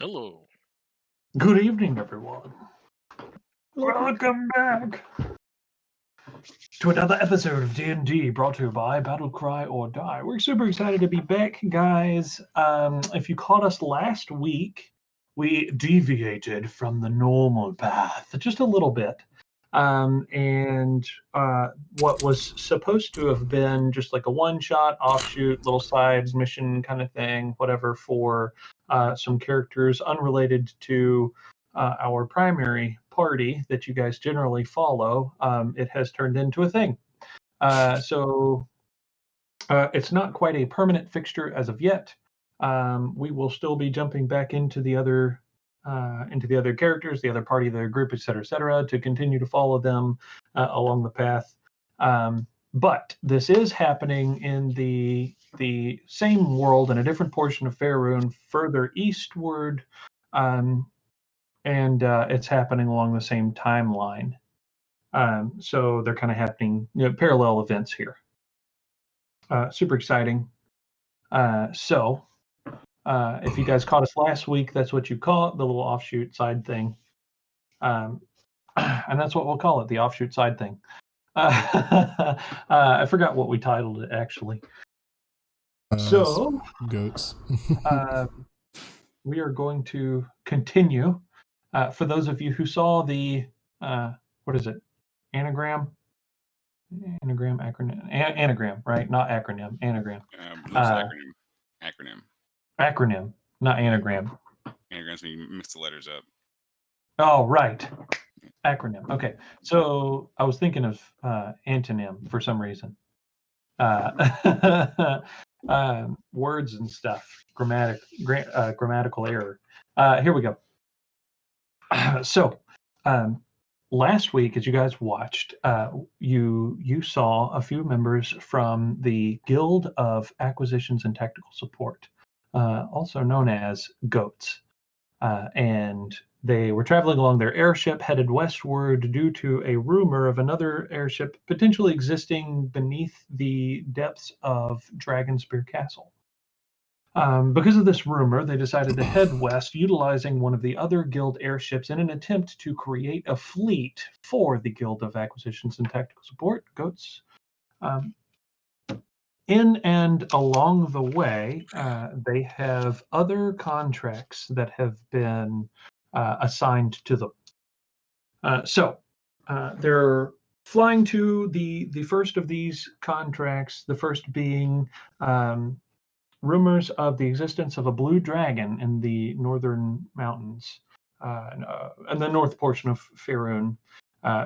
Hello. Good evening, everyone. Hello. Welcome back to another episode of D&D brought to you by Battle Cry or Die. We're super excited to be back, guys. If you caught us last week, we deviated from the normal path just a little bit. And what was supposed to have been just like a one-shot, offshoot, little side mission kind of thing, whatever, for some characters unrelated to our primary party that you guys generally follow, it has turned into a thing. So it's not quite a permanent fixture as of yet. We will still be jumping back into the other characters, the other party, the group, et cetera, to continue to follow them along the path. But this is happening in the same world in a different portion of Faerun, further eastward, and it's happening along the same timeline. So they're kind of happening, parallel events here. Super exciting. So if you guys caught us last week, that's what you call it, the little offshoot side thing. And that's what we'll call it, the offshoot side thing. I forgot what we titled it, actually. So, goats. We are going to continue. For those of you who saw the, what is it? Anagram, acronym, anagram, right? Not acronym, anagram. Acronym, not anagram. Anagrams when you mix the letters up. Oh, right. Acronym. Okay. So I was thinking of antonym for some reason. Words and stuff. Grammatical error. Here we go. So last week, as you guys watched, you saw a few members from the Guild of Acquisitions and Technical Support, also known as G.O.A.T.S. And they were traveling along their airship headed westward due to a rumor of another airship potentially existing beneath the depths of Dragonspear Castle. Because of this rumor, they decided to head west, utilizing one of the other guild airships in an attempt to create a fleet for the Guild of Acquisitions and Tactical Support, G.O.A.T.S. In and along the way, they have other contracts that have been assigned to them. So they're flying to the first of these contracts, the first being rumors of the existence of a blue dragon in the northern mountains, in the north portion of Faerun,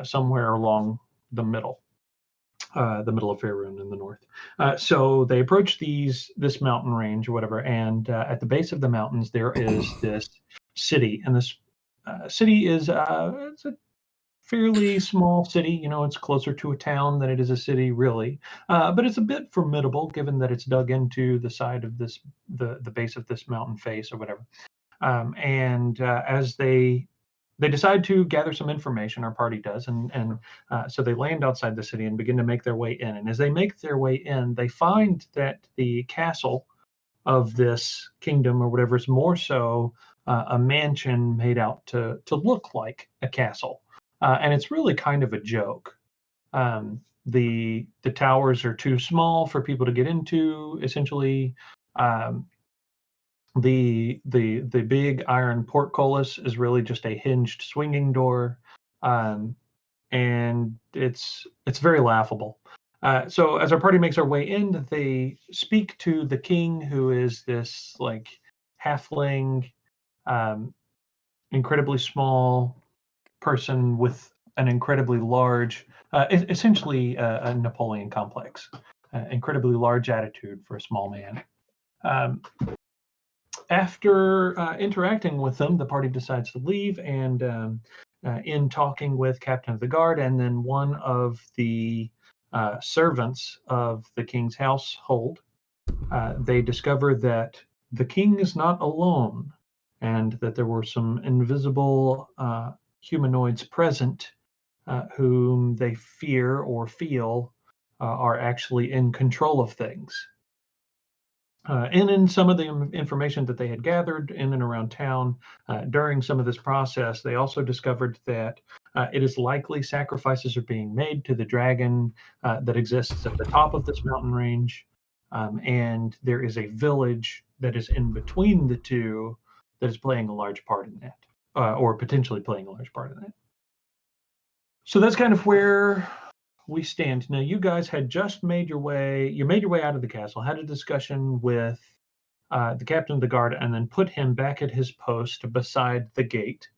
somewhere along the middle of Faerun in the north. So they approach this mountain range or whatever, and at the base of the mountains there is this city, and this city is it's a fairly small city. It's closer to a town than it is a city, really. But it's a bit formidable, given that it's dug into the side of the base of this mountain face or whatever. And as they decide to gather some information, our party does, and so they land outside the city and begin to make their way in. And as they make their way in, they find that the castle of this kingdom or whatever is more so a mansion made out to look like a castle. And it's really kind of a joke. The towers are too small for people to get into. Essentially, the big iron portcullis is really just a hinged swinging door, and it's very laughable. So as our party makes our way in, they speak to the king, who is this like halfling, incredibly small person with an incredibly large, essentially a Napoleon complex, incredibly large attitude for a small man. After interacting with them, the party decides to leave, and in talking with Captain of the Guard and then one of the servants of the king's household, they discover that the king is not alone, and that there were some invisible humanoids present whom they fear or feel are actually in control of things. And in some of the information that they had gathered in and around town during some of this process, they also discovered that it is likely sacrifices are being made to the dragon that exists at the top of this mountain range. And there is a village that is in between the two that is playing a large part in that, or potentially playing a large part in that. So that's kind of where we stand. Now, you guys had just made your way out of the castle, had a discussion with the captain of the guard, and then put him back at his post beside the gate,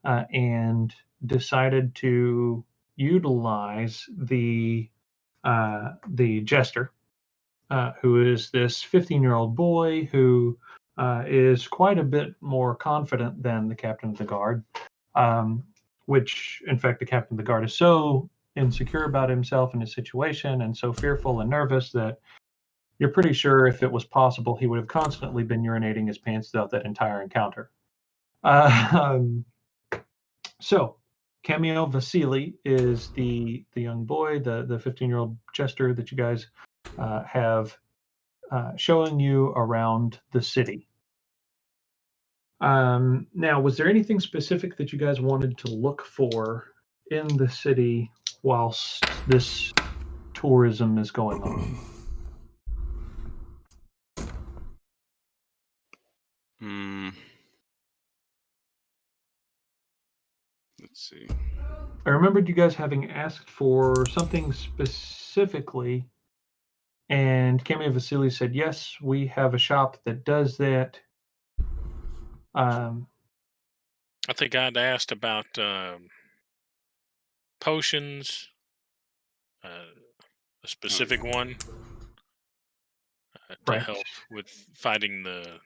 and decided to utilize the jester, who is this 15-year-old boy who is quite a bit more confident than the captain of the guard, which, in fact, the captain of the guard is so insecure about himself and his situation and so fearful and nervous that you're pretty sure if it was possible, he would have constantly been urinating his pants throughout that entire encounter. So, Cameo Vasily is the young boy, the 15-year-old jester that you guys have showing you around the city. Now, was there anything specific that you guys wanted to look for in the city whilst this tourism is going on? Let's see. I remembered you guys having asked for something specifically, and Cameo Vasily said, yes, we have a shop that does that. I think I'd asked about potions, a specific one to Right. help with fighting the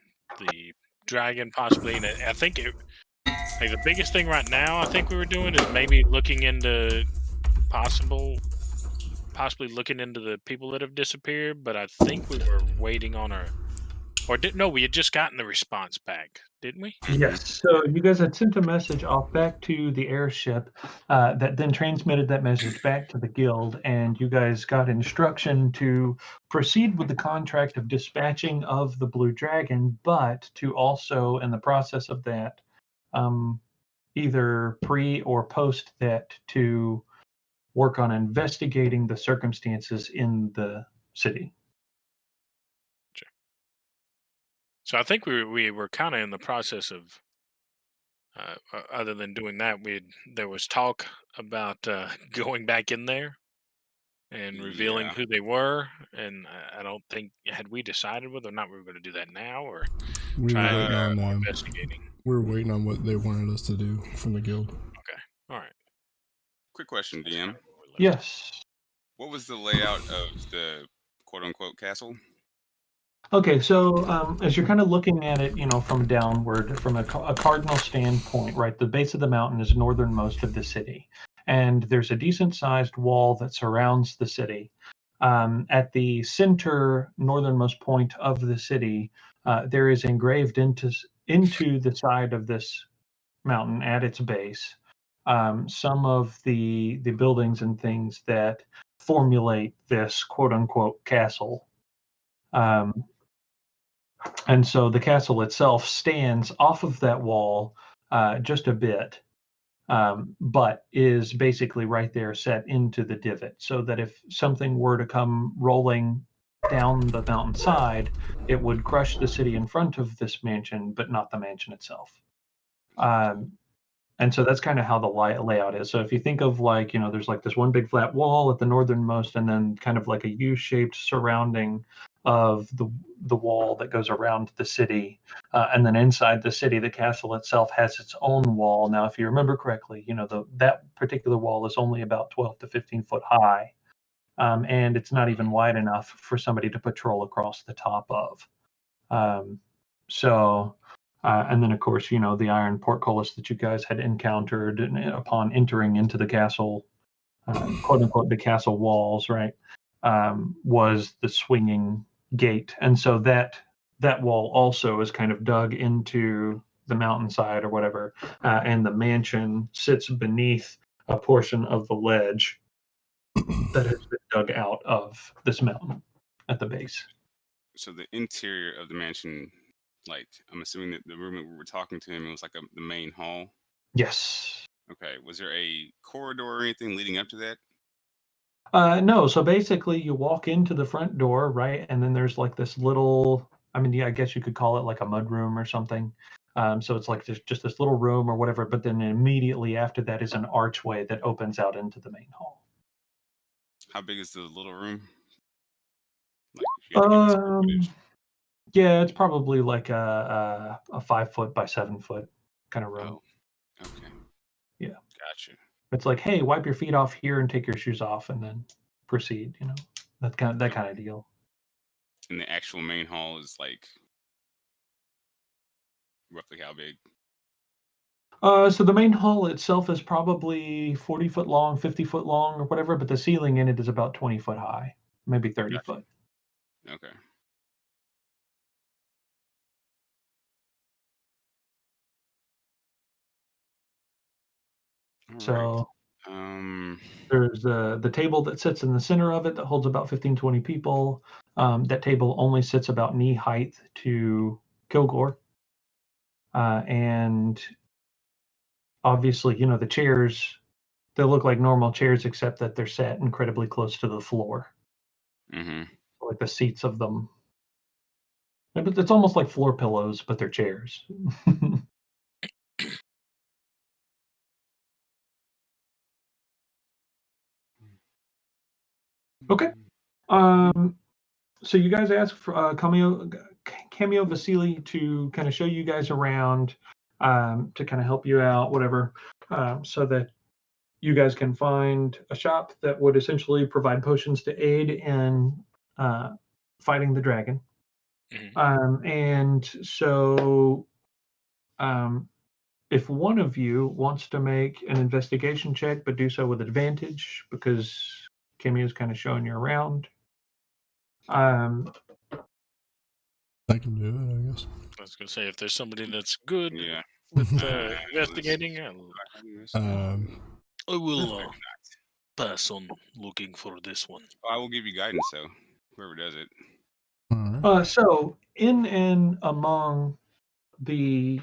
dragon, possibly. And I think the biggest thing right now, I think we were doing is maybe looking into possibly looking into the people that have disappeared. But I think we were waiting on we had just gotten the response back, didn't we? Yes. So you guys had sent a message off back to the airship that then transmitted that message back to the guild, and you guys got instruction to proceed with the contract of dispatching of the Blue Dragon, but to also, in the process of that, either pre or post that to work on investigating the circumstances in the city. So I think we were kind of in the process of, other than doing that, there was talk about going back in there and revealing Yeah. who they were, and I don't think, had we decided whether or not we were going to do that now or We were try waiting on more investigating. We were waiting on what they wanted us to do from the guild. Okay, all right. Quick question, DM. Yes. What was the layout of the quote-unquote castle? Okay, so as you're kind of looking at it, from downward, from a cardinal standpoint, right, the base of the mountain is northernmost of the city. And there's a decent-sized wall that surrounds the city. At the center, northernmost point of the city, there is engraved into the side of this mountain at its base some of the buildings and things that formulate this quote-unquote castle. And so the castle itself stands off of that wall just a bit, but is basically right there set into the divot, so that if something were to come rolling down the mountainside, it would crush the city in front of this mansion, but not the mansion itself. And so that's kind of how the layout is. So if you think of there's like this one big flat wall at the northernmost, and then kind of like a U-shaped surrounding of the wall that goes around the city, and then inside the city, the castle itself has its own wall. Now, if you remember correctly, that particular wall is only about 12 to 15 foot high, and it's not even wide enough for somebody to patrol across the top of. And then, of course, the iron portcullis that you guys had encountered upon entering into the castle, quote unquote, the castle walls, right, was the swinging gate. And so that wall also is kind of dug into the mountainside or whatever, and the mansion sits beneath a portion of the ledge that has been dug out of this mountain at the base. So the interior of the mansion, like I'm assuming that the room that we were talking to him, it was like the main hall. Yes. Okay. Was there a corridor or anything leading up to that? No, so basically you walk into the front door, right? And then there's like this little, I mean, yeah, I guess you could call it like a mud room or something. So it's like just this little room or whatever, but then immediately after that is an archway that opens out into the main hall. How big is the little room? Like, if you had to give me square footage. Yeah, it's probably like a 5 foot by 7 foot kind of room. Oh, okay. Yeah. Gotcha. It's like, hey, wipe your feet off here and take your shoes off and then proceed, that kind of deal. And the actual main hall is like roughly how big? So the main hall itself is probably 40 foot long, 50 foot long or whatever, but the ceiling in it is about 20 foot high, maybe 30 Gotcha. foot. Okay. All So right. there's the table that sits in the center of it that holds about 15, 20 people. That table only sits about knee height to Kilgore. And obviously, the chairs, they look like normal chairs, except that they're set incredibly close to the floor. Mm-hmm. Like the seats of them. It's almost like floor pillows, but they're chairs. Okay. So you guys asked for Cameo Vasily to kind of show you guys around, to kind of help you out, whatever, so that you guys can find a shop that would essentially provide potions to aid in fighting the dragon. And so if one of you wants to make an investigation check, but do so with advantage because Cameo's kind of showing you around. I can do it, I guess. I was gonna say, if there's somebody that's good Yeah. with investigating, I will pass on looking for this one. I will give you guidance, though. Whoever does it. All right. So in and among the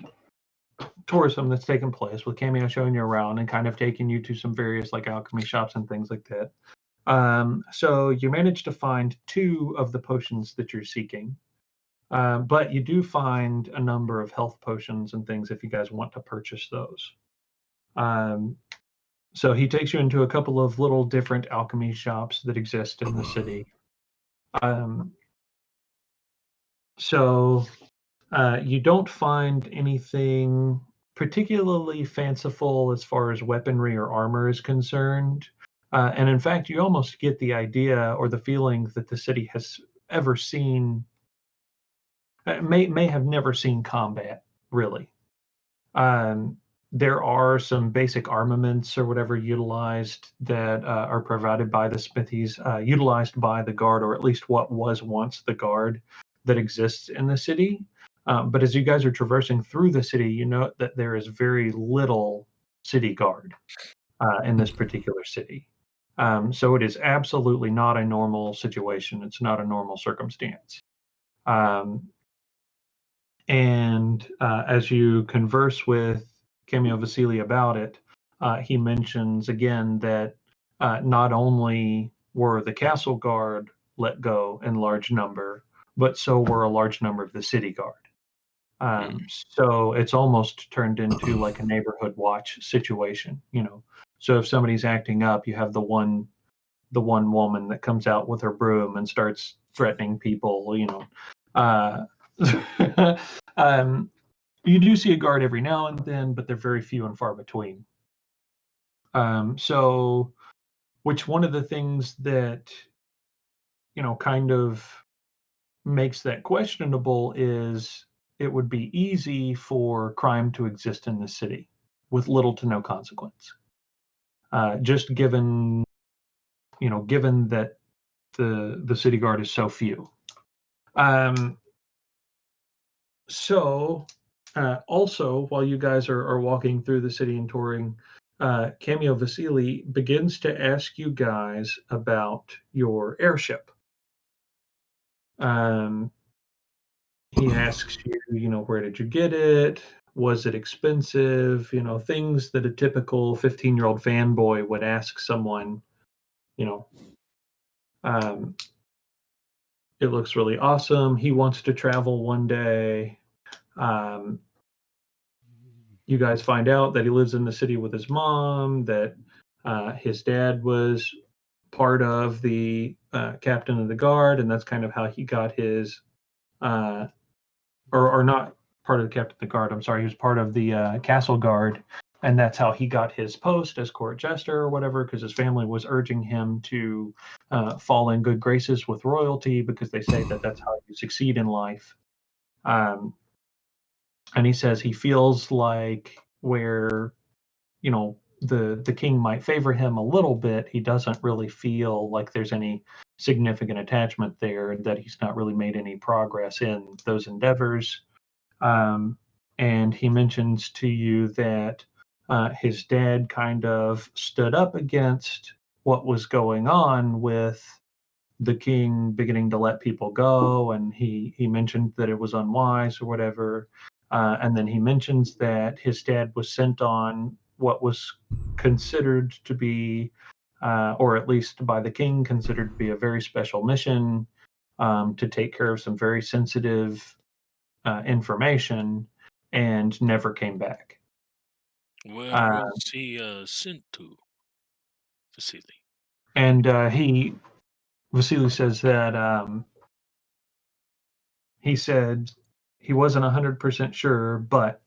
tourism that's taken place, with Cameo showing you around and kind of taking you to some various like alchemy shops and things like that. So you managed to find 2 of the potions that you're seeking. But you do find a number of health potions and things if you guys want to purchase those. So he takes you into a couple of little different alchemy shops that exist in the city. So you don't find anything particularly fanciful as far as weaponry or armor is concerned. And in fact, you almost get the idea or the feeling that the city has ever seen, may have never seen combat, really. There are some basic armaments or whatever utilized that are provided by the smithies, utilized by the guard, or at least what was once the guard that exists in the city. But as you guys are traversing through the city, you know that there is very little city guard in this particular city. So it is absolutely not a normal situation. It's not a normal circumstance. And as you converse with Cameo Vasily about it, he mentions again that not only were the castle guard let go in large number, but so were a large number of the city guard. So it's almost turned into like a neighborhood watch situation, So if somebody's acting up, you have the one woman that comes out with her broom and starts threatening people, You do see a guard every now and then, but they're very few and far between. So, which one of the things that, kind of makes that questionable is it would be easy for crime to exist in the city with little to no consequence. Just given that the city guard is so few. So also, while you guys are walking through the city and touring, Cameo Vasily begins to ask you guys about your airship. he asks you, where did you get it? Was it expensive? Things that a typical 15-year-old fanboy would ask someone. Um, it looks really awesome. He wants to travel one day. You guys find out that he lives in the city with his mom, that his dad was part of the captain of the guard, and that's kind of how he got his, or not part of the captain of the guard. I'm sorry, he was part of the castle guard, and that's how he got his post as court jester or whatever, because his family was urging him to fall in good graces with royalty, because they say that that's how you succeed in life. And he says he feels like where the king might favor him a little bit, he doesn't really feel like there's any significant attachment there, that he's not really made any progress in those endeavors. And he mentions to you that his dad kind of stood up against what was going on with the king beginning to let people go, and he mentioned that it was unwise or whatever. And then he mentions that his dad was sent on what was considered to be, or at least by the king, considered to be a very special mission, to take care of some very sensitive information, and never came back. Where was he sent to, Vasily? And Vasily says that he said he wasn't 100% sure, but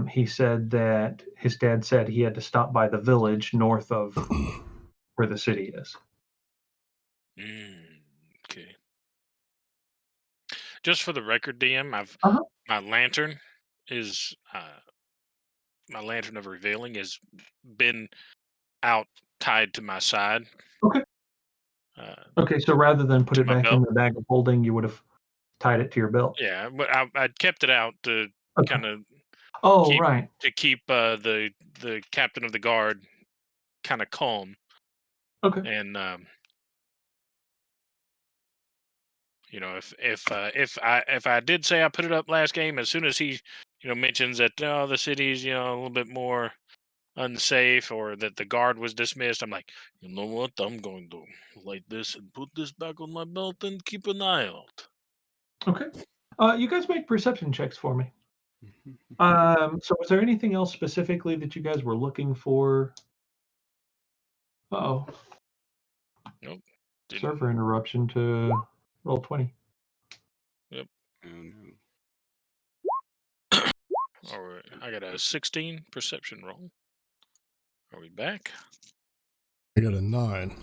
he said that his dad said he had to stop by the village north of where the city is. Okay. Just for the record, DM, my lantern is my lantern of revealing has been out tied to my side. Okay. Okay, so rather than put it back belt. in the bag of holding, you would have tied it to your belt. Yeah, but I'd kept it out to kind of keep the captain of the guard kind of calm. Okay. And if I did say I put it up last game, as soon as he mentions that the city's a little bit more unsafe, or that the guard was dismissed, I'm like, you know what, I'm going to light this and put this back on my belt and keep an eye out. Okay. You guys make perception checks for me. So was there anything else specifically that you guys were looking for? Uh-oh. Nope. Server interruption to roll 20. Yep. Oh no. All right, I got a 16 perception roll. Are we back? I got a 9.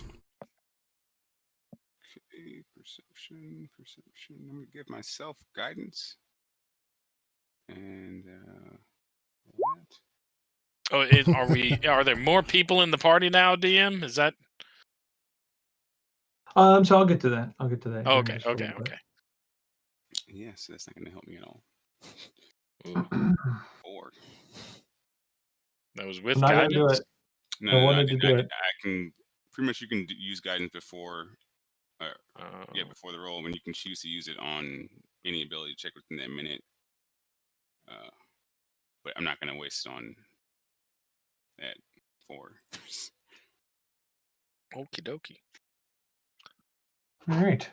Okay, perception. I'm gonna give myself guidance. And what? Oh, are there more people in the party now, DM? Is that? So I'll get to that. Oh, okay. Yeah, so that's not gonna help me at all. 4. That was with I'm not guidance. Gonna do it. No, I wanted to do it. I can pretty much, you can use guidance before, before the roll, when you can choose to use it on any ability check within that minute. But I'm not gonna waste it on that 4. Okie dokie. All right.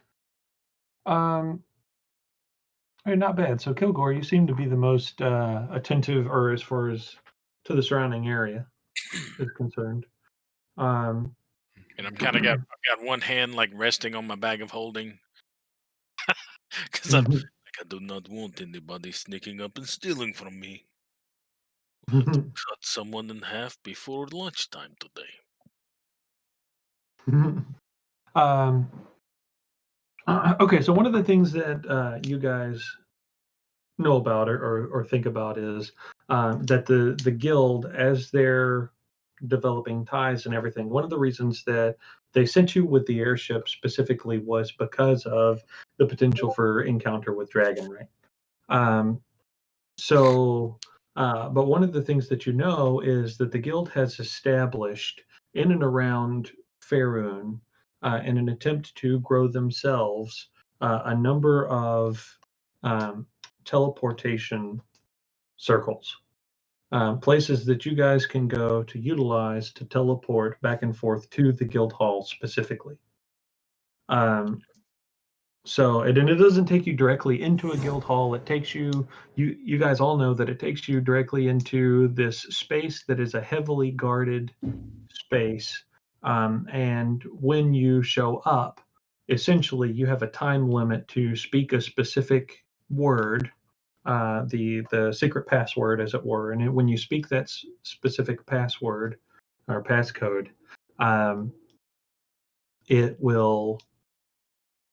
Not bad. So Kilgore, you seem to be the most attentive, or as far as to the surrounding area is concerned. And I've got one hand like resting on my bag of holding, because I'm like, I do not want anybody sneaking up and stealing from me. We'll have to cut someone in half before lunchtime today. Okay, so one of the things that you guys know about or think about is that the guild, as they're developing ties and everything, one of the reasons that they sent you with the airship specifically was because of the potential for encounter with dragon, right? But one of the things that you know is that the guild has established in and around Faerun, in an attempt to grow themselves, a number of teleportation circles. Places that you guys can go to utilize to teleport back and forth to the guild hall specifically. So it doesn't take you directly into a guild hall. It takes you guys all know that it takes you directly into this space that is a heavily guarded space. And when you show up, essentially you have a time limit to speak a specific word, the secret password, as it were. And when you speak that specific password or passcode, it will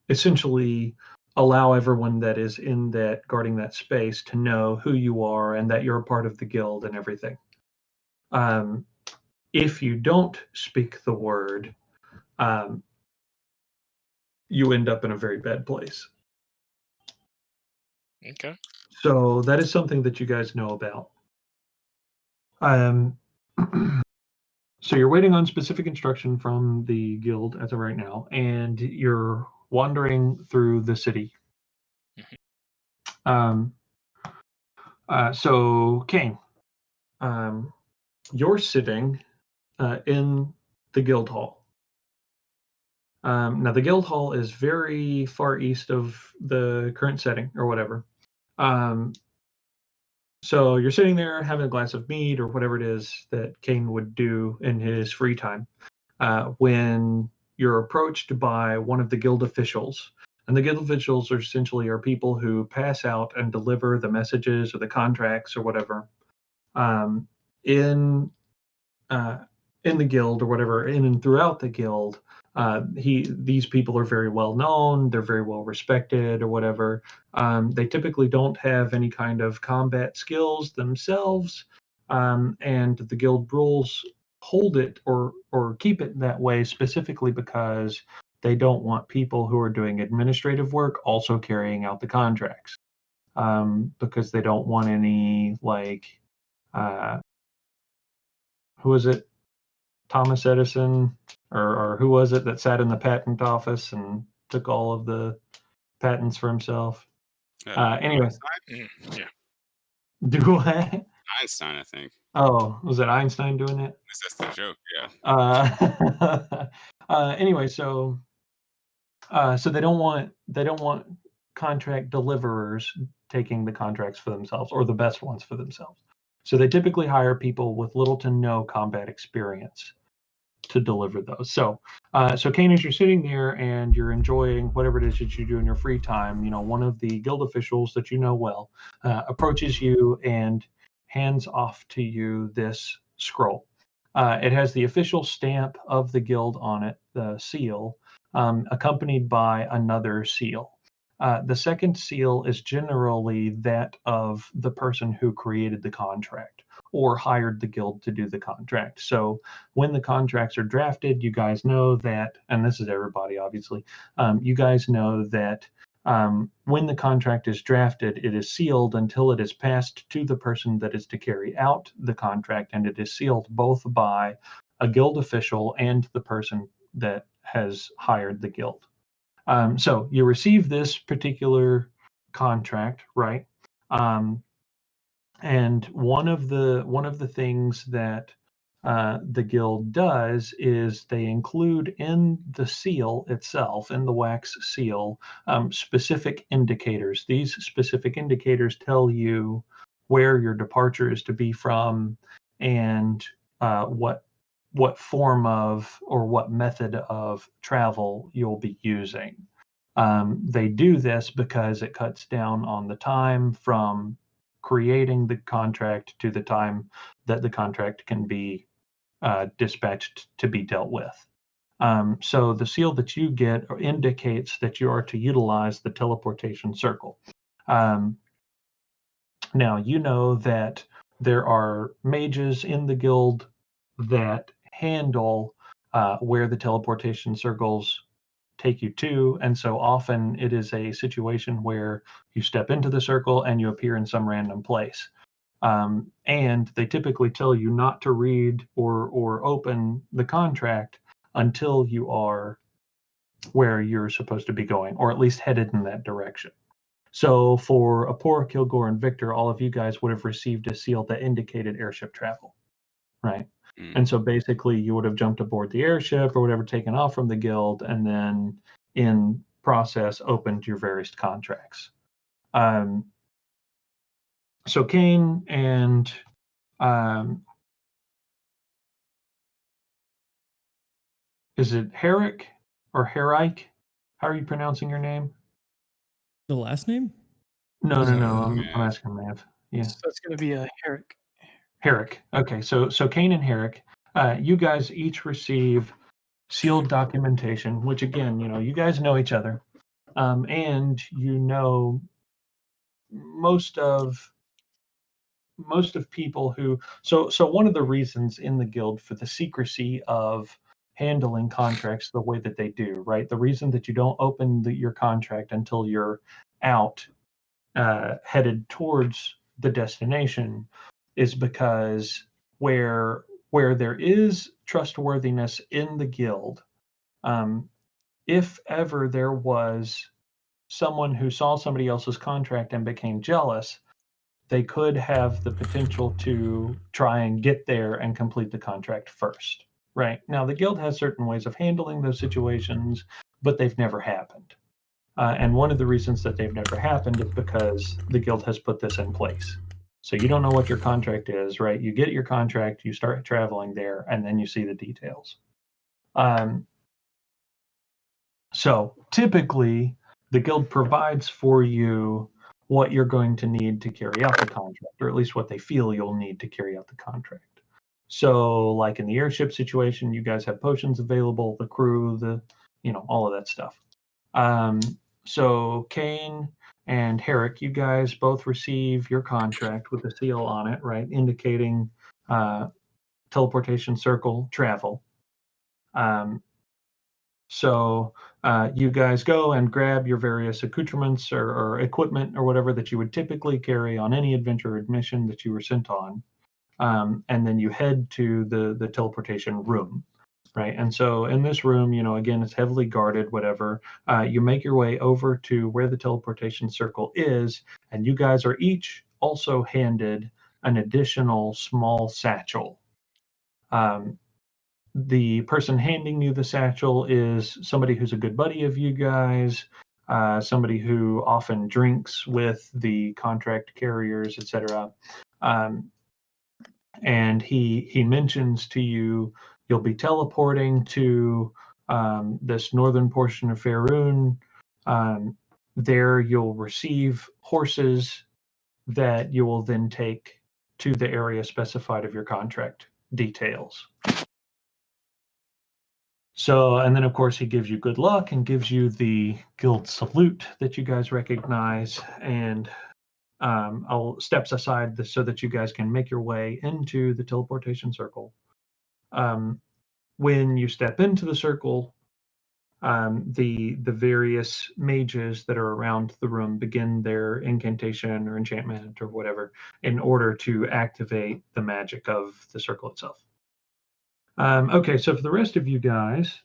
essentially allow everyone that is in that guarding that space to know who you are and that you're a part of the guild and everything. If you don't speak the word, you end up in a very bad place. Okay. So that is something that you guys know about. So you're waiting on specific instruction from the guild as of right now, and you're wandering through the city. So Kane, you're sitting in the guild hall. Now the guild hall is very far east of the current setting or whatever. So you're sitting there having a glass of mead or whatever it is that Kane would do in his free time when you're approached by one of the guild officials. And the guild officials are essentially people who pass out and deliver the messages or the contracts or whatever in the guild or whatever, in and throughout the guild. These people are very well known, they're very well respected or whatever. They typically don't have any kind of combat skills themselves, and the guild rules hold it or keep it that way specifically because they don't want people who are doing administrative work also carrying out the contracts, because they don't want any, like, who was it? Thomas Edison, or who was it that sat in the patent office and took all of the patents for himself? Anyway, yeah. Do what? Einstein, I think. Oh, was it Einstein doing it? That's the joke, yeah. Anyway, so they don't want contract deliverers taking the contracts for themselves, or the best ones for themselves. So they typically hire people with little to no combat experience to deliver those. So Kane, as you're sitting there and you're enjoying whatever it is that you do in your free time, one of the guild officials that you know well approaches you and hands off to you this scroll. It has the official stamp of the guild on it, the seal, accompanied by another seal. The second seal is generally that of the person who created the contract or hired the guild to do the contract. So when the contracts are drafted, you guys know that, and this is everybody obviously, you guys know that when the contract is drafted, it is sealed until it is passed to the person that is to carry out the contract, and it is sealed both by a guild official and the person that has hired the guild. So you receive this particular contract, right? And one of the things that the guild does is they include in the seal itself, in the wax seal, specific indicators. These specific indicators tell you where your departure is to be from and what form of or what method of travel you'll be using. They do this because it cuts down on the time from creating the contract to the time that the contract can be dispatched to be dealt with. So the seal that you get indicates that you are to utilize the Teleportation Circle. Now, you know that there are mages in the guild that handle where the teleportation circles take you to, and so often it is a situation where you step into the circle and you appear in some random place. And they typically tell you not to read or open the contract until you are where you're supposed to be going, or at least headed in that direction. So for Apor, Kilgore, and Victor, all of you guys would have received a seal that indicated airship travel, right? And so basically you would have jumped aboard the airship or whatever, taken off from the guild, and then in process opened your various contracts. So Kane and is it Herrick or Herrick? How are you pronouncing your name? The last name? No. I'm asking Mav. Yeah. So it's going to be a Herrick. Herrick. Okay. So Kane and Herrick, you guys each receive sealed documentation, which again, you guys know each other, and most of people who. So one of the reasons in the guild for the secrecy of handling contracts the way that they do, right? The reason that you don't open your contract until you're out, headed towards the destination, is because where there is trustworthiness in the guild, if ever there was someone who saw somebody else's contract and became jealous, they could have the potential to try and get there and complete the contract first. Right. Now, the guild has certain ways of handling those situations, but they've never happened. And one of the reasons that they've never happened is because the guild has put this in place. So you don't know what your contract is, right? You get your contract, you start traveling there, and then you see the details. So typically, the guild provides for you what you're going to need to carry out the contract, or at least what they feel you'll need to carry out the contract. So, like in the airship situation, you guys have potions available, the crew, all of that stuff. So Kane and Herrick, you guys both receive your contract with a seal on it, right, indicating Teleportation Circle travel. So you guys go and grab your various accoutrements or equipment or whatever that you would typically carry on any adventure or mission that you were sent on. And then you head to the teleportation room, right? And so in this room, again, it's heavily guarded, whatever. You make your way over to where the teleportation circle is, and you guys are each also handed an additional small satchel. The person handing you the satchel is somebody who's a good buddy of you guys, somebody who often drinks with the contract carriers, etc. And he mentions to you, you'll be teleporting to this northern portion of Faerun. There you'll receive horses that you will then take to the area specified of your contract details. So, and then of course he gives you good luck and gives you the guild salute that you guys recognize, and I'll steps aside so that you guys can make your way into the teleportation circle. When you step into the circle, the various mages that are around the room begin their incantation or enchantment or whatever in order to activate the magic of the circle itself. Okay, so for the rest of you guys,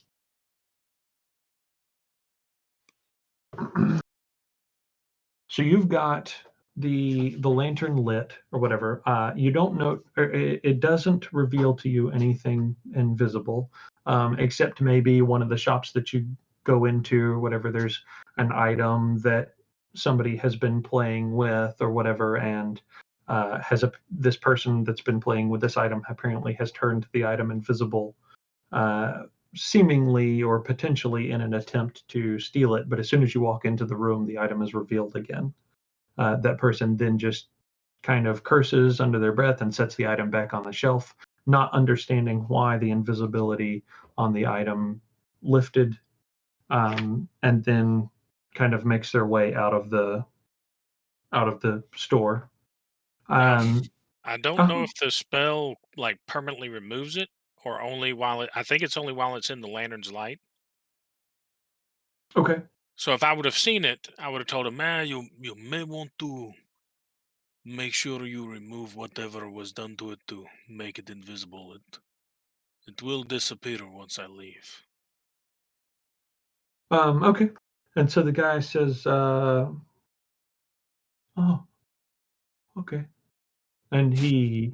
so you've got the lantern lit or whatever. You don't know, it doesn't reveal to you anything invisible, except maybe one of the shops that you go into or whatever. There's an item that somebody has been playing with or whatever, and this person that's been playing with this item apparently has turned the item invisible, seemingly or potentially in an attempt to steal it. But as soon as you walk into the room, the item is revealed again. That person then just kind of curses under their breath and sets the item back on the shelf, not understanding why the invisibility on the item lifted, and then kind of makes their way out of the store. I don't know if the spell like permanently removes it or only while I think it's only while it's in the lantern's light. Okay. So if I would have seen it, I would have told him, man, you may want to make sure you remove whatever was done to it to make it invisible. It will disappear once I leave. Okay. And so the guy says, Oh, okay. And he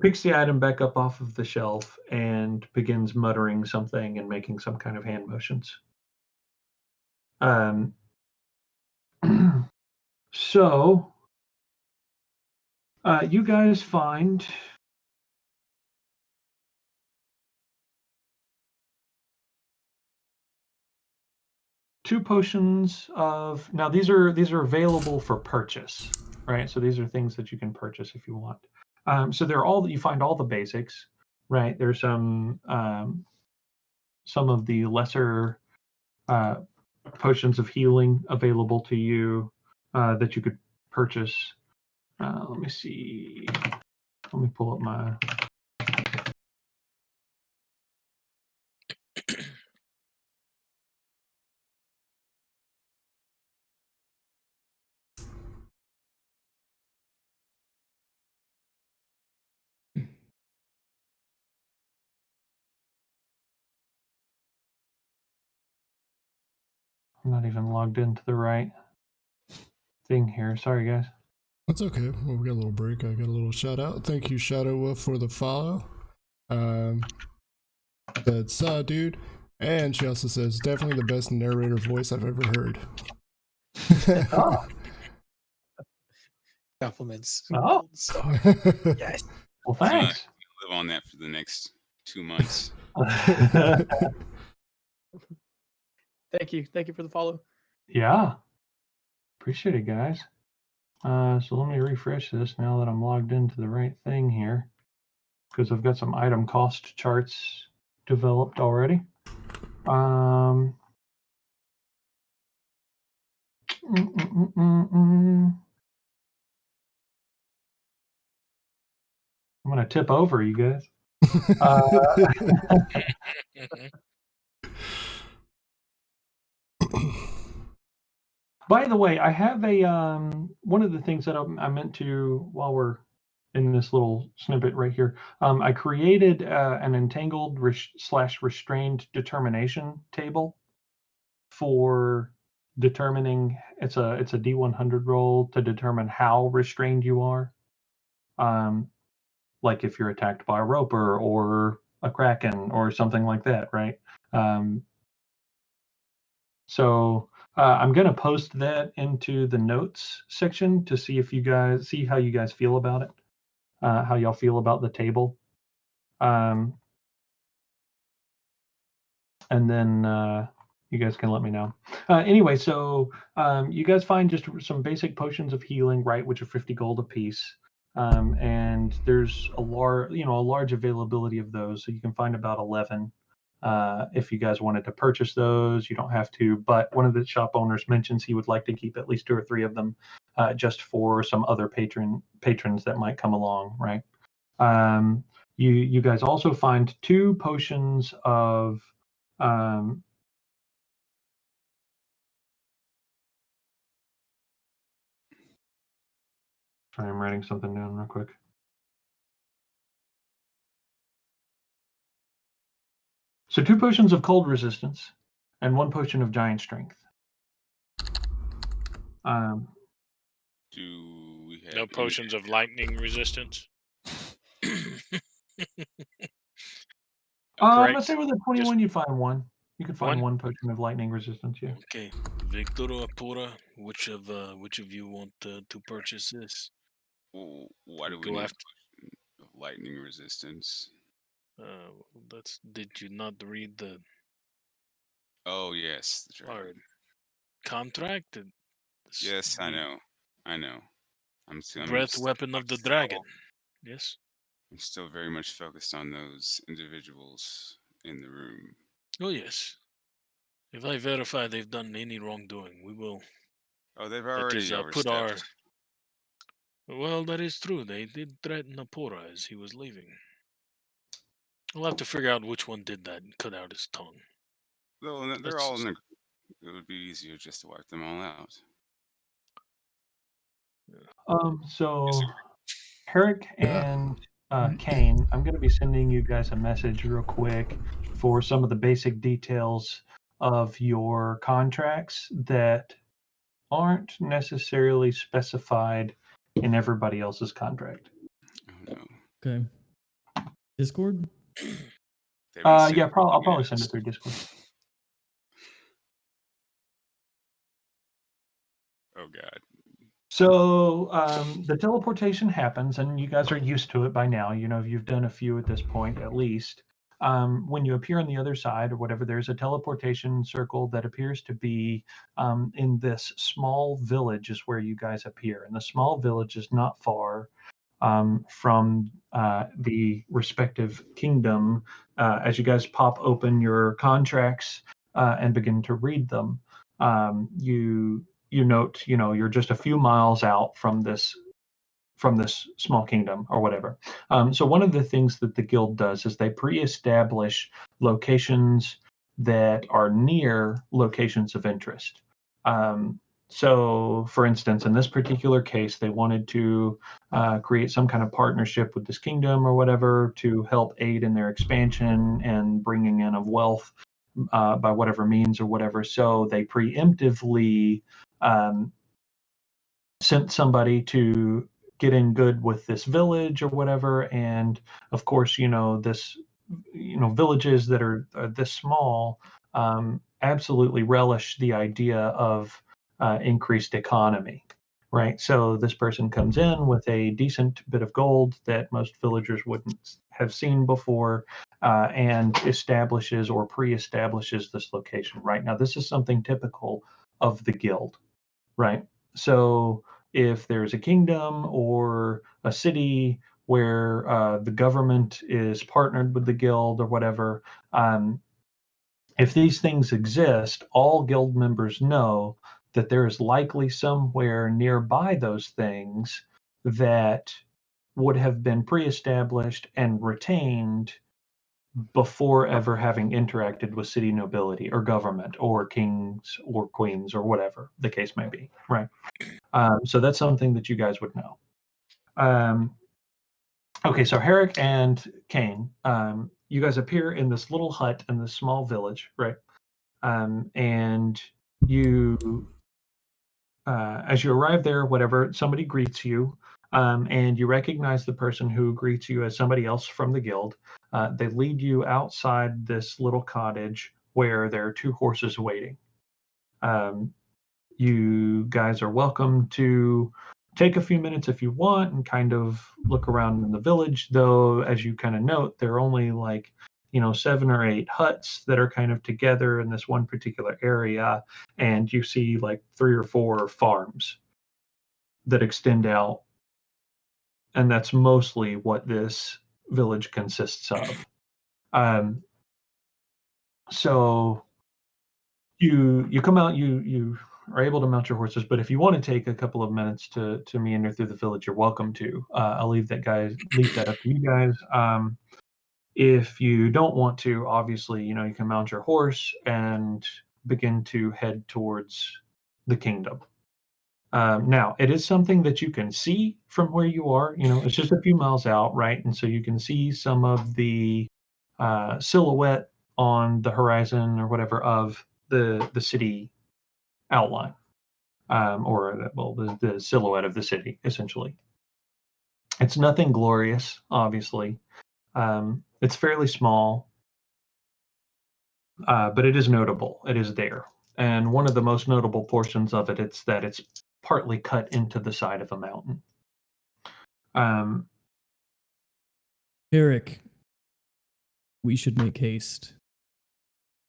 picks the item back up off of the shelf and begins muttering something and making some kind of hand motions. So you guys find two potions of, now these are available for purchase, right? So these are things that you can purchase if you want. So they're all, you find all the basics, right? There's some of the lesser potions of healing available to you that you could purchase. Let me see. Let me pull up my. I'm not even logged into the right thing here. Sorry, guys. That's okay. Well, we got a little break. I got a little shout out. Thank you, Shadow Wolf, for the follow. That's dude. And she also says, definitely the best narrator voice I've ever heard. Oh. Compliments. Oh. Yes. Well, thanks. Live on that for the next 2 months. Thank you. Thank you for the follow. Yeah. Appreciate it, guys. So let me refresh this now that I'm logged into the right thing here, because I've got some item cost charts developed already. I'm going to tip over, you guys. By the way, I have a one of the things that I meant to, while we're in this little snippet right here, I created an entangled / restrained determination table for determining. It's a D100 roll to determine how restrained you are. Like if you're attacked by a roper or a kraken or something like that, right? So I'm going to post that into the notes section to see if you guys see how you guys feel about it, how y'all feel about the table. And then you guys can let me know. Anyway, so you guys find just some basic potions of healing, right, which are 50 gold a piece. And there's a large availability of those. So you can find about 11. If you guys wanted to purchase those, you don't have to. But one of the shop owners mentions he would like to keep at least 2 or 3 of them, just for some other patrons that might come along, right? You guys also find 2 potions of sorry, I'm writing something down real quick. So 2 potions of cold resistance and 1 potion of giant strength. Do we have No potions of lightning resistance? I'm gonna say with a 21, you find 1. You could find 1 potion of lightning resistance. Yeah. Okay, Victor or Apura, which of you want to purchase this? Well, why do we go need after lightning resistance? Did you not read the? Oh yes, that's right. Our contract. Yes, I know. I'm breath weapon of the dragon. Yes. I'm still very much focused on those individuals in the room. Oh yes. If I verify they've done any wrongdoing, we will. Oh, they've already overstepped. Well, that is true. They did threaten Apura as he was leaving. We'll have to figure out which one did that and cut out his tongue. Well, they're all in the. It would be easier just to wipe them all out. So Herrick and Kane, I'm going to be sending you guys a message real quick for some of the basic details of your contracts that aren't necessarily specified in everybody else's contract. Oh, no. Okay. Discord? They haven't sent Yeah, I'll anything probably yet. send it through Discord. Oh, God. So the teleportation happens, and you guys are used to it by now. You know, you've done a few at this point, at least. When you appear on the other side or whatever, there's a teleportation circle that appears to be in this small village is where you guys appear. And the small village is not far from the respective kingdom. As you guys pop open your contracts and begin to read them, you note, you're just a few miles out from this small kingdom or whatever. So one of the things that the guild does is they pre-establish locations that are near locations of interest. So, for instance, in this particular case, they wanted to create some kind of partnership with this kingdom or whatever to help aid in their expansion and bringing in of wealth by whatever means or whatever. So they preemptively sent somebody to get in good with this village or whatever. And of course, villages that are this small absolutely relish the idea of increased economy, right? So this person comes in with a decent bit of gold that most villagers wouldn't have seen before, and establishes or pre-establishes this location. Right now, this is something typical of the guild, right? So if there's a kingdom or a city where the government is partnered with the guild or whatever, if these things exist, all guild members know that there is likely somewhere nearby those things that would have been pre-established and retained before ever having interacted with city nobility or government or kings or queens or whatever the case may be, right? So that's something that you guys would know. Okay, so Herrick and Kane, you guys appear in this little hut in this small village, right? And you, as you arrive there, whatever, somebody greets you, and you recognize the person who greets you as somebody else from the guild. They lead you outside this little cottage where there are 2 horses waiting. You guys are welcome to take a few minutes if you want and kind of look around in the village, though, as you kind of note, there are only 7 or 8 huts that are kind of together in this one particular area, and you see 3 or 4 farms that extend out, and that's mostly what this village consists of. So you come out, you are able to mount your horses, but if you want to take a couple of minutes to meander through the village, you're welcome to. I'll leave that up to you guys. If you don't want to, obviously, you can mount your horse and begin to head towards the kingdom. Now, it is something that you can see from where you are. It's just a few miles out, right? And so you can see some of the silhouette on the horizon or whatever of the city outline, or the silhouette of the city, essentially. It's nothing glorious, obviously. It's fairly small, but it is notable. It is there. And one of the most notable portions of it, it's that it's partly cut into the side of a mountain. Eric, we should make haste.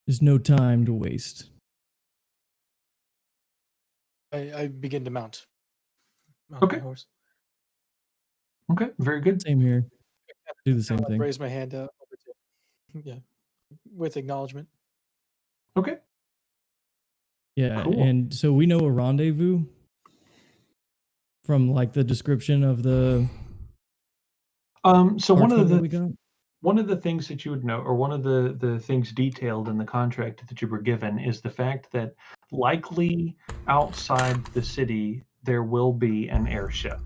There's no time to waste. I begin to mount Okay. my horse. Okay, very good. Same here. Do the same thing. Raise my hand up. Yeah, with acknowledgement. Okay. Yeah, Cool. and so we know a rendezvous from the description of the. So one of we got. One of the things that you would know, or one of the things detailed in the contract that you were given, is the fact that likely outside the city there will be an airship.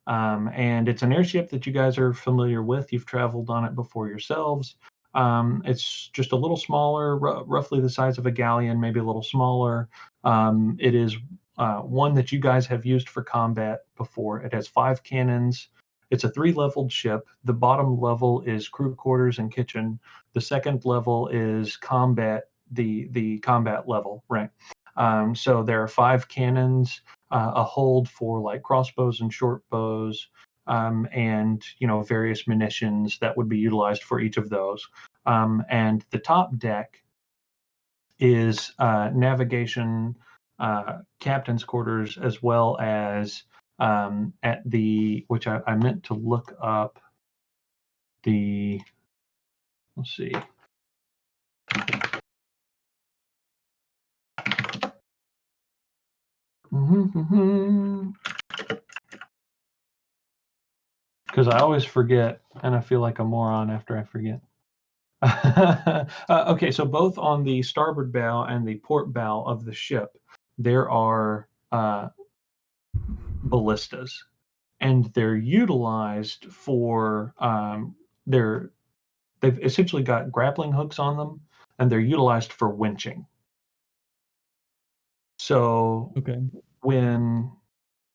And it's an airship that you guys are familiar with. You've traveled on it before yourselves. It's just a little smaller, roughly the size of a galleon, maybe a little smaller. It is one that you guys have used for combat before. It has 5 cannons. It's a 3-leveled ship. The bottom level is crew quarters and kitchen. The second level is combat, the combat level, right? So there are 5 cannons, a hold for like crossbows and short bows, and various munitions that would be utilized for each of those. And the top deck is navigation, captain's quarters, as well as at the, which I meant to look up the, let's see. Because I always forget, and I feel like a moron after I forget. Okay, so both on the starboard bow and the port bow of the ship, there are ballistas, and they're utilized for they've essentially got grappling hooks on them, and they're utilized for winching. So Okay.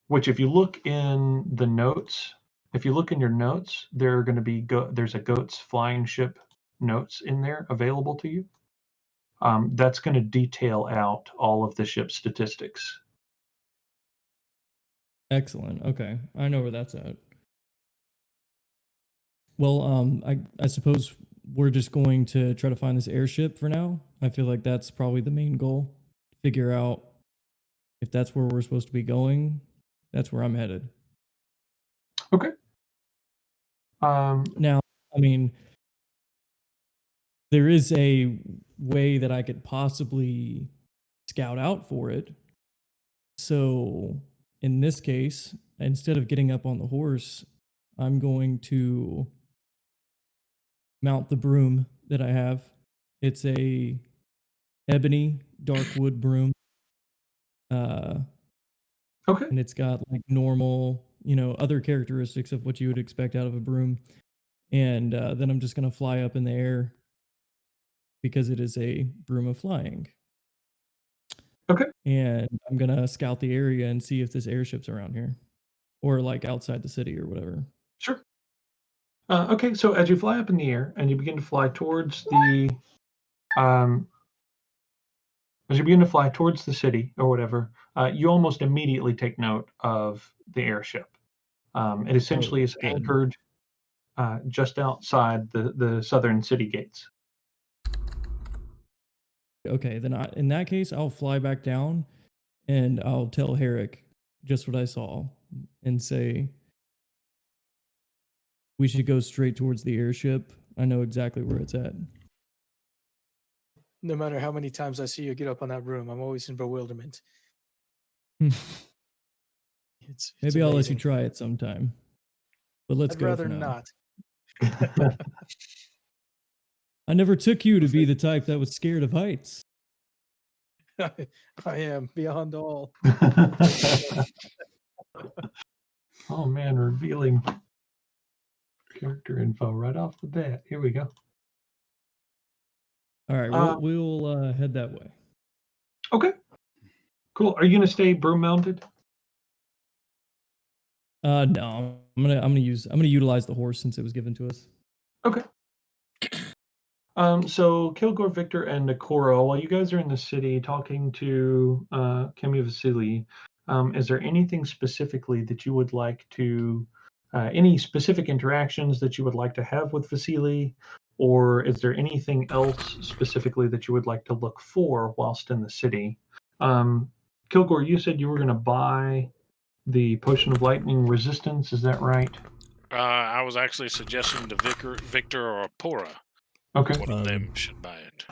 Which if you look in the notes, if you look in your notes, there are going to be there's a G.O.A.T.S flying ship notes in there available to you. That's going to detail out all of the ship statistics. Excellent. Okay, I know where that's at. Well, I suppose we're just going to try to find this airship for now. I feel like that's probably the main goal. Figure out if that's where we're supposed to be going. That's where I'm headed. Okay. Now, I mean, there is a way that I could possibly scout out for it. So in this case, instead of getting up on the horse, I'm going to mount the broom that I have. It's a ebony dark wood broom. Okay. And it's got like normal, other characteristics of what you would expect out of a broom. And then I'm just going to fly up in the air because it is a broom of flying. Okay. And I'm going to scout the area and see if this airship's around here or like outside the city or whatever. Sure. Okay, so as you fly up in the air and you begin to fly towards the city or whatever, you almost immediately take note of the airship. It essentially is anchored just outside the southern city gates. Okay, then in that case, I'll fly back down and I'll tell Herrick just what I saw and say, we should go straight towards the airship. I know exactly where it's at. No matter how many times I see you get up on that broom, I'm always in bewilderment. It's Maybe I'll let you amazing. try it sometime. But let's I'd go rather for now. not. I never took you to be the type that was scared of heights. I am beyond all. Oh man, revealing character info right off the bat. Here we go. All right, we'll head that way. Okay. Cool. Are you gonna stay broom mounted? No, I'm gonna utilize the horse since it was given to us. Okay. So Kilgore, Victor, and Nakora, while you guys are in the city talking to Kemi Vasily, is there anything specifically that you would like to, any specific interactions that you would like to have with Vasily, or is there anything else specifically that you would like to look for whilst in the city? Kilgore, you said you were going to buy the Potion of Lightning Resistance, is that right? I was actually suggesting to Victor or Pora. Okay. One of them should buy it.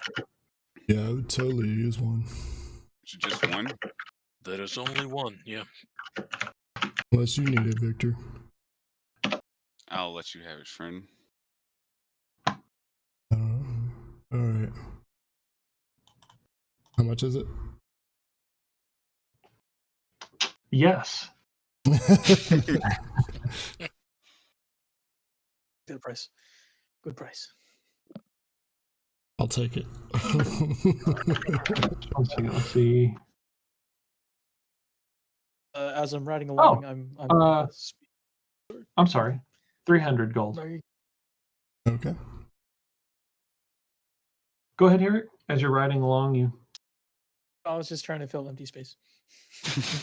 Yeah, I would totally use one. Just one? There is only one, yeah. Unless you need it, Victor. I'll let you have it, friend. Alright. How much is it? Yes. Good price. Good price. I'll take it. Let's see. as I'm riding along, I'm sorry, 300 gold. Okay. Go ahead, Eric. As you're riding along, you. I was just trying to fill empty space.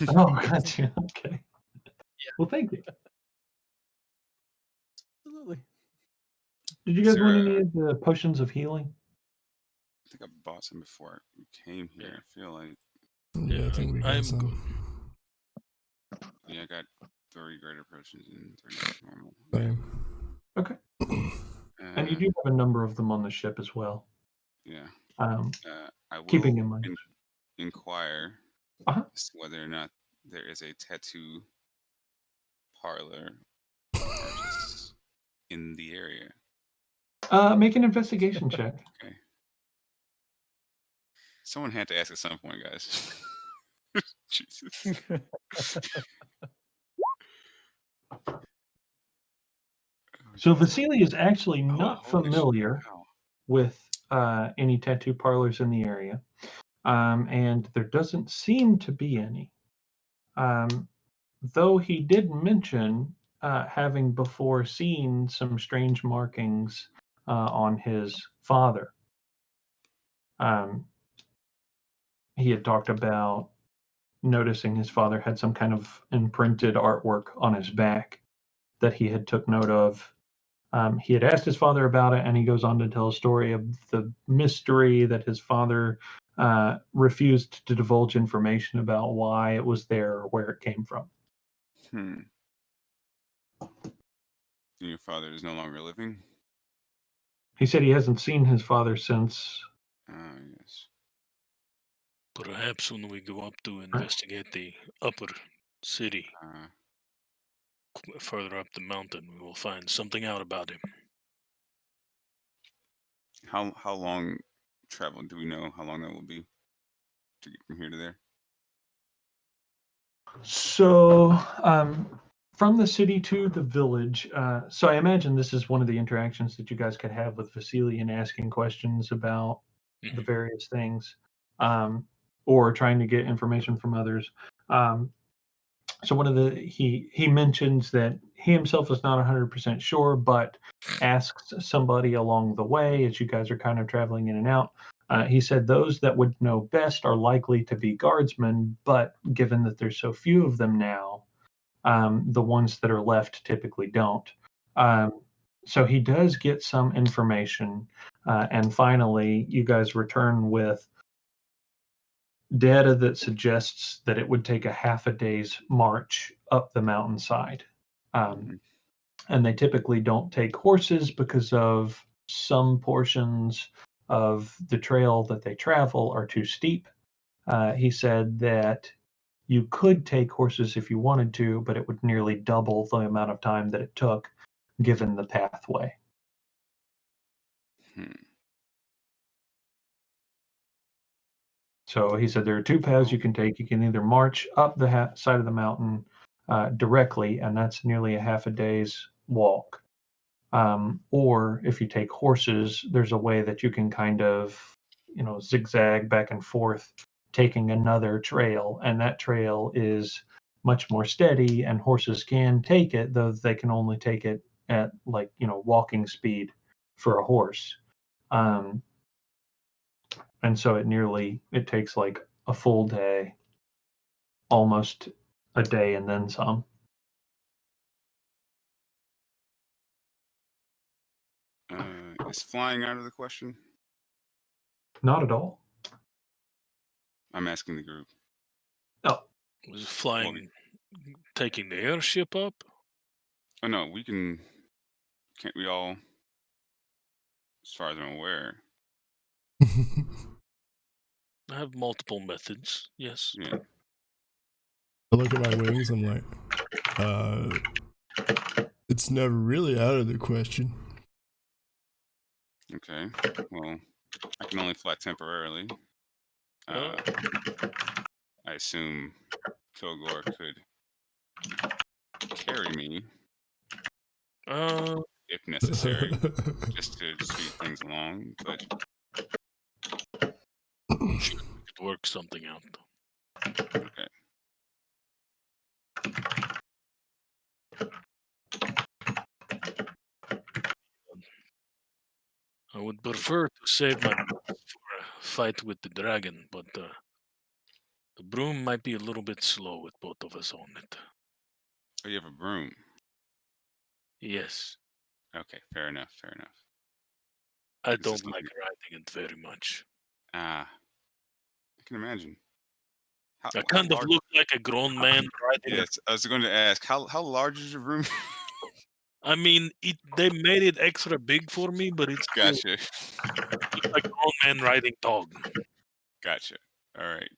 Oh, gotcha. Okay. Yeah. Well, thank you. Absolutely. Did you guys want any of the potions of healing? I think I bought some before we came here. Yeah. I feel like. Yeah, I think we got some. good. Yeah, I got 3 greater potions and 3 normal. Same. Okay. And you do have a number of them on the ship as well. Yeah. I will keeping in mind. inquire Uh-huh. as to whether or not there is a tattoo parlor in the area. Make an investigation check. Okay. Someone had to ask at some point, guys. Jesus. So Vasily is actually not familiar with any tattoo parlors in the area, and there doesn't seem to be any. Though he did mention having before seen some strange markings on his father. He had talked about noticing his father had some kind of imprinted artwork on his back that he had took note of. He had asked his father about it, and he goes on to tell a story of the mystery that his father refused to divulge information about why it was there or where it came from. And your father is no longer living? He said he hasn't seen his father since. Yes. Perhaps when we go up to investigate the upper city, further up the mountain, we will find something out about him. How long travel? Do we know how long that will be to get from here to there? So, from the city to the village. So I imagine this is one of the interactions that you guys could have with Vasily and asking questions about the various things, or trying to get information from others. So one of he mentions that he himself is not 100% sure, but asks somebody along the way as you guys are kind of traveling in and out. He said those that would know best are likely to be guardsmen, but given that there's so few of them now, the ones that are left typically don't. So he does get some information, and finally, you guys return with data that suggests that it would take a half a day's march up the mountainside. And they typically don't take horses because of some portions of the trail that they travel are too steep. He said that you could take horses if you wanted to, but it would nearly double the amount of time that it took given the pathway. So he said there are 2 paths you can take. You can either march up the side of the mountain directly, and that's nearly a half a day's walk. Or if you take horses, there's a way that you can kind of, zigzag back and forth, taking another trail, and that trail is much more steady, and horses can take it, though they can only take it at walking speed for a horse. And so it takes like a full day, almost a day and then some. Is flying out of the question? Not at all. I'm asking the group. No. Was flying taking the airship up? Oh no, can't we all, as far as I'm aware? I have multiple methods, yes. Yeah. I look at my wings, I'm like, it's never really out of the question. Okay, well, I can only fly temporarily. I assume Kilgore could carry me if necessary, just to speed things along, but we could work something out. Okay. I would prefer to save my for a fight with the dragon, but the broom might be a little bit slow with both of us on it. Oh, you have a broom. Yes, Okay, fair enough. Fair enough. I This is don't like something- riding it very much. I can imagine. How, I how kind of large? look like a grown man riding it. Yes, I was going to ask how large is your room? I mean, they made it extra big for me, but it's still Gotcha. like a grown man riding dog. Gotcha. All right.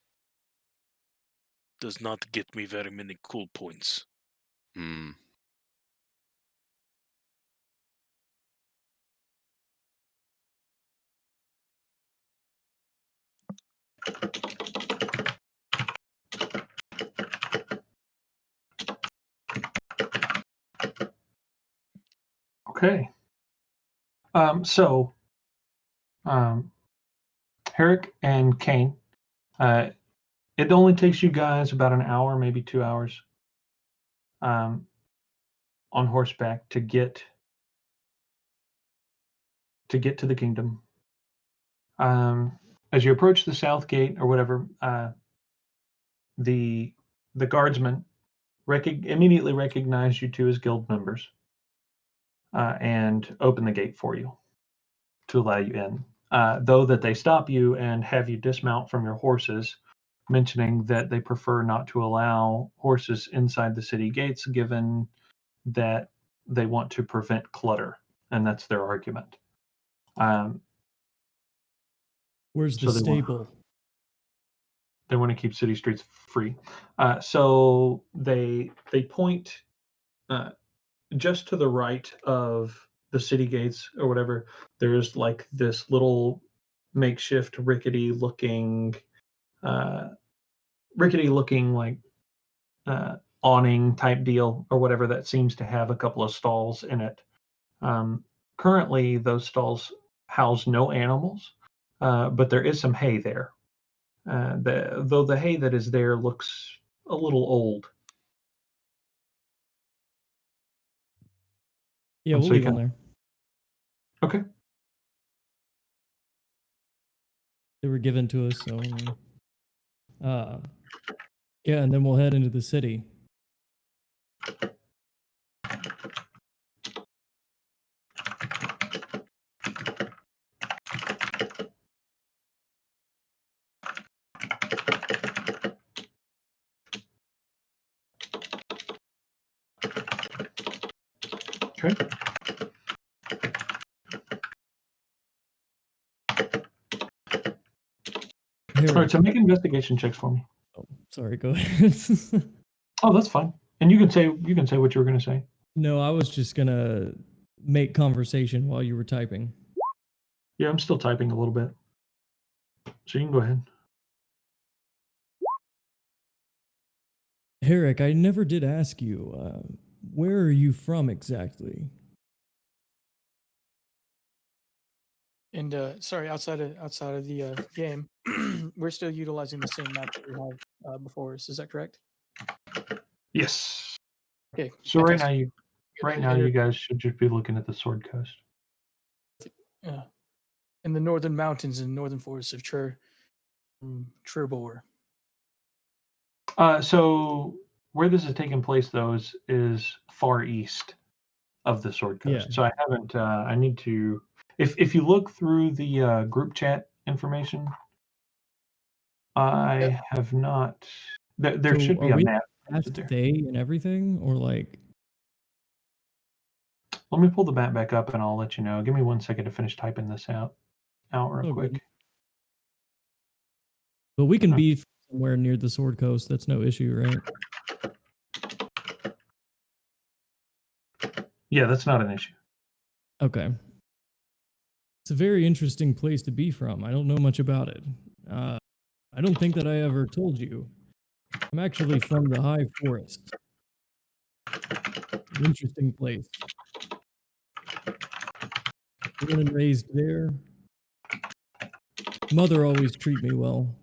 Does not get me very many cool points. Hmm. Okay. So, Herrick and Kane, it only takes you guys about an hour, maybe 2 hours, on horseback to get to the kingdom. As you approach the south gate or whatever, the guardsmen immediately recognize you two as guild members and open the gate for you to allow you in. Though that they stop you and have you dismount from your horses, mentioning that they prefer not to allow horses inside the city gates, given that they want to prevent clutter, and that's their argument. Where's the So they want- stable? They want to keep city streets free. So they point just to the right of the city gates or whatever. There's like this little makeshift rickety looking like awning type deal or whatever that seems to have a couple of stalls in it. Currently, those stalls house no animals, but there is some hay there. Though the hay that is there looks a little old. Yeah, And we'll so you leave them can- there. Okay. They were given to us, so yeah, and then we'll head into the city. Okay. Here, All right. So make investigation checks for me. oh, sorry, go ahead. Oh, that's fine. And you can say what you were going to say. No, I was just gonna make conversation while you were typing. Yeah, I'm still typing a little bit. So you can go ahead. Herrick, I never did ask you, where are you from exactly? And sorry, outside of the game, we're still utilizing the same map that we have before us. Is that correct? Yes. Okay. So fantastic. right now you guys should just be looking at the Sword Coast. In the northern mountains and northern forests of Trebor. So where this is taking place, though, is far east of the Sword Coast. Yeah. So I haven't. I need to. If you look through the group chat information, I have not. There So should be are a we map. past there. they and everything, or like? Let me pull the map back up, and I'll let you know. Give me 1 second to finish typing this out real Oh, quick. good. But we can be somewhere near the Sword Coast. That's no issue, right? Yeah, that's not an issue. Okay. It's a very interesting place to be from. I don't know much about it. I don't think that I ever told you. I'm actually from the High Forest. An interesting place. Born and raised there. Mother always treat me well.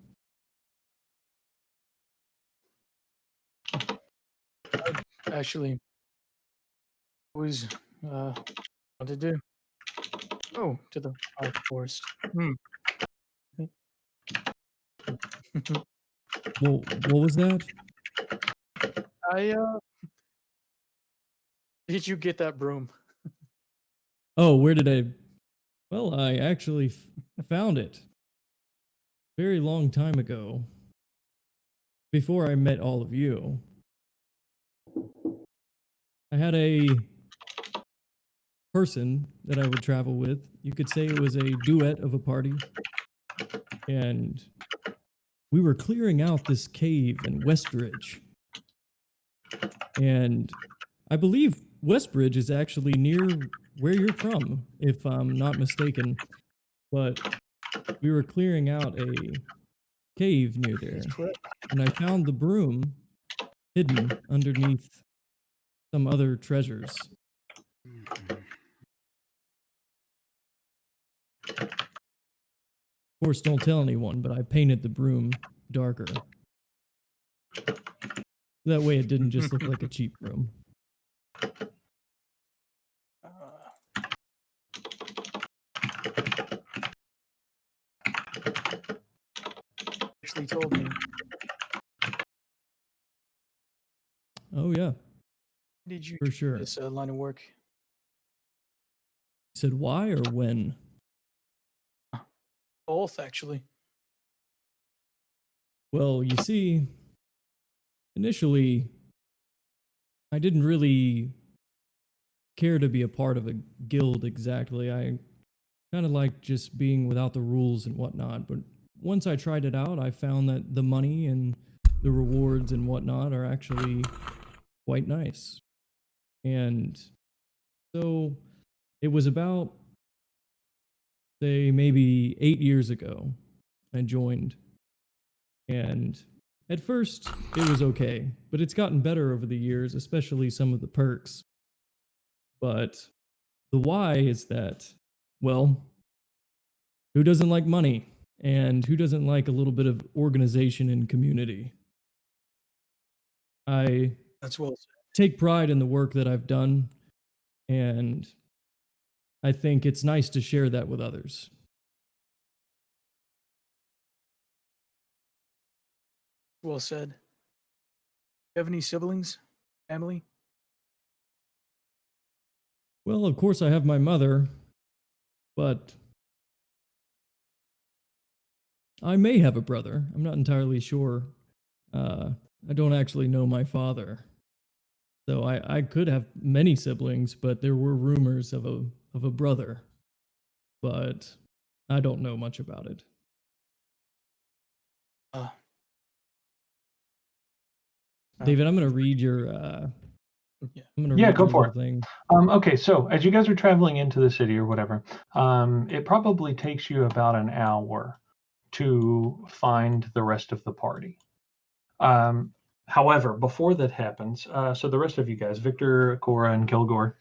actually always wanted to do. Oh, to the high forest. Well, what was that? Did you get that broom? Oh, where did I? Well, I actually found it. Very long time ago. Before I met all of you. I had a person that I would travel with. You could say it was a duet of a party. And we were clearing out this cave in Westbridge. And I believe Westbridge is actually near where you're from, if I'm not mistaken. But we were clearing out a cave near there. And I found the broom hidden underneath some other treasures. Of course, don't tell anyone, but I painted the broom darker. That way it didn't just look like a cheap broom. Actually told me. Oh, yeah. Did you For sure. this line of work? You said why or when? Both, actually. Well, you see, initially, I didn't really care to be a part of a guild exactly. I kind of like just being without the rules and whatnot. But once I tried it out, I found that the money and the rewards and whatnot are actually quite nice. And so it was about, say, maybe 8 years ago, I joined. And at first, it was okay, but it's gotten better over the years, especially some of the perks. But the why is that, well, who doesn't like money? And who doesn't like a little bit of organization and community? That's well said. Take pride in the work that I've done, and I think it's nice to share that with others. Well said. Do you have any siblings? Family? Well, of course, I have my mother, but I may have a brother. I'm not entirely sure. I don't actually know my father. So I could have many siblings, but there were rumors of a brother. But I don't know much about it. David, I'm going to read your Go for it. thing. Okay, so as you guys are traveling into the city or whatever, it probably takes you about an hour to find the rest of the party. However, before that happens, so the rest of you guys, Victor, Cora, and Kilgore,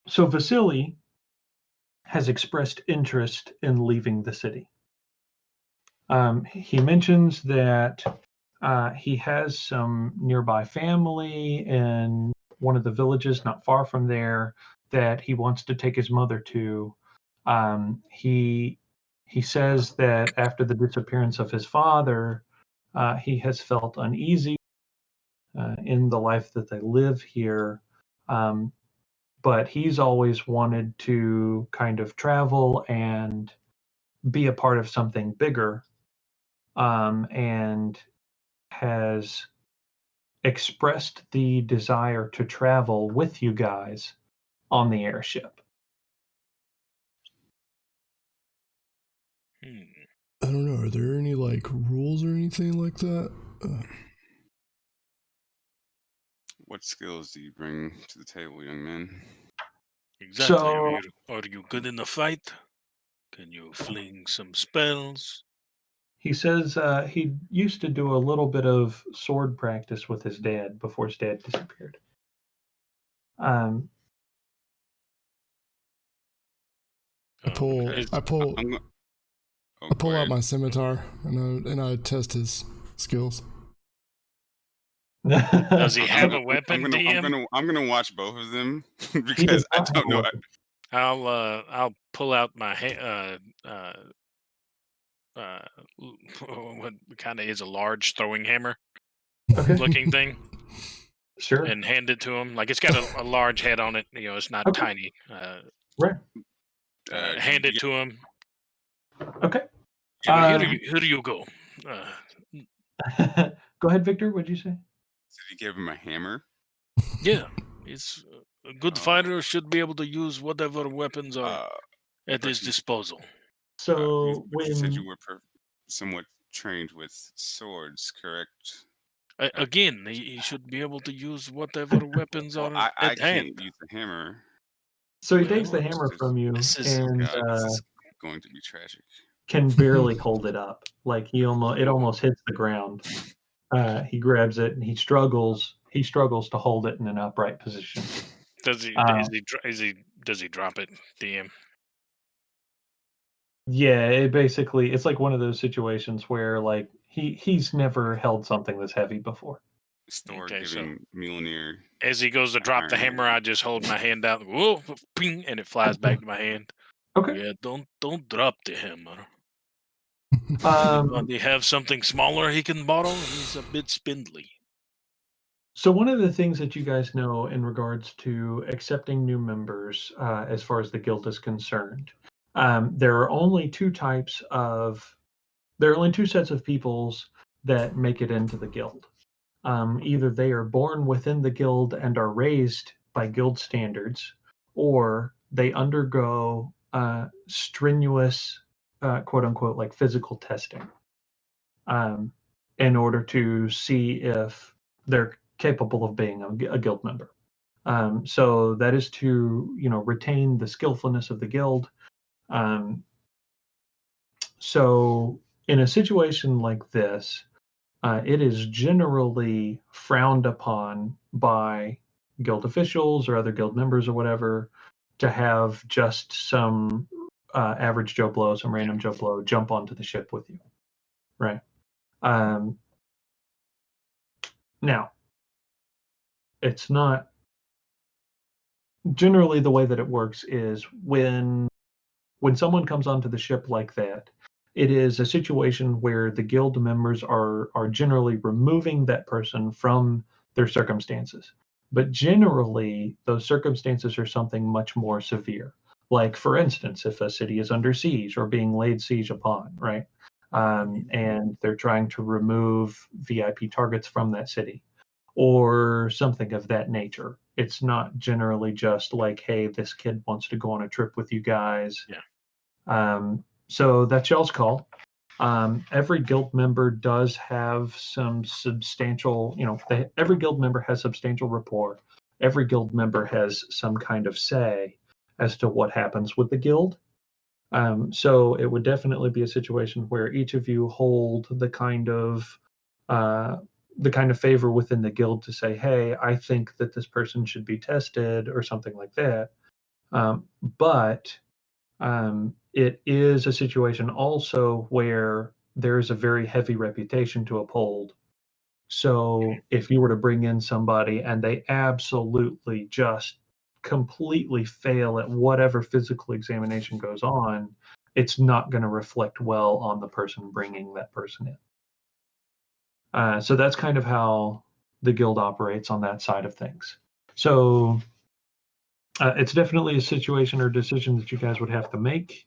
so Vasily has expressed interest in leaving the city. He mentions that he has some nearby family in one of the villages not far from there that he wants to take his mother to. He says that after the disappearance of his father, he has felt uneasy in the life that they live here. But he's always wanted to kind of travel and be a part of something bigger, and has expressed the desire to travel with you guys on the airship. I don't know. Are there any like rules or anything like that? What skills do you bring to the table, young man? Exactly. So- Are you good in the fight? Can you fling some spells? He says he used to do a little bit of sword practice with his dad before his dad disappeared. I pull out my scimitar and I test his skills. Does he have a I'm weapon, gonna DM? I'm gonna watch both of them He because does I not have don't a know. weapon. I'll pull out my what kind of is a large throwing hammer Okay, looking thing, sure. and hand it to him. Like it's got a large head on it. You know, it's not Okay. tiny. Right. Hand it to him. Okay. Here you go. Go ahead, Victor. What'd you say? Did he give him a hammer? Yeah, it's a good Oh. fighter should be able to use whatever weapons are at his question. disposal. So You said you when were somewhat trained with swords, correct? Again, he should be able to use whatever weapons Well, are I at hand. can't use the hammer. so he Well, takes the hammer from you this is- and God, this is going to be tragic. can barely hold it up. Like it almost hits the ground. He grabs it and he struggles to hold it in an upright position. Does he? Does he drop it? DM. Yeah, it's like one of those situations where like he's never held something this heavy before. Store Okay, so- giving Mjolnir. As he goes to drop the hammer, I just hold my hand out. Whoa! Ping, and it flies back to my hand. Okay. Yeah, don't drop the hammer. Um, Anybody have something smaller he can borrow? He's a bit spindly. So one of the things that you guys know in regards to accepting new members, as far as the guild is concerned, there are only two sets of peoples that make it into the guild. Either they are born within the guild and are raised by guild standards, or they undergo strenuous, quote unquote, like physical testing, in order to see if they're capable of being a guild member. So that is to retain the skillfulness of the guild. So in a situation like this, it is generally frowned upon by guild officials or other guild members or whatever to have just some average Joe Blow, some random Joe Blow jump onto the ship with you, right? Now, it's not generally the way that it works is when someone comes onto the ship like that, it is a situation where the guild members are generally removing that person from their circumstances. But generally, those circumstances are something much more severe. Like, for instance, if a city is under siege or being laid siege upon, right? And they're trying to remove VIP targets from that city or something of that nature. It's not generally just like, hey, this kid wants to go on a trip with you guys. Yeah. So that's y'all's call. Every guild member does have some substantial, every guild member has substantial rapport. Every guild member has some kind of say as to what happens with the guild. So it would definitely be a situation where each of you hold the kind of favor within the guild to say, hey, I think that this person should be tested or something like that. But it is a situation also where there's a very heavy reputation to uphold. So if you were to bring in somebody and they absolutely just completely fail at whatever physical examination goes on, it's not going to reflect well on the person bringing that person in. So that's kind of how the guild operates on that side of things. So it's definitely a situation or decision that you guys would have to make.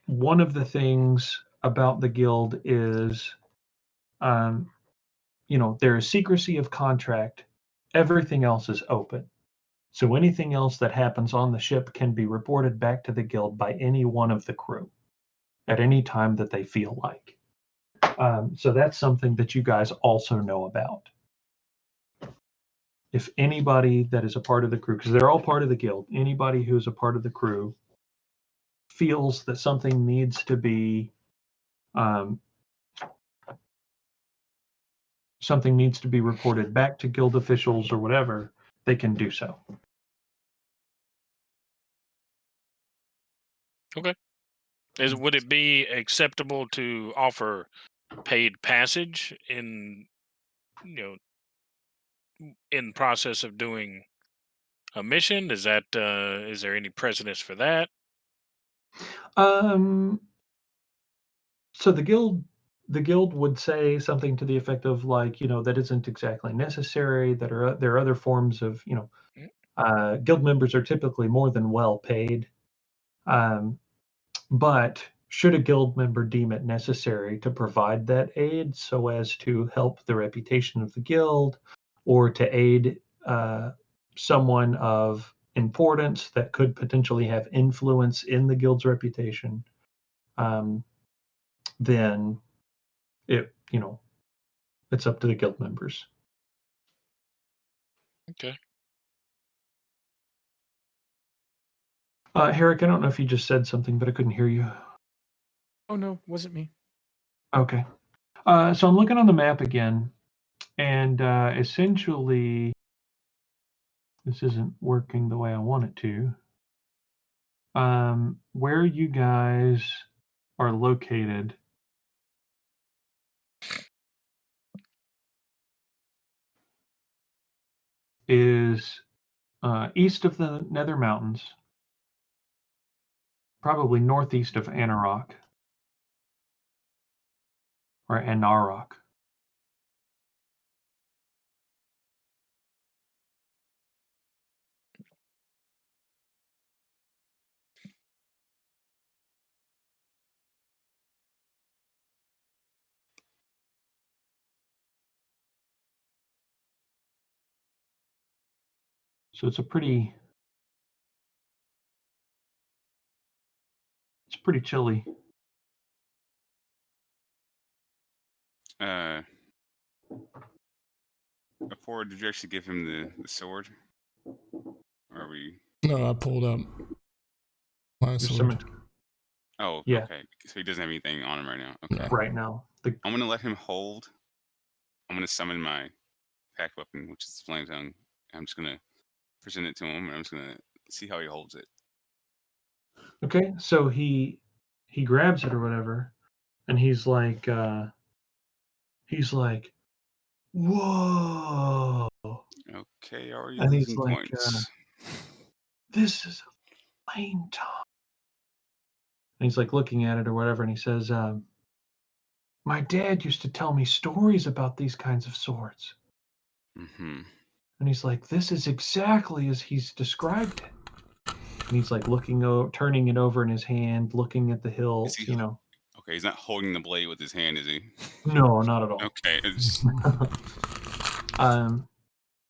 One of the things about the guild is, there is secrecy of contract. Everything else is open. So anything else that happens on the ship can be reported back to the guild by any one of the crew at any time that they feel like. So that's something that you guys also know about. If anybody that is a part of the crew, because they're all part of the guild, anybody who's a part of the crew feels that something needs to be reported back to guild officials or whatever, they can do so. Okay. Would it be acceptable to offer paid passage in, in process of doing a mission? Is that is there any precedence for that? So the guild would say something to the effect of like, that isn't exactly necessary. That there are other forms of, guild members are typically more than well paid. But should a guild member deem it necessary to provide that aid so as to help the reputation of the guild or to aid someone of importance that could potentially have influence in the guild's reputation, then it's up to the guild members. Okay. Herrick, I don't know if you just said something, but I couldn't hear you. Oh no, wasn't me. Okay. So I'm looking on the map again, and essentially, this isn't working the way I want it to. Where you guys are located is east of the Nether Mountains, probably northeast of Anarok, or Anarok. So it's pretty chilly. Before, did you actually give him the sword? Or are we? No, I pulled up my sword. Oh, yeah. Okay. So he doesn't have anything on him right now. Okay. No. Right now. I'm gonna let him hold. I'm gonna summon my pack weapon, which is Flame Tongue. I'm just gonna present it to him, and I'm just gonna see how he holds it. Okay, so he grabs it or whatever, and he's like, whoa. Okay, are you And he's losing like, points? this is a Flame Tongue. And he's like looking at it or whatever, and he says, my dad used to tell me stories about these kinds of swords. Mm-hmm. And he's like, this is exactly as he's described it. And he's like turning it over in his hand, looking at the hilt, Okay, he's not holding the blade with his hand, is he? No, not at all. Okay.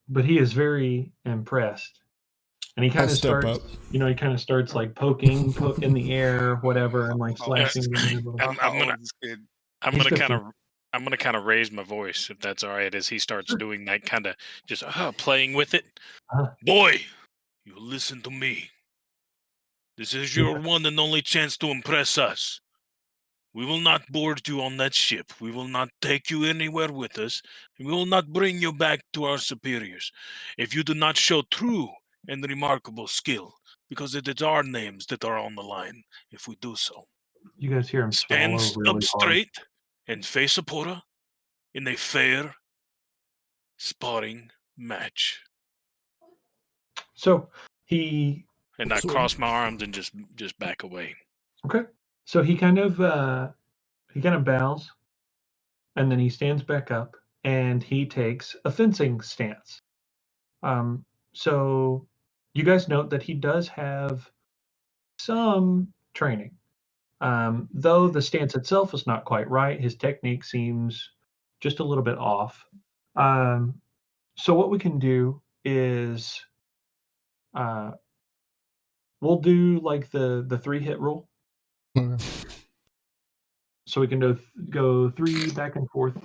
But he is very impressed. And he kind of starts, like poking in the air, whatever, and like slashing. I'm gonna kind of raise my voice, if that's all right, as he starts doing that kind of just playing with it. Boy, you listen to me. This is your one and only chance to impress us. We will not board you on that ship. We will not take you anywhere with us. We will not bring you back to our superiors if you do not show true and remarkable skill, because it is our names that are on the line if we do so. You guys hear him stand swallow really straight and face Apora in a fair sparring match. So he and I cross my arms and just back away. Okay. So he kind of bows, and then he stands back up and he takes a fencing stance. So you guys note that he does have some training. Though the stance itself is not quite right, his technique seems just a little bit off. So what we can do is we'll do like the 3-hit rule. Okay. So we can go 3 back and forth.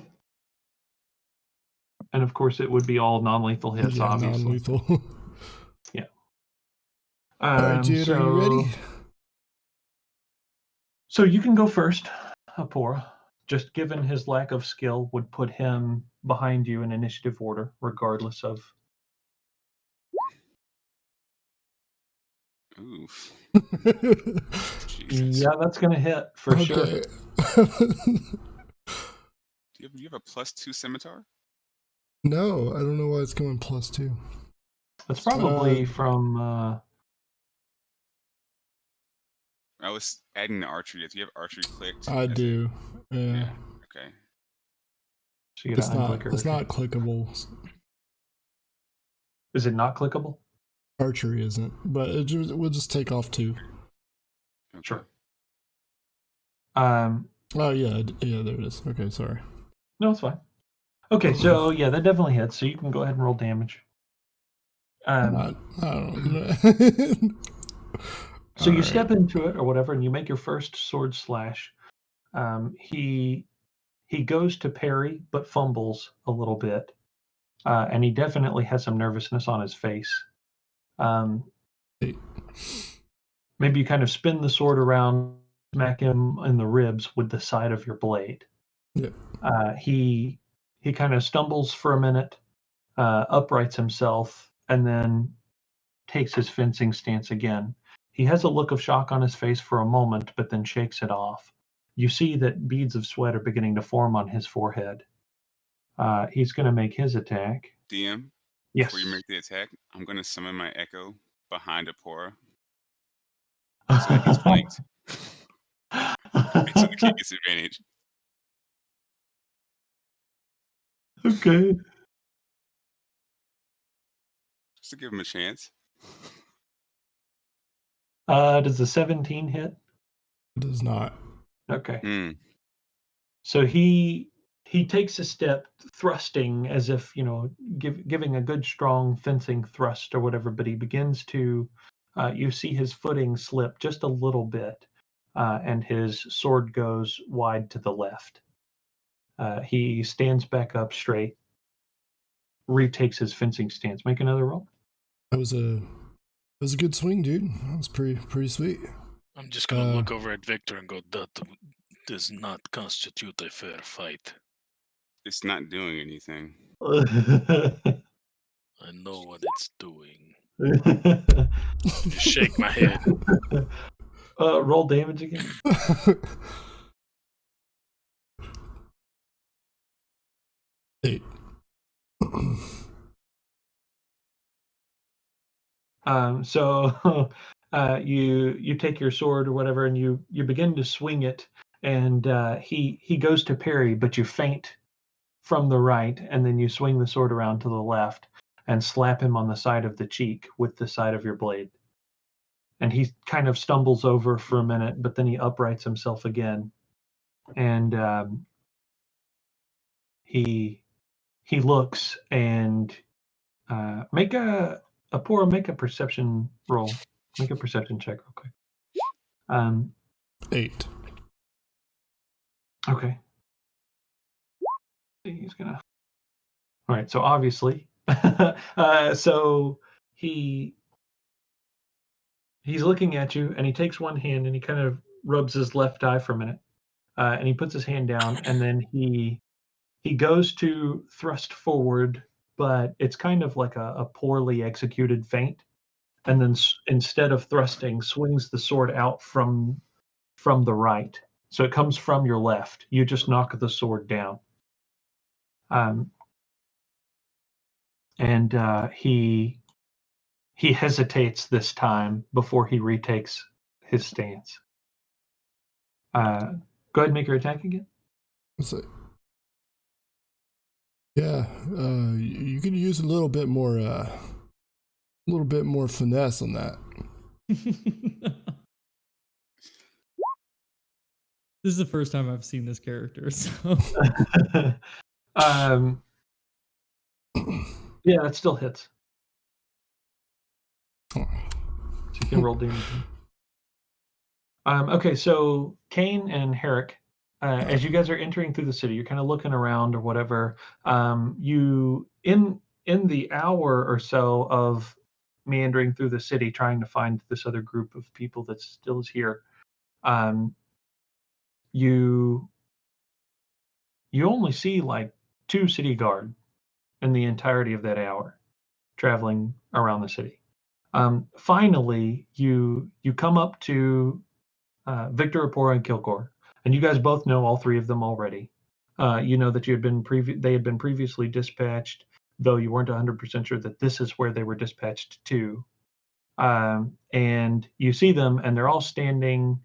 And of course it would be all non-lethal hits, obviously. Non-lethal. Yeah. All right, dude, are you ready? So you can go first, Apora. Just given his lack of skill would put him behind you in initiative order, regardless of. Oof. Yeah, that's gonna hit for sure. Do you have a +2 scimitar? No, I don't know why it's going +2. That's probably from. I was adding the archery. Do you have archery clicked? I do. Yeah. Okay. So you It's gotta not. unclick It's archery. not clickable. Is it not clickable? Archery isn't, but we'll just take off 2. Okay. Sure. Oh yeah, yeah. There it is. Okay, sorry. No, it's fine. Okay, so yeah, that definitely hits. So you can go ahead and roll damage. I don't know. So you Alright. step into it or whatever, and you make your first sword slash. He goes to parry, but fumbles a little bit, and he definitely has some nervousness on his face. Maybe you kind of spin the sword around, smack him in the ribs with the side of your blade. Yeah. He kind of stumbles for a minute, uprights himself, and then takes his fencing stance again. He has a look of shock on his face for a moment, but then shakes it off. You see that beads of sweat are beginning to form on his forehead. He's going to make his attack. DM, Yes. before you make the attack, I'm going to summon my echo behind Apora so that he's flanked. And so the kid gets advantage. Okay. Just to give him a chance. Does the 17 hit? It does not. Okay. So he takes a step, thrusting as if, giving a good strong fencing thrust or whatever, but he begins to, you see his footing slip just a little bit, and his sword goes wide to the left. He stands back up straight, retakes his fencing stance. Make another roll. That was a good swing, dude. That was pretty sweet. I'm just gonna look over at Victor and go, that does not constitute a fair fight. It's not doing anything. I know what it's doing. Just shake my head. Roll damage again. Eight. So you take your sword or whatever, and you begin to swing it, and he goes to parry, but you feint from the right, and then you swing the sword around to the left and slap him on the side of the cheek with the side of your blade. And he kind of stumbles over for a minute, but then he uprights himself again, and he looks and make a perception roll. Make a perception check real quick. 8. Okay. He's gonna. All right. So obviously, so he's looking at you, and he takes one hand and he kind of rubs his left eye for a minute, and he puts his hand down, and then he goes to thrust forward, but it's kind of like a poorly executed feint, and then instead of thrusting, swings the sword out from the right. So it comes from your left. You just knock the sword down. And he hesitates this time before he retakes his stance. Go ahead and make your attack again. Let's see. Yeah, you could use a little bit more finesse on that. This is the first time I've seen this character, so. Yeah, it still hits. So you can roll damage. Okay, so Kane and Herrick, as you guys are entering through the city, you're kind of looking around or whatever. You in the hour or so of meandering through the city, trying to find this other group of people that still is here. You only see like 2 city guard in the entirety of that hour traveling around the city. Finally, you come up to Victor, Apora, and Kilgore, and you guys both know all 3 of them already. You know that they had been previously dispatched, though you weren't 100% sure that this is where they were dispatched to. And you see them, and they're all standing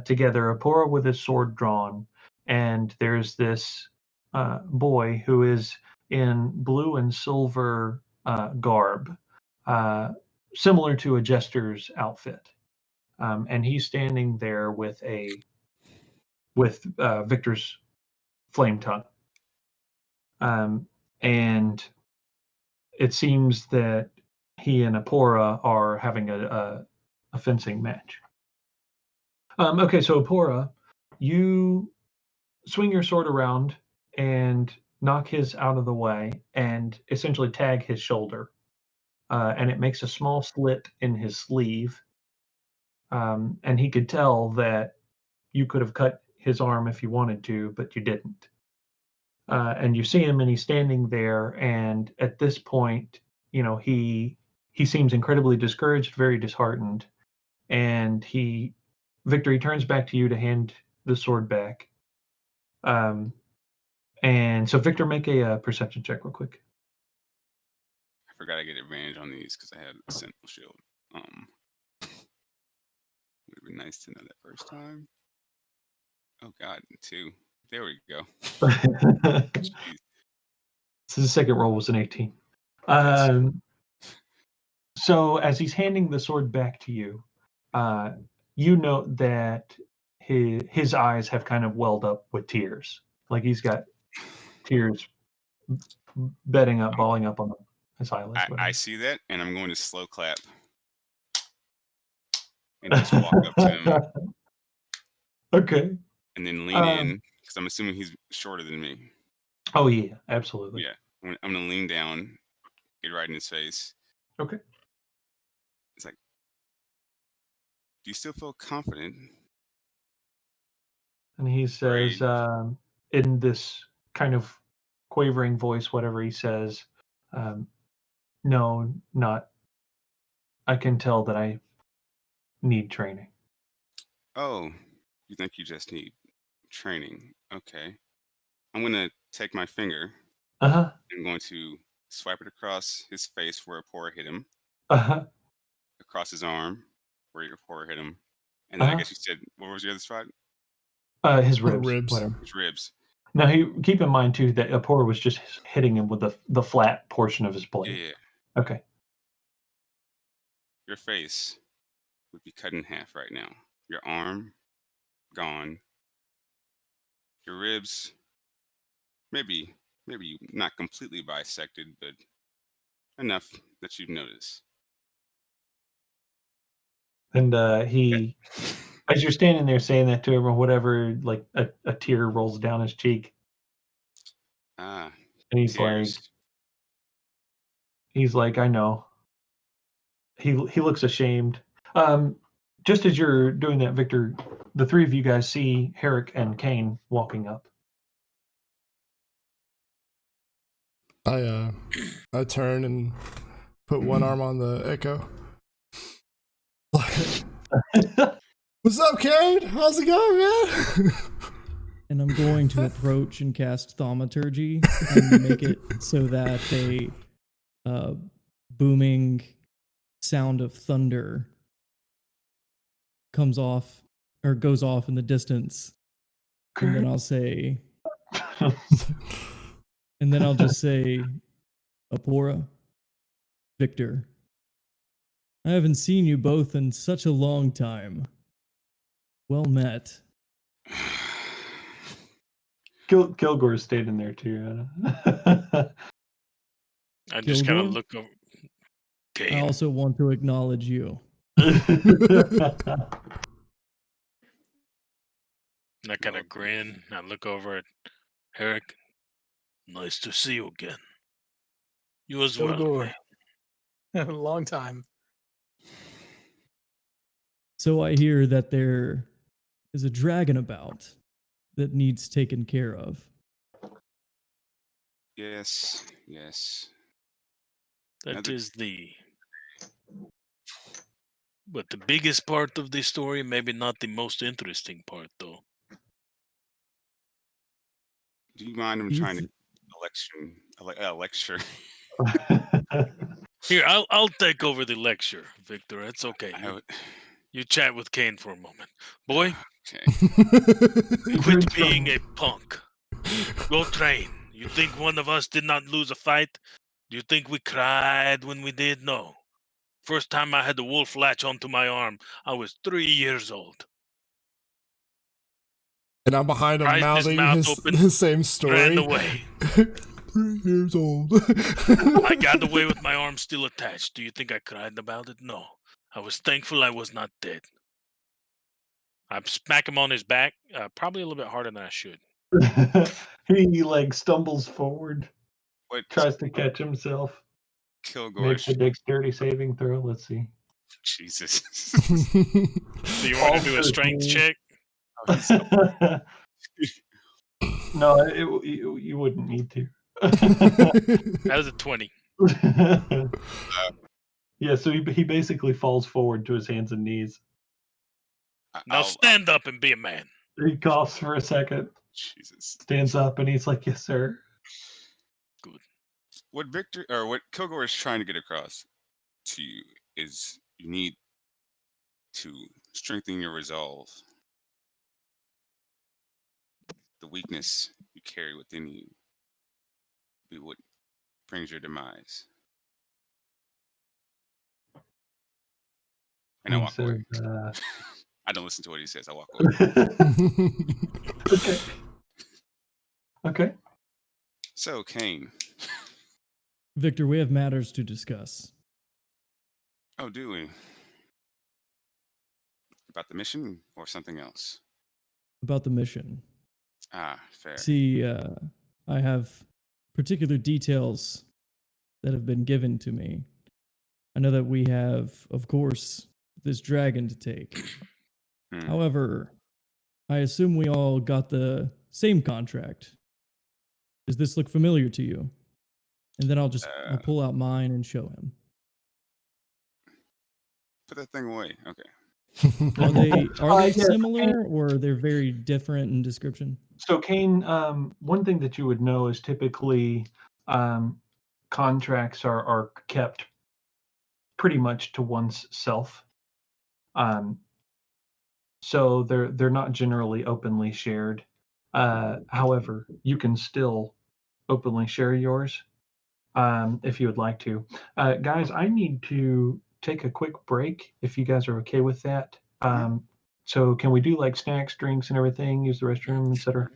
together, Apora with his sword drawn, and there's this boy who is in blue and silver garb, similar to a jester's outfit. And he's standing there with Victor's flame tongue. And it seems that he and Apora are having a fencing match. Okay, so Apora, you swing your sword around and knock his out of the way and essentially tag his shoulder. And it makes a small slit in his sleeve. And he could tell that you could have cut his arm if you wanted to, but you didn't. And you see him, and he's standing there. And at this point, you know, he seems incredibly discouraged, very disheartened. And Victor, he turns back to you to hand the sword back. And so, Victor, make a perception check real quick. I forgot I get advantage on these because I had a sentinel shield. Would have been nice to know that first time. Oh God, 2. There we go. Jeez. So the second roll was an 18. Yes. So as he's handing the sword back to you, you note that his eyes have kind of welled up with tears. Like he's got tears balling up on his eyelids. I see that, and I'm going to slow clap and just walk up to him. Okay. And then lean in, because I'm assuming he's shorter than me. Oh, yeah, absolutely. Yeah. I'm going to lean down, get right in his face. Okay. It's like, do you still feel confident? And he says, in this kind of quavering voice, whatever he says, no, not. I can tell that I need training. Oh, you think you just need training? Okay. I'm going to take my finger. Uh-huh. I'm going to swipe it across his face where Apora hit him. Uh-huh. Across his arm where Apora hit him. And then I guess you said, what was the other spot? His ribs. Ribs. Whatever. His ribs. Now, keep in mind, too, that Apora was just hitting him with the flat portion of his blade. Yeah. Okay. Your face would be cut in half right now. Your arm, gone. Your ribs, maybe not completely bisected, but enough that you'd notice. And he, as you're standing there saying that to him or whatever, like a tear rolls down his cheek. And he's tears. like, I know. He looks ashamed. Just as you're doing that, Victor, the three of you guys see Herrick and Kane walking up. I turn and put one arm on the Echo. What's up, Kane? How's it going, man? And I'm going to approach and cast Thaumaturgy and make it so that a booming sound of thunder comes off or goes off in the distance. And then I'll say, and then I'll just say, Apora, Victor, I haven't seen you both in such a long time. Well met. Kilgore stayed in there too. I just kind of Kilgore? look over. I Okay. also want to acknowledge you. I kind of grin. I look over at Herrick. Nice to see you again. You as well. Kilgore. Long time. So I hear that there is a dragon about that needs taken care of. Yes. That is but the biggest part of the story, maybe not the most interesting part, though. Do you mind him Do you trying to th- lecture? Here, I'll take over the lecture, Victor. It's okay. I would, You chat with Kane for a moment. Boy, okay. quit being a punk. Go train. You think one of us did not lose a fight? Do you think we cried when we did? No. First time I had the wolf latch onto my arm, I was 3 years old. And I'm behind him Prized his mouthing mouth his, open, his same story. ran away. 3 years old. I got away with my arm still attached. Do you think I cried about it? No. I was thankful I was not dead. I smack him on his back, probably a little bit harder than I should. He like stumbles forward, What tries to catch himself, Kilgore? makes a dexterity saving throw. Let's see. Jesus. Do you want to do a Also, strength Kane- check? Oh, he's so- No, you wouldn't need to. That was a 20. Yeah, so he basically falls forward to his hands and knees. Now I'll- stand up and be a man. He coughs for a second, Jesus. stands up, and he's like, "Yes, sir." What Victor or what Kilgore is trying to get across to you is you need to strengthen your resolve. The weakness you carry within you be what brings your demise. And I He walk away. says, I don't listen to what he says. I walk away. Okay. Okay. So, Kane. Victor, we have matters to discuss. Oh, do we? About the mission or something else? About the mission. Ah, fair. See, I have particular details that have been given to me. I know that we have, of course, this dragon to take. Hmm. However, I assume we all got the same contract. Does this look familiar to you? And then I'll pull out mine and show him. Put that thing away. Okay. Are they Yeah, similar or they're very different in description? So, Kane, one thing that you would know is typically contracts are kept pretty much to one's self. So they're not generally openly shared. However, you can still openly share yours if you would like to. Guys, I need to take a quick break if you guys are okay with that. So can we do like snacks, drinks, and everything? Use the restroom, etc.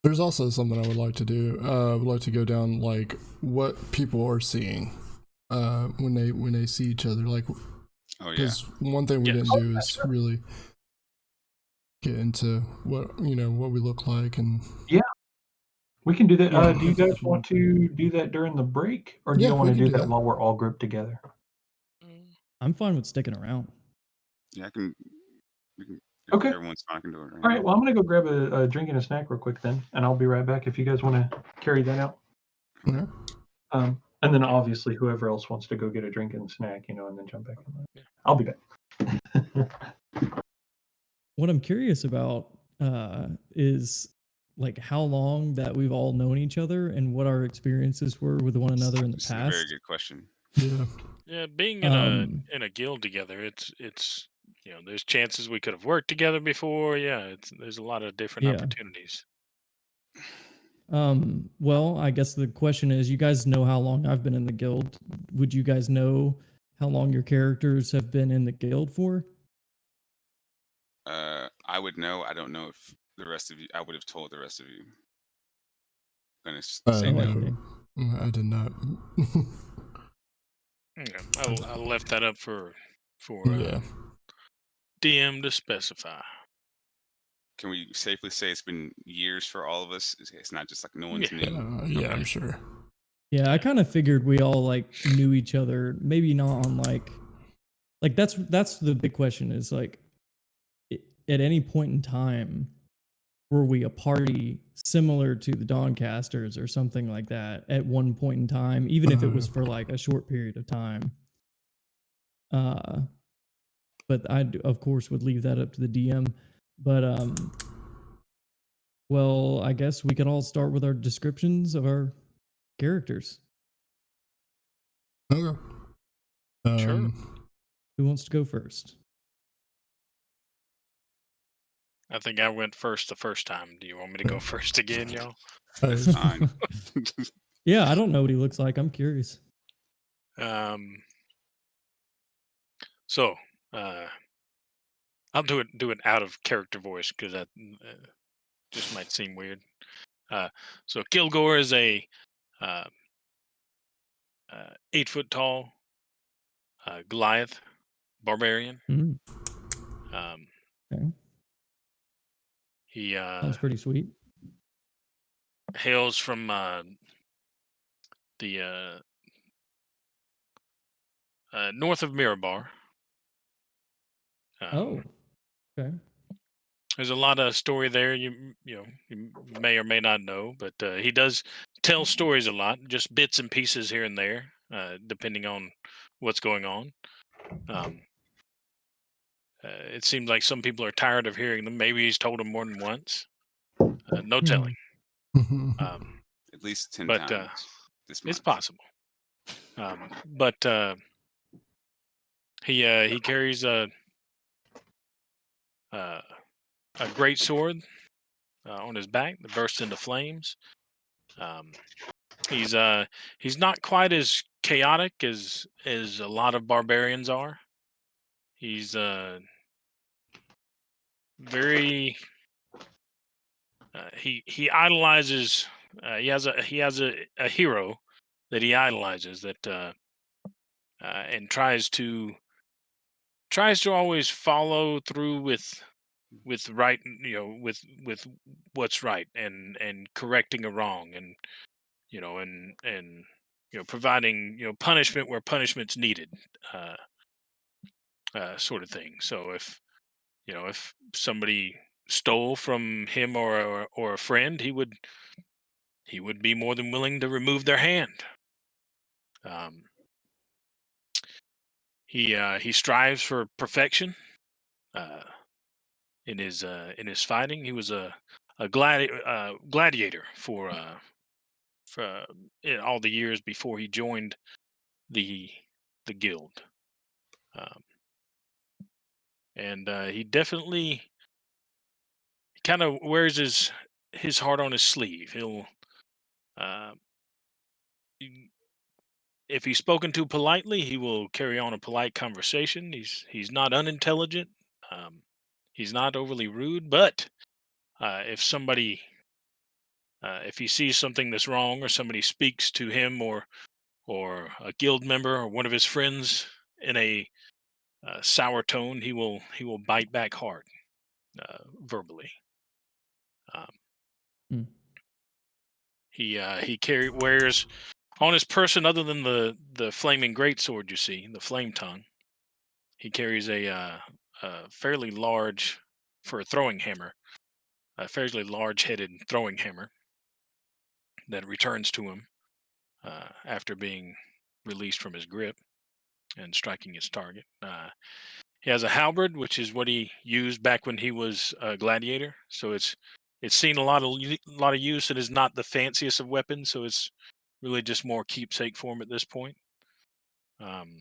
There's also something I would like to do. I would like to go down like what people are seeing when they see each other. Like, Oh, yeah. because one thing we didn't do is really get into what we look like and. We can do that. Yeah. Do you guys want to do that during the break, or do Yeah, you want we to can do do that that. while we're all grouped together? I'm fine with sticking around. Yeah, I can. We can if Okay. Everyone's fine. I can do it right All right. now. Well, I'm gonna go grab a drink and a snack real quick then, and I'll be right back if you guys want to carry that out. Okay. And then obviously whoever else wants to go get a drink and snack, and then jump back in. Yeah. I'll be back. What I'm curious about is like how long that we've all known each other and what our experiences were with one another in the This is a past. very good question. Yeah. Yeah, being in a guild together, it's there's chances we could have worked together before. Yeah, there's a lot of different Yeah. opportunities. Well, I guess the question is, you guys know how long I've been in the guild. Would you guys know how long your characters have been in the guild for? I would know. I don't know if the rest of you. I would have told the rest of you. I'm gonna say no. okay. I did not. Yeah, I left that up for Yeah. DM to specify. Can we safely say it's been years for all of us? It's not just like no one's Yeah. new. Yeah, I'm sure. Yeah, I kind of figured we all like knew each other. Maybe not on like that's the big question is like at any point in time were we a party similar to the Dawncasters or something like that at one point in time, even if it was for like a short period of time. But I of course would leave that up to the DM. But Well, I guess we could all start with our descriptions of our characters. Okay. Sure. Who wants to go first? I think I went first the first time. Do you want me to go first again, y'all? That's fine. Yeah, I don't know what he looks like. I'm curious. So, I'll do it out of character voice because that just might seem weird. So Kilgore is a 8 foot tall Goliath barbarian. Mm, Um, okay. he Sounds pretty sweet. hails from the north of Mirabar. Oh, okay. There's a lot of story there. You may or may not know, but he does tell stories a lot, just bits and pieces here and there, depending on what's going on. It seems like some people are tired of hearing them. Maybe he's told them more than once. No telling. At least 10 But times this month. it's possible. But he carries a great sword on his back that bursts into flames. He's not quite as chaotic as a lot of barbarians are. He's very he idolizes. He has a hero that he idolizes that and tries to always follow through with right, with what's right, and correcting a wrong, and and providing punishment where punishment's needed, uh, sort of thing. So if somebody stole from him or a friend, he would be more than willing to remove their hand. Um, he strives for perfection uh, in his fighting. He was a gladiator for all the years before he joined the guild, um, and he definitely kind of wears his heart on his sleeve. He'll uh, y- if he's spoken to politely, he will carry on a polite conversation. He's not unintelligent. Um, he's not overly rude, but if somebody if he sees something that's wrong, or somebody speaks to him or a guild member or one of his friends in a sour tone, he will bite back hard, verbally. Um, Hmm. he wears on his person, other than the flaming greatsword you see, the flame tongue. He carries a fairly large, for a throwing hammer, a fairly large-headed throwing hammer that returns to him after being released from his grip and striking his target. He has a halberd, which is what he used back when he was a gladiator. So it's seen a lot of use. It is not the fanciest of weapons, so it's really just more keepsake for him at this point. Um,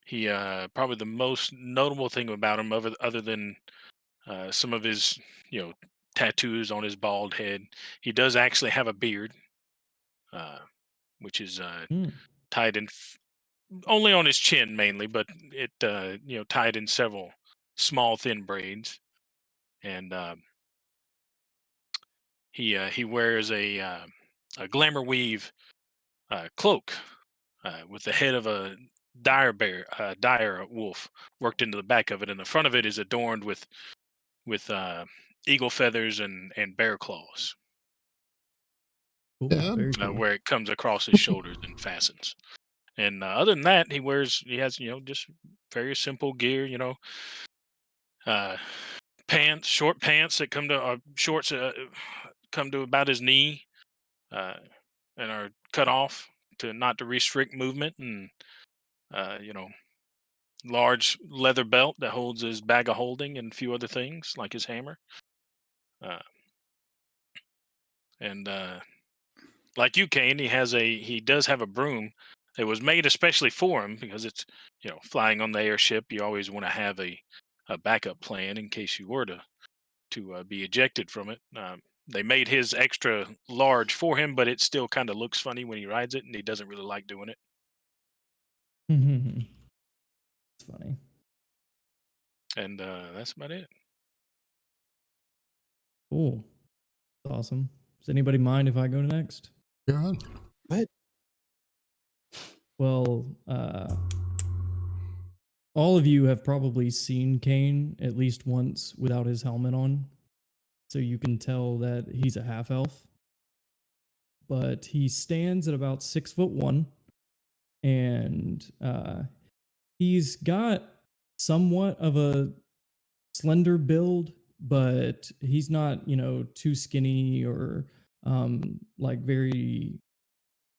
he probably the most notable thing about him, other than some of his tattoos on his bald head, he does actually have a beard, uh, which is Hmm. tied in only on his chin mainly, but it tied in several small thin braids, and he wears a glamour weave cloak with the head of a dire wolf worked into the back of it, and the front of it is adorned with eagle feathers and bear claws, Cool. Yeah. Very cool. where it comes across his shoulders and fastens. And other than that, he has just very simple gear. Uh, pants, short pants that come to shorts come to about his knee, uh, and are cut off to not to restrict movement, and uh, you know large leather belt that holds his bag of holding and a few other things like his hammer. And like you, Kane, he does have a broom. It was made especially for him because it's flying on the airship. You always want to have a backup plan in case you were to be ejected from it. They made his extra large for him, but it still kind of looks funny when he rides it, and he doesn't really like doing it. It's funny. And that's about it. Cool. That's awesome. Does anybody mind if I go next? Go ahead. Go ahead. Well, all of you have probably seen Kane at least once without his helmet on, so you can tell that he's a half elf. But he stands at about 6'1", and he's got somewhat of a slender build, but he's not, too skinny or like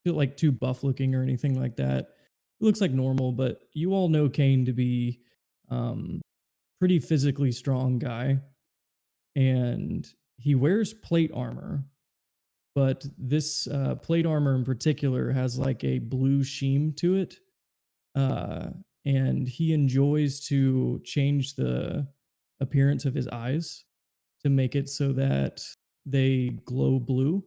like too buff looking or anything like that. It looks like normal, but you all know Kane to be pretty physically strong guy, and he wears plate armor. But this plate armor in particular has like a blue sheen to it, and he enjoys to change the appearance of his eyes to make it so that they glow blue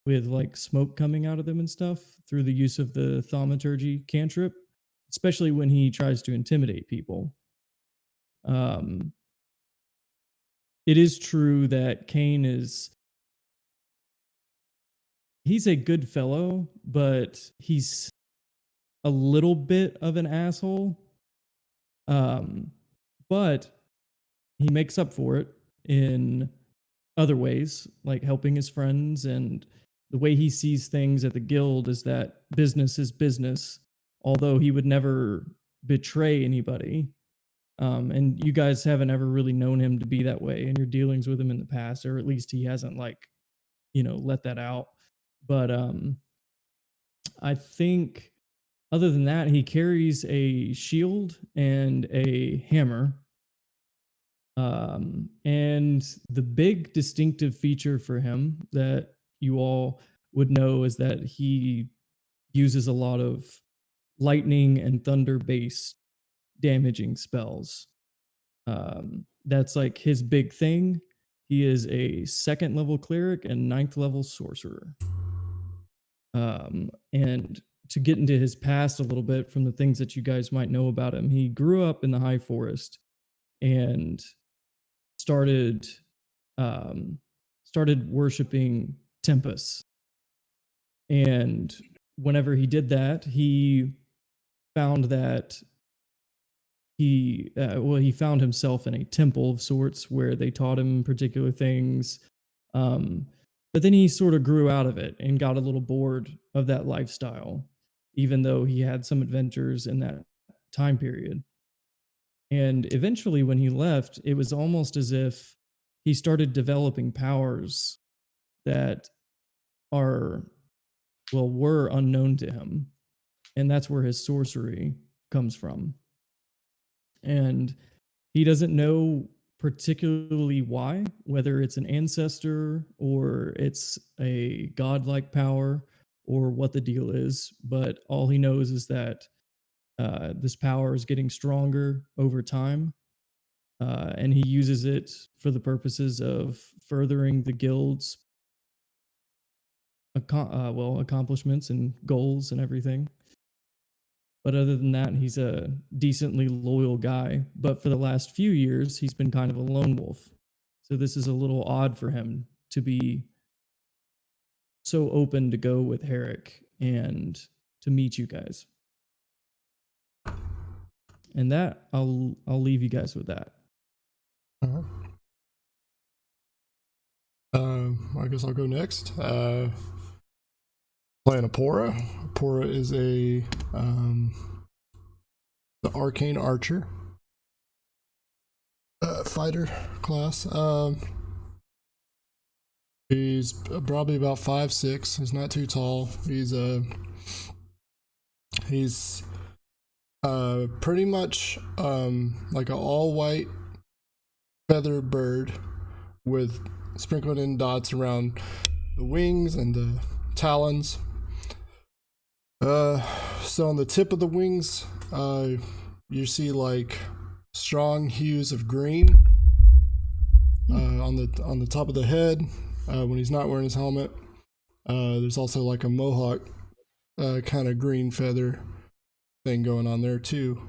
with like smoke coming out of them and stuff through the use of the thaumaturgy cantrip, especially when he tries to intimidate people. It is true that Kane he's a good fellow, but he's a little bit of an asshole. But he makes up for it in other ways, like helping his friends, and the way he sees things at the guild is that business is business, although he would never betray anybody. And you guys haven't ever really known him to be that way in your dealings with him in the past, or at least he hasn't let that out. But I think other than that, he carries a shield and a hammer. And the big distinctive feature for him that you all would know is that he uses a lot of lightning and thunder based damaging spells. That's like his big thing. He is a 2nd level cleric and 9th level sorcerer. And to get into his past a little bit from the things that you guys might know about him, he grew up in the High Forest and started worshiping Tempest. And whenever he did that, he found that he found himself in a temple of sorts where they taught him particular things. But then he sort of grew out of it and got a little bored of that lifestyle, even though he had some adventures in that time period. And eventually, when he left, it was almost as if he started developing powers that were unknown to him. And that's where his sorcery comes from. And he doesn't know particularly why, whether it's an ancestor or it's a godlike power or what the deal is. But all he knows is that this power is getting stronger over time. And he uses it for the purposes of furthering the guild's accomplishments and goals and everything. But other than that, he's a decently loyal guy. But for the last few years, he's been kind of a lone wolf. So this is a little odd for him to be so open to go with Herrick and to meet you guys. And that I'll leave you guys with that. I guess I'll go next. Playing Apora. Apora is the arcane archer fighter class. He's probably about 5'6". He's not too tall. He's pretty much like an all white feather bird with sprinkled in dots around the wings and the talons. So on the tip of the wings, you see like strong hues of green. On the top of the head, when he's not wearing his helmet, there's also like a mohawk kind of green feather thing going on there too.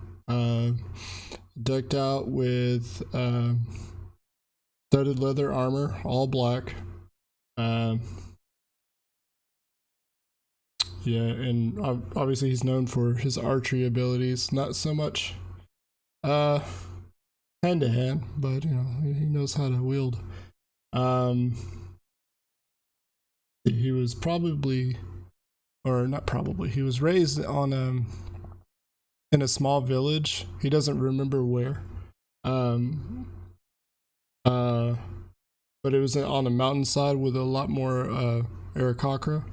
Decked out with studded leather armor, all black. Yeah, and obviously he's known for his archery abilities. Not so much hand to hand, but you know, he knows how to wield. He was probably, or not probably, he was raised on in a small village. He doesn't remember where. But it was on a mountainside with a lot more Aarakocra.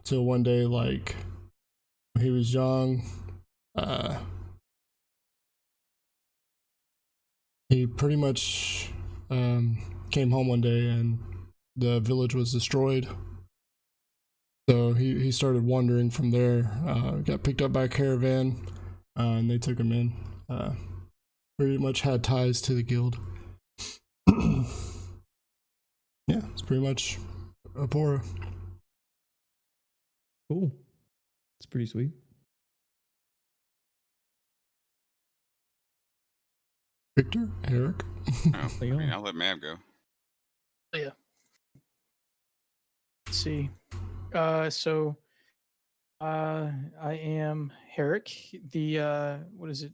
Till one day, like, when he was young, he pretty much came home one day and the village was destroyed. So he started wandering from there, got picked up by a caravan, and they took him in. Pretty much had ties to the guild. Yeah, it's pretty much Apora. Cool. It's pretty sweet. Victor, Eric. I'll let Mab go. Yeah. Let's see. So I am Herrick, the what is it?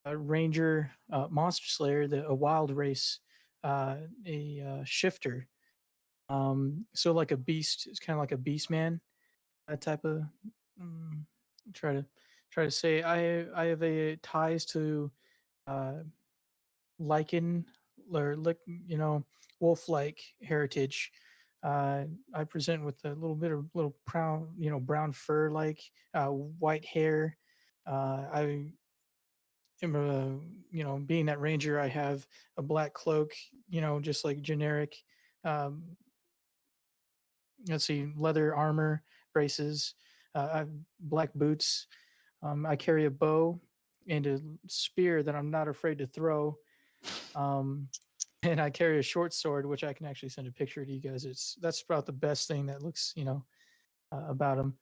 A ranger, monster slayer, a wild race, a shifter. So like a beast. It's kind of like a beast man, that type of. Try to say I have a ties to lichen or wolf-like heritage. I present with a little bit of brown fur, like white hair. I am being that ranger, I have a black cloak, just like generic. Let's see, leather armor, braces, I have black boots. I carry a bow and a spear that I'm not afraid to throw. And I carry a short sword, which I can actually send a picture to you guys. That's about the best thing that looks, about him.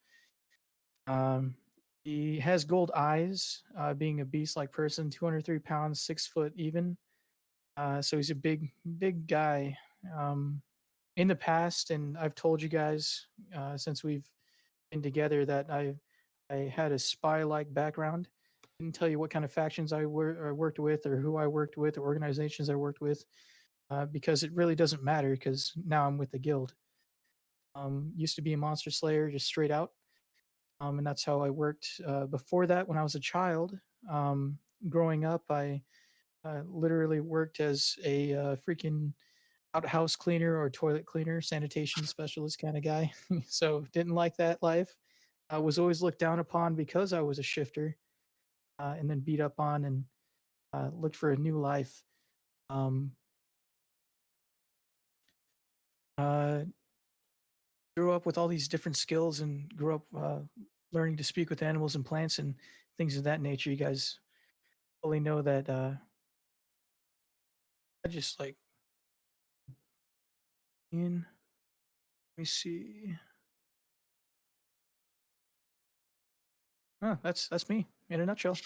He has gold eyes, being a beast-like person, 203 pounds, 6 foot even. So he's a big guy. In the past, and I've told you guys since we've been together that I had a spy-like background. Didn't tell you what kind of factions I worked with, or who I worked with, or organizations I worked with, because it really doesn't matter, because now I'm with the guild. Used to be a monster slayer, just straight out. And that's how I worked. Before that, when I was a child, growing up, I literally worked as a freaking outhouse cleaner or toilet cleaner, sanitation specialist kind of guy. So didn't like that life. I was always looked down upon because I was a shifter, and then beat up on, and looked for a new life. Grew up with all these different skills, and grew up learning to speak with animals and plants and things of that nature. You guys fully know that I just like let me see. That's me in a nutshell.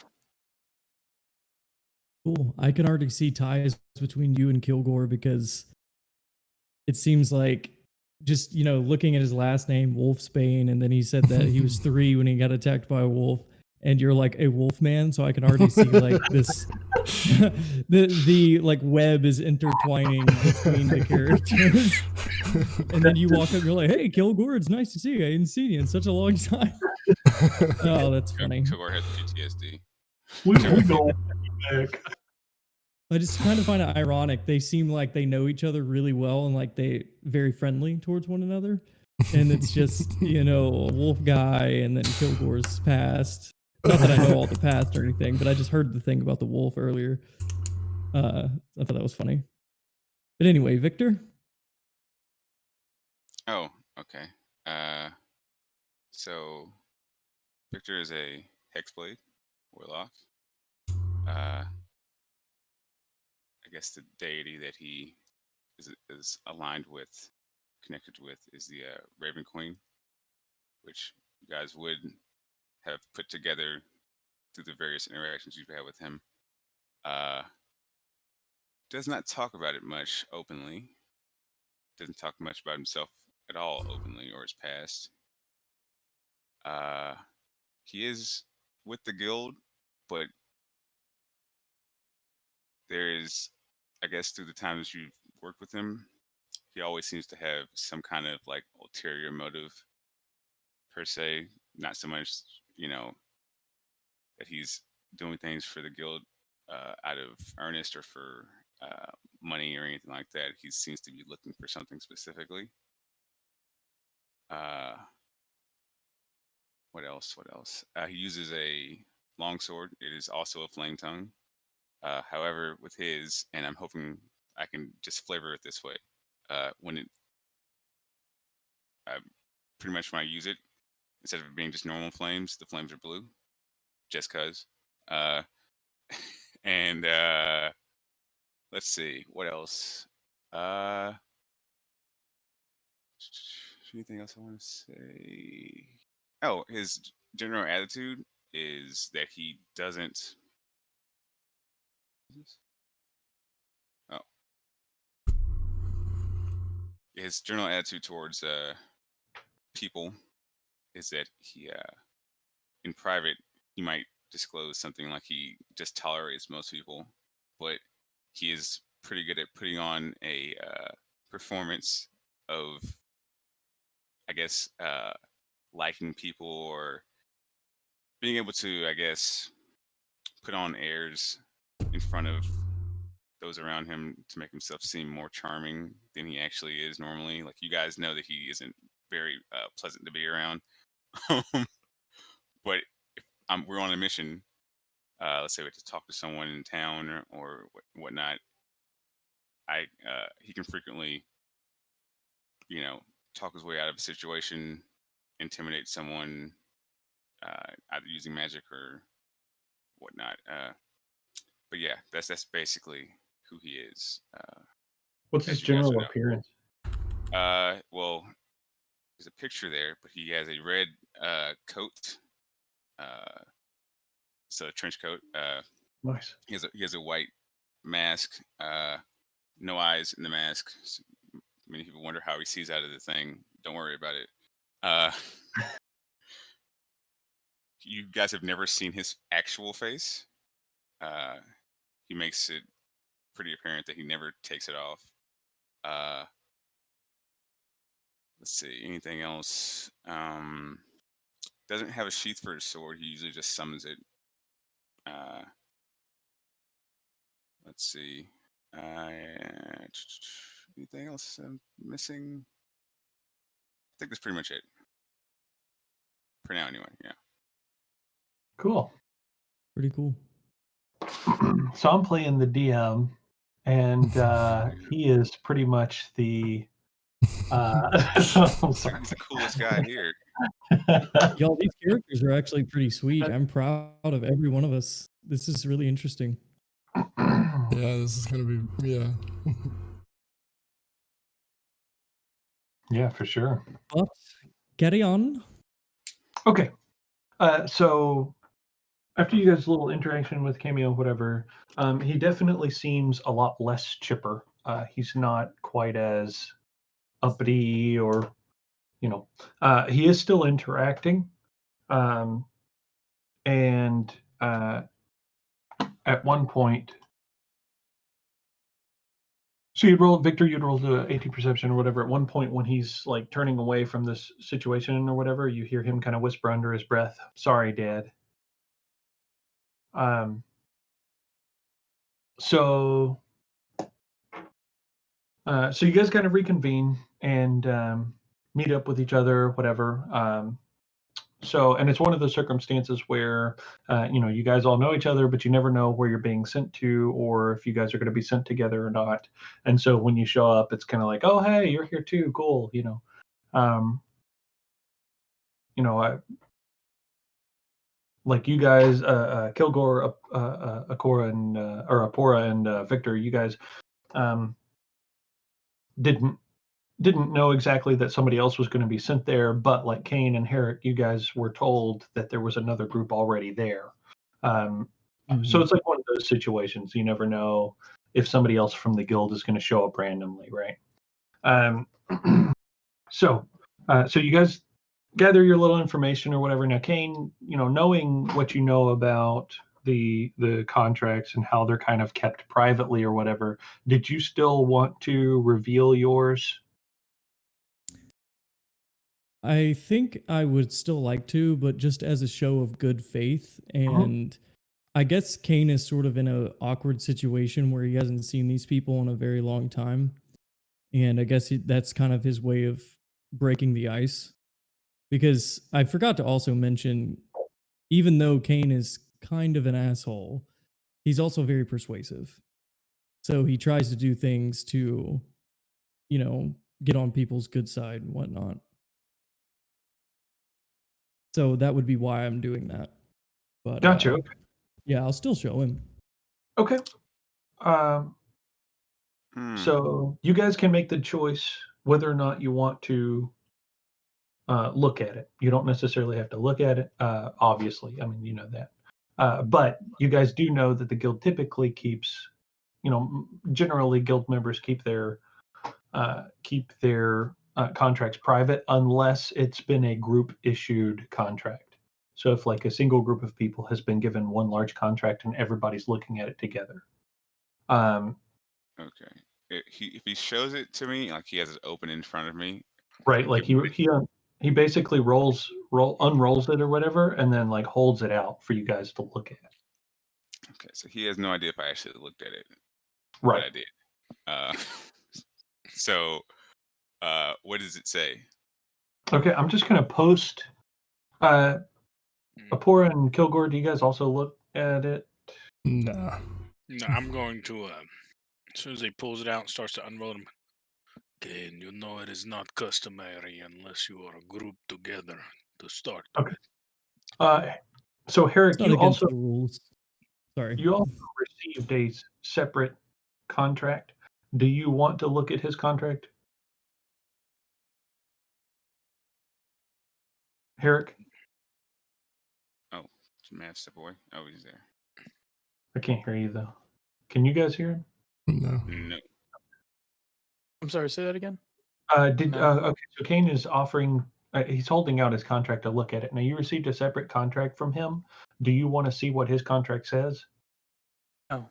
Cool. I can already see ties between you and Kilgore, because it seems like, just looking at his last name, Wolfsbane, and then he said that he was 3 when he got attacked by a wolf, and you're like a wolf man, so I can already see like this the like web is intertwining between the characters. And then you walk up, you're like, "Hey, Kilgore, it's nice to see you. I hadn't seen you in such a long time." Oh, that's funny. Kilgore has PTSD. We go back. I just kind of find it ironic. They seem like they know each other really well, and like they very friendly towards one another. And it's just, a wolf guy, and then Kilgore's past. Not that I know all the past or anything, but I just heard the thing about the wolf earlier. I thought that was funny. But anyway, Victor. Oh, okay. So Victor is a hexblade warlock. I guess the deity that he is aligned with, connected with, is the Raven Queen, which you guys would have put together through the various interactions you've had with him. Does not talk about it much openly. Doesn't talk much about himself at all openly or his past. He is with the guild, but there is, I guess, through the times you've worked with him, he always seems to have some kind of like ulterior motive per se. Not so much, that he's doing things for the guild out of earnest or for money or anything like that. He seems to be looking for something specifically. What else? He uses a longsword. It is also a flame tongue. However, with his, and I'm hoping I can just flavor it this way. Pretty much when I use it, instead of it being just normal flames, the flames are blue, just cause. And let's see, what else? Anything else I want to say? Oh, his general attitude is that he doesn't. Oh, his general attitude towards people is that he, in private, he might disclose something like he just tolerates most people, but he is pretty good at putting on a performance of, I guess, liking people or being able to, I guess, put on airs in front of those around him to make himself seem more charming than he actually is normally. Like, you guys know that he isn't very pleasant to be around. But if we're on a mission, let's say we have to talk to someone in town or whatnot, he can frequently, talk his way out of a situation, intimidate someone, either using magic or whatnot. But yeah, that's basically who he is. What's his general appearance? Well, there's a picture there, but he has a red coat. So a trench coat. Nice. He has a white mask. No eyes in the mask. Many people wonder how he sees out of the thing. Don't worry about it. You guys have never seen his actual face. He makes it pretty apparent that he never takes it off. Let's see, anything else? Doesn't have a sheath for his sword. He usually just summons it. Let's see. Anything else I'm missing? I think that's pretty much it. For now, anyway. Yeah. Cool. Pretty cool. So I'm playing the DM, and he is pretty much the. He's the coolest guy here. Y'all, these characters are actually pretty sweet. I'm proud of every one of us. This is really interesting. Yeah, this is gonna be Yeah, for sure. But carry on. Okay. So after you guys' little interaction with Cameo, whatever, he definitely seems a lot less chipper. He's not quite as uppity or, he is still interacting. And at one point, so Victor, you'd roll the 18 perception or whatever. At one point when he's like turning away from this situation or whatever, you hear him kind of whisper under his breath, "Sorry, Dad." So you guys kind of reconvene and meet up with each other, whatever. So, and it's one of those circumstances where, you guys all know each other, but you never know where you're being sent to or if you guys are going to be sent together or not. And so when you show up, it's kind of like, oh, hey, you're here too. Cool. Like you guys, Kilgore, Akora, and or Apora and Victor, you guys didn't know exactly that somebody else was going to be sent there, but like Kane and Herrick, you guys were told that there was another group already there. So it's like one of those situations. You never know if somebody else from the guild is going to show up randomly, right? So you guys gather your little information or whatever. Now, Kane, knowing what you know about the contracts and how they're kind of kept privately or whatever, did you still want to reveal yours? I think I would still like to, but just as a show of good faith. And I guess Kane is sort of in an awkward situation where he hasn't seen these people in a very long time. And I guess that's kind of his way of breaking the ice. Because I forgot to also mention, even though Kane is kind of an asshole, he's also very persuasive. So he tries to do things to, get on people's good side and whatnot. So that would be why I'm doing that. But Gotcha. Yeah, I'll still show him. Okay. So you guys can make the choice whether or not you want to look at it. You don't necessarily have to look at it, obviously. I mean, you know that. But you guys do know that the guild typically keeps, generally guild members keep their contracts private unless it's been a group issued contract. So if like a single group of people has been given one large contract and everybody's looking at it together. Okay. If he shows it to me, like he has it open in front of me. Right, like he basically unrolls it or whatever, and then like holds it out for you guys to look at. Okay, so he has no idea if I actually looked at it. Right. But I did. So what does it say? Okay, I'm just gonna post. Apora and Kilgore, do you guys also look at it? No. No, I'm going to. As soon as he pulls it out and starts to unroll them, Kane, you know it is not customary unless you are grouped together to start with. So Herrick, It's not against the rules. Sorry. You also received a separate contract. Do you want to look at his contract? Herrick? Oh, Matt, step away. Oh, he's there. I can't hear you though. Can you guys hear him? No. No. I'm sorry, say that again. Okay, so Kane is offering. He's holding out his contract to look at it. Now you received a separate contract from him. Do you want to see what his contract says? No.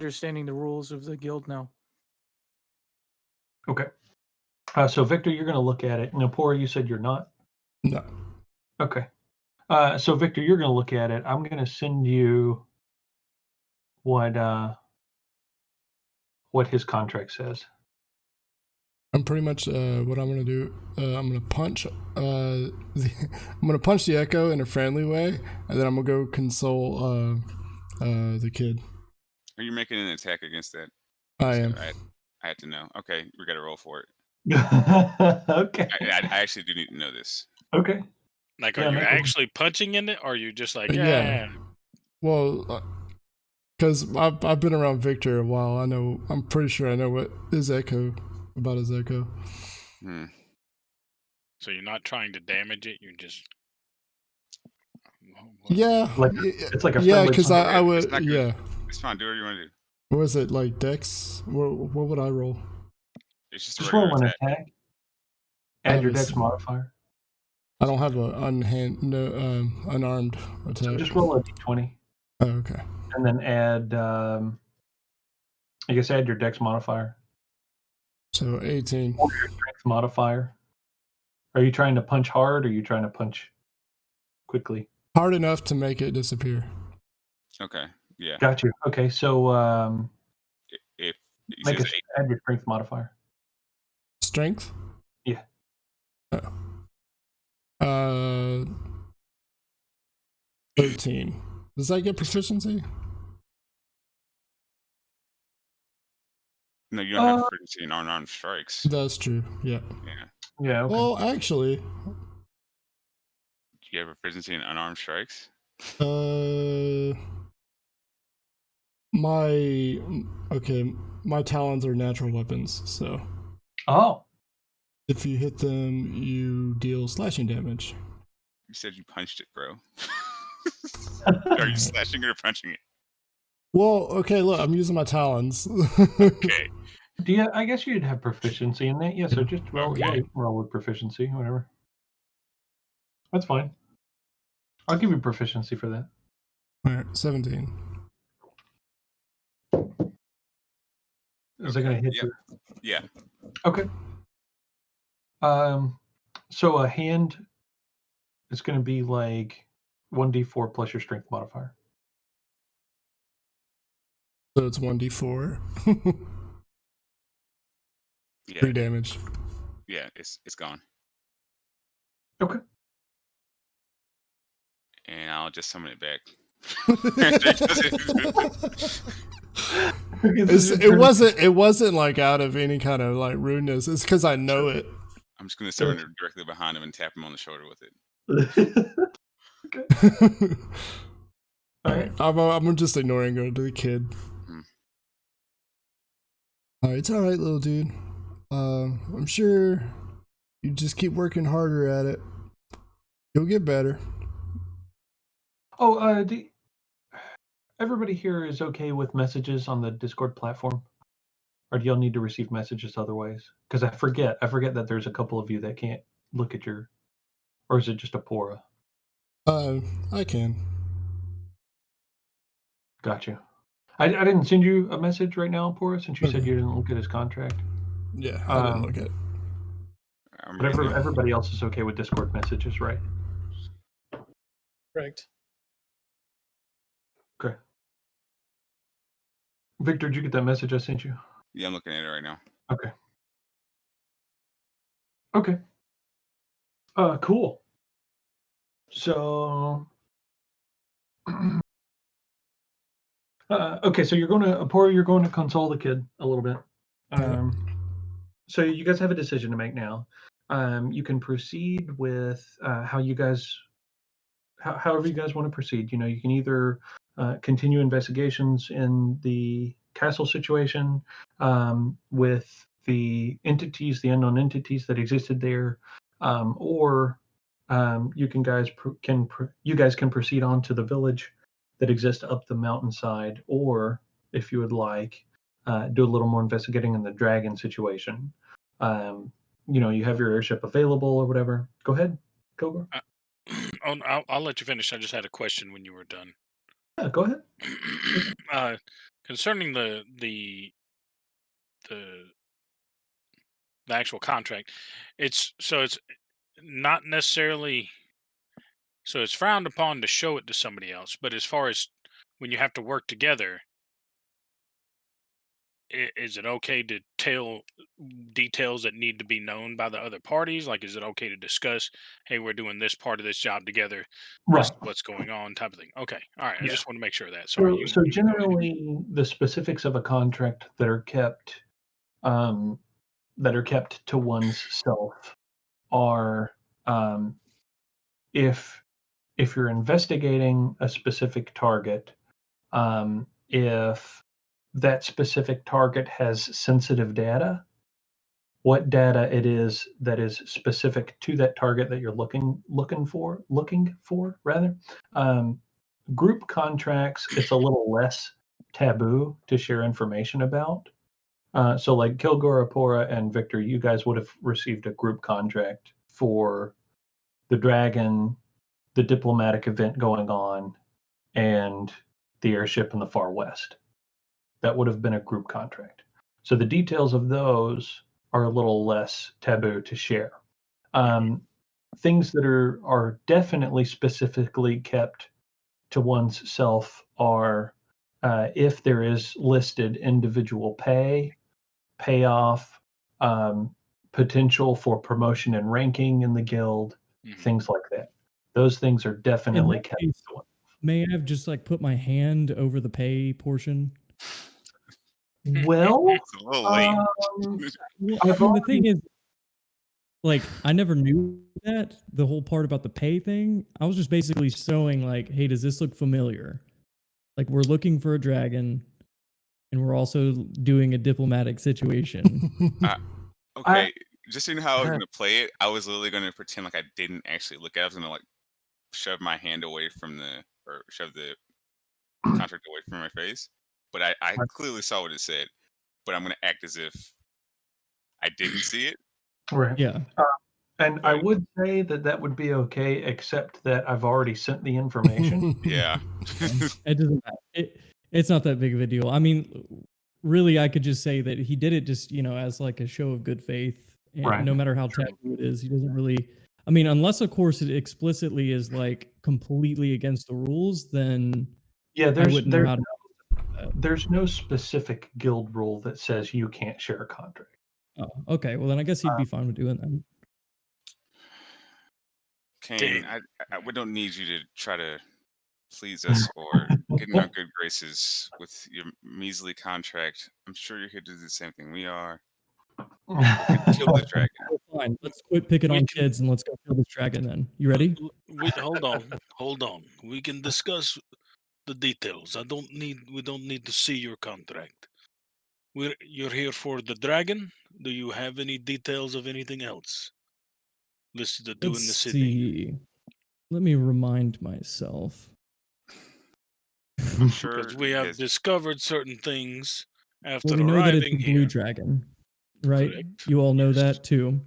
Understanding the rules of the guild, no. Okay. So Victor, you're going to look at it. Napora, you said you're not? No. Okay. So Victor, you're going to look at it. I'm going to send you what his contract says. I'm pretty much what I'm gonna do. I'm gonna punch. I'm gonna punch the Echo in a friendly way, and then I'm gonna go console the kid. Are you making an attack against that? I am. I had to know. Okay, we got to roll for it. Okay. I actually do need to know this. Okay. Like, are you actually punching in it, or are you just like, yeah? Well, because I've been around Victor a while. I'm pretty sure I know what his Echo. About his Echo. So you're not trying to damage it, you're just... Yeah. It's like a yeah, because I would... Yeah. It's fine, do whatever you want to do. What was it, like Dex? What would I roll? It's just roll an attack. Add your Dex modifier. I don't have a unarmed attack. So just roll a d20. Oh, okay. And then add... I guess add your Dex modifier. So 18. Or your strength modifier. Are you trying to punch hard or are you trying to punch quickly? Hard enough to make it disappear. Okay, yeah. Got you. Okay, so if add your strength modifier. Strength? Yeah. Oh. 13. Does that get proficiency? No, you don't have proficiency in unarmed strikes. That's true. Yeah. Yeah. Yeah. Okay. Well, actually, Do you have proficiency in unarmed strikes? my talons are natural weapons, so Oh. if you hit them, you deal slashing damage. You said you punched it, bro. Are you slashing it or punching it? Well, okay, look, I'm using my talons. Okay. I guess you'd have proficiency in that. Yeah. So just roll. Okay. Yeah, roll with proficiency, whatever. That's fine. I'll give you proficiency for that. All right, 17. Is it going to hit Yep. you? Yeah. Okay. So a hand is going to be like 1d4 plus your strength modifier. So it's 1d4. Yeah. 3 damage. Yeah, it's gone. Okay. And I'll just summon it back. It wasn't like out of any kind of like rudeness. It's because I know it. I'm just gonna summon it directly behind him and tap him on the shoulder with it. Okay. All right. I'm just ignoring her to the kid. It's all right, little dude. I'm sure you just keep working harder at it. You'll get better. Oh, everybody here is okay with messages on the Discord platform, or do y'all need to receive messages other ways? Because I forget that there's a couple of you that can't look at your, or is it just a Pora? I can. Gotcha. I didn't send you a message right now, Pora, since you said you didn't look at his contract. Yeah, I didn't look at it. But everybody else is okay with Discord messages, right? Correct. Okay. Victor, did you get that message I sent you? Yeah, I'm looking at it right now. Okay. Okay. Cool. So, okay, so you're going to console the kid a little bit. So you guys have a decision to make now. You can proceed with however you guys want to proceed. You can either continue investigations in the castle situation with the unknown entities that existed there, or you guys can proceed on to the village that exists up the mountainside, or if you would like, do a little more investigating in the dragon situation. You have your airship available or whatever. Go ahead, Kilgore. I'll let you finish. I just had a question when you were done. Yeah, go ahead. Concerning the actual contract, it's not necessarily, so it's frowned upon to show it to somebody else, but as far as when you have to work together, is it okay to tell details that need to be known by the other parties? Like, is it okay to discuss, hey, we're doing this part of this job together, Right. this is what's going on, type of thing? Okay, all right. Yeah. I just want to make sure of that. Sorry. So generally, the specifics of a contract that are kept to one's self are if you're investigating a specific target, if that specific target has sensitive data, what data it is that is specific to that target that you're looking for rather. Group contracts, it's a little less taboo to share information about. So like Kilgore, Apora, and Victor, you guys would have received a group contract for the dragon, the diplomatic event going on, and the airship in the far west. That would have been a group contract. So the details of those are a little less taboo to share. Things that are definitely specifically kept to one's self are if there is listed individual payoff, potential for promotion and ranking in the guild, things like that. Those things are definitely kept to one. May I have just like put my hand over the pay portion? Well, It's a little late. Well, I've I mean, the already- thing is, like, I never knew that the whole part about the pay thing. I was just basically showing, like, hey, does this look familiar? Like, we're looking for a dragon, and we're also doing a diplomatic situation. Okay, just so you know how I was gonna play it, I was literally gonna pretend like I didn't actually look at it. I was gonna like shove my hand away from or shove the contract away from my face. But I Right. clearly saw what it said. But I'm gonna act as if I didn't see it. Right. Yeah. And I Right. would say that would be okay, except that I've already sent the information. Yeah. It doesn't matter. It's not that big of a deal. I mean, really, I could just say that he did it just, as like a show of good faith. And Right. no matter how taboo it is, he doesn't really. I mean, unless, of course, it explicitly is like completely against the rules, then Yeah, I wouldn't know how to. there's no specific guild rule that says you can't share a contract. Oh, okay. Well, then I guess he'd be fine with doing that. Kane, we don't need you to try to please us or get in our good graces with your measly contract. I'm sure you're here to do the same thing we are. Kill the dragon. Fine. Let's quit picking on kids and let's go kill this dragon then. You ready? Hold on. We can discuss the details. We don't need to see your contract. You're here for the dragon. Do you have any details of anything else listed to do in the Let's city? see. Let me remind myself. I'm sure Because we have discovered certain things after Well, we know that it's arriving a blue here. dragon, right? Correct. You all know Yes. that too.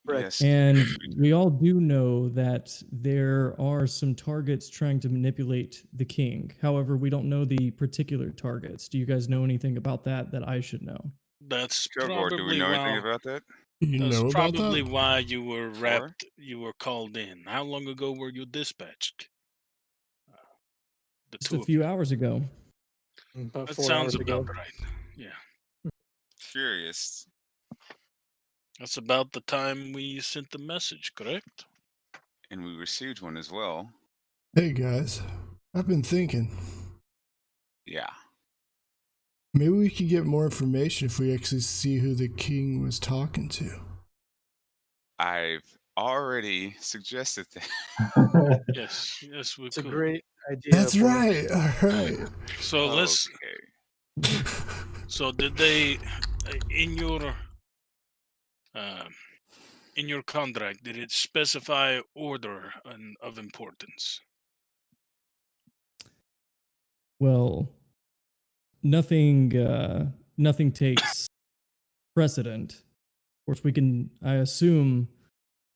Yes. And we all do know that there are some targets trying to manipulate the king. However, we don't know the particular targets. Do you guys know anything about that I should know? That's Kilgore, do we probably know anything why. about that? You That's know about probably that? why you were Before? you were called in. How long ago were you dispatched? The Just two a of few you. hours ago. About That 4 sounds hours ago. about right. Yeah. Curious. That's about the time we sent the message, correct? And we received one as well. Hey guys, I've been thinking. Yeah. Maybe we could get more information if we actually see who the king was talking to. I've already suggested that. Yes, we It's a could. great idea. That's Paul. right. All right. So let's. Okay. So did they in your contract? Did it specify order of importance? Well, nothing takes precedent. Of course, I assume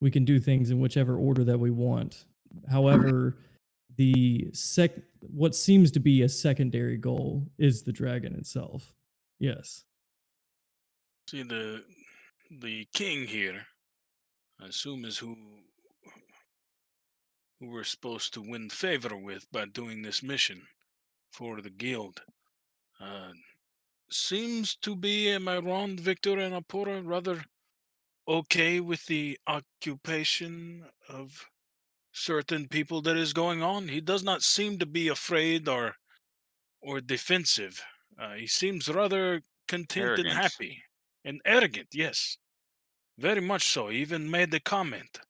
we can do things in whichever order that we want. However, what seems to be a secondary goal is the dragon itself. Yes. See, the king here, I assume, is who we're supposed to win favor with by doing this mission for the guild. Seems to be, am I wrong, Victor and Apura, rather okay with the occupation of certain people that is going on. He does not seem to be afraid or defensive. He seems rather content Arrogant. and happy and arrogant. Yes, very much so. He even made the comment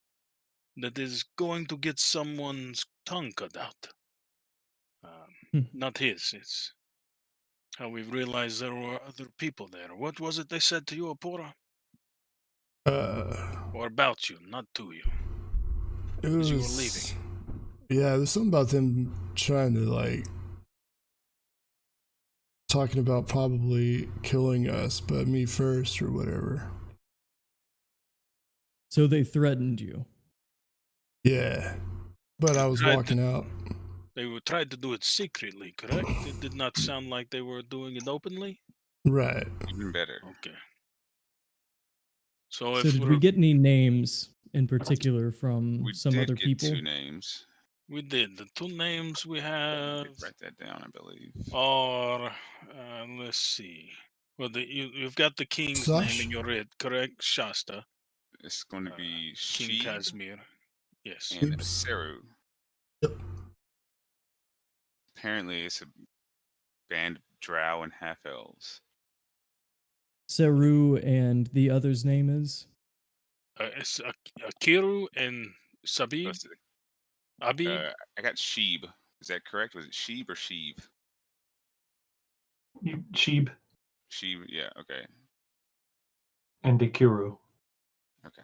that is going to get someone's tongue cut out. Not his. It's how we realized there were other people there. What was it they said to you, Apura? Or about you, not to you. It As you were was, leaving. yeah, there's something about them trying to talking about probably killing us, but me first or whatever. So they threatened you. Yeah, but I was walking out. They tried to do it secretly, correct? It did not sound like they were doing it openly. Right. Even better. Okay. So if did we get any names in particular from some other people? 2 names. We did. The 2 names we have Write that down, I believe. are, let's see. Well, you've got the king's name in your head, correct? Shasta. It's going to be King Sheed Casimir. Yes. and Seru. Yep. Apparently, it's a band of drow and half elves. Seru and the other's name is? It's Akiru and Sabib. Supposed to- Abib. I got Sheeb. Is that correct? Was it Sheeb or Sheev? Sheeb Sheeb. Yeah. Okay. and Dekiru Okay.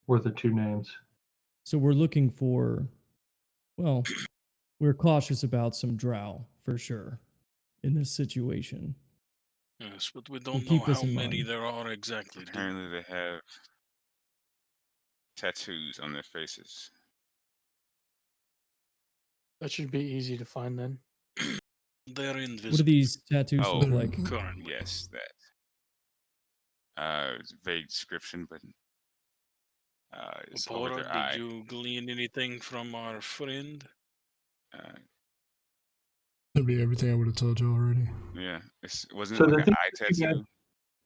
were the two names. So we're looking for, well, we're cautious about some drow for sure in this situation. Yes, but we So don't know keep this how in many mind. there are exactly. do we? Apparently, they have tattoos on their faces. That should be easy to find then. They're invisible. What do these tattoos Oh, look like? currently? Yes, that. It's a vague description, but it's over Apora, their did eye. you glean anything from our friend? That'd be everything I would have told you already. Yeah, wasn't So it the like an thing eye that you guys- tattoo?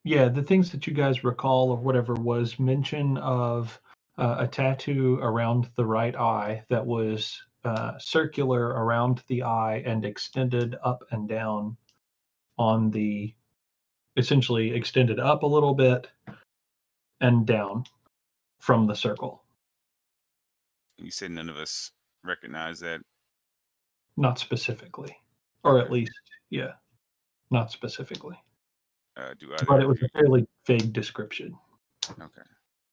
Yeah, the things that you guys recall or whatever was mention of a tattoo around the right eye that was circular around the eye and extended up and down on the, essentially extended up a little bit and down from the circle. You said none of us recognize that. Not specifically, or at Okay. least, yeah, not specifically. Do But either it of was you? a fairly vague description. Okay.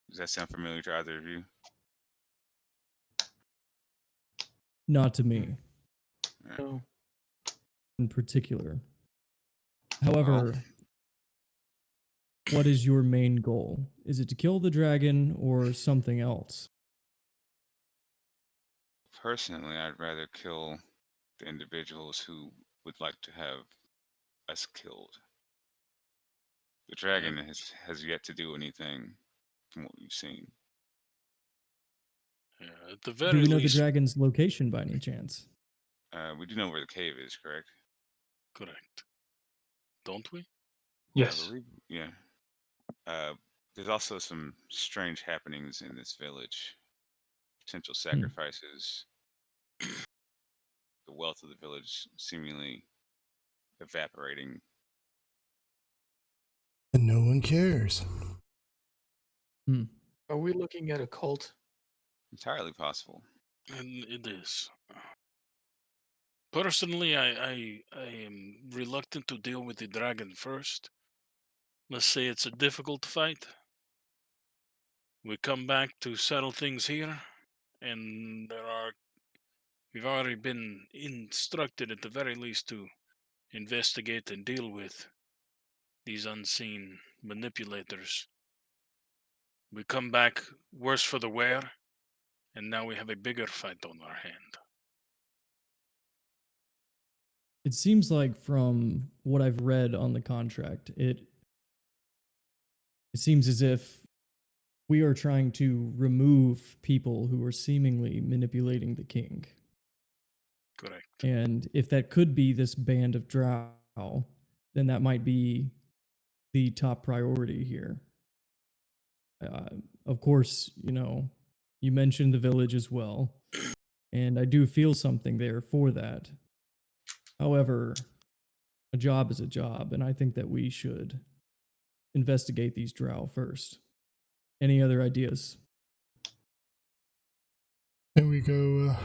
Does that sound familiar to either of you? Not to me So in particular. However, what is your main goal? Is it to kill the dragon or something else? Personally, I'd rather kill the individuals who would like to have us killed. The dragon has yet to do anything from what we've seen. At the very Do we know the least, dragon's location by any chance? We do know where the cave is, correct? correct. Don't we? Yes. I believe, yeah. There's also some strange happenings in this village. Potential sacrifices. The wealth of the village seemingly evaporating. And no one cares. are we looking at a cult? Entirely possible. And it is. Personally, I am reluctant to deal with the dragon first. Let's say it's a difficult fight. We come back to settle things here, and we've already been instructed at the very least to investigate and deal with these unseen manipulators. We come back worse for the wear, and now we have a bigger fight on our hand. It seems like from what I've read on the contract, it seems as if we are trying to remove people who are seemingly manipulating the king. Correct. And if that could be this band of drow, then that might be the top priority here. Of course, you mentioned the village as well, and I do feel something there for that. However, a job is a job, and I think that we should investigate these drow first. Any other ideas? And we go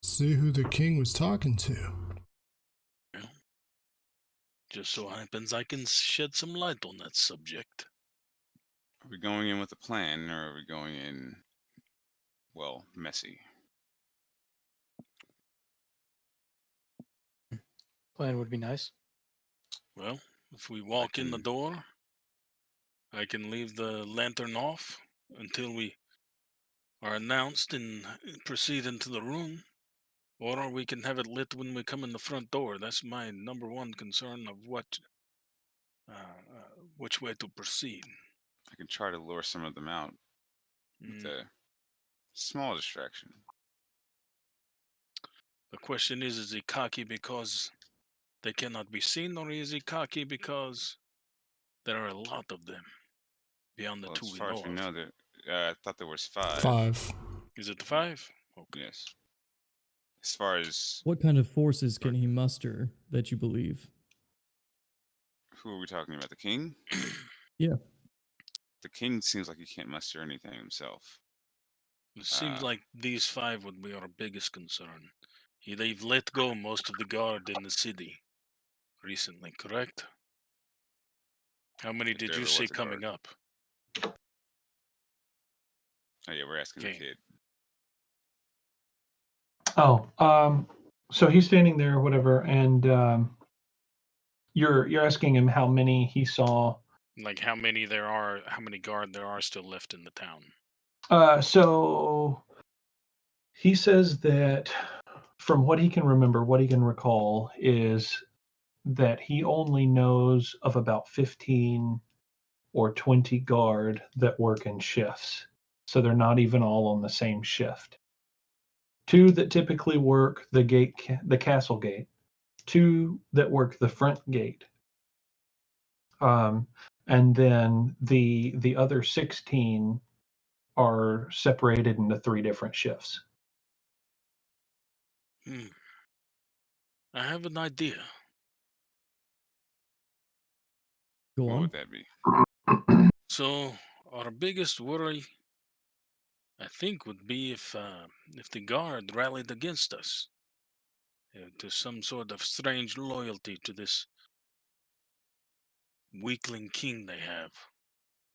see who the king was talking to. Well, just so happens I can shed some light on that subject. Are we going in with a plan, or are we going in, well, messy? Plan would be nice. Well, if we walk in the door, I can leave the lantern off until we are announced and proceed into the room. Or we can have it lit when we come in the front door. That's my number one concern of which way to proceed. I can try to lure some of them out with a small distraction. The question is he cocky because they cannot be seen, or is he cocky because there are a lot of them beyond the Well, two as we far know as we of? know, I thought there was 5. 5. Is it the 5? Okay. Yes. As far as What kind of forces can he muster that you believe? who are we talking about? The king? Yeah. The king seems like he can't muster anything himself. It seems like these 5 would be our biggest concern. They've let go most of the guard in the city recently, correct? How many If did there you ever see was a coming guard. up? Oh yeah, we're asking the Okay. kid. Oh, so he's standing there, whatever, and you're asking him how many he saw. Like how many guard there are still left in the town? So he says that from what he can remember, what he can recall is that he only knows of about 15 or 20 guard that work in shifts. So they're not even all on the same shift. 2 that typically work the castle gate, 2 that work the front gate. And then the other 16 are separated into 3 different shifts. I have an idea. Go What on. would that be? So our biggest worry, I think, would be if the guard rallied against us, to some sort of strange loyalty to this weakling king they have,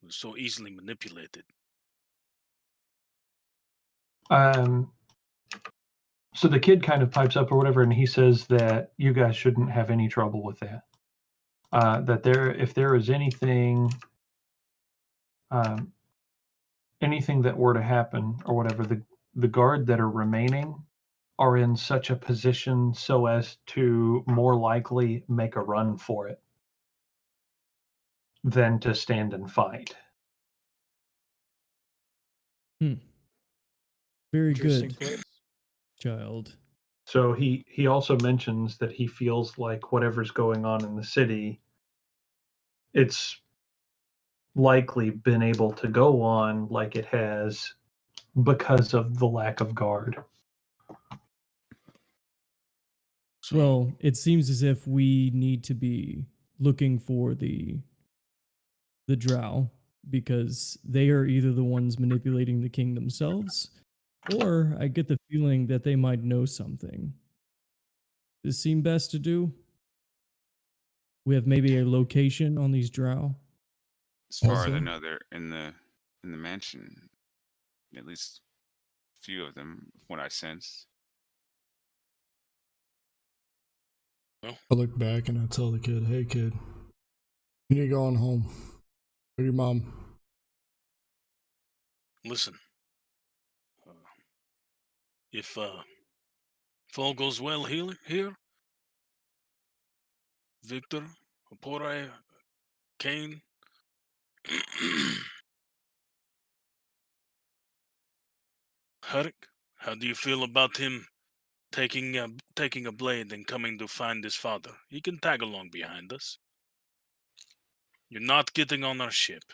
who's so easily manipulated. So the kid kind of pipes up or whatever, and he says that you guys shouldn't have any trouble with that. That if there is anything that were to happen or whatever, the guard that are remaining are in such a position so as to more likely make a run for it than to stand and fight. Very Interesting good, place. child. So he also mentions that he feels like whatever's going on in the city, it's likely been able to go on like it has because of the lack of guard. So, Well, it seems as if we need to be looking for the drow, because they are either the ones manipulating the king themselves, or I get the feeling that they might know something. Does it seem best to do? We have maybe a location on these drow. As far as Also? I know, they're in the mansion. At least a few of them, from what I sensed. I look back and I tell the kid, "Hey kid, you need to go on home. Where's your mom?" listen. If all goes well here, Victor, Apore, Kane, Harik, how do you feel about him taking a blade and coming to find his father? He can tag along behind us. You're not getting on our ship.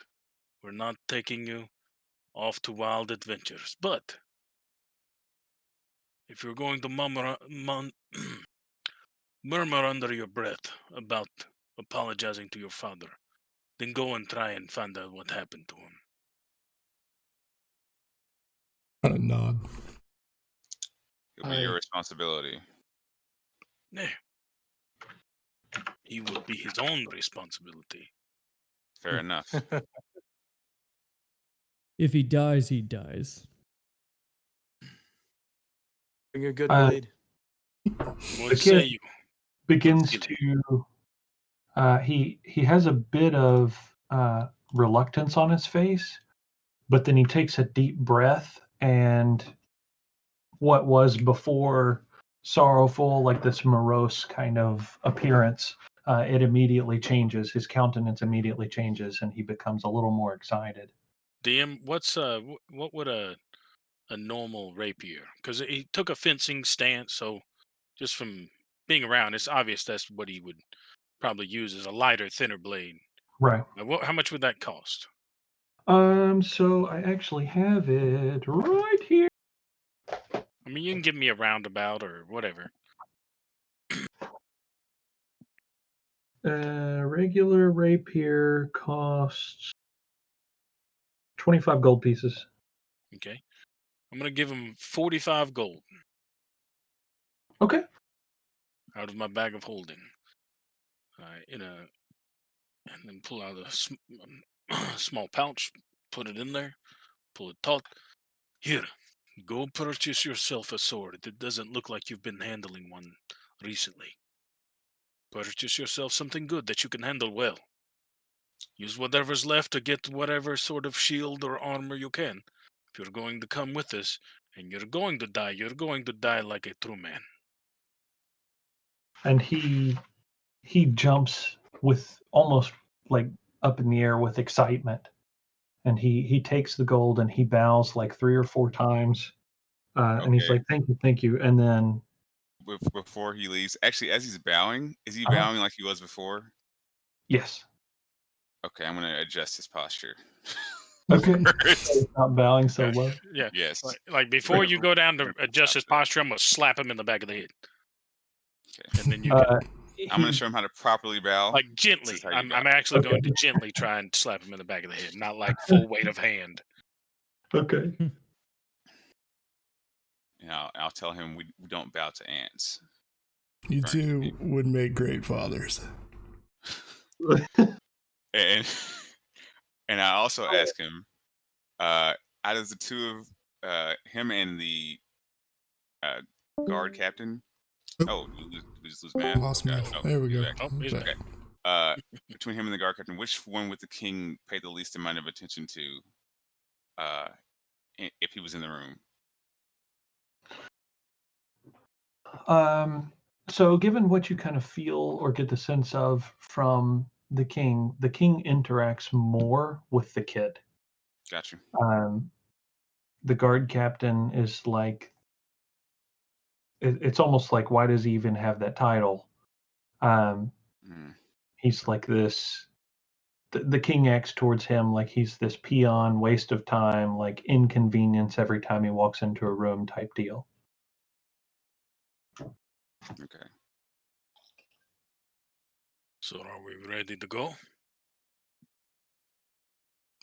We're not taking you off to wild adventures. But if you're going to murmur under your breath about apologizing to your father, then go and try and find out what happened to him. Kind of nod. It'll be your responsibility. Eh. He would be his own responsibility. Fair enough. If he dies, he dies. Bring a good blade. What say you? Begins to he has a bit of reluctance on his face, but then he takes a deep breath, and what was before sorrowful, like this morose kind of appearance, it immediately changes. His countenance immediately changes, and he becomes a little more excited. DM, what would a normal rapier? Because he took a fencing stance, so just from being around, it's obvious that's what he would probably use, as a lighter, thinner blade. Right. Now, how much would that cost? So I actually have it right here. I mean, you can give me a roundabout or whatever. Regular rapier costs 25 gold pieces. Okay. I'm going to give him 45 gold Okay. out of my bag of holding. And then pull out a small pouch, put it in there, pull it taut. Here, go purchase yourself a sword. It doesn't look like you've been handling one recently. Purchase yourself something good that you can handle well. Use whatever's left to get whatever sort of shield or armor you can. If you're going to come with us and you're going to die like a true man. And he jumps with almost like up in the air with excitement. And he takes the gold and he bows like 3 or 4 times. And he's Okay. like, thank you. And then Before he leaves, actually, as he's bowing, is he Uh-huh. bowing like he was before? yes. Okay, I'm gonna adjust his posture. Okay. First. He's not bowing so low. Yeah. Yes. Like before you go down to Right. adjust his Stop posture, I'm going to slap him in the back of the head. Okay. And then you Uh, I'm gonna he- show him how to properly bow. like This gently. is how you I'm bow. actually Okay. going to gently try and slap him in the back of the head, not like full weight of hand. okay. And I'll tell him we don't bow to ants. You Right. two would make great fathers. And and I also ask him, out of the two of him and the guard captain. Oh, we just lose Matt. Lost Okay. Matt. Oh, There we he's go. back. Oh, he's Okay. back. Between him and the guard captain, which one would the king pay the least amount of attention to, if he was in the room? So given what you kind of feel or get the sense of from the king interacts more with the kid. Got you. The guard captain is like, it's almost like, why does he even have that title? He's like this, the king acts towards him like he's this peon, waste of time, like inconvenience every time he walks into a room type deal. Okay. So are we ready to go?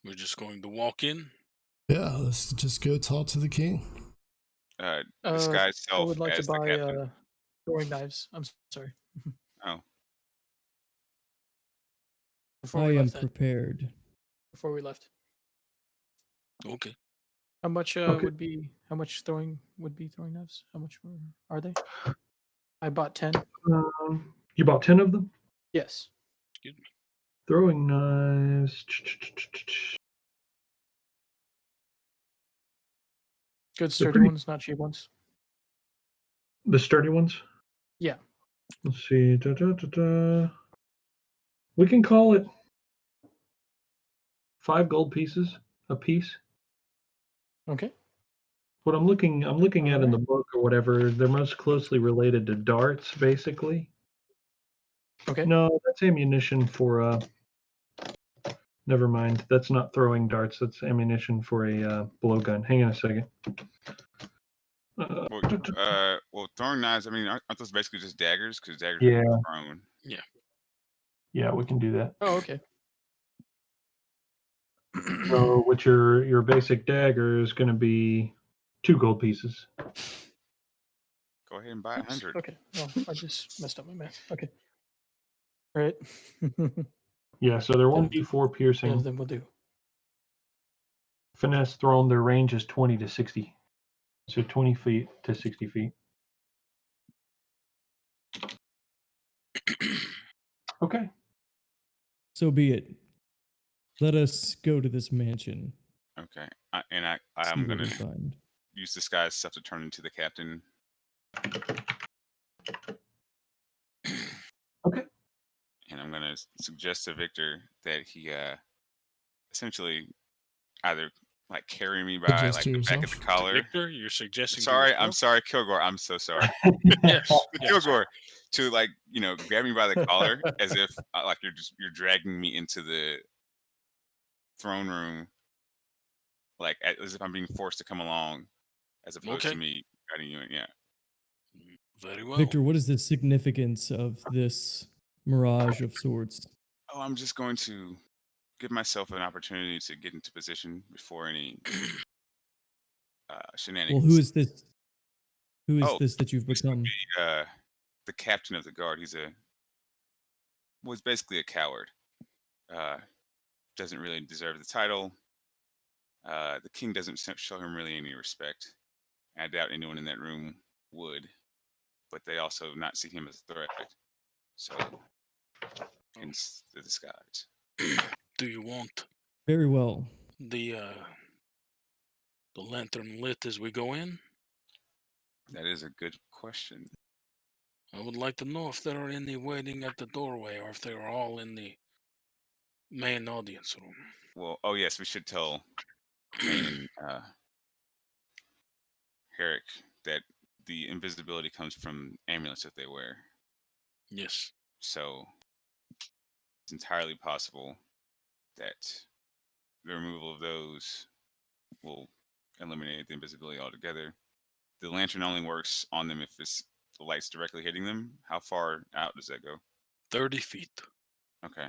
We're just going to walk in. Yeah, let's just go talk to the king. Disguise I self would like to as the buy captain. throwing knives. I'm sorry. Oh, Before I we am left. prepared. Before we left. Okay. How much Okay. would be throwing knives? How much are they? I bought 10. You bought 10 of them? Yes. Excuse me. Throwing knives. Good sturdy ones, not cheap ones. The sturdy ones? Yeah. Let's see. We can call it 5 gold pieces a piece. Okay. What I'm looking at in the book or whatever, they're most closely related to darts, basically. Okay. No, that's ammunition for never mind. That's not throwing darts. That's ammunition for a blowgun. Hang on a second. well, throwing knives. I mean, aren't those basically just daggers? Because daggers Yeah. are thrown. Yeah, we can do that. Oh, okay. So, with your basic dagger is going to be 2 gold pieces. Go ahead and buy 100. Okay. Well, I just messed up my math. Okay. All right. Yeah, so they're 1d4 Yeah, piercing. then we'll do. Finesse thrown, their range is 20 to 60. So 20 feet to 60 feet. Okay. So be it. Let us go to this mansion. Okay. I'm See what gonna we find. use disguise stuff to turn into the captain. Okay. And I'm gonna suggest to Victor that he essentially either like carry me by Suggest like to the back of yourself. the collar. Victor, you're suggesting. I'm sorry, Kilgore. I'm so sorry. Yes. Kilgore, to like grab me by the collar as if like you're dragging me into the throne room, like as if I'm being forced to come along, as opposed to Okay. me guiding you in, yeah. Very well. Victor, what is the significance of this mirage of sorts? Oh, I'm just going to give myself an opportunity to get into position before any shenanigans. Well, who is this? Who is Oh, this that you've this would become? be the captain of the guard. Was basically a coward. Doesn't really deserve the title. The king doesn't show him really any respect. I doubt anyone in that room would, but they also not see him as a threat. So, hence the disguise. Do you want Very well. the lantern lit as we go in? That is a good question. I would like to know if there are any waiting at the doorway or if they are all in the main audience room. Well, oh yes, we should tell Kane and Herrick that the invisibility comes from amulets that they wear. Yes. So it's entirely possible that the removal of those will eliminate the invisibility altogether. The lantern only works on them if the light's directly hitting them. How far out does that go? 30 feet. Okay.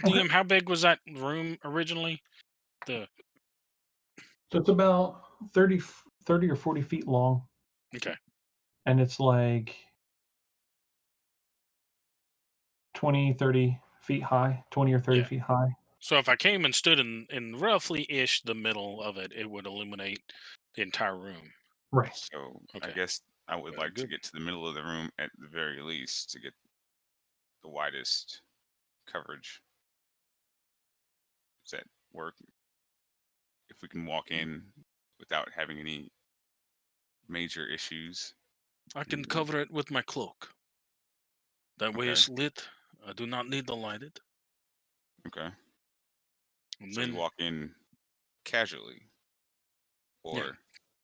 DM, how big was that room originally? So it's about 30 or 40 feet long. Okay. And it's like 20, 30 feet high, 20 or 30 feet high. So if I came and stood in roughly-ish the middle of it, it would illuminate the entire room. Right. So Okay. I guess I would Very like to good. get to the middle of the room at the very least to get the widest coverage. Does that work? If we can walk in without having any major issues. I can cover it with my cloak. That way Okay. it's lit. I do not need to light it. Okay. And So then we walk in casually. Or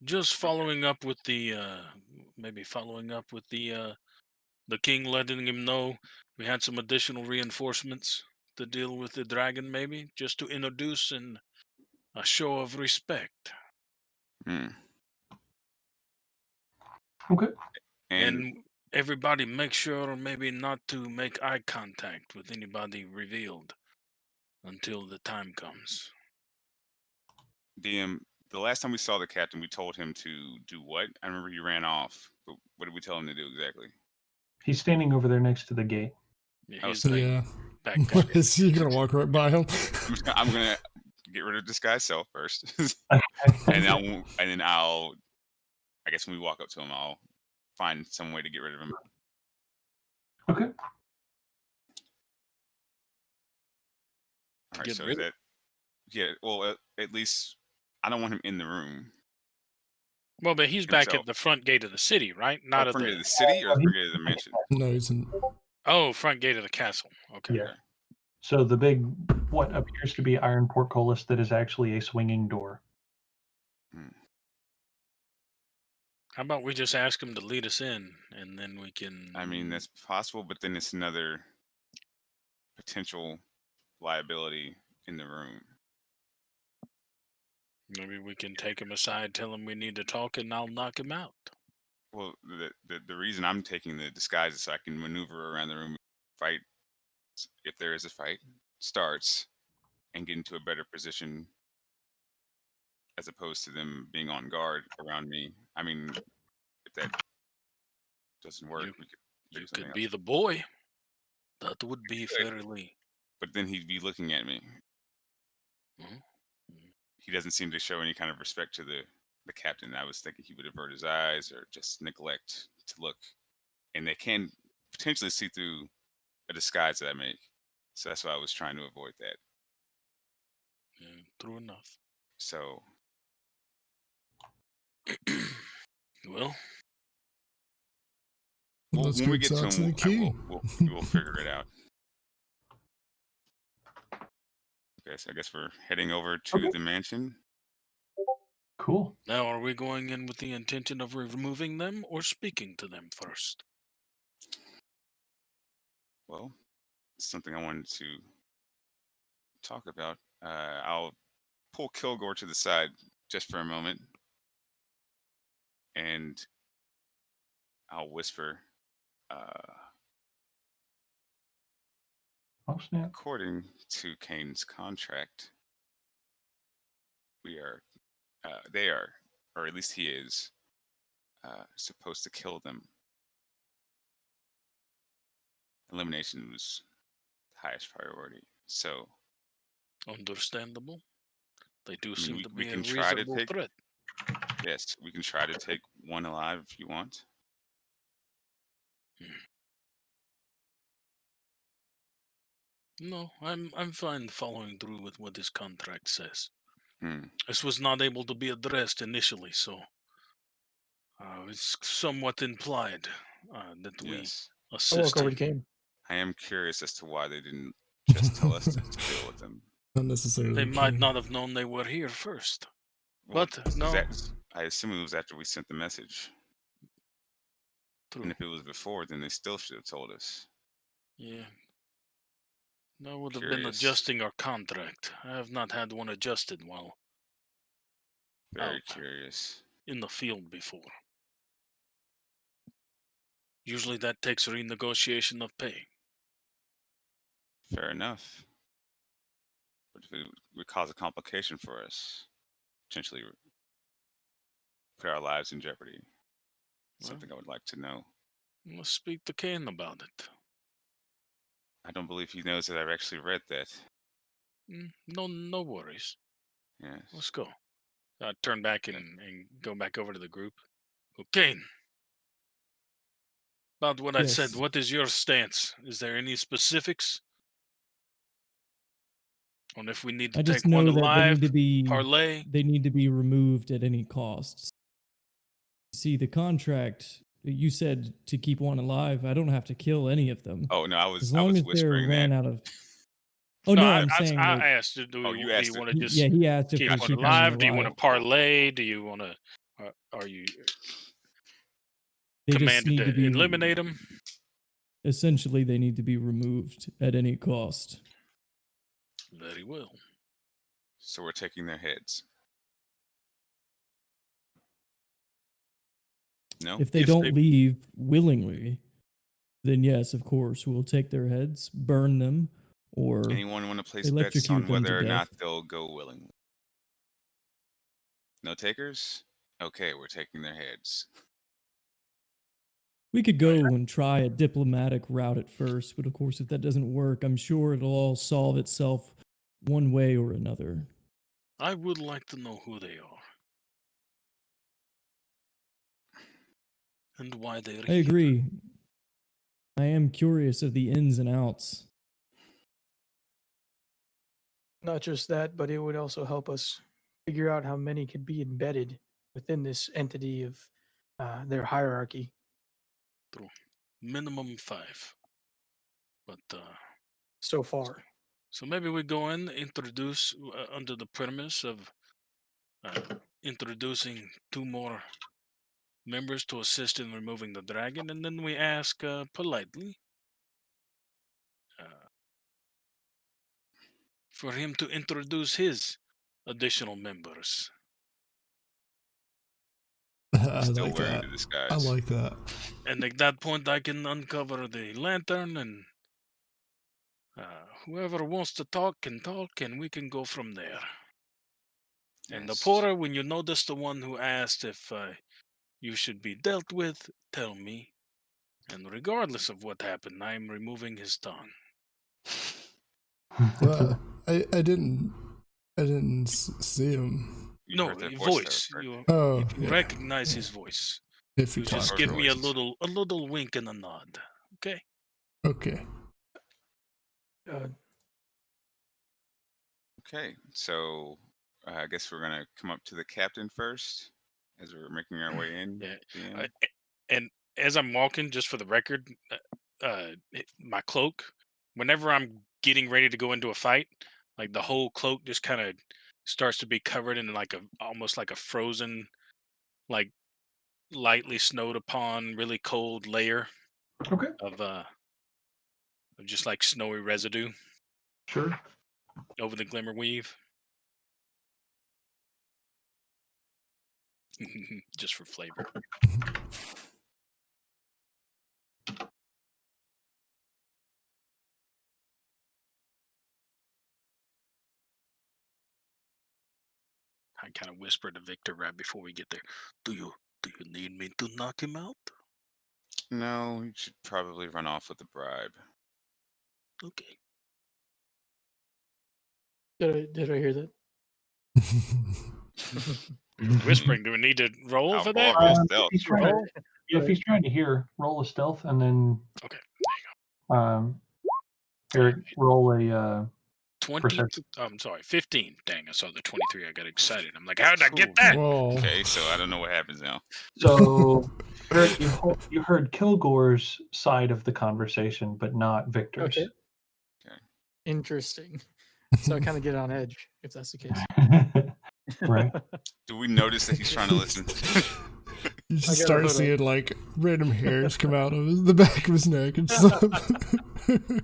just following up with the the king, letting him know we had some additional reinforcements to deal with the dragon, maybe just to introduce and a show of respect. Okay. And everybody make sure maybe not to make eye contact with anybody revealed until the time comes. DM, the last time we saw the captain, we told him to do what? I remember he ran off. But what did we tell him to do exactly? He's standing over there next to the gate. He's Yeah. back Is he gonna walk right by him? I'm gonna get rid of this guy's self first, and then I'll. I guess when we walk up to him, I'll find some way to get rid of him. Okay. All right. Get So rid is that? Yeah. Well, at least I don't want him in the room. Well, but he's back himself. at the front gate of the city, right? Not at front the gate of the city or the front gate of the mansion? No, he's in. Oh, front gate of the castle. Okay. Yeah. So the big, what appears to be iron portcullis that is actually a swinging door. How about we just ask him to lead us in, and then we can... I mean, that's possible, but then it's another potential liability in the room. Maybe we can take him aside, tell him we need to talk, and I'll knock him out. Well, the reason I'm taking the disguise is so I can maneuver around the room, fight, if there is a fight, starts, and get into a better position as opposed to them being on guard around me. I mean, if that doesn't work, you could be the boy. That would be fairly... But then he'd be looking at me. Mm-hmm. He doesn't seem to show any kind of respect to the captain. I was thinking he would avert his eyes or just neglect to look. And they can potentially see through a disguise that I make. So that's why I was trying to avoid that. Yeah, true enough. So... Well... Let's when we get get to to him, the key. we'll figure it out. Okay, so I guess we're heading over to the mansion. Cool. Now, are we going in with the intention of removing them or speaking to them first? Well, it's something I wanted to talk about. I'll pull Kilgore to the side just for a moment. and I'll whisper. Oh snap! According to Kane's contract, we are, they are, or at least he is, supposed to kill them. Elimination was the highest priority. So, Understandable. They do I mean, seem to we be a can try to reasonable take. threat. Yes, we can try to take one alive if you want. No, I'm fine following through with what this contract says. Hmm. This was not able to be addressed initially, so it's somewhat implied that we Yes, I'll assist walk over to him. Kane. I am curious as to why they didn't just tell us to deal with them. Not necessarily. They might Kane. not have known they were here first. Well, But no, I assume it was after we sent the message. true. And if it was before, then they still should have told us. Yeah. That would have been Curious. adjusting our contract. I have not had one adjusted while Very out curious. in the field before. Usually that takes renegotiation of pay. Fair enough. But if it would cause a complication for us, potentially put our lives in jeopardy, something I would like to know. Let's speak to Kane about it. I don't believe he knows that I've actually read that. No worries. Yes. Let's go. I turn back and go back over to the group. Kane, about what I said, Yes. what is your stance? Is there any specifics on if we need to I take just one know that alive, parlay? they need to be removed at any costs. See, the contract you said to keep one alive. I don't have to kill any of them. Oh no, I As was long as they're whispering ran that. out of. Oh no, I'm saying I like, asked, do Oh, you asked you it. want to just yeah, he asked if keep we're one keeping them alive? Do you want to alive. parlay? Do you want to? Are you They just commanded need to to be eliminate them? Essentially, they need to be removed at any cost. Very well. So we're taking their heads. No? If they If don't they- leave willingly, then yes, of course, we'll take their heads, burn them, or Anyone want to place bets electrocute on them to whether or death. not they'll go willingly? No takers? Okay, we're taking their heads. We could go and try a diplomatic route at first, but of course, if that doesn't work, I'm sure it'll all solve itself one way or another. I would like to know who they are and why they're I here. agree. I am curious of the ins and outs. Not just that, but it would also help us figure out how many could be embedded within this entity of their hierarchy. True. Minimum 5. But So far. so maybe we go in, introduce under the premise of introducing 2 more members to assist in removing the dragon, and then we ask politely for him to introduce his additional members. I Still like wearing that. the disguise. I like that. And at that point, I can uncover the lantern, and whoever wants to talk, and we can go from there. And the Yes. porter, when you notice the one who asked if you should be dealt with, tell me. And regardless of what happened, I'm removing his tongue. Well, I didn't see him. You No, heard their voice. there, Kurt. Oh, If you yeah. recognize his voice, If you you just talk give to me a him. little wink and a nod. Okay. Okay. Okay, so I guess we're gonna come up to the captain first, as we're making our way in. Yeah. at the end. And as I'm walking, just for the record, my cloak, whenever I'm getting ready to go into a fight, like the whole cloak just kind of starts to be covered in like almost like a frozen, like lightly snowed upon, really cold layer Okay. of just like snowy residue Sure. over the glimmer weave. Just for flavor. I kind of whispered to Victor right before we get there. Do you need me to knock him out? No, you should probably run off with a bribe. Okay. Did I hear that? Whispering. Do we need to roll for that? Roll stealth. If he's trying to hear, roll a stealth, and then Okay. There you Eric, roll a go. 20. perception. I'm sorry. 15. Dang, I saw the 23. I got excited. I'm like, how did I get that? Whoa. Okay, so I don't know what happens now. So, Eric, you heard Kilgore's side of the conversation, but not Victor's. Okay. Okay. Interesting. So I kind of get on edge if that's the case. Right. Do we notice that he's trying to listen? You I just got a start hood seeing like random hairs come out of the back of his neck and stuff.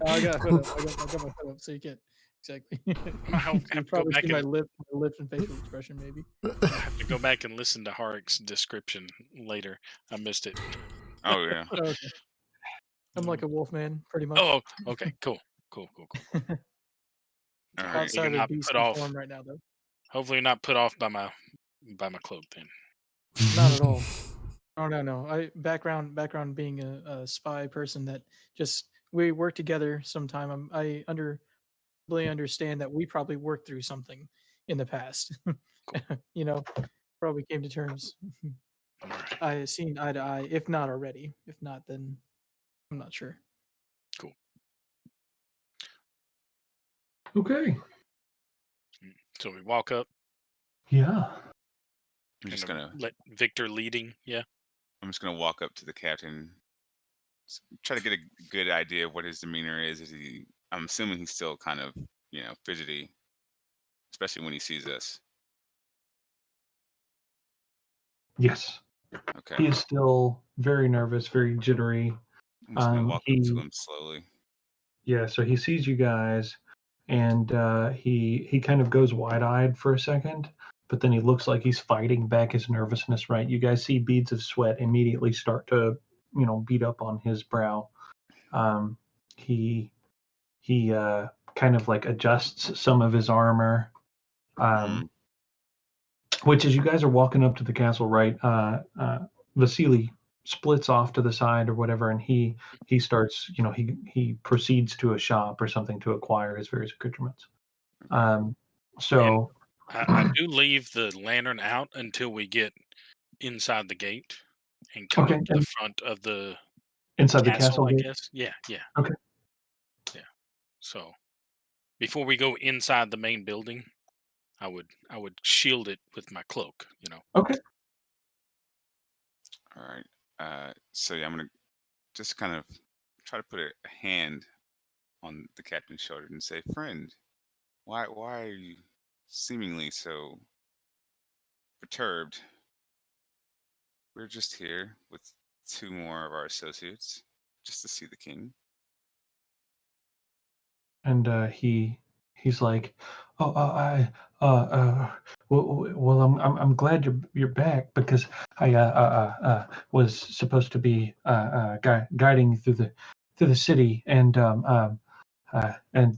I got hood up. I got my hood up, so you can't exactly. I have You to go probably back see my and lips and facial expression, maybe. I have to go back and listen to Harik's description later. I missed it. Oh yeah. Oh, okay. I'm like a wolf man, pretty much. Oh, okay. Cool. All right. Outside not of beast put off. form right now, though. Hopefully not put off by my cloak then. Not at all. Oh no. I background being a spy person that just we work together sometime. I understand that we probably worked through something in the past. You know, probably came to terms. All right. I seen eye to eye, if not already. If not, then I'm not sure. Cool. Okay. So we walk up. Yeah. I'm just and gonna let Victor leading. Yeah. I'm just gonna walk up to the captain, try to get a good idea of what his demeanor is. I'm assuming he's still kind of, fidgety, especially when he sees us. Yes. Okay. He is still very nervous, very jittery. I'm just gonna walk up to him slowly. Yeah, so he sees you guys, and he kind of goes wide-eyed for a second, but then he looks like he's fighting back his nervousness. Right? You guys see beads of sweat immediately start to, beat up on his brow. He kind of like adjusts some of his armor. Which, as you guys are walking up to the castle, right? Vasily splits off to the side or whatever, and he starts, he proceeds to a shop or something to acquire his various accoutrements. So I do leave the lantern out until we get inside the gate and come up to the front of the inside the castle, castle I gate? guess. Yeah. Okay. Yeah. So before we go inside the main building, I would shield it with my cloak, Okay. All right. So yeah, I'm gonna just kind of try to put a hand on the captain's shoulder and say, "Friend, why are you seemingly so perturbed? We're just here with 2 more of our associates, just to see the king." And he's like, "Oh, well, I'm glad you're back, because I was supposed to be guiding through the city, and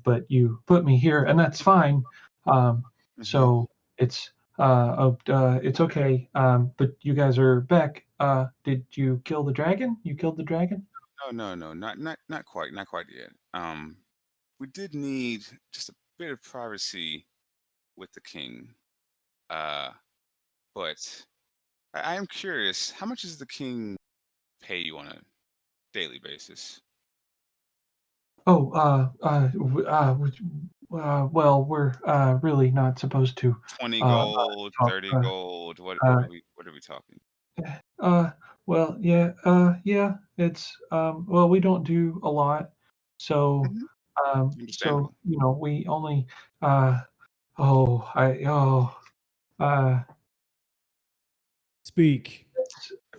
but you put me here, and that's fine. So it's okay. But you guys are back. Did you kill the dragon? You killed the dragon? No, not quite yet. We did need just a bit of privacy with the king. But I am curious, how much does the king pay you on a daily basis? Oh, well, we're really not supposed to 20 talk. gold, 30 gold. What are we talking? Well, yeah, it's well, we don't do a lot, so Understandable. we only oh, Speak.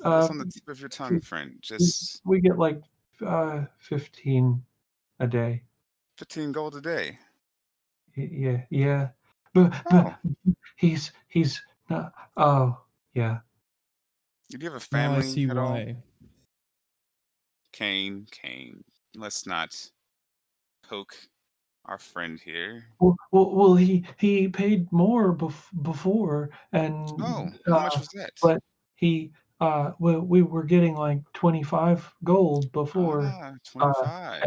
What's on the tip of your tongue, friend? Just we get like 15 a day. 15 gold a day. Yeah, but Oh, he's not. Oh, yeah. Do you have a No, I family see at all? why. Kane, let's not poke our friend here. Well, he paid more before, and Oh, how much was that? but he well, we were getting like 25 gold before, Ah, uh, 25.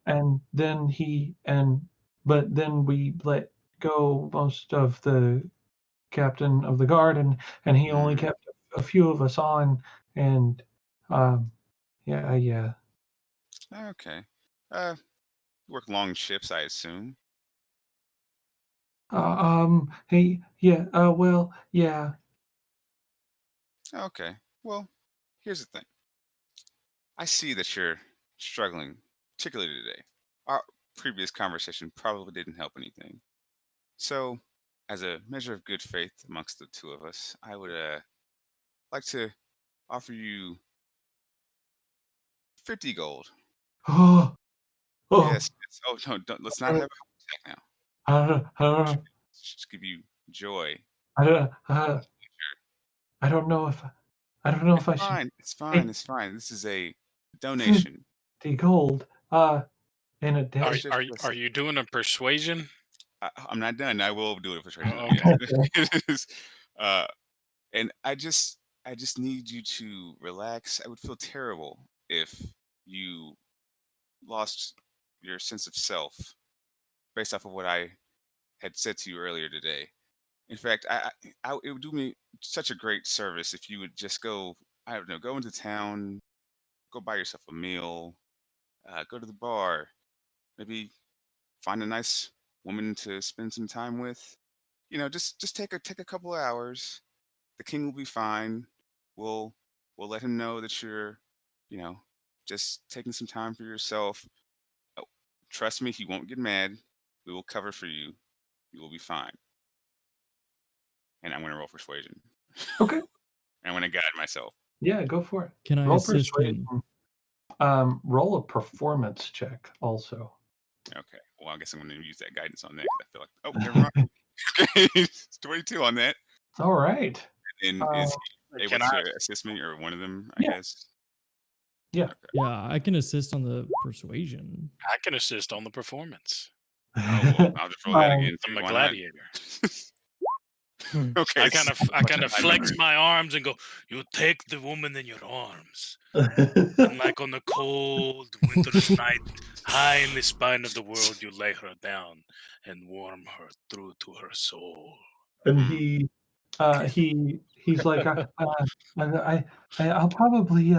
and then but then we let go most of the captain of the guard, and he only Mm, kept a few of us on, and um, yeah. okay. Work long shifts, I assume. Well, yeah. Okay. Well, here's the thing. I see that you're struggling, particularly today. Our previous conversation probably didn't help anything. So, as a measure of good faith amongst the two of us, I would like to offer you 50 gold. Oh, oh, Yes. Oh, no, let's not have a heart attack now. I don't, I Let's don't, just give you joy. I don't, I don't know if It's I should fine. It's fine. take It's fine. This is a donation. the gold in a Are day. Just are are listen. you doing a persuasion? I'm not done. I will do it for persuasion. Oh, okay. Yes. uh, and I just need you to relax. I would feel terrible if you lost your sense of self based off of what I had said to you earlier today. In fact, it would do me such a great service if you would just go. I don't know, go into town, go buy yourself a meal, go to the bar, maybe find a nice woman to spend some time with. Just take a couple of hours. The king will be fine. We'll we'll let him know that you're, you know, just taking some time for yourself. Oh, trust me, he won't get mad. We will cover for you. You will be fine. And I'm gonna roll persuasion. Okay, I'm gonna guide myself. yeah, go for it. Can I Roll assist him? persuasion. Roll a performance check also. Okay. Well, I guess I'm gonna use that guidance on that 'cause I feel like, oh, never mind. Okay, it's 22 on that. All right. And Uh, is he able Can I? to assist me, or one of them? I Yeah. guess. Yeah. Okay. Yeah, I can assist on the persuasion. I can assist on the performance. Oh well, I'll just roll that again I'm too. a Why not? gladiator. Okay. I kind of I flex remember. my arms and go. You take the woman in your arms, and like on the cold winter's night, high in the spine of the world, you lay her down and warm her through to her soul. and Hmm. he's like, I'll probably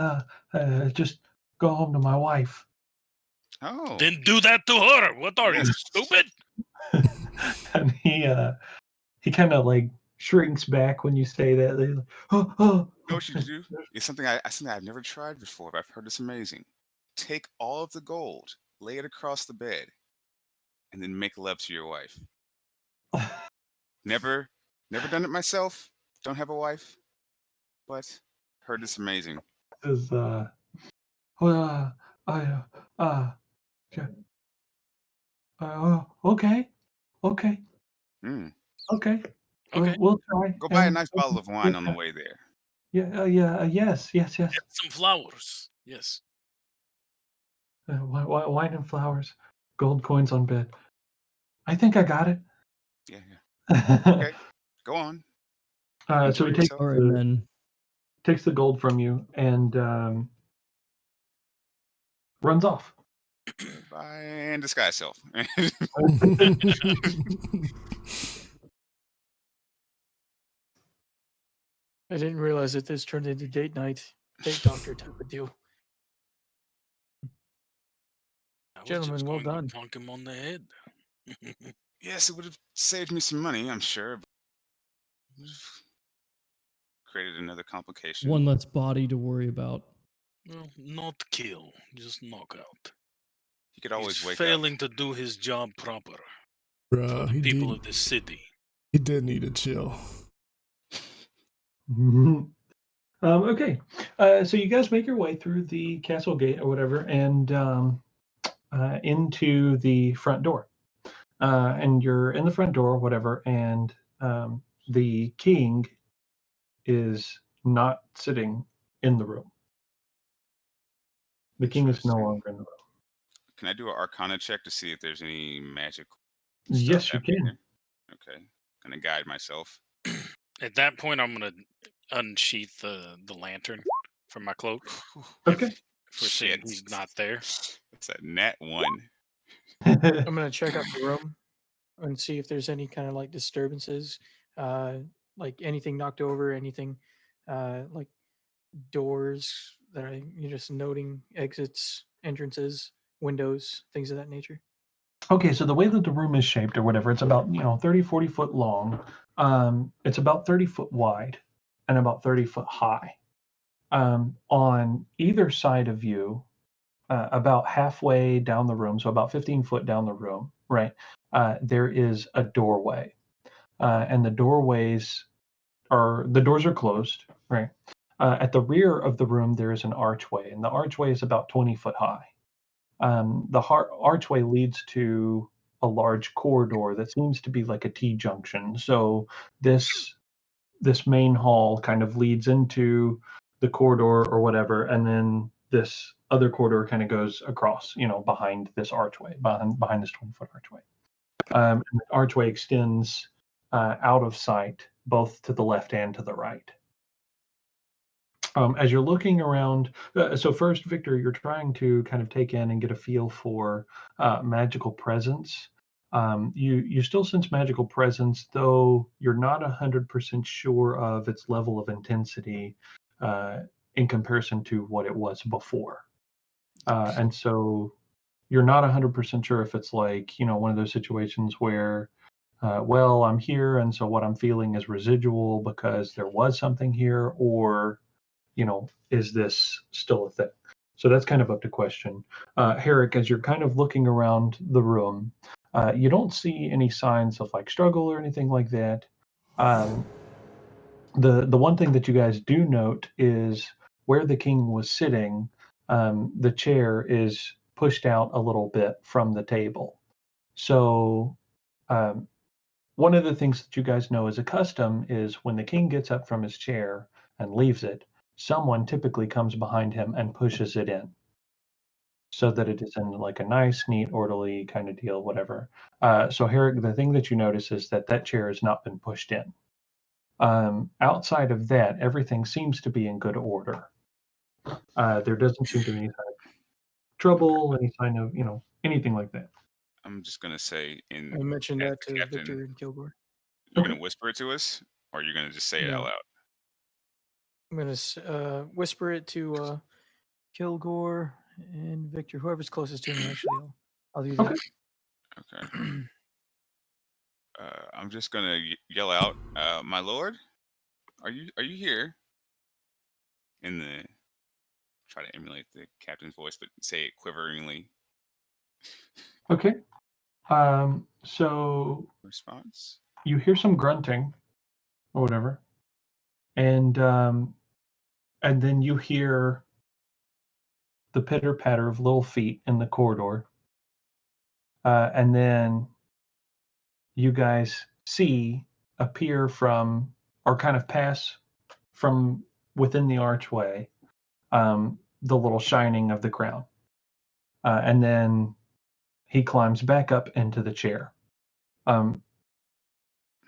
just go home to my wife. Oh. Then do that to her. What are Yes. you, stupid? And he kind of like shrinks back when you say that. They're like, You know what you do? It's something I've never tried before, but I've heard it's amazing. Take all of the gold, lay it across the bed, and then make love to your wife. Never, never done it myself. Don't have a wife, but heard it's amazing. is well, I okay, okay, okay, Mm. okay. Okay, We'll try. Go buy a And nice bottle of wine on the way there. yes. get some flowers. Yes. Wine and flowers, gold coins on bed. I think I got it. Yeah. Okay. Go on. So Enjoy he takes yourself. All right, men. takes the gold from you and runs off. Bye and disguise self. I didn't realize that this turned into date night, date doctor type of deal. I was Gentlemen, just well going done. to plunk him on the head. Yes, it would have saved me some money, I'm sure. But it would have created another complication. One less body to worry about. Well, not kill, just knock out. He could always He's wake failing to do his job proper for Bruh, the people of this city. he did need to chill. Okay, so you guys make your way through the castle gate or whatever, and into the front door. And you're in the front door or whatever, and the king is not sitting in the room. The king is no Interesting. longer in the room. Can I do an Arcana check to see if there's any magic stuff Yes, you happening can. here? Okay. Gonna guide myself. At that point, I'm gonna unsheath the lantern from my cloak. Okay. If we're seeing he's not there. It's a nat 1. I'm gonna check out the room and see if there's any kind of like disturbances, like anything knocked over, anything like doors that you're just noting, exits, entrances, windows, things of that nature. Okay, so the way that the room is shaped or whatever, it's about 30, 40 foot long. It's about 30 foot wide and about 30 foot high. On either side of you, about halfway down the room, so about 15 foot down the room, right, there is a doorway. And the doors are closed, right? At the rear of the room, there is an archway, and the archway is about 20 foot high. The archway leads to a large corridor that seems to be like a T-junction. So this main hall kind of leads into the corridor or whatever, and then this other corridor kind of goes across, behind this archway, behind this 20-foot archway. And the archway extends out of sight, both to the left and to the right. As you're looking around, so first, Victor, you're trying to kind of take in and get a feel for magical presence. You still sense magical presence, though you're not 100% sure of its level of intensity in comparison to what it was before. And so you're not 100% sure if it's like, one of those situations where, well, I'm here, and so what I'm feeling is residual because there was something here, or is this still a thing? So that's kind of up to question. Herrick, as you're kind of looking around the room, you don't see any signs of like struggle or anything like that. The one thing that you guys do note is where the king was sitting, the chair is pushed out a little bit from the table. So one of the things that you guys know as a custom is when the king gets up from his chair and leaves it, someone typically comes behind him and pushes it in so that it is in like a nice, neat, orderly kind of deal, whatever. So Herrick, the thing that you notice is that chair has not been pushed in. Outside of that, everything seems to be in good order. There doesn't seem to be any kind of trouble, any sign of, anything like that. I'm just gonna say I mentioned as that the to captain, Victor and Kilgore. you're Okay. gonna whisper it to us, or you're gonna just say it No. out loud? I'm gonna whisper it to Kilgore and Victor, whoever's closest to me. Actually, I'll do that. Okay. I'm just gonna yell out, "My lord, are you here?" In the try to emulate the captain's voice, but say it quiveringly. Okay. So Response. you hear some grunting or whatever, and then you hear the pitter patter of little feet in the corridor, and then you guys see appear from, or kind of pass from within the archway, the little shining of the crown, and then he climbs back up into the chair.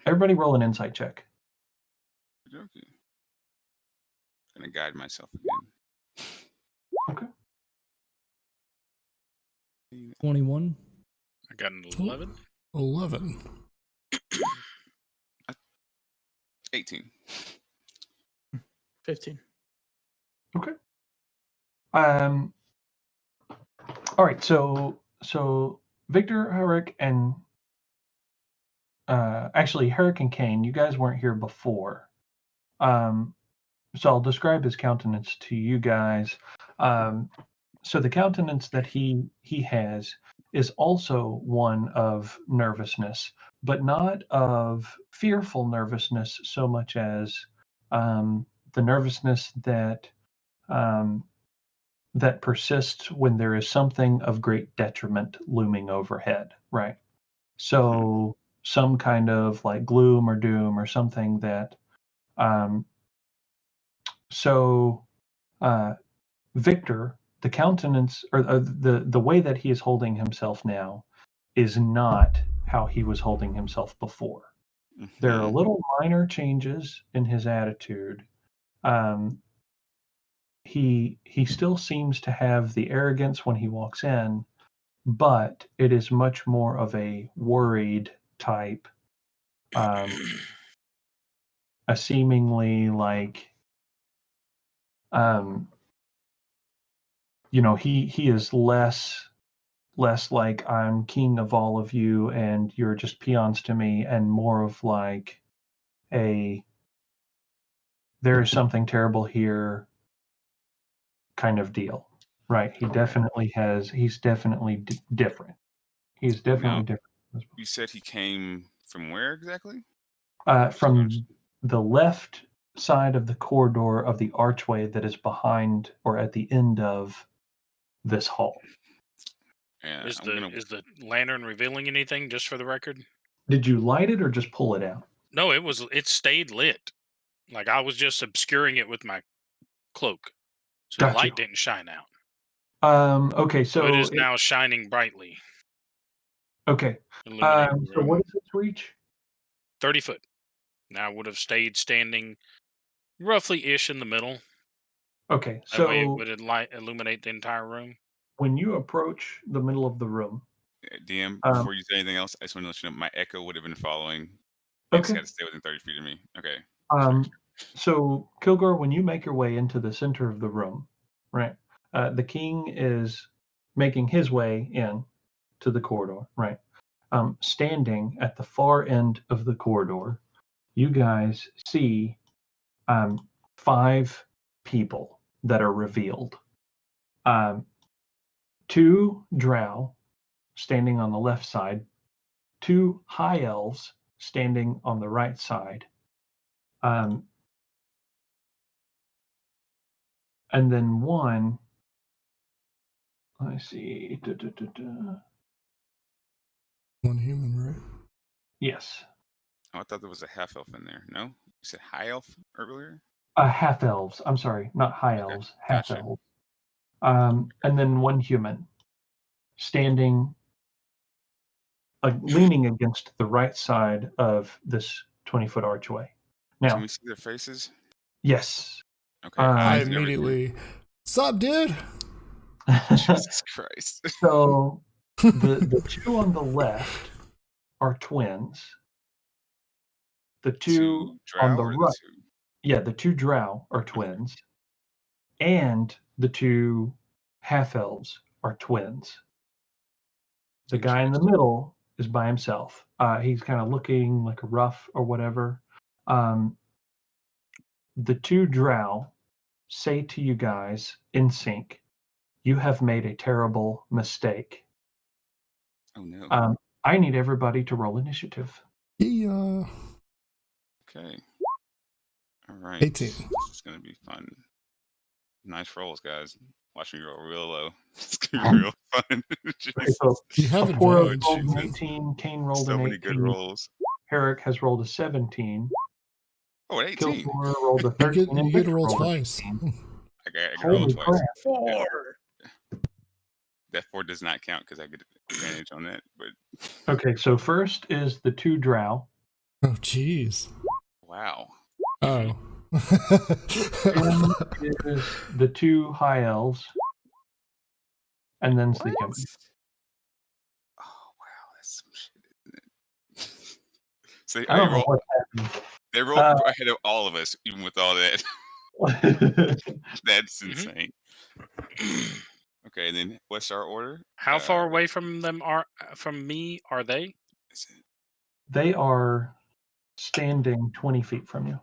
Everybody roll an insight check. Okay. Gonna guide myself again. Okay. 21. I got an 11. 11. 18. 15. Okay. All right. So Victor, Herrick, and actually Herrick and Kane, you guys weren't here before. So I'll describe his countenance to you guys. So the countenance that he has is also one of nervousness, but not of fearful nervousness so much as the nervousness that that persists when there is something of great detriment looming overhead, right? So some kind of like gloom or doom or something that So, Victor, the countenance or the way that he is holding himself now is not how he was holding himself before. There are little minor changes in his attitude. He still seems to have the arrogance when he walks in, but it is much more of a worried type, a seemingly like, he is less like I'm king of all of you and you're just peons to me, and more of like there is something terrible here kind of deal, right? He's definitely different. He's definitely different. You said he came from where exactly? From the left side of the corridor of the archway that is behind or at the end of this hall. Yeah, Is the lantern revealing anything, just for the record? Did you light it or just pull it out? No, it stayed lit. Like I was just obscuring it with my cloak. So the light didn't shine out. Okay, so it is now shining brightly. Okay. Illuminating the So room. what is its reach? 30 foot. Now I would have stayed standing roughly ish in the middle. Okay, That way it so would illuminate the entire room. when you approach the middle of the room, DM, before you say anything else, I just want to let you know my echo would have been following. It just Okay. had to stay within 30 feet of me. Okay. So Kilgore, when you make your way into the center of the room, right? The king is making his way in to the corridor, right? Standing at the far end of the corridor, you guys see 5 people that are revealed. 2 drow standing on the left side, 2 high elves standing on the right side, and then one. Let me see. One human, right? Yes. Oh, I thought there was a half elf in there. No, you said high elf earlier. Half elves. I'm sorry, not high elves. Half Gotcha. elves. And then one human standing, leaning against the right side of this 20-foot archway. Now, can we see their faces? Yes. Okay. I Eyes and everything. immediately, sup, dude? Jesus Christ. So the 2 on the left are twins. The 2 on drow the or right, the 2? yeah, the 2 drow are twins, and the 2 half elves are twins. The guy in the middle is by himself. He's kind of looking like a rough or whatever. The 2 drow say to you guys in sync, "You have made a terrible mistake." Oh no. I need everybody to roll initiative. Yeah. Okay. All right. 18. This is gonna be fun. Nice rolls, guys. Watch me roll real low. It's gonna be real fun. So You have Apora advantage. rolled 19, Kane rolled So an many 18, good rolls. Herrick has rolled a 17. Oh, an 18. Kilgore rolled a 13. You get to roll twice. I can roll Holy twice. crap. 4. That 4 does not count because I get advantage on that. But Okay, so first is the 2 drow. Oh, jeez. wow. Oh. Then is the 2 high elves. And then the human. Oh wow, that's some shit, isn't it? So I don't know what happened. they rolled ahead of all of us, even with all that. That's insane. Okay, and then what's our order? How far away from me are they? They are standing 20 feet from you.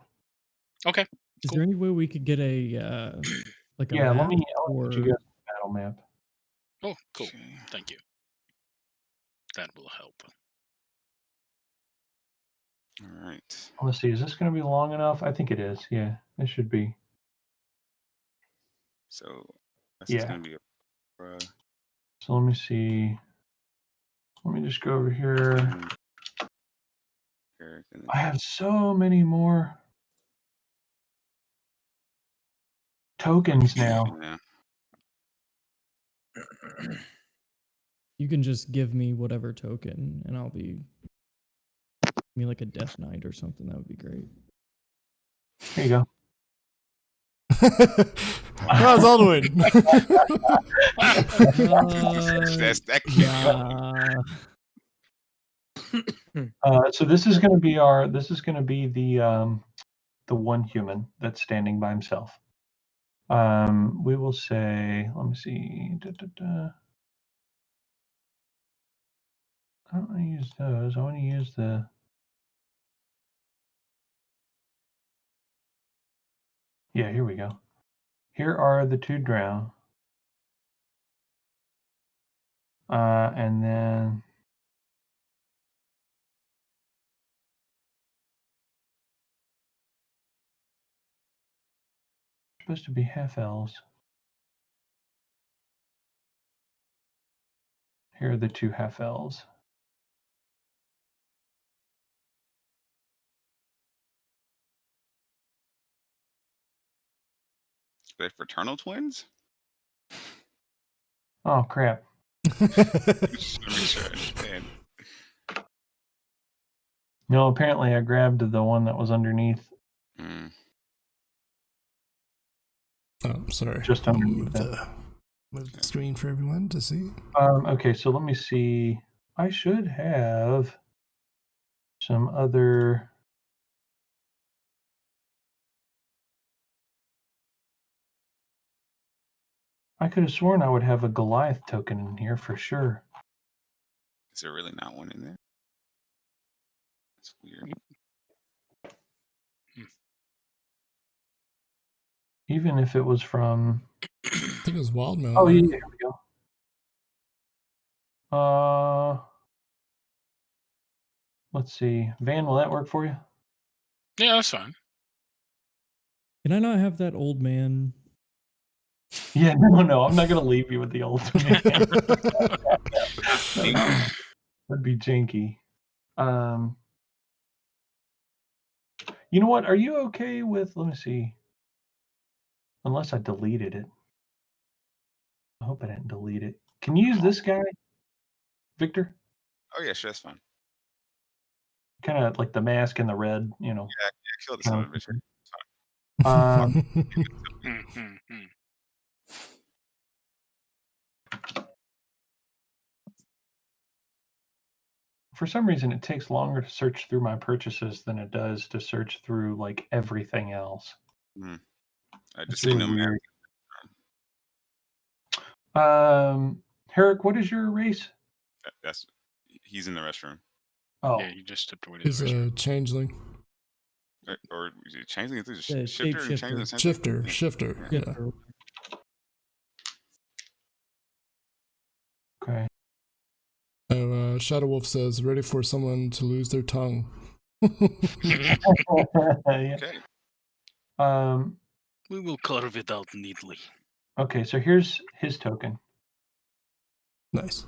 Okay. Is there any way we could get a like a Yeah, map let me or get you guys a battle map. Oh, cool. Thank you. That will help. All right. Let's see, is this going to be long enough? I think it is. Yeah, it should be. So this is going to be a. So let me see. Let me just go over here. I have so many more. tokens now. Yeah. You can just give me whatever token, and I'll be me like a Death Knight or something. That would be great. Here you go. That's Alduin. That can't Yeah. So this is going to be our. This is going to be the one human that's standing by himself. We will say. Let me see. I don't want to use those. I want to use the. Yeah, here we go. Here are the 2 drow. And then supposed to be half elves. Here are the 2 half elves. They're fraternal twins? Oh crap! Just to make sure I understand. No, apparently I grabbed the one that was underneath. Mm. Oh, sorry. Just I'll underneath move the screen for everyone to see. Okay, so let me see. I should have some other. I could have sworn I would have a Goliath token in here for sure. Is there really not one in there? That's weird. Even if it was from. I think it was Wildmount. Oh yeah, here we go. Let's see. Van, will that work for you? Yeah, that's fine. Can I not have that old man? Yeah, no, I'm not gonna leave you with the old man. That'd be janky. You know what? Are you okay with? Let me see. Unless I deleted it. I hope I didn't delete it. Can you use this guy, Victor? Oh yeah, sure, that's fine. Kind of like the mask and the red, you know. Yeah, kill the son of a bitch. For some reason, it takes longer to search through my purchases than it does to search through like everything else. I It's just say really no weird. matter. Herrick, what is your race? He's in the restroom. Oh, Yeah, you just stepped away to He's the restroom. a changeling. Or is it changeling through Yeah, shifter and changing the Shifter. Yeah. Yeah. okay. Oh, Shadow Wolf says, ready for someone to lose their tongue. Yeah. Okay. We will carve it out neatly. Okay, so here's his token. Nice.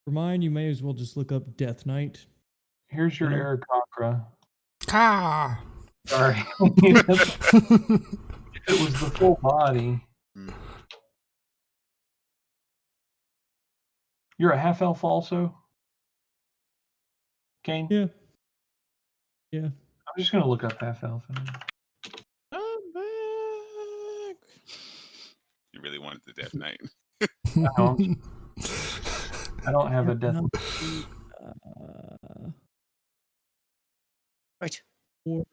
For mine, you may as well just look up Death Knight. Here's your Hello? Aarakocra. Ah! Sorry. If it was the full body. You're a half elf also? Kane? Yeah. Yeah. I'm just gonna look up half elf. I'm back. You really wanted the Death Knight. I don't have a death. Right. Or,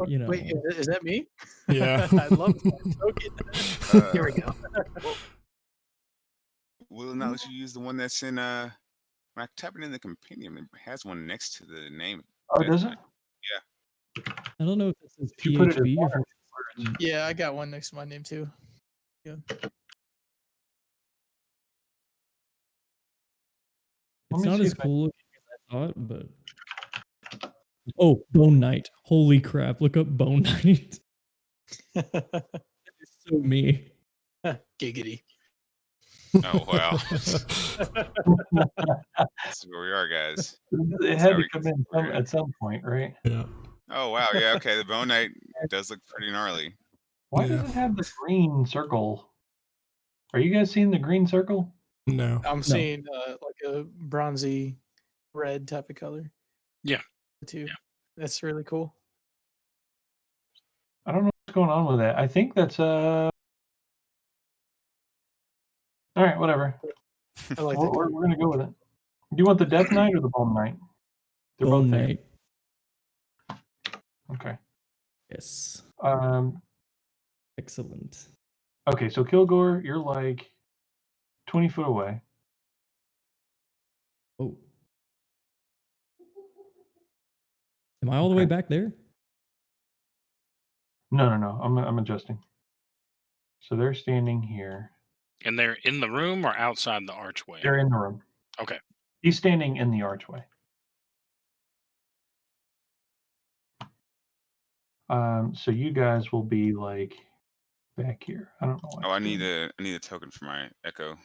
you know. Wait, is that me? Yeah. I love that token. Here we go. Will not let you use the one that's in when I tap it in the compendium, it has one next to the name. Oh, does it? I don't know if this is You put it as PHB or one if or it's Yeah, I got one next to my name too. Yeah. Let It's me not see as if I- cool looking as I thought, but Oh, Bone Knight. Holy crap. Look up Bone Knight. That is so me. Giggity. Oh wow. That's where we are, guys. It That's had how to we come get in started. at some point, right? Yeah. Oh wow, yeah, okay. The Bone Knight does look pretty gnarly. Why Yeah. does it have the green circle? Are you guys seeing the green circle? No. I'm seeing like a bronzy red type of color. Yeah. Too. Yeah. That's really cool. I don't know what's going on with that. I think that's all right, whatever. I like that. We're gonna go with it. Do you want the Death Knight or the Bone Knight? They're Bone both there. Knight. Okay. Yes. Excellent. Okay, so Kilgore, you're like 20 foot away. Oh. Am I all the way back there? No. I'm adjusting. So they're standing here. And they're in the room or outside the archway? They're in the room. Okay. He's standing in the archway. So you guys will be like back here. I don't know why. Oh, I need a token for my echo.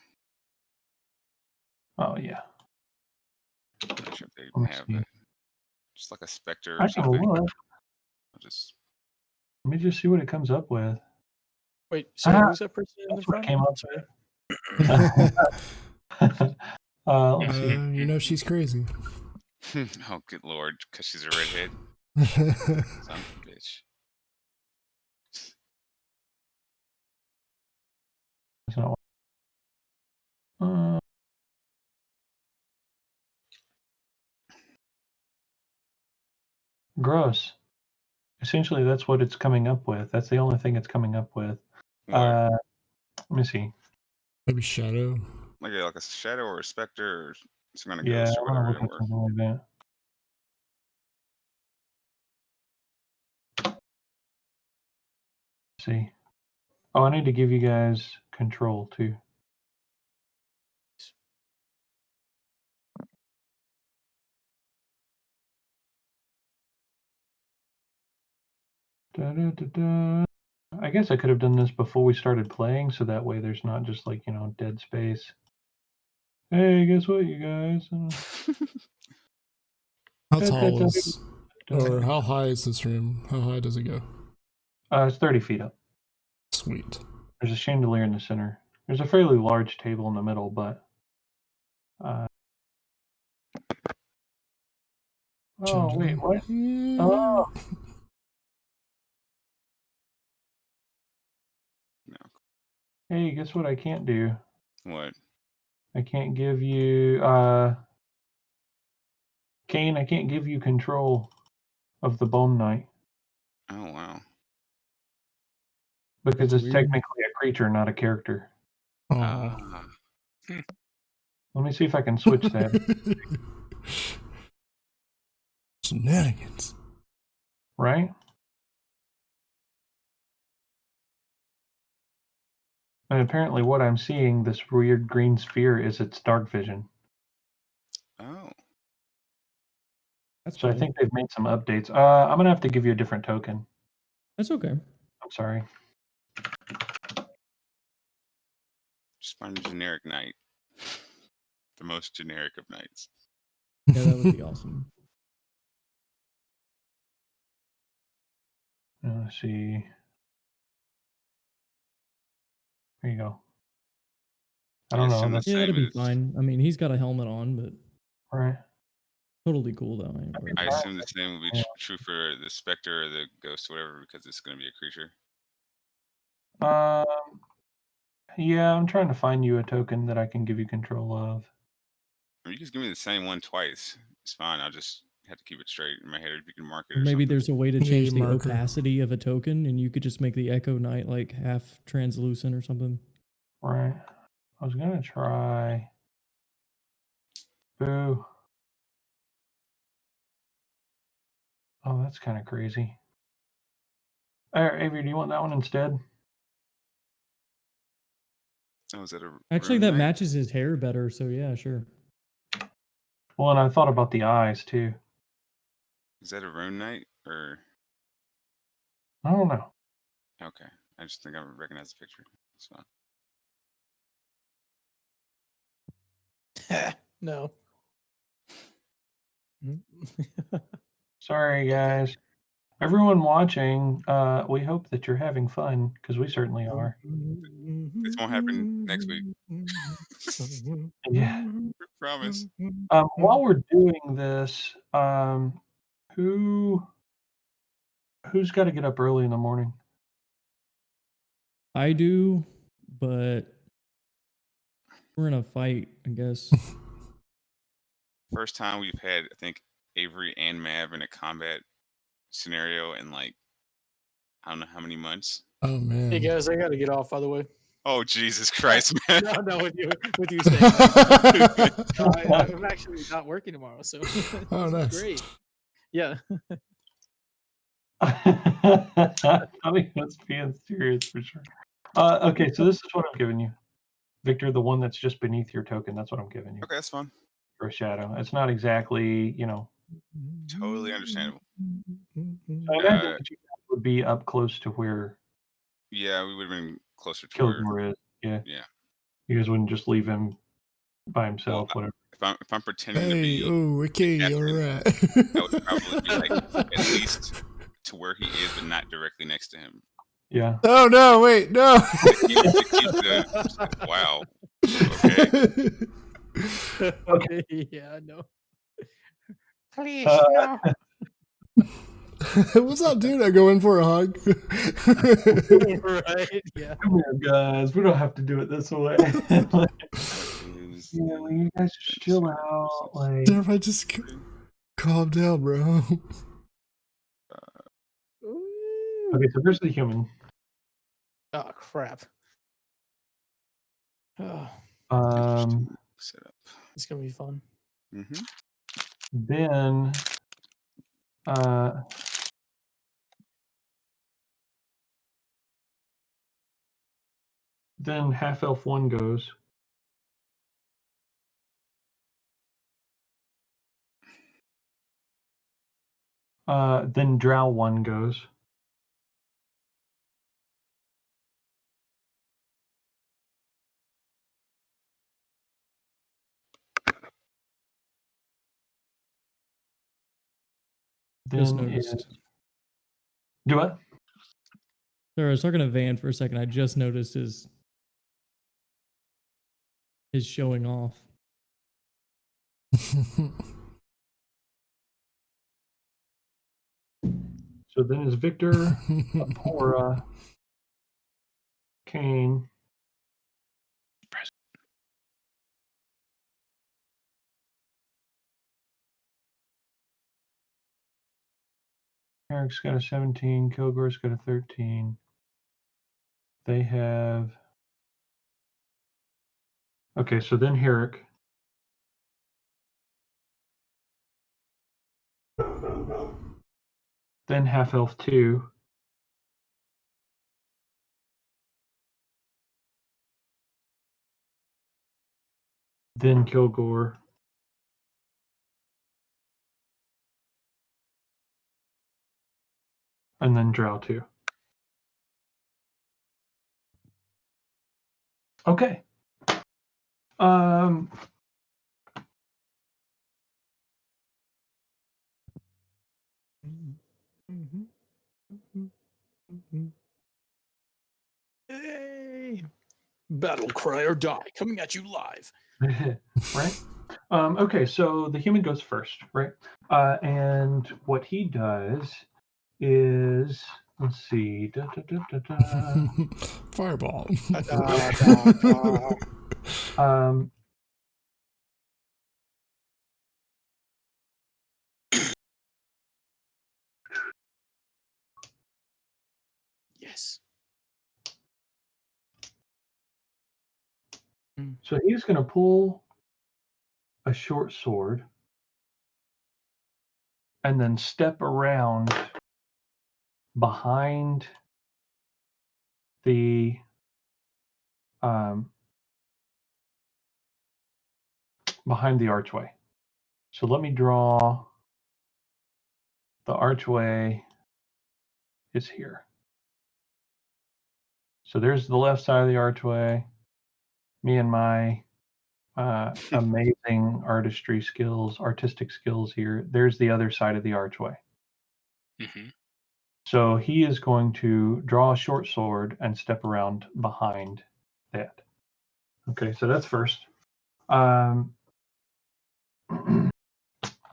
Oh yeah. Make sure they Let me have see. it. Just like a specter or I can something. look. I'll just Let me just see what it comes up with. Wait, sorry, who's that person in the That's what front? came up. Sorry. Let me see. You know she's crazy. oh good lord, because she's a redhead. Son of a bitch. It's not- Uh, gross. Essentially, that's what it's coming up with. That's the only thing it's coming up with. What? Let me see. Maybe Shadow. Like a shadow or a specter or some kind of Yeah, ghost or I'm gonna whatever look it'll at work. something like that. See. Oh, I need to give you guys control too. Da-da-da-da. I guess I could have done this before we started playing, so that way there's not just like, dead space. Hey, guess what, you guys? How tall is, or how high is this room? How high does it go? It's 30 feet up. Sweet. There's a chandelier in the center. There's a fairly large table in the middle, but oh wait, what? Oh, No. hey, guess what I can't do? What? I can't give you Kane, I can't give you control of the Bone Knight Oh wow. because That's it's weird. technically a creature, not a character. Oh. Ah. Let me see if I can switch that. Shenanigans. Right? And apparently what I'm seeing, this weird green sphere, is its dark vision. Oh. That's So I cool. think they've made some updates. I'm gonna have to give you a different token. That's okay. I'm sorry. Just find a generic knight. The most generic of knights. Yeah, that would be awesome. Let's see. There you go. I don't know. That's Yeah, that'd be as, fine. I mean, he's got a helmet on, but right. totally cool though. I assume the same would be true for the specter or the ghost or whatever because it's going to be a creature. Yeah, I'm trying to find you a token that I can give you control of. Or you just give me the same one twice. It's fine. I'll just have to keep it straight in my head. If you can mark it. Or maybe something. there's a way to Yeah, change the marker. opacity of a token, and you could just make the Echo Knight like half translucent or something. Right. I was gonna try. Boo. Oh, that's kind of crazy. Avery, do you want that one instead? Oh, is that a Actually, rune that knight? matches his hair better, so yeah, sure. Well, and I thought about the eyes too. Is that a rune knight or? I don't know. Okay, I just think I recognize the picture. It's fine. No. Sorry, guys. Everyone watching, we hope that you're having fun because we certainly are. This won't happen next week. Yeah. We promise. While we're doing this, who's got to get up early in the morning? I do, but we're in a fight, I guess. First time we've had, I think, Avery and Mav in a combat scenario in like I don't know how many months. Oh man. Hey guys, I gotta get off. By the way. Oh Jesus Christ, man! No, with you saying that. I'm actually not working tomorrow, so Oh, nice. Great. Yeah. I mean, that's being serious for sure. Okay, so this is what I'm giving you, Victor. The one that's just beneath your token. That's what I'm giving you. Okay, that's fun. For a shadow. It's not exactly, Totally understandable. I imagine that you guys would be up close to where. Yeah, we would have been closer to Kilgore is. Yeah. You guys wouldn't just leave him by himself. Well, whatever. If I'm pretending to Hey, be, okay, all right. that would probably be like at least to where he is, but not directly next to him. Yeah. Oh no! Wait, no. Wow. Okay. Yeah. No. Please no. What's that dude? I go in for a hug. Right. Yeah. Come here, guys. We don't have to do it this way. You guys just chill out. Like, Damn, I just calm down, bro. Okay, so there's the human. Oh crap. Oh. It's gonna be fun. Then then half elf 1 goes. Then drow 1 goes. Just Then noticed. Do what? Sorry, I was talking to Van for a second. I just noticed his showing off. So then is Victor, Apora, Kane. Eric's got a 17. Kilgore's got a 13. They have. Okay, so then Herrick. Then half elf 2. Then Kilgore. And then drow 2. Okay. Hey. Battle cry or die coming at you live. Right. Okay, so the human goes first, right? And what he does is, let's see, Fireball. Yes. So he's going to pull a short sword and then step around behind the archway. So let me draw the archway is here. So there's the left side of the archway. Me and my amazing artistic skills here. There's the other side of the archway. Mm-hmm. So he is going to draw a short sword and step around behind that. Okay, so that's first.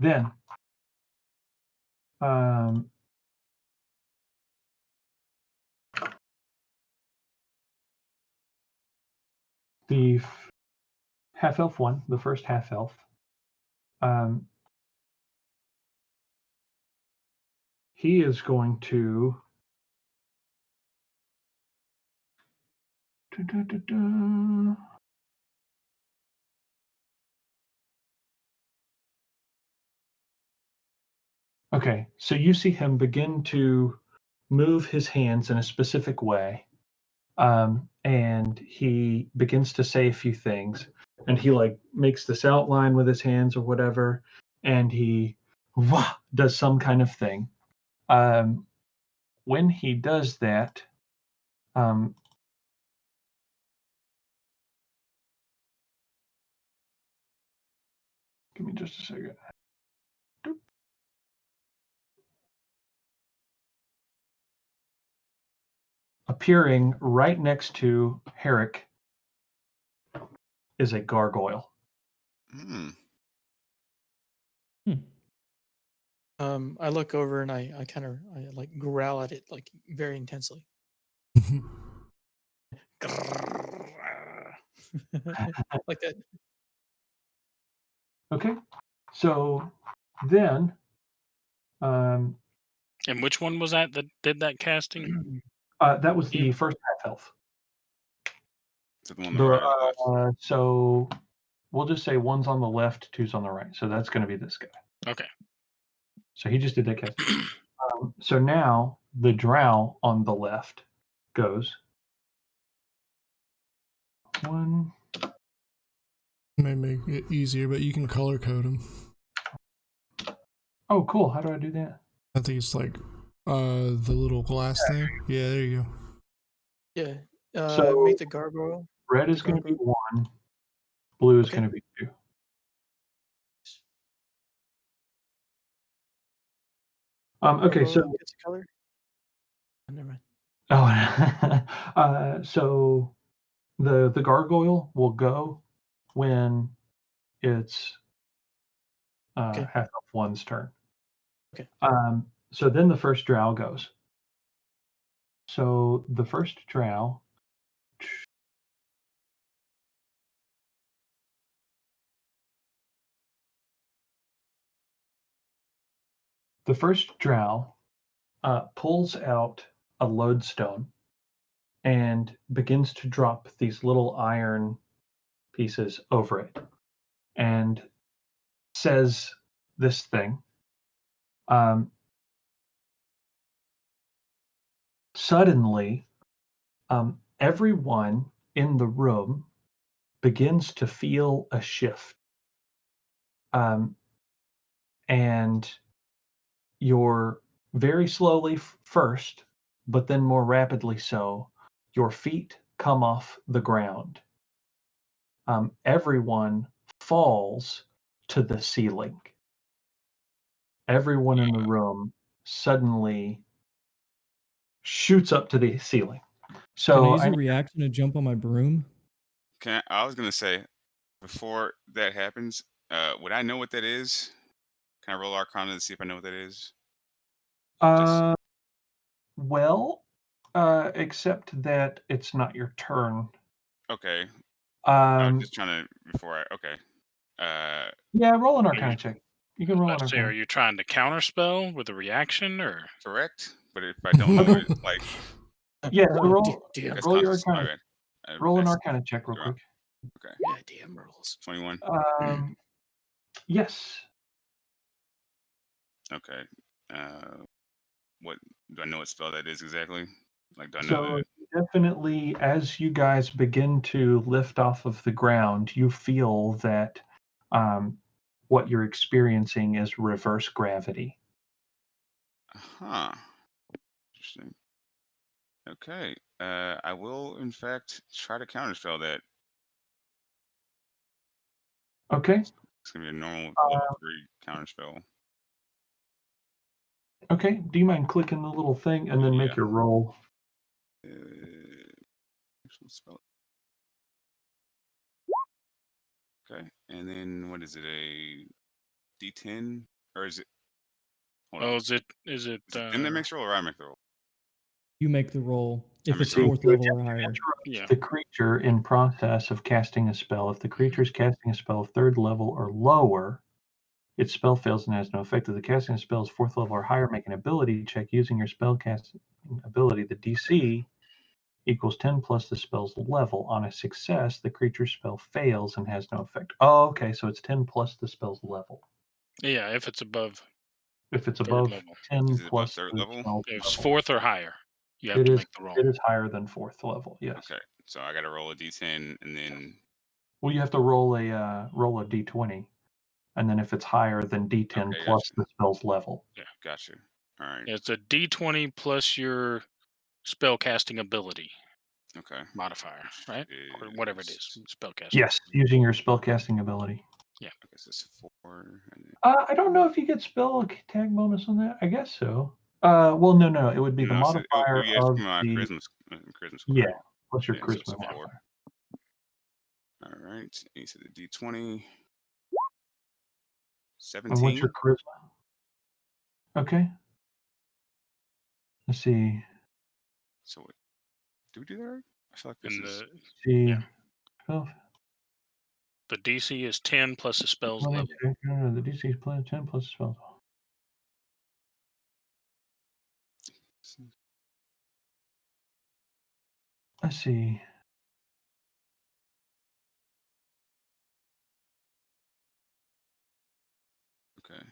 Then the half-elf one, the first half-elf, he is going to Okay, so you see him begin to move his hands in a specific way, and he begins to say a few things, and he like makes this outline with his hands or whatever, and he does some kind of thing. When he does that, give me just a second. Appearing right next to Herrick is a gargoyle. I look over and I kind of like growl at it like very intensely. Like that. Okay, so then, And which one was that did that casting? that was the first half-elf. So the one on the right or the left? So we'll just say one's on the left, two's on the right. So that's going to be this guy. Okay. So he just did that cast. So now the drow on the left goes. One. May make it easier, but you can color code them. Oh, cool. How do I do that? I think it's like the little glass thing. Yeah, there you go. Yeah. So make the gargoyle. Red is going to be 1. Blue is going to be 2. Okay, so gets a color. Oh, never mind. Oh, so the gargoyle will go when it's half of one's turn. Okay. So then the first drow goes. So the first drow. The first drow pulls out a lodestone and begins to drop these little iron pieces over it and says this thing. Suddenly, everyone in the room begins to feel a shift. And you're very slowly first, but then more rapidly so, your feet come off the ground. Everyone falls to the ceiling. Everyone in the room suddenly shoots up to the ceiling. So can I use a reaction to jump on my broom? I was gonna say, before that happens, would I know what that is? Can I roll Arcana to see if I know what that is? Well, except that it's not your turn. Okay. I was just trying to Yeah, roll an Arcana check. You can roll an Say, Arcana. are you trying to counterspell with a reaction or correct? But if I don't know it, like Yeah, so roll that's your conscious. My Arcana. bad. Roll an That's Arcana check real wrong. quick. Okay. Yeah, damn rolls. 21. Yes. Okay. What do I know what spell that is exactly? Like, do I know So that? definitely, as you guys begin to lift off of the ground, you feel that what you're experiencing is reverse gravity. Interesting. Okay. I will, in fact, try to counterspell that. Okay. It's gonna be a normal level 3 counterspell. Okay. Do you mind clicking the little thing and then make Yeah. your roll? Actually spell it. Okay. And then what is it? A D10 or is it? Hold on. Oh, is it? Is it them that makes the roll or I make the roll? You make the roll if make it's the roll. 4th level or higher. Yeah. The creature in process of casting a spell. If the creature is casting a spell of 3rd level or lower, its spell fails and has no effect. If the casting of spell is 4th level or higher, make an ability check using your spell casting ability. The DC equals 10 plus the spell's level. On a success, the creature's spell fails and has no effect. Oh, okay, so it's 10 plus the spell's level. Yeah, if it's above. If it's 3rd above level. 10 Is it above plus 3rd the level? spell's If it's level. 4th or higher, you have It to is, make the roll. it is higher than 4th level, yes. Okay. So I gotta roll a D10 and then. Well, you have to roll a D20, and then if it's higher than D10 Okay, plus gotcha. the spell's level. Yeah. Gotcha. All right. It's a D20 plus your spell casting ability Okay. modifier, right? Or whatever it is, spell casting. Yes, using your spellcasting ability. I guess it's 4. And then... I don't know if you get spell tag bonus on that. I guess so. Well, no, it would be the modifier of my the charisma score. yeah, plus your Yeah, so charisma it's a 4. modifier. All right. You said the D20. And what's 17. your charisma? Okay. Let's see. So wait, do we do that right? I feel like this And is. See. 12. the DC is 10 plus the spell's 20, level. no, the DC is plus 10 plus the spell's level. Let's see. Okay.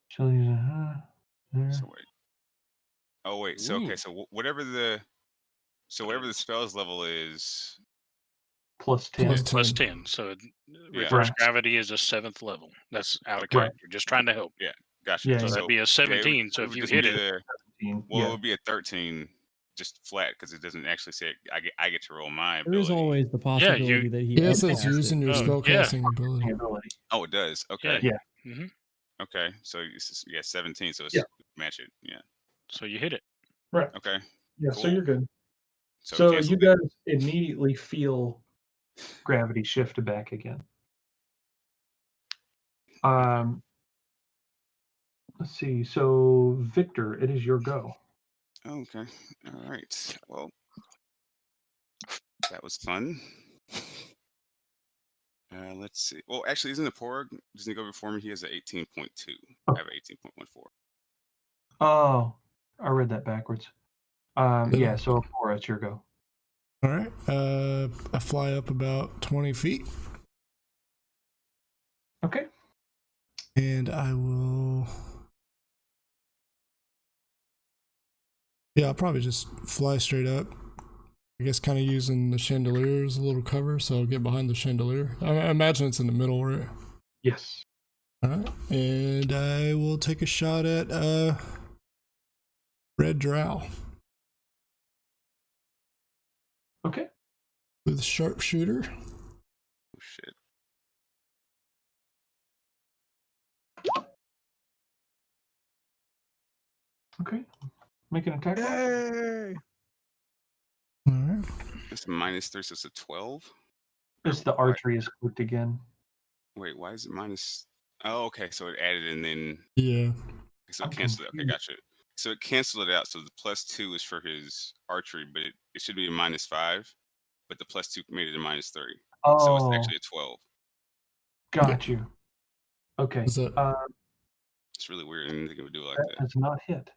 Shall use a there. So wait. Oh wait. So okay. So whatever the. So whatever the spell's level is. Plus 10. Plus 10. So reverse Right. gravity is a 7th level. That's out of Right. character. Just trying to help. Yeah. Gotcha. Yeah, So that'd be a 17. So if you hit it. Well, yeah. it would be a 13 just flat because it doesn't actually say I get to roll my ability. There is always the possibility that he Yes, upcasts it's using it. your spellcasting ability. Oh, it does. Okay. Yeah. Mm-hmm. Okay. So it's 17. So it's match it. Yeah. So you hit it. Right. Okay. Yeah. Cool. So you're good. So So cancel you guys immediately feel gravity shift back again. Let's see. So Victor, it is your go. Okay. All right. Well, that was fun. Let's see. Well, actually, isn't the Porg? Doesn't he go before me? He has an 18.2. I have an 18.14. Oh, I read that backwards. Yeah. So Apora, it's your go. All right. I fly up about 20 feet. Okay. And I will. Yeah, I'll probably just fly straight up. I guess kind of using the chandelier as a little cover, so I'll get behind the chandelier. I imagine it's in the middle, right? Yes. All right. And I will take a shot at Red Drow. Okay. With sharpshooter. Oh, shit. Okay. Make an attack roll. Yay! All right. It's a -3, so it's a 12. It's the archery is clicked again. Wait, why is it minus? Oh, okay. So it added and then. Yeah. So it canceled it. Okay, gotcha. So it canceled it out. So the +2 is for his archery, but it should be a -5. But the +2 made it a -3. Oh. So it's actually a 12. Got you. Okay. Is that... It's really weird. I didn't think it would do it like that. Does not hit.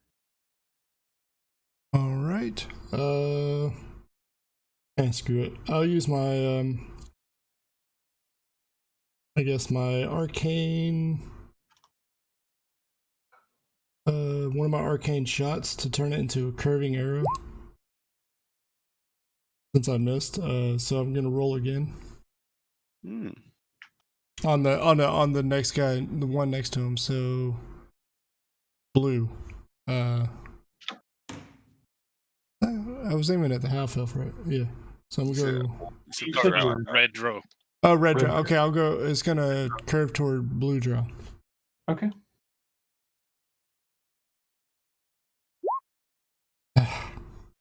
All right. Screw it. I'll use my I guess my arcane one of my arcane shots to turn it into a curving arrow. Since I missed, so I'm gonna roll again. On the next guy, the one next to him, so blue. I was aiming at the half elf, right? Yeah. So I'm gonna go. So You the said drow- you were- Red drow. Oh, red draw. Red Okay, I'll go. It's gonna curve toward blue draw. Okay.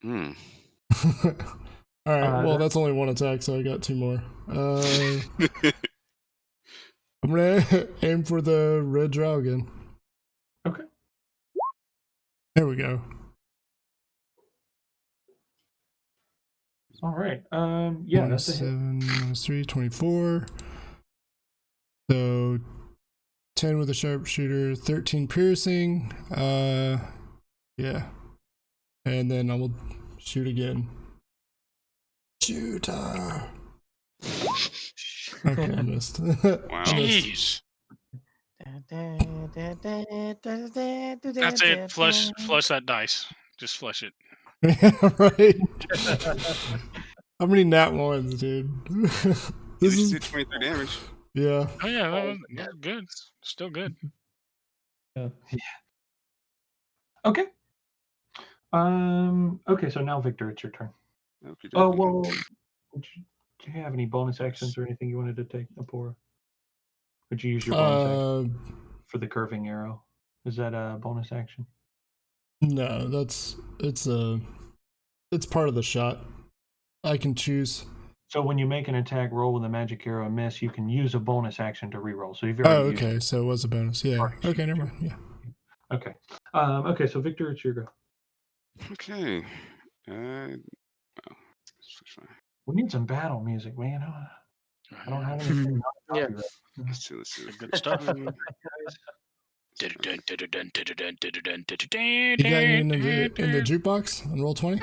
Hmm. All right. Well, that- that's only one attack, so I got two more. I'm gonna aim for the red draw again. Okay. There we go. All right. Yeah, that's a hit. 27 minus 3, 24. So 10 with a sharpshooter, 13 piercing. Yeah. And then I will shoot again. Shooter. Okay, I missed. Wow. Jeez. That's it. Flush that dice. Just flush it. Yeah, right. How many nat ones, dude? You This just is did 23 damage. yeah. Oh yeah, that was good. Still good. Yeah. Okay. Okay, so now Victor, it's your turn. Okay, Oh well, do you have any bonus Yes. actions or anything you wanted to take, Apora? Would you use your bonus action for the curving arrow? Is that a bonus action? No, it's part of the shot. I can choose. So when you make an attack roll with a magic arrow and miss, you can use a bonus action to reroll. So you've Oh, already used okay. it. So it was a bonus. Yeah. Alright. Okay, never mind. Yeah. Okay. Okay, so Victor, it's your go. Okay. Switch my. We need some battle music, man. I don't have anything. Yeah. Let's see. Good stuff. You got any in the jukebox on roll 20?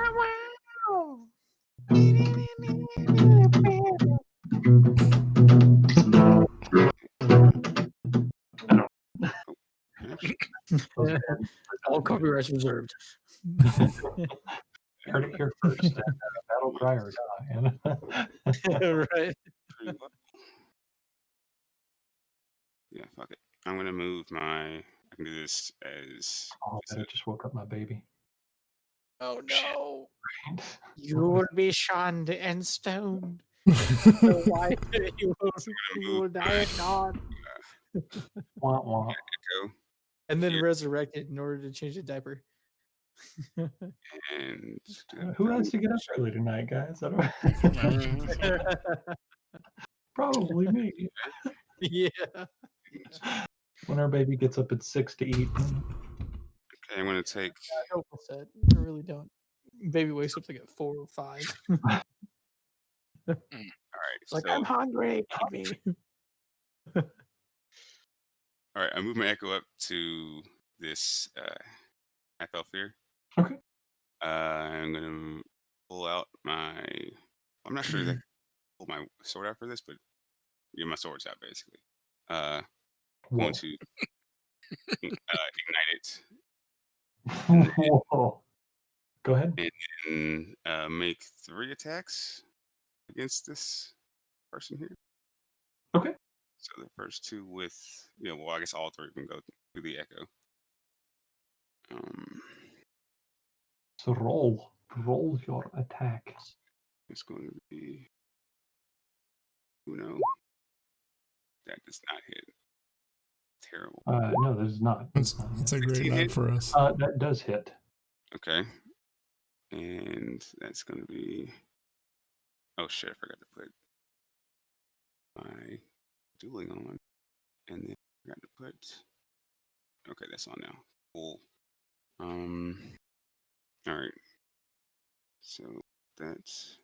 All copyrights reserved. Heard it here first. Battle cry or die. Right. Yeah, fuck it. I'm gonna move my. I can do this as. Oh, I just woke up my baby. Oh no. Right? You will be shunned and stoned. So why you will die at dawn. Wah, wah. Echo And then Here. resurrected in order to change the diaper. and. do that Who down. has to get up early tonight, guys? I don't... Probably me. Yeah. When our baby gets up at 6 to eat. Okay, I'm gonna take. I hope it's that. I really don't. Baby wakes up like at 4 or 5. All right. It's like, so, I'm hungry, baby. all right. I move my echo up to this half elf here. Okay. I'm gonna pull out my. I'm not sure if I can pull my sword out for this, but yeah, my sword's out basically. Whoa. Going to ignite it Whoa. Go ahead. and make 3 attacks against this person here. Okay. So the first 2 with, well, I guess all 3 can go through the echo. So roll your attack. It's going to be Uno. That does not hit. Terrible. No, this is not. That's a great 16 night hit? for us. That does hit. Okay. And that's going to be. Oh shit! I forgot to put my dueling on, and then I forgot to put. Okay, that's on now. Cool. All right. So that's.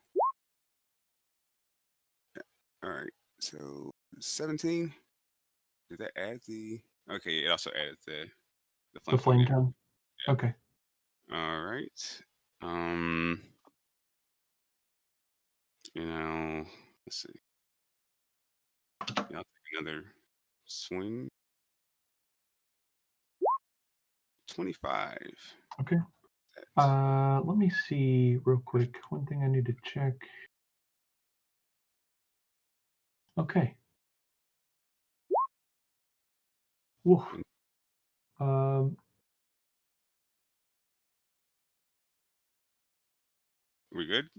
All right. So 17. Did that add the? Okay, it also added the The flame tongue. tongue. Yeah. Okay. All right. Let's see. Yeah, I'll take another swing. 25. Okay. Let me see real quick. One thing I need to check. Okay. Woof. We good?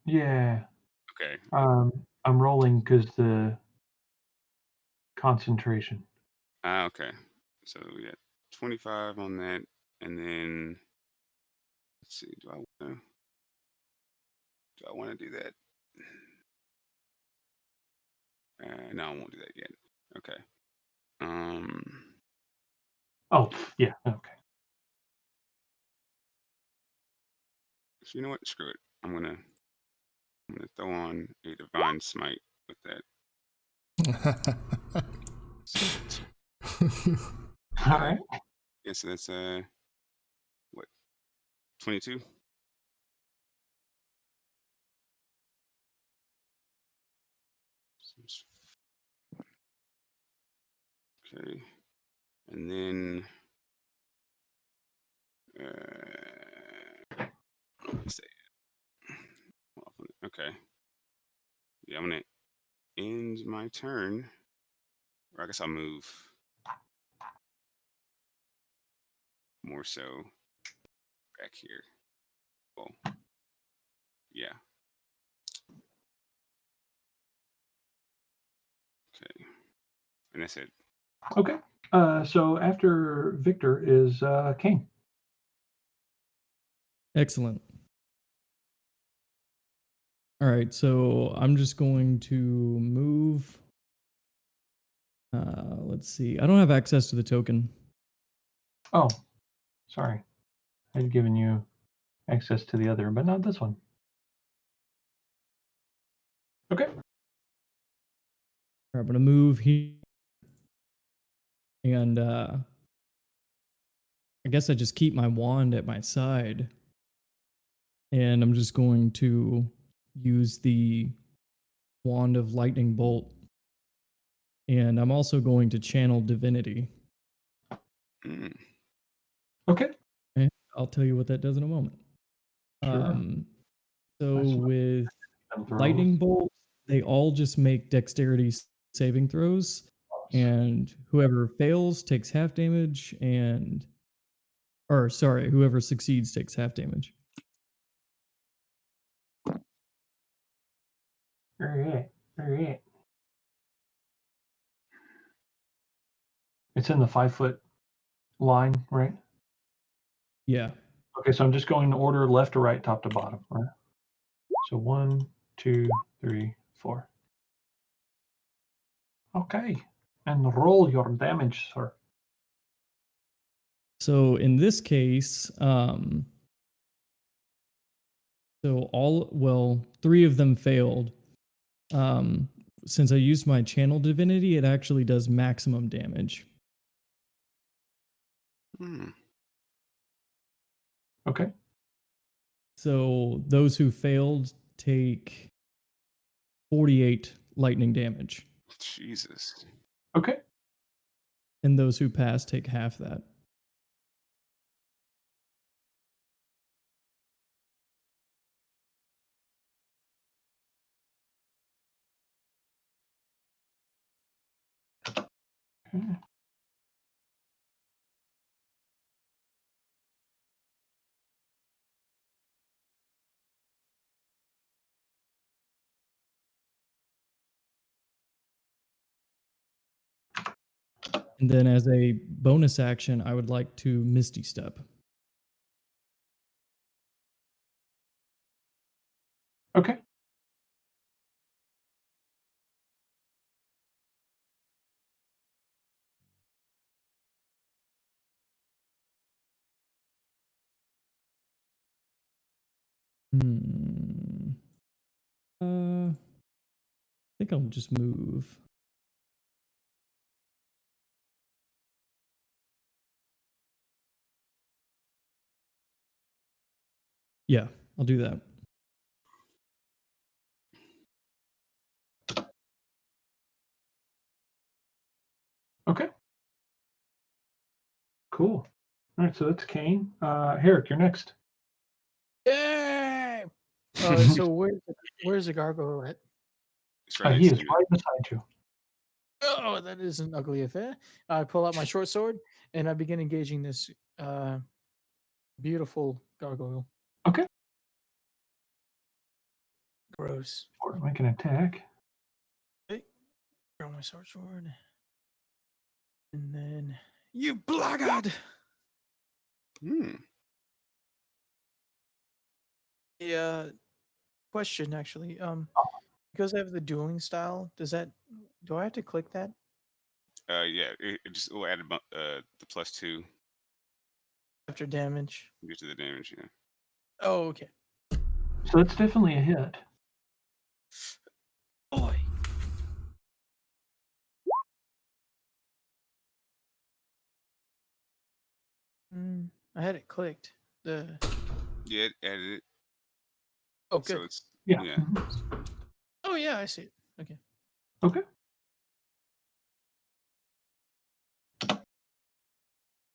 Yeah. Okay. I'm rolling because the concentration. Okay. So we got 25 on that, and then let's see. Do I want to do that? No, I won't do that yet. Okay. Oh, yeah. Okay. So you know what? Screw it. I'm gonna throw on a divine smite with that. All right. Yeah, so that's what, 22? Okay, and then let's see. Okay, yeah, I'm gonna end my turn, or I guess I'll move more so back here. Well, yeah. Okay, and that's it. Okay. So after Victor is Kane. Excellent. All right, so I'm just going to move. Let's see. I don't have access to the token. Oh, sorry. I'd given you access to the other, but not this one. Okay. All right, I'm going to move here. And I guess I just keep my wand at my side. And I'm just going to use the wand of lightning bolt. And I'm also going to channel divinity. Mm. Okay. And I'll tell you what that does in a moment. Sure. So Nice. with Them throws. lightning bolt, they all just make dexterity saving throws. And whoever fails takes half damage, whoever succeeds takes half damage. All right. It's in the 5-foot line, right? Yeah. Okay, so I'm just going in order left to right, top to bottom, right? So 1, 2, 3, 4. Okay. And roll your damage, sir. So in this case, three of them failed. Since I used my channel divinity, it actually does maximum damage. Mm. Okay. So those who failed take 48 lightning damage, Jesus. Okay. and those who pass take half that. And then as a bonus action, I would like to Misty Step. Okay. I think I'll just move. Yeah, I'll do that. Okay. Cool. All right, so that's Kane. Herrick, you're next. Yay! So where's the gargoyle at? It's right He next is to me. right beside you. Oh, that is an ugly affair. I pull out my short sword and I begin engaging this beautiful gargoyle. Okay. Gross. Or make an attack. Throw my sword. And then you blackguard. Yeah. Question actually. Because I have the dueling style, do I have to click that? Yeah, it just will add the +2 After damage. due to the damage. Yeah. Oh, okay. So it's definitely a hit. Boy. I had it clicked. Yeah, it added it. Oh, good. So it's Yeah. yeah. Oh, yeah, I see it. Okay. Okay.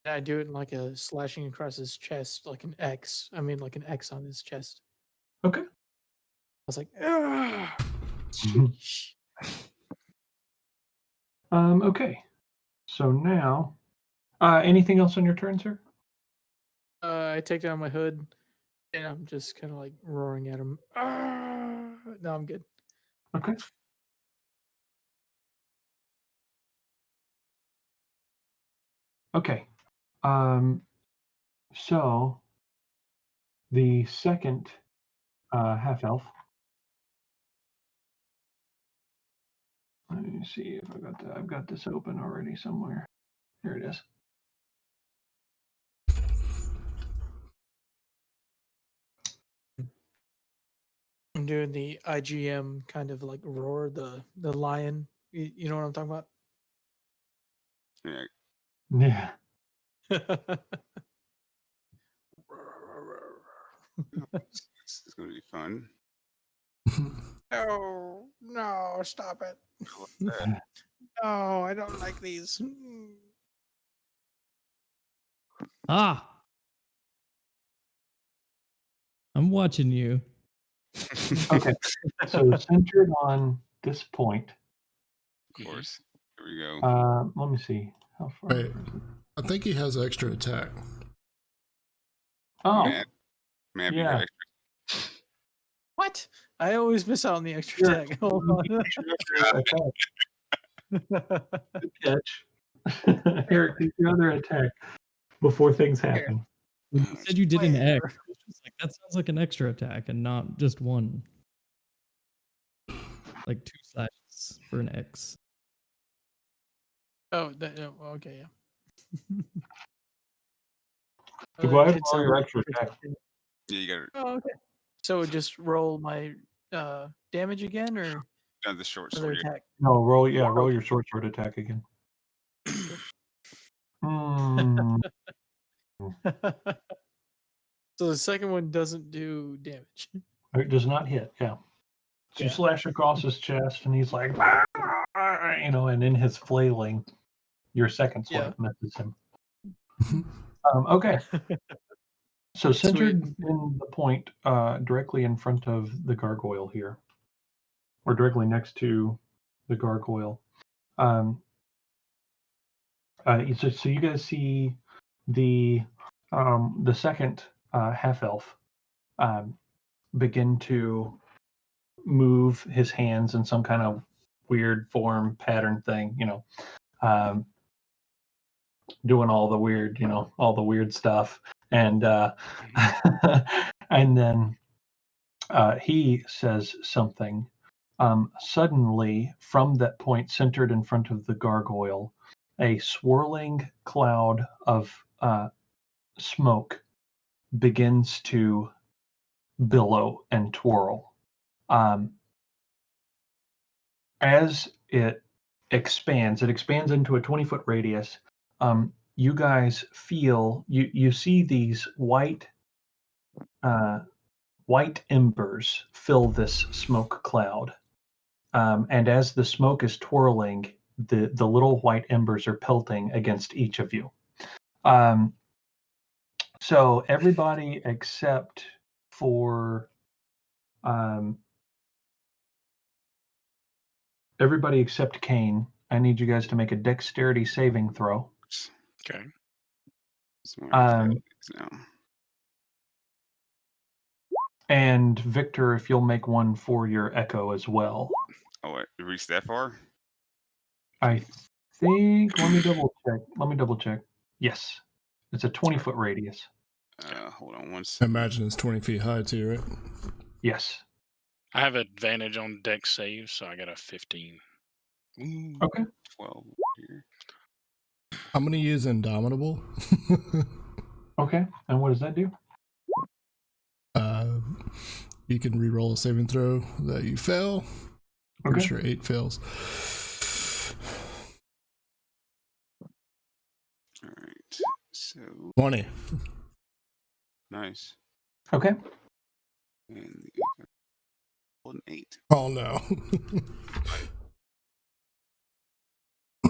I do it in like a slashing across his chest, like an X. I mean, like an X on his chest. Okay. I was like, ah. Okay. So now, anything else on your turn, sir? I take down my hood, and I'm just kind of like roaring at him. No, I'm good. Okay. Okay. So the second half elf. Let me see if I've got this open already somewhere. Here it is. I'm doing the IGM kind of like roar, the lion. You know what I'm talking about? Yeah. Yeah. It's gonna be fun. No, stop it. No, I don't like these. Ah! I'm watching you. Okay. So centered on this point. Of course. Here we go. Let me see. How far? Right. I think he has extra attack. Oh, Matt, you yeah. have extra. What? I always miss out on the extra Sure. attack. Hold on. Good catch. Eric, use your other attack before things happen. When you said you did an Where? X, I was just like, that sounds like an extra attack and not just one. Like 2 slashes for an X. Oh, okay, yeah. So go ahead It and roll sounded your like extra attack. Yeah, you got it. Oh, okay. So just roll my damage again, or Done the short other sword. attack? No, roll your short sword attack again. So the second one doesn't do damage. It does not hit, yeah. So you slash across his chest, and he's like, and in his flailing, your second swipe misses him. Okay. So centered in the point directly in front of the gargoyle here, or directly next to the gargoyle. So you guys see the second half elf begin to move his hands in some kind of weird form pattern thing, doing all the weird stuff, and and then he says something. Suddenly, from that point centered in front of the gargoyle, a swirling cloud of smoke begins to billow and twirl. As it expands into a 20-foot radius. You guys feel you see these white embers fill this smoke cloud, and as the smoke is twirling, the little white embers are pelting against each of you. So everybody except for everybody except Kane, I need you guys to make a dexterity saving throw. Okay. So Now. And Victor, if you'll make one for your echo as well. Oh, it reached that far? I think. Let me double check. Yes, it's a 20-foot radius. Hold on one I second. imagine it's 20 feet high too, right? Yes. I have advantage on deck saves, so I got a 15. Ooh. Okay. 12 here. I'm gonna use Indomitable. Okay. And what does that do? You can re-roll a saving throw that you fail. Pretty Okay. sure 8 fails. All right. So 20. nice. Okay. And an 8. Oh no.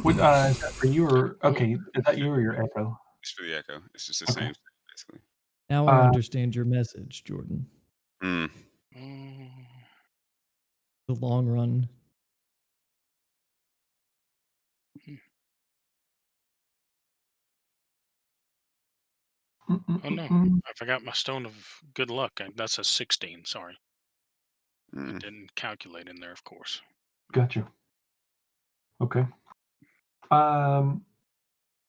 Is that for you or okay? Is that you or your echo? It's for the echo. It's just the Okay. same thing, basically. Now I understand your message, Jordan. Mm. The long run. Oh no, I forgot my stone of good luck. That's a 16, sorry. I Mm. didn't calculate in there, of course. Gotcha. Okay.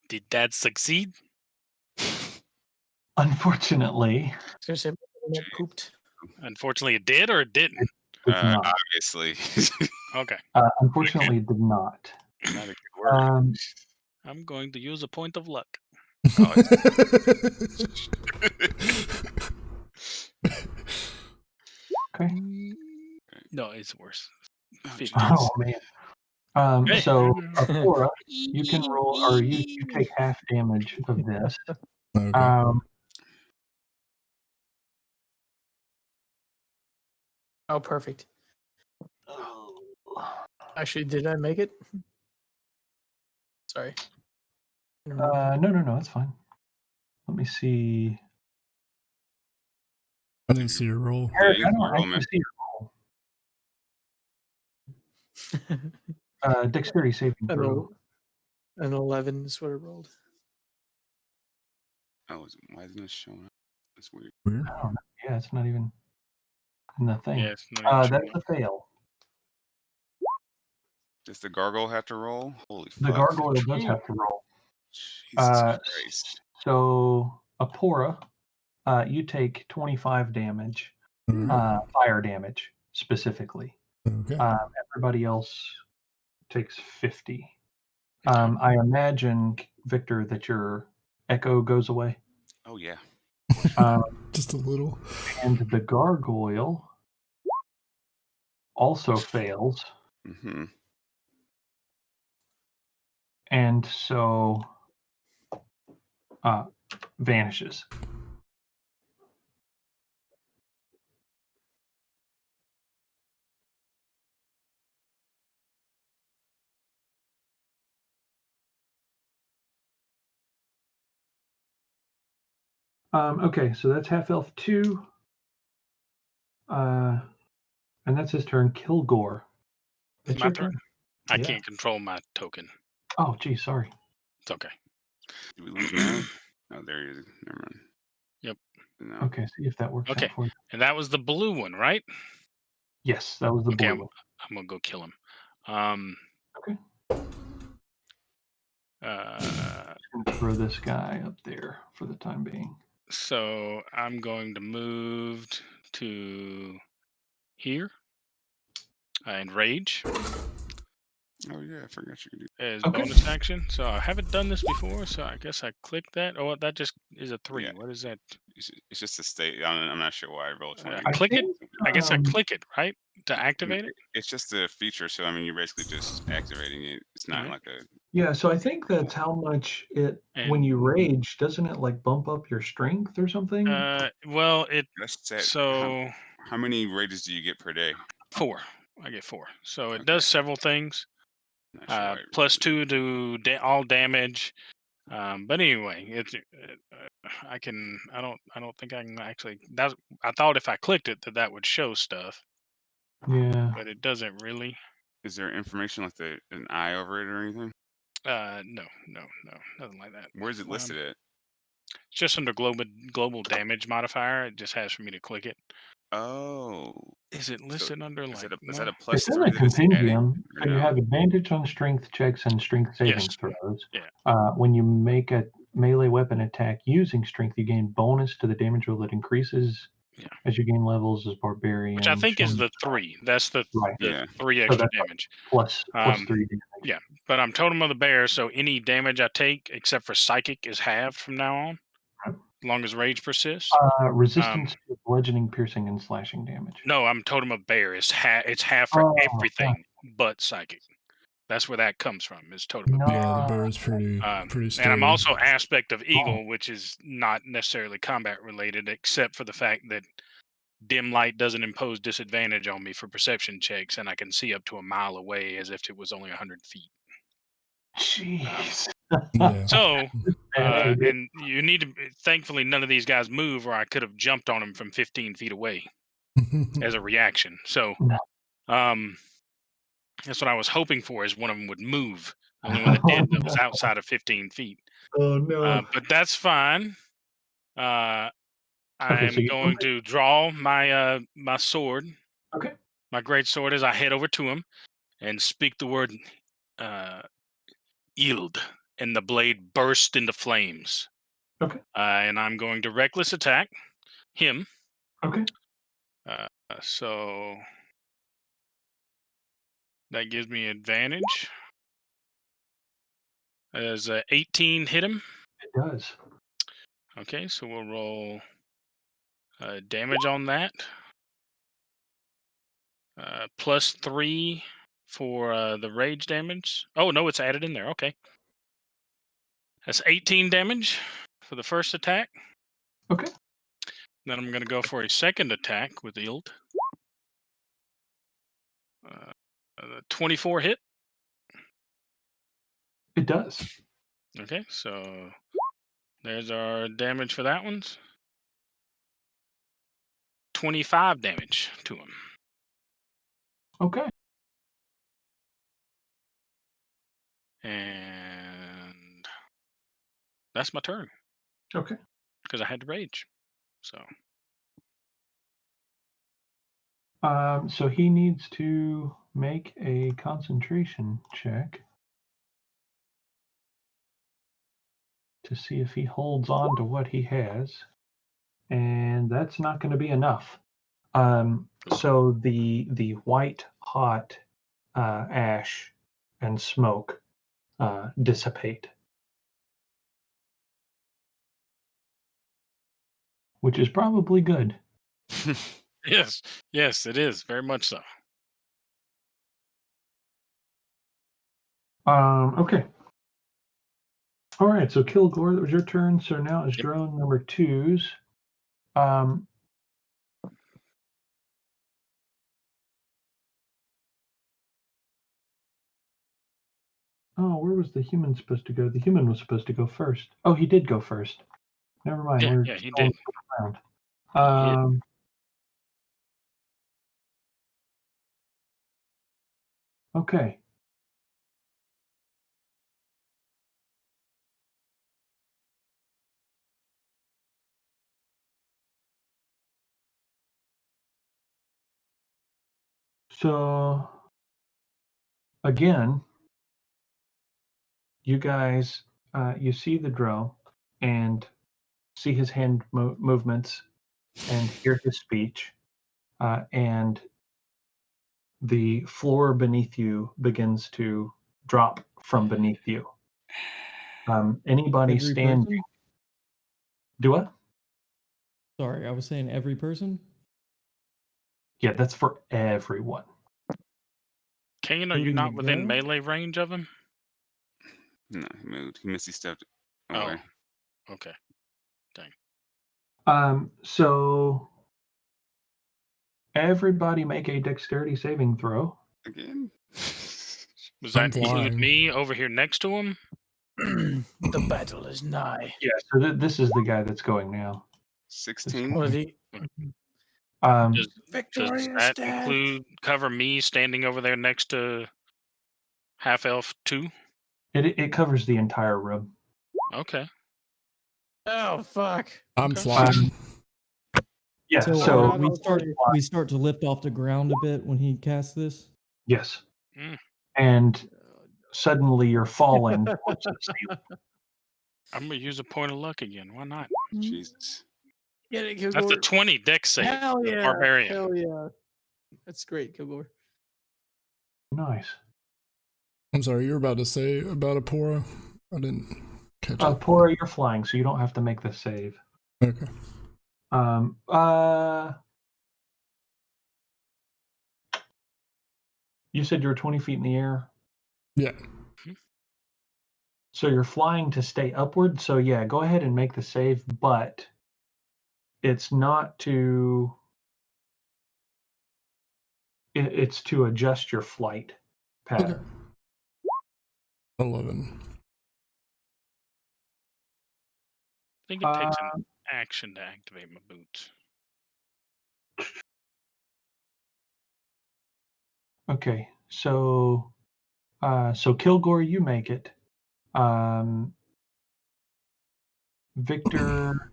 Did that succeed? Unfortunately, I was gonna say that pooped. Unfortunately, it did or it didn't? did not. Obviously. Okay. Unfortunately, it did not. Not a good word. I'm going to use a point of luck. Oh, Okay. No, it's worse. oh, 50. Oh man. Hey. So Apora, you can roll, or you take half damage of this. Okay. Oh, perfect. Actually, did I make it? Sorry. No, it's fine. Let me see. I didn't see your roll. Eric, Yeah, I don't roll, actually man. see your roll. Dexterity saving throw. An 11 is what I rolled. Oh, why isn't it showing up? That's weird. Weird. I don't know. Yeah, it's not even in the thing. Yeah, it's not even That's showing a fail. Does the gargoyle have to roll? Holy The fuck. gargoyle does have to roll. Jesus Christ. So Apora, you take 25 damage, fire damage specifically. Okay. Everybody else takes 50. I imagine, Victor, that your echo goes away. Oh, yeah. Just a little. And the gargoyle also fails. Mm-hmm. And so vanishes. Okay, so that's half elf 2. And that's his turn. Kilgore. It's My your turn. turn. I Yeah. can't control my token. Oh, gee, sorry. It's okay. Did we lose now? Oh, there he is. Never mind. Yep. No. Okay, see if that works Okay. out for you. And that was the blue one, right? Yes, that was the Okay, blue one. I'm gonna go kill him. Okay. Just gonna throw this guy up there for the time being. So I'm going to move to here and rage Oh, yeah. I forgot you could do as Okay. bonus action. So I haven't done this before, so I guess I click that. Oh, that just is a 3. Yeah. What is that? It's just a state. I'm not sure why I rolled 20. Click it? I guess I Um, click it, right? To activate it? It's just a feature. So, I mean, you're basically just activating it. It's not Alright. like a. Yeah, so I think that's how much it, when And- you rage, doesn't it like bump up your strength or something? Well, it That's set. so How many rages do you get per day? 4. I get 4. So it Okay. does several things. Not sure why I Plus rolled 2 to all damage. But anyway, I don't think I can actually. I thought if I clicked it that would show stuff, Yeah. but it doesn't really. it. Is there information like an eye over it or anything? No, nothing like that. Where is it listed at? It's just under global damage modifier. It just has for me to click it. Oh. Is it listed under Is like? that a It plus says 3 a that it's adding? compendium, Or so you no? have advantage on strength checks and strength saving Yes. throws. Yeah. When you make a melee weapon attack using strength, you gain bonus to the damage roll that increases as you gain levels as barbarian. Which I think is the 3. That's the Right. the Yeah. 3 So extra that's damage. plus 3 damage. Yeah, but I'm Totem of the Bear, so any damage I take, except for Psychic, is halved from now on, Right. as long as Rage persists. Resistance to bludgeoning, piercing, and slashing damage. No, I'm Totem of Bear. It's half for everything but Psychic. That's where that comes from, is Totem of Bear. Yeah, the bear is pretty And stable. I'm also Aspect of Eagle, which is not necessarily combat related, except for the fact that dim light doesn't impose disadvantage on me for perception checks, and I can see up to a mile away as if it was only 100 feet. Jeez. Yeah. So, Hey, dude. and you need to. Thankfully, none of these guys move, or I could have jumped on them from 15 feet away as a reaction. So, that's what I was hoping for. Is one of them would move. The only one that did that was outside of 15 feet. Oh no. But that's fine. so I'm you going to draw my my sword. Okay. My great sword as I head over to him and speak the word yield, and the blade burst into flames. Okay. And I'm going to reckless attack him. Okay. So that gives me advantage. As 18 hit him? It does. Okay, so we'll roll damage on that. Plus 3 for the rage damage. Oh, no, it's added in there. Okay. That's 18 damage for the first attack. Okay. Then I'm going to go for a second attack with Yield. 24 hit. It does. Okay, so there's our damage for that one. 25 damage to him. Okay. And that's my turn. Okay. Because I had to rage. So so he needs to make a concentration check to see if he holds on to what he has, and that's not going to be enough. So the white hot ash and smoke dissipate, which is probably good. yes, it is very much so. Okay. All right. So Kilgore, that was your turn. So now it's drone number 2's. Oh, where was the human supposed to go? The human was supposed to go first. Oh, he did go first. Never mind. Yeah, he did. Around. Okay. So, again, you guys, you see the drone and see his hand movements and hear his speech, and the floor beneath you begins to drop from beneath you. Anybody Every standing? person? Do what? Sorry, I was saying every person. Yeah, that's for everyone. Kane, are you Including not the within girl? melee range of him? No, he moved. He missy stepped away. Oh, okay. So everybody make a dexterity saving throw. Again? Does that include flying. me over here next to him? The battle is nigh. Yeah, so this is the guy that's going now. 16? What is he? Does Victorious that Dad. include cover me standing over there next to Half Elf 2? It covers the entire room. Okay. Oh fuck! I'm Okay. flying. Yeah. So, So, we start to lift off the ground a bit when he casts this. yes. Mm. And suddenly you're falling towards the ceiling. I'm gonna use a point of luck again. Why not? Jesus. Get it, That's Kilgore. a 20 deck save. Hell the yeah. Barbarian. Hell yeah. That's great, Kilgore. Nice. I'm sorry, you were about to say about Apora? I didn't catch it. Pora, you're flying, so you don't have to make the save. Okay. You said you were 20 feet in the air? Yeah. So you're flying to stay upward. So yeah, go ahead and make the save, but it's not to. It's to adjust your flight pattern. Okay. 11. I think it takes an action to activate my boots. Okay, so Kilgore, you make it. Victor,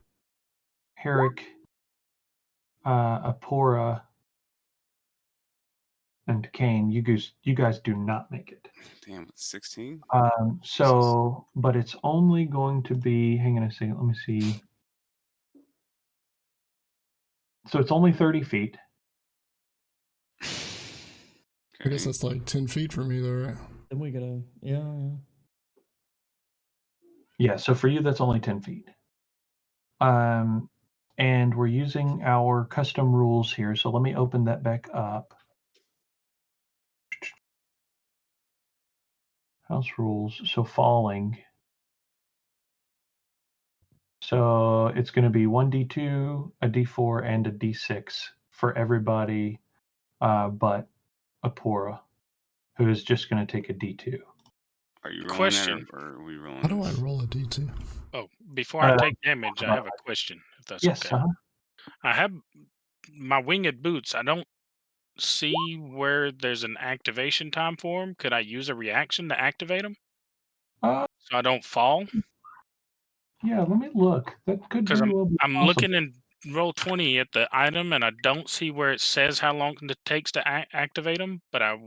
Herrick, Apora, and Kane, you guys do not make it. Damn, 16? So, but it's only going to be. Hang on a second. Let me see. So it's only 30 feet. I guess that's like 10 feet from me, though, right? Then we gotta, yeah. Yeah. So for you, that's only 10 feet. And we're using our custom rules here. So let me open that back up. House rules. So falling. So it's going to be 1d2, a d4, and a d6 for everybody but Apora, who is just going to take a d2. Are you rolling Question. that, or are we rolling? How do I roll a D2? Oh, before I take damage, I have a question, if that's Yes. okay. I have my winged boots. I don't see where there's an activation time for them. Could I use a reaction to activate them So don't fall? Yeah, let me look. That could Because very well be I'm possible. looking in Roll20 at the item, and I don't see where it says how long it takes to activate them. But I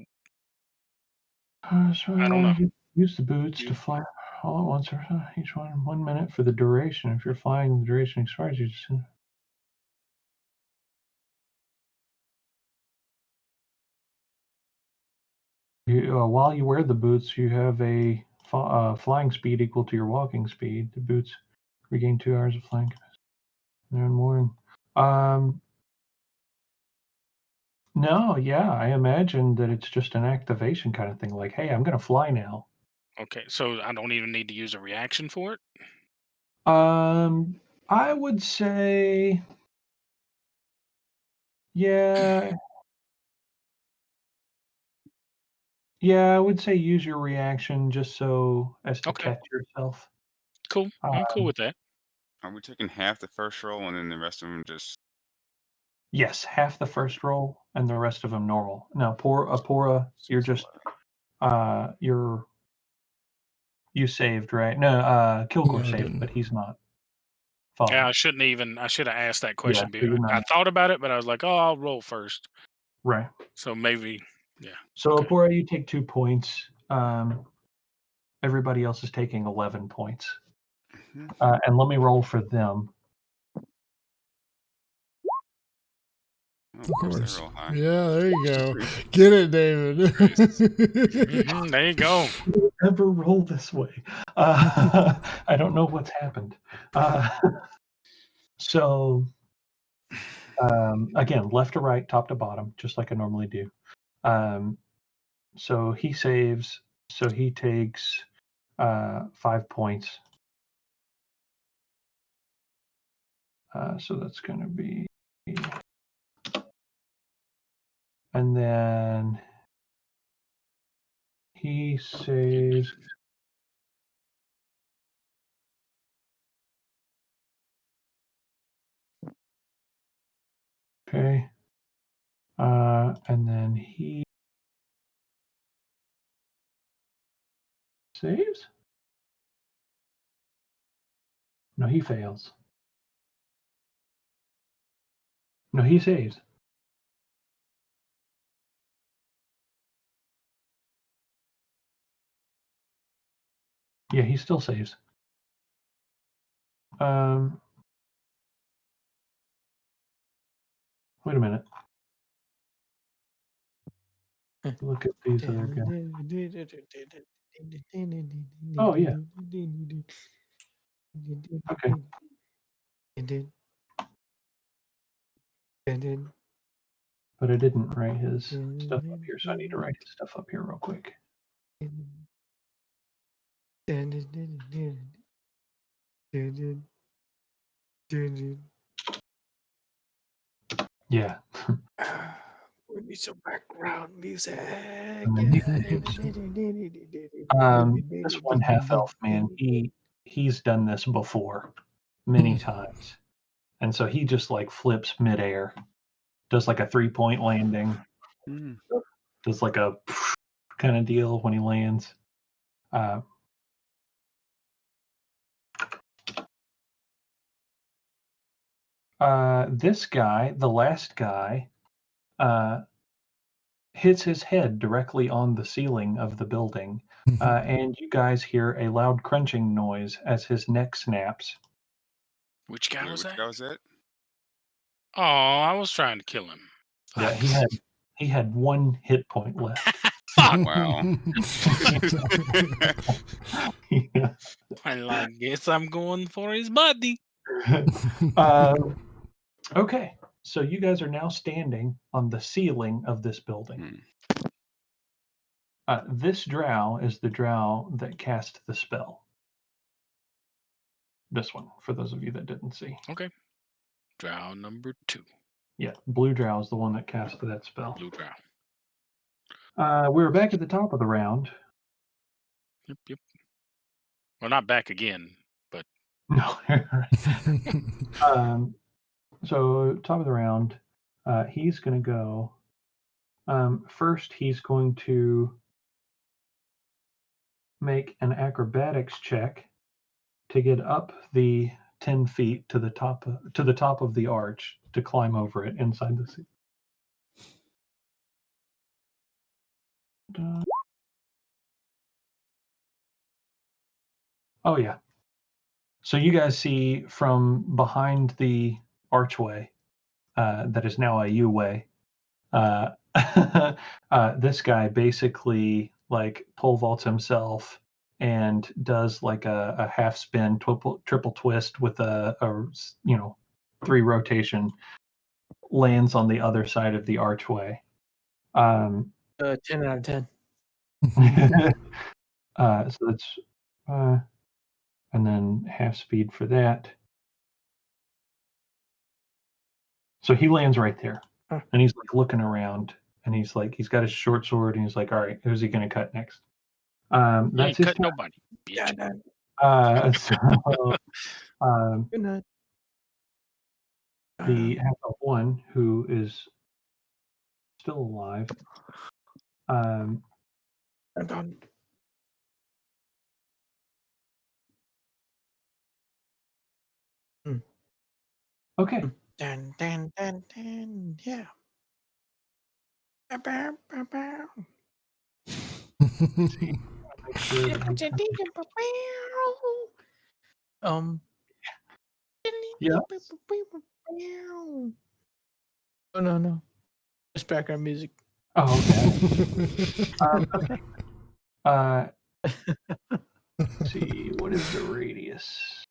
don't know. Use the boots to fly all at once, or each one in 1 minute for the duration. If you're flying, the duration expires. You just while you wear the boots, you have a flying speed equal to your walking speed. The boots regain 2 hours of flying capacity. They're more. No, yeah, I imagine that it's just an activation kind of thing. Like, hey, I'm going to fly now. Okay, so I don't even need to use a reaction for it? I would say, yeah. Yeah, I would say use your reaction just so as to Okay. catch yourself. Cool. I'm cool with that. Are we taking half the first roll and then the rest of them just? Yes, half the first roll and the rest of them normal. Now, Apora, you're just you saved, right? No, Kilgore No, I saved, didn't. but he's not. Yeah, I should have asked that question. so you're I not. thought about it, but I was like, oh, I'll roll first. Right. So maybe, yeah. So okay. Apora, you take 2 points. Everybody else is taking 11 points. And let me roll for them. Of course. Yeah, there you go. Get it, David. There you go. Never roll this way. I don't know what's happened. So, again, left to right, top to bottom, just like I normally do. So he saves. So he takes 5 points. So that's going to be. And then he saves. Okay. And then he saves? No, he fails. No, he saves. Yeah, he still saves. Wait a minute. Look at these other guys. Oh, yeah. Okay. But I didn't write his stuff up here, so I need to write his stuff up here real quick. Yeah. We need some background music. This one half elf man, he's done this before many times. And so he just like flips midair, does like a 3-point landing, does like a kind of deal when he lands. This guy, the last guy, hits his head directly on the ceiling of the building, and you guys hear a loud crunching noise as his neck snaps. Which guy was that? Guy was that? Oh, I was trying to kill him. Yeah, he had 1 hit point left. Fuck. Wow. Yeah. Well, I guess I'm going for his body. Okay, so you guys are now standing on the ceiling of this building. This drow is the drow that cast the spell. This one, for those of you that didn't see. Okay. Drow number 2. Yeah, blue drow is the one that cast that spell. Blue drow. We're back at the top of the round. Yep. Well, not back again, but No. So top of the round, he's going to go. First, he's going to make an acrobatics check to get up the 10 feet to the top of the arch to climb over it inside the sea. Oh yeah. So you guys see from behind the archway that is now a U-way. This guy basically like pole vaults himself and does like a half spin triple twist with a 3 rotation, lands on the other side of the archway. 10 out of 10. So that's and then half speed for that. So he lands right there. And he's like looking around, and he's got his short sword, and he's like, all right, who's he going to cut next? That's his cut turn. nobody. Bitch. Good night. The half of one who is still alive. I'm done. Okay. Dun, yeah. Yeah. Oh no. Just background music. Oh, okay. Let's see, what is the radius?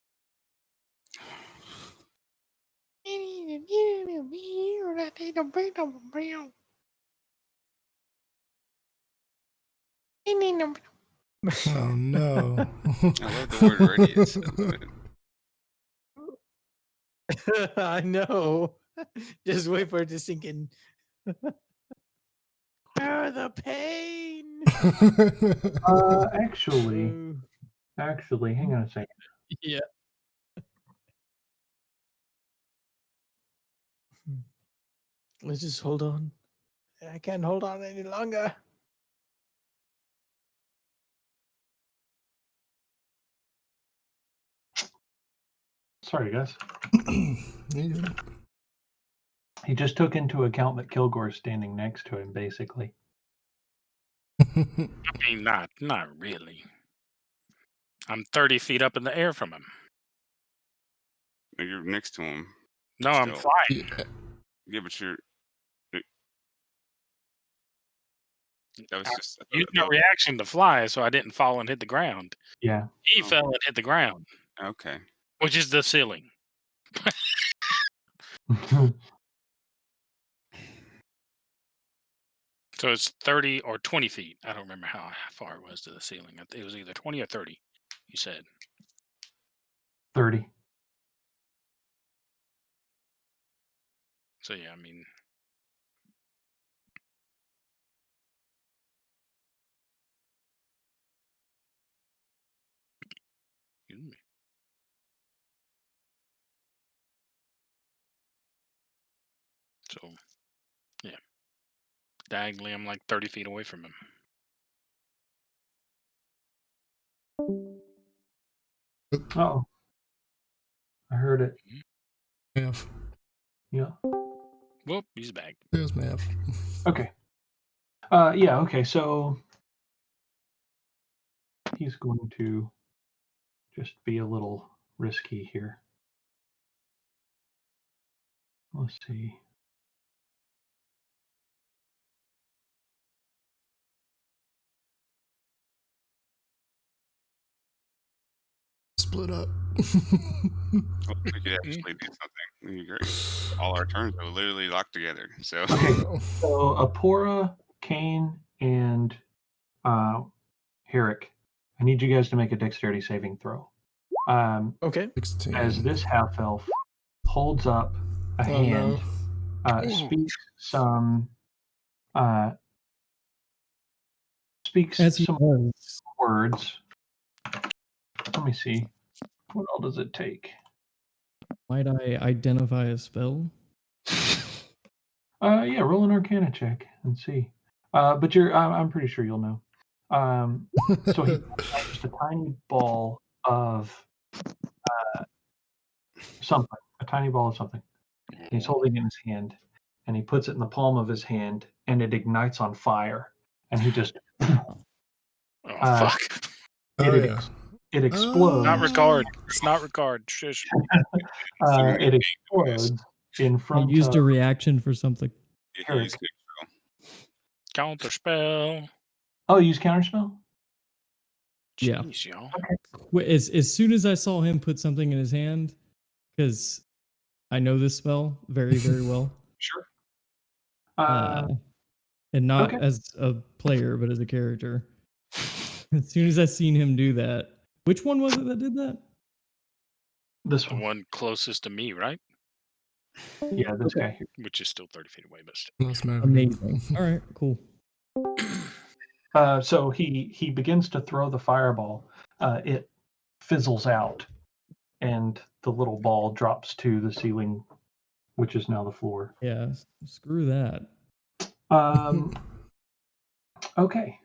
Oh no. I love the word radius. I know. Just wait for it to sink in. Oh, the pain. Actually, hang on a second. Yeah. Let's just hold on. I can't hold on any longer. Sorry, guys. He just took into account that Kilgore's standing next to him, basically. I mean, not really. I'm 30 feet up in the air from him. You're next to him. No, I'm Still. flying. Yeah, but you're. That was just. Used my reaction to fly, so I didn't fall and hit the ground. Yeah. He fell and hit the ground, Okay. which is the ceiling. So it's 30 or 20 feet. I don't remember how far it was to the ceiling. It was either 20 or 30, you said. 30. So, yeah, I mean. Excuse me. So, yeah. Diagonally, I'm like 30 feet away from him. Oh. I heard it. Mav. Yeah. Whoop, he's back. There's Mav. Okay. Yeah, okay, so he's going to just be a little risky here. Let's see. Split up. Well, we could actually do something. That'd be great. All our turns are literally locked together. So. Okay, so Apora, Kane, and Herrick, I need you guys to make a dexterity saving throw. Okay. 16. As this half elf holds up a hand, speaks some As he some does. words. Let me see. What all does it take? Might I identify a spell? Yeah, roll an Arcana check and see. But I'm pretty sure you'll know. So he pulls out just a tiny ball of something. A tiny ball of something. He's holding it in his hand, and he puts it in the palm of his hand, and it ignites on fire. And he just fuck. It explodes. Not record. It's not record. Shush. It explodes in I front used of a reaction for something. Herrick. Counter spell. Oh, you use counterspell? Yeah. Jeez, y'all. As soon as I saw him put something in his hand, because I know this spell very, very well. Sure. And not okay. as a player, but as a character. As soon as I seen him do that, which one was it that did that? This The one closest to me, right? Yeah, this guy here. Which is still 30 feet away, but still. That's Amazing. All right, cool. So he begins to throw the fireball. It fizzles out, and the little ball drops to the ceiling, which is now the floor. Yeah, screw that. Okay.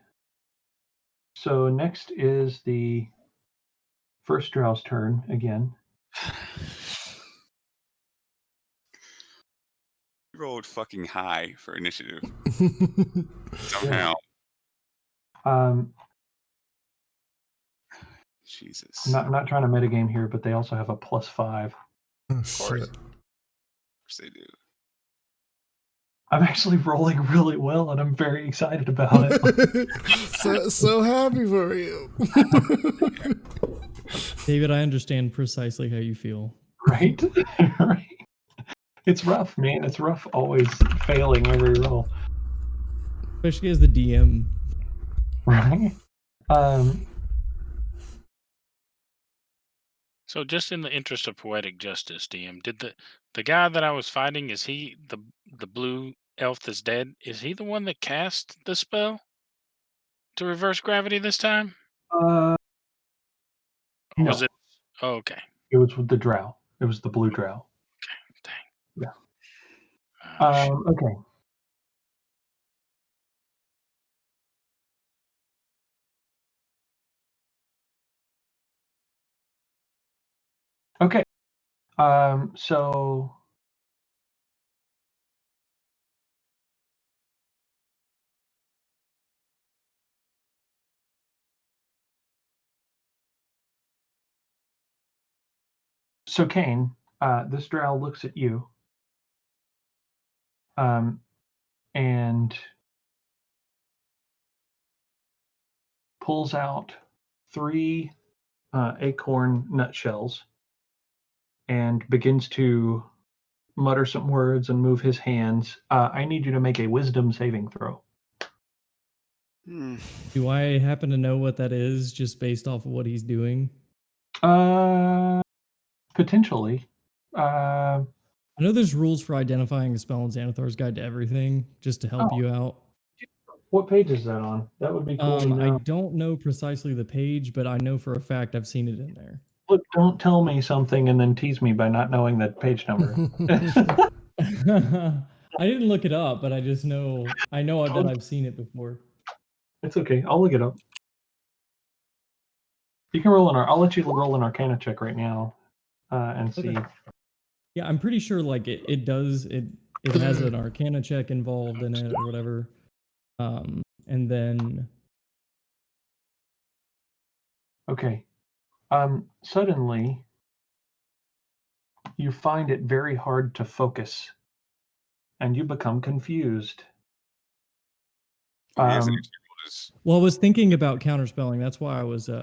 So next is the first drow's turn again. You rolled fucking high for initiative. Somehow. Jesus. I'm not trying to metagame here, but they also have a +5. Oh, shit. Of course they do. I'm actually rolling really well, and I'm very excited about it. so happy for you. David, I understand precisely how you feel. Right? Right. It's rough, man. It's rough always failing every roll. Especially as the DM. Right? So just in the interest of poetic justice, DM, did the guy that I was fighting, is he the blue elf that's dead? Is he the one that cast the spell to reverse gravity this time? No. Was it? Oh, okay. It was with the drow. It was the blue drow. Okay. Dang. Yeah. Okay. Okay. So So Kane, this drow looks at you, and pulls out 3 acorn nutshells and begins to mutter some words and move his hands. I need you to make a wisdom saving throw. Do I happen to know what that is just based off of what he's doing? Potentially. I know there's rules for identifying a spell in Xanathar's Guide to Everything, just to help you out. What page is that on? That would be cool to know. I don't know precisely the page, but I know for a fact I've seen it in there. Look, don't tell me something and then tease me by not knowing that page number. I didn't look it up, but I just know that I've seen it before. It's okay. I'll look it up. You can I'll let you roll an Arcana check right now, and see. Okay. Yeah, I'm pretty sure like it has an Arcana check involved in it or whatever. And then Okay. Suddenly you find it very hard to focus and you become confused. He hasn't actually rolled his. Well, I was thinking about counterspelling. That's why I was He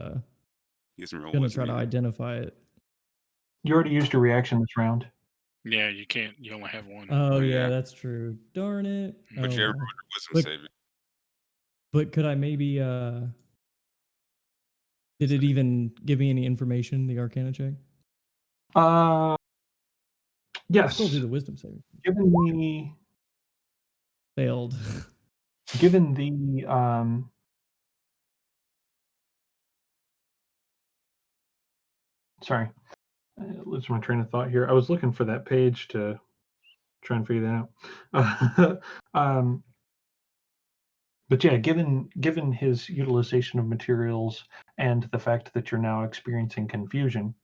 hasn't rolled gonna his try to either. identify it. You already used your reaction this round. Yeah, you can't. You only have one. Oh yeah. yeah, that's true. Darn it. But you ever well. wisdom saving? But could I maybe did it even give me any information, the Arcana check? Yes. I still do the wisdom saving. Given the Failed. given the sorry, I lose my train of thought here. I was looking for that page to try and figure that out. But yeah, given his utilization of materials and the fact that you're now experiencing confusion,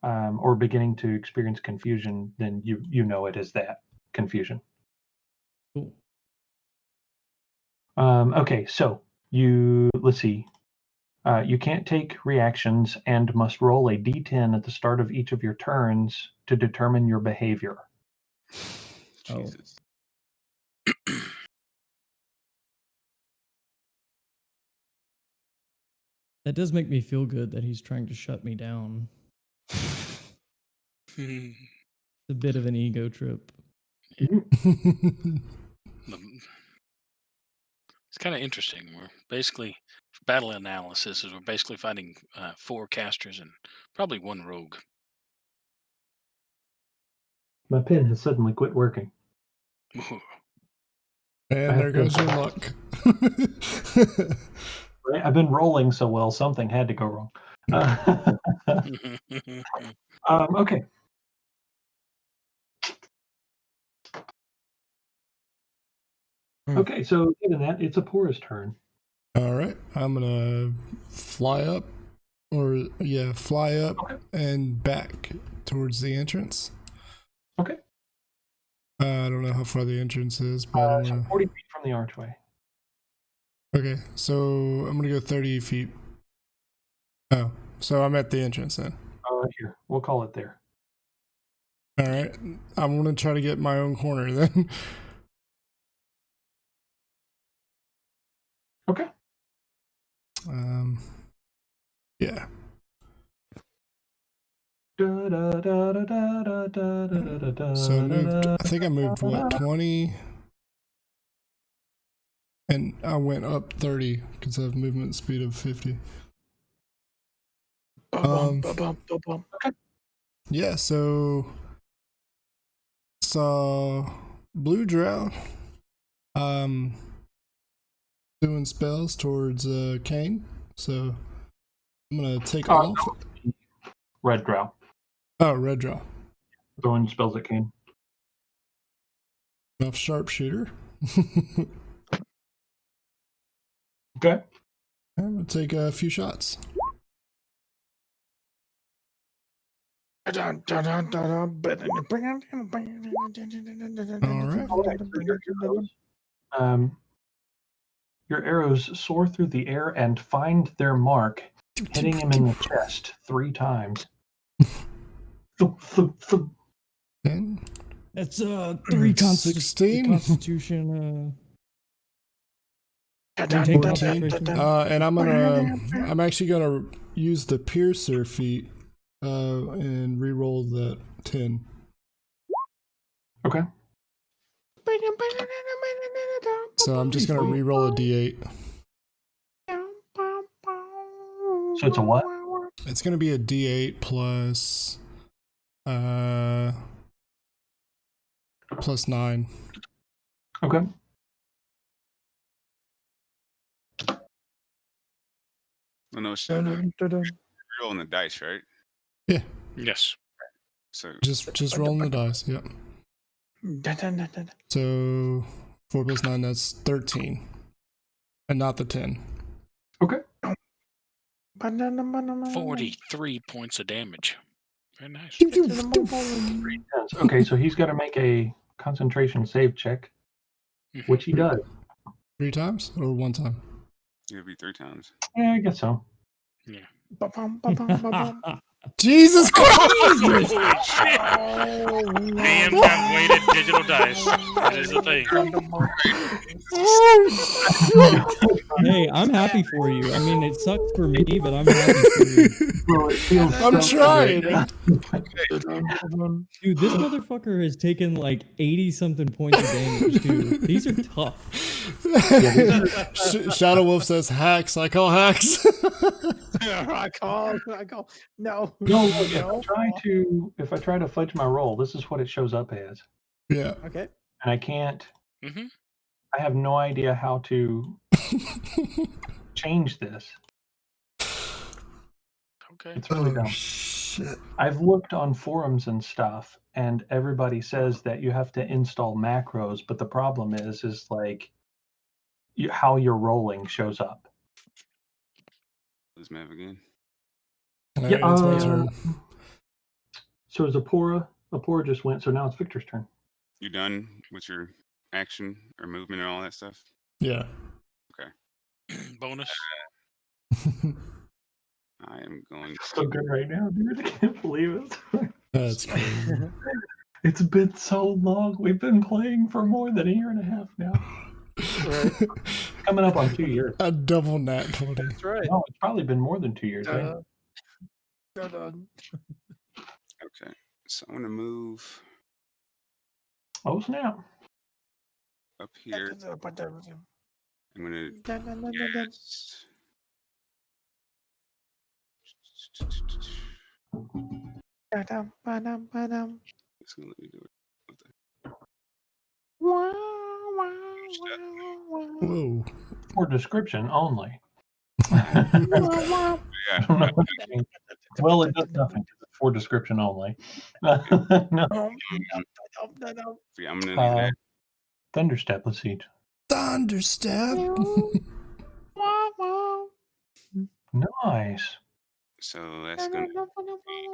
or beginning to experience confusion, then you know it is that confusion. Cool. Okay, so let's see. You can't take reactions and must roll a d10 at the start of each of your turns to determine your behavior. Jesus. That does make me feel good that he's trying to shut me down. Hmm. It's a bit of an ego trip. It's kind of interesting. We're basically battle analysis is we're basically fighting 4 casters and probably 1 rogue. My pen has suddenly quit working. And there goes your luck. I've been rolling so well, something had to go wrong. Okay. Okay, so given that, it's Apura's turn. All right, I'm gonna fly up and back towards the entrance. Okay. I don't know how far the entrance is, but So 40 feet from the archway. Okay, so I'm gonna go 30 feet. Oh, so I'm at the entrance then. Here, we'll call it there. All right, I'm gonna try to get my own corner then. Okay. Yeah. So I think I moved what, 20? And I went up 30 because I have movement speed of 50. Yeah, so saw blue drow doing spells towards Kane. So I'm gonna take off. Red drow. Oh, red drow. Throwing spells at Kane. Enough sharpshooter. Okay. I'm gonna take a few shots. All right. Your arrows soar through the air and find their mark, hitting him in the chest 3 times. 10, That's 3 16. Constitution. Maintain 14. concentration. And I'm actually gonna use the piercer feat and re-roll that 10. Okay. So I'm just gonna re-roll a d8. So it's a what? It's gonna be a d8 plus plus 9. Okay. Oh, no, you're rolling the dice, right? Yeah. Yes. So Just rolling the dice. Yep. So 4 plus 9, that's 13, and not the 10. Okay. 43 points of damage. Very nice. Okay, so he's got to make a concentration save check, which he does. 3 times or 1 time? it'll be 3 times. Yeah, I guess so. Yeah. Jesus Christ! Holy shit! DM's got weighted digital dice. That is the thing. Hey, I'm happy for you. I mean, it sucks for me, but I'm happy for you. Well, it feels I'm so trying. good. Dude, this motherfucker has taken like 80-something points of damage, dude. These are tough. Shadow Wolf says hacks. I call hacks. I call. No. No, look, if I try to fudge my roll, this is what it shows up as. Yeah. Okay. And I can't. Mm-hmm. I have no idea how to change this. Okay. It's really dumb. Shit. I've looked on forums and stuff, and everybody says that you have to install macros, but the problem is like how you're rolling shows up. This map again. Alright, it's my turn. So is Apora just went, so now it's Victor's turn. You done with your action or movement and all that stuff? Yeah. Bonus. I am going So good right now, dude. I can't believe it. That's crazy. It's been so long. We've been playing for more than a year and a half now. Right. Coming up on 2 years. A double nat 20. That's right. No, it's probably been more than 2 years. Right? Okay. So I'm gonna move Oh snap! up here. I'm gonna yes. It's gonna let me do it. Whoa. For description only. Yeah. Well, it does nothing. It's for description only. No. Yeah, I'm gonna do that. Thunderstep. Let's see. Thunderstep. Nice. So that's gonna be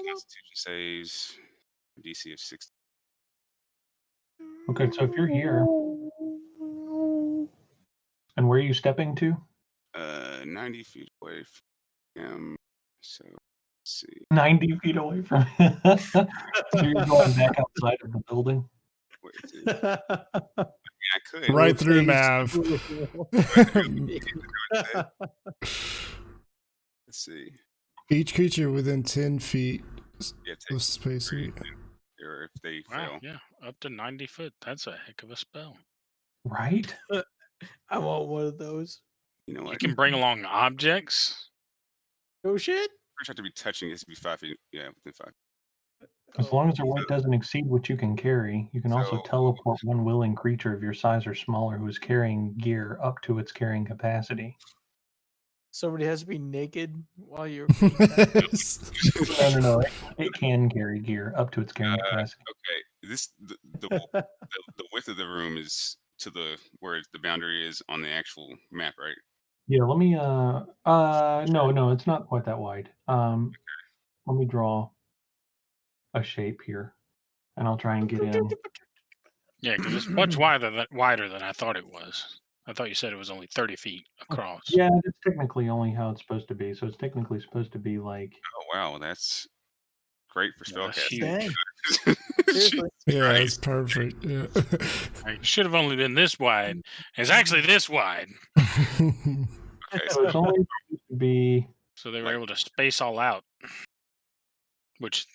Constitution saves, DC of 60. Okay, so if you're here, and where are you stepping to? 90 feet away from him. So let's see. 90 feet away from him. So you're going back outside of the building? Wait, I could. Right through Mav. Let's see. Each creature within 10 feet Yeah, of take space. or if they Wow, fail. yeah. Up to 90 foot. That's a heck of a spell. Right? I want one of those. You know You what? can bring along objects. Oh shit! First have to be touching. It has to be 5 feet. Yeah, within 5. As long as the weight doesn't exceed what you can carry, you can also So- teleport one willing creature of your size or smaller who is carrying gear up to its carrying capacity. Somebody has to be naked while you're. No. It can carry gear up to its carrying capacity. Okay, this the width of the room is to the where the boundary is on the actual map, right? Yeah, let me no, it's not quite that wide. Let me draw a shape here, and I'll try and get in. Yeah, because it's much wider than I thought it was. I thought you said it was only 30 feet across. Yeah, it's technically only how it's supposed to be. So it's technically supposed to be like Oh wow, that's great for Yeah, that's spellcasting. huge. Dang. Seriously. Yeah, it's perfect. Yeah. It should have only been this wide. It's actually this wide. Okay, So it's only supposed to be. So they were Like- able to space all out, which,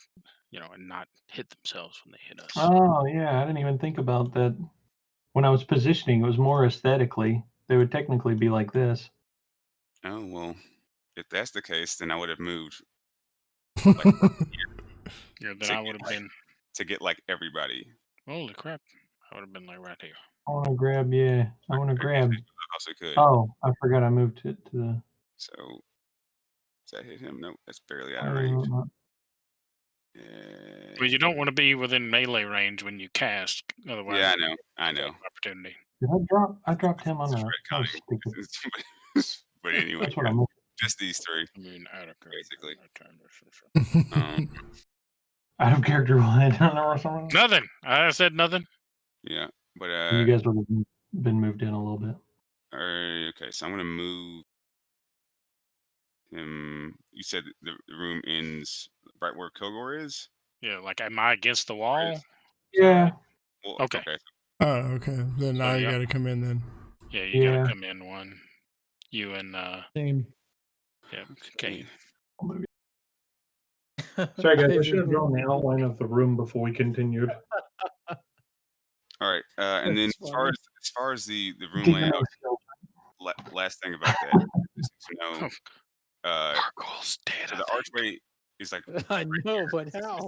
and not hit themselves when they hit us. Oh yeah, I didn't even think about that. When I was positioning, it was more aesthetically. They would technically be like this. oh well, if that's the case, then I would have moved Then to I would have been. to get like everybody. Holy crap! I would have been like right here. I want to grab. Yeah, I want to grab. Also could. Oh, I forgot I moved it to the. So does that hit him? Nope, that's barely out of range. But you don't want to be within melee range when you cast. Otherwise, Yeah, I know. Opportunity. Did I drop? I dropped him on It's a. That was retconning. stupid. But anyway, That's what I'm. just these three. I mean, out of Basically. character. Out of character one or something. Nothing. I said nothing. Yeah, but You guys would have been moved in a little bit. okay, so I'm gonna move him. You said the room ends right where Kilgore is. Yeah, like am I against the wall? Yeah. Well, Okay. Oh, okay. Then So, I yeah. got to come in then. Yeah, you Yeah. gotta come in one. You and Same. yeah, Okay. Kane. Sorry guys, I should have drawn the outline of the room before we continued. All right, and then That's as far as the room Dig your layout, own skill. last thing about that is to know. Gargoyle's dead. So I the think. archway is like I know, but how?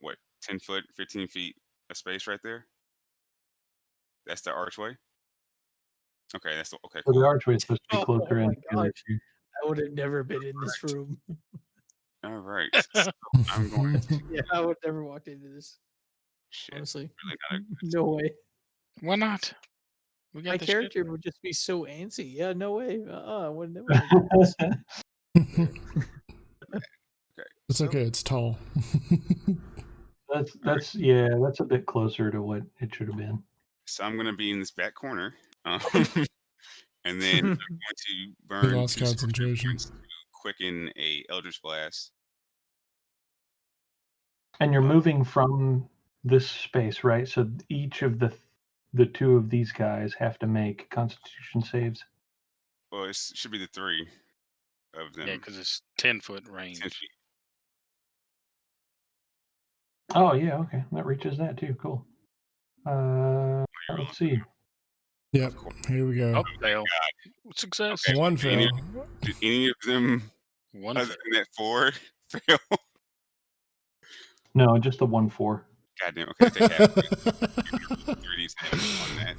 what, 10 foot, 15 feet of space right there. That's the archway. Okay, that's okay. So Cool. the archway is supposed to be Oh, closer oh in. my together, gosh. too. I would have never been in this room. All right. So I'm going to Yeah, I would never walked into this. shit. Honestly, Really not a good no way. Why not? We got My the character shit. would just be so antsy. Yeah, no way. I would never. do this. It's okay. It's tall. That's yeah, that's a bit closer to what it should have been. So I'm gonna be in this back corner, and then I'm going to He burn lost 2 sorcery concentration. points to quicken a Eldritch Blast. And you're moving from this space, right? So each of the two of these guys have to make Constitution saves. Well, it should be the 3 of them. Yeah, because it's 10-foot range. 10 feet. Oh yeah, okay, that reaches that too. Cool. Let's see. Yep. Here we go. Oh, fail. Success. Okay. One Any, fail. did any of them, One other fail. than that 4, fail? No, just the 1/4. Goddamn. Okay, I take half. 3d on that.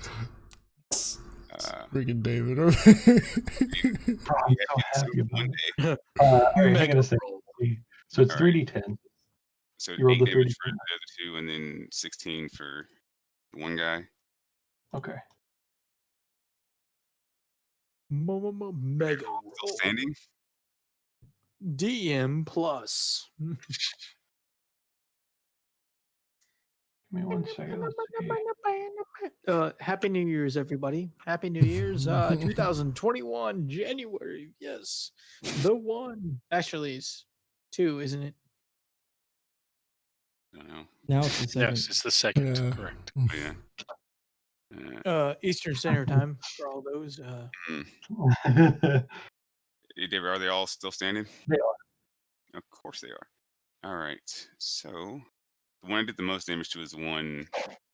Freaking David over here. Oh, I'm so happy about One it. day. All right, hang on a Mega second. roll. So it's All right. 3d10. So You rolled 8 the damage 3d10. for the other 2, and then 16 for the one guy. Okay. Mega Still roll. standing? DM plus. Give me 1 second. Let's see. Happy New Year's, everybody. Happy New Year's. 2021, January. Yes. The one. Actually, it's 2, isn't it? I don't know. Now it's the second. Yes, it's the second. Yeah. Correct. But yeah. Eastern Standard Time for all those. Hey, David, are they all still standing? They are. Of course they are. All right. So the one I did the most damage to is the one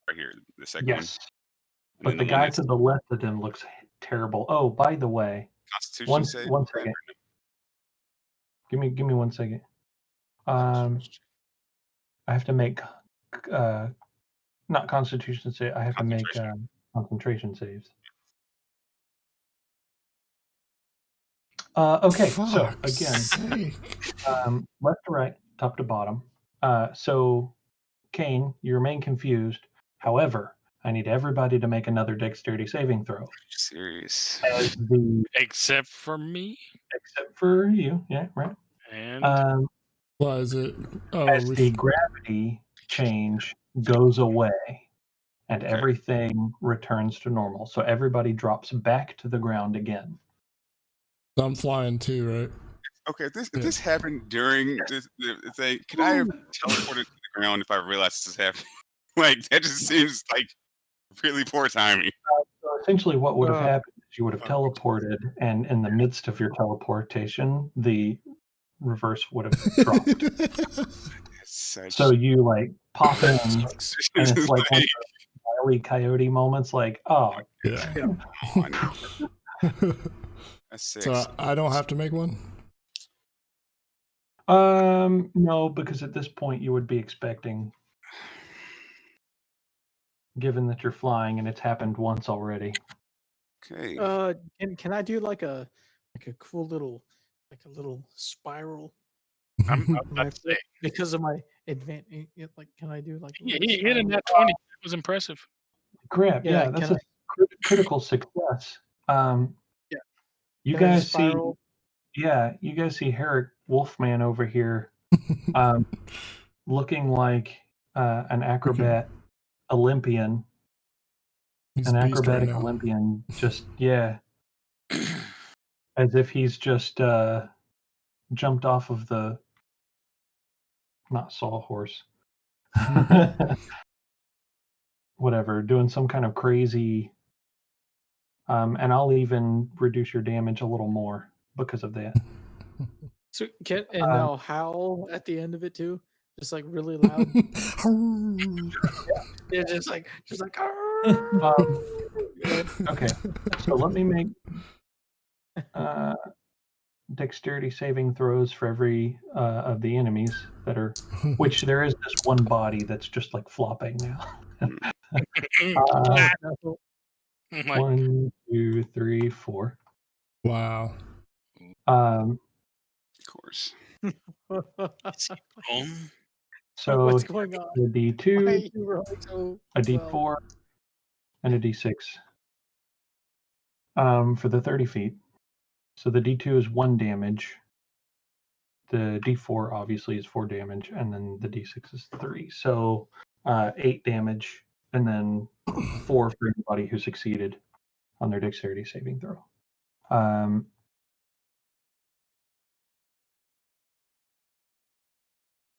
right here, the second one. Yes. And But then the one guy that's to the left of them looks terrible. Oh, by the way, Constitution one save. 1 second. Give me 1 second. I have to make not Constitution save. I have to make concentration saves. Okay, so Fuck's again, sake. left to right, top to bottom. So, Kane, you remain confused. However, I need everybody to make another dexterity saving throw. Serious. As the Except for me. except for you, yeah, right. And Why is it? Oh, As the gravity change goes away and Okay. everything returns to normal. So everybody drops back to the ground again. I'm flying too, right? Okay, if Yeah. this happened during the thing, could I have teleported to the ground if I realized this is happening? Like, that just seems like really poor timing. So essentially, what would have Uh, happened is you would have teleported, and in the midst of your teleportation, the reverse would have dropped. Such So you like pop in, sucks. and it's like one of those Wile E. Coyote moments, like, oh, Yeah. oh, I know. That's 6. So I don't have to make one? no, because at this point you would be expecting, given that you're flying and it's happened once already. Okay. Can I do like a cool little spiral I'm on about my to say, foot because of my advantage? Like, can I do like a he little hit in spiral? that 20. That was impressive. Crap, Yeah, yeah, that's can a critical success. Yeah. You Can I guys see, spiral? you guys see Herrick Wolfman over here, looking like an acrobat Olympian, He's an a beast right acrobatic now. Olympian, just as if he's just jumped off of the not sawhorse, whatever, doing some kind of crazy. And I'll even reduce your damage a little more because of that. So now howl at the end of it too, just like really loud. Yeah, just like Okay, so let me make dexterity saving throws for every of the enemies that are, which there is this one body that's just like flopping now. Oh my 1, 2, 3, 4. Wow. Of course. So what's going on? the Why D2, are you rolling so a well? D4, and a D6 for the 30 feet. So the D2 is 1 damage. The D4 obviously is 4 damage, and then the D6 is 3. So 8 damage, and then 4 for anybody who succeeded on their dexterity saving throw.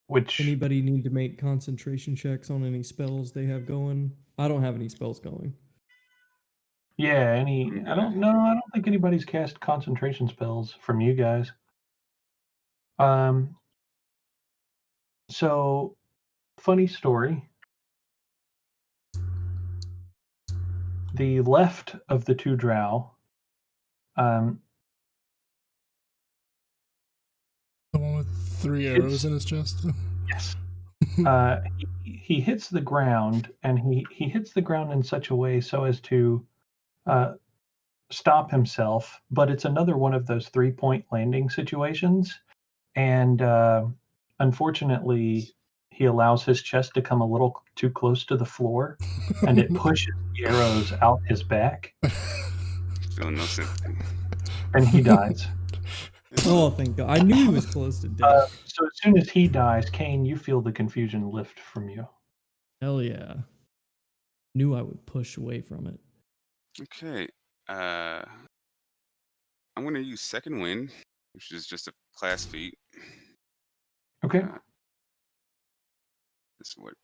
Which Anybody need to make concentration checks on any spells they have going? I don't have any spells going. yeah, I good. don't know. I don't think anybody's cast concentration spells from you guys. So funny story. The left of the 2 drow, The one with 3 arrows in his chest? yes. He hits the ground, and he hits the ground in such a way so as to stop himself, but it's another one of those 3-point landing situations, and unfortunately he allows his chest to come a little too close to the floor, and it pushes the arrows out his back, Feeling no sympathy. and he dies. Oh, thank God. I knew he was close to death. So as soon as he dies, Kane, you feel the confusion lift from you. Hell yeah. Knew I would push away from it. Okay. I'm going to use Second Wind, which is just a class feat. Okay. This is what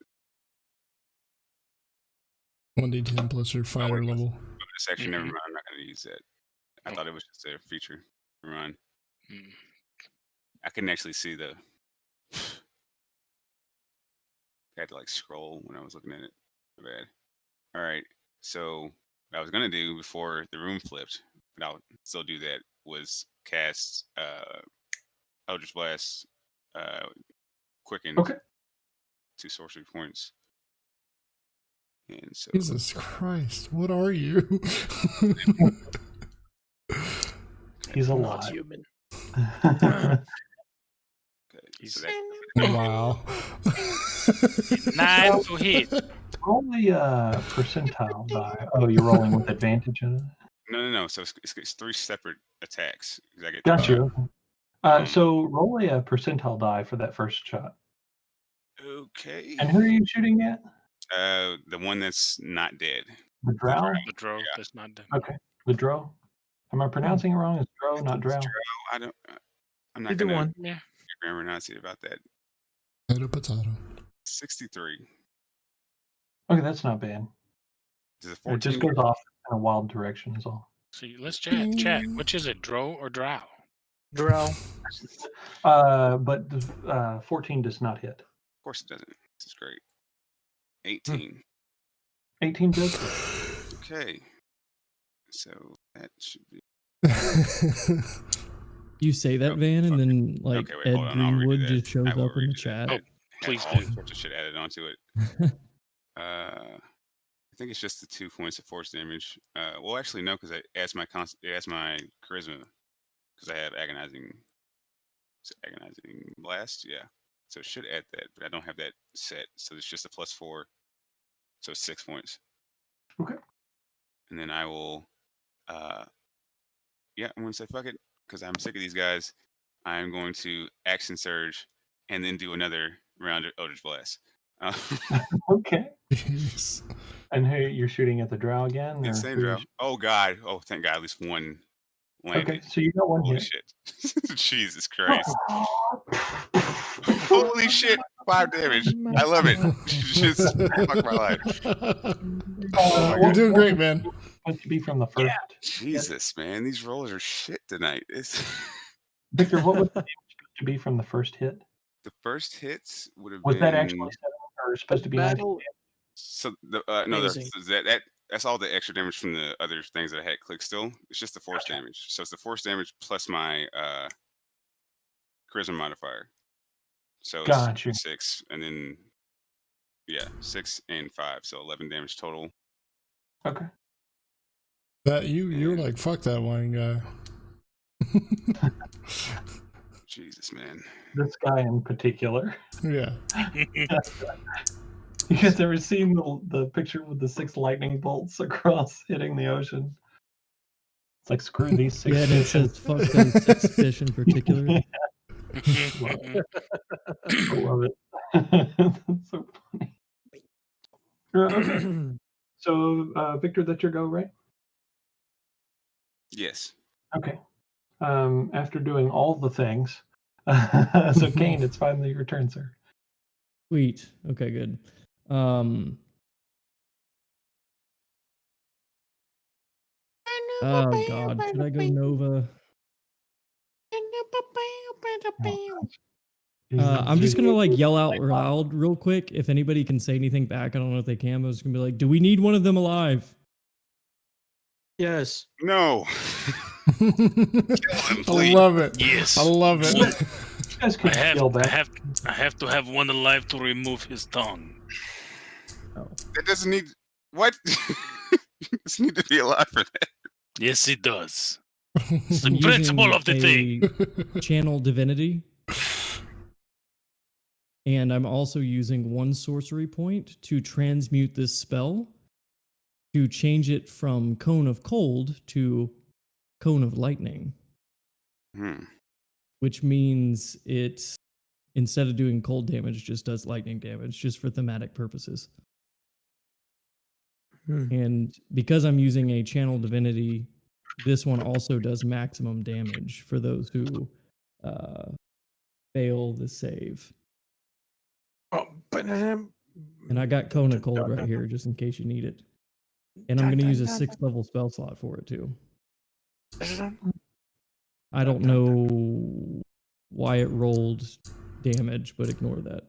1d10 plus your fighter level. this actually never mind. I'm not going to use that. I thought it was just a feature. Never mind. I couldn't actually see the. I had to like scroll when I was looking at it. Bad. All right. So what I was gonna do before the room flipped, but I'll still do that, was cast Eldritch Blast, Quicken, Okay. 2 sorcery points. And so Jesus Christ, what are you? He's Not alive. human. okay, so that Wow. 9 to hit. Roll a percentile die. Oh, you're rolling with advantage in it? no. So it's 3 separate attacks. I get Got you. So roll a percentile die for that first shot. Okay. And who are you shooting at? The one that's not dead. The drow? The drow that's not done. Okay. The drow? Am I pronouncing it wrong? It's drow, not drow? I don't. I'm not Either gonna one. Yeah. grammar Nazi about that. Potato. 63. Okay, that's not bad. Does a It 14 just goes off in a wild direction is all. See, let's chat. Chat. Which is it, Dro or Drow? Drow. But 14 does not hit. Of course it doesn't. This is great. 18. 18 does hit. Okay. So that should be. You say that, Van, and then like Okay, wait, Ed hold on. I'll redo Greenwood that. just shows I will up in the redo that. chat. Had Please all do. sorts of shit added onto it. I think it's just the 2 points of force damage. Well, actually, no, because it adds my charisma because I have agonizing blast. Yeah, so it should add that, but I don't have that set, so it's just a +4, so 6 points. Okay. And then I will, I'm going to say fuck it because I'm sick of these guys. I'm going to action surge and then do another round of Eldritch Blast. Okay. Jeez. And who you're shooting at the drow again? Yeah, Or same who draw. you're Oh God! Oh, thank God! At least one landed. Okay, so you got one Holy hit. shit! Jesus Christ! Holy shit! 5 damage. I love it. Just fuck my life. You're doing great, man. Supposed to be from the first. Jesus, man, these rollers are shit tonight. It's Victor, what was the damage supposed to be from the first hit? the first hits would have Was been that actually 7 or supposed to be 19? Battle. so the no Amazing. that's all the extra damage from the other things that I had clicked still. It's just the force damage. So it's the force damage plus my charisma modifier. So it's Gotcha. 6 and then 6 and 5, so 11 damage total. Okay. That you were like, fuck that one guy. Jesus, man. This guy in particular. Yeah. You guys ever seen the picture with the 6 lightning bolts across hitting the ocean? It's like, screw these 6 Yeah, and it fish. says fuck those 6 fish in particular. I love it. That's so funny. Okay. So, Victor, that's your go, right? Yes. Okay. After doing all the things, so Kane, it's finally your turn, sir. Sweet. Okay, good. Oh God, should I go Nova? I'm just gonna like yell out loud real quick. If anybody can say anything back, I don't know if they can. But I was gonna be like, "Do we need one of them alive?" Yes. No. I love it. Yes. I love it. You guys can scale back. I have to have one alive to remove his tongue. That doesn't need what? It's need to be alive for that. Yes, it does. It's I'm the principle of the using thing. a channel divinity, and I'm also using 1 sorcery point to transmute this spell to change it from Cone of Cold to Cone of Lightning, which means it, instead of doing cold damage, just does lightning damage, just for thematic purposes. And because I'm using a channel divinity, this one also does maximum damage for those who fail the save. And I got Cone of Cold right here, just in case you need it. And I'm going to use a 6th level spell slot for it too. I don't know why it rolled damage, but ignore that.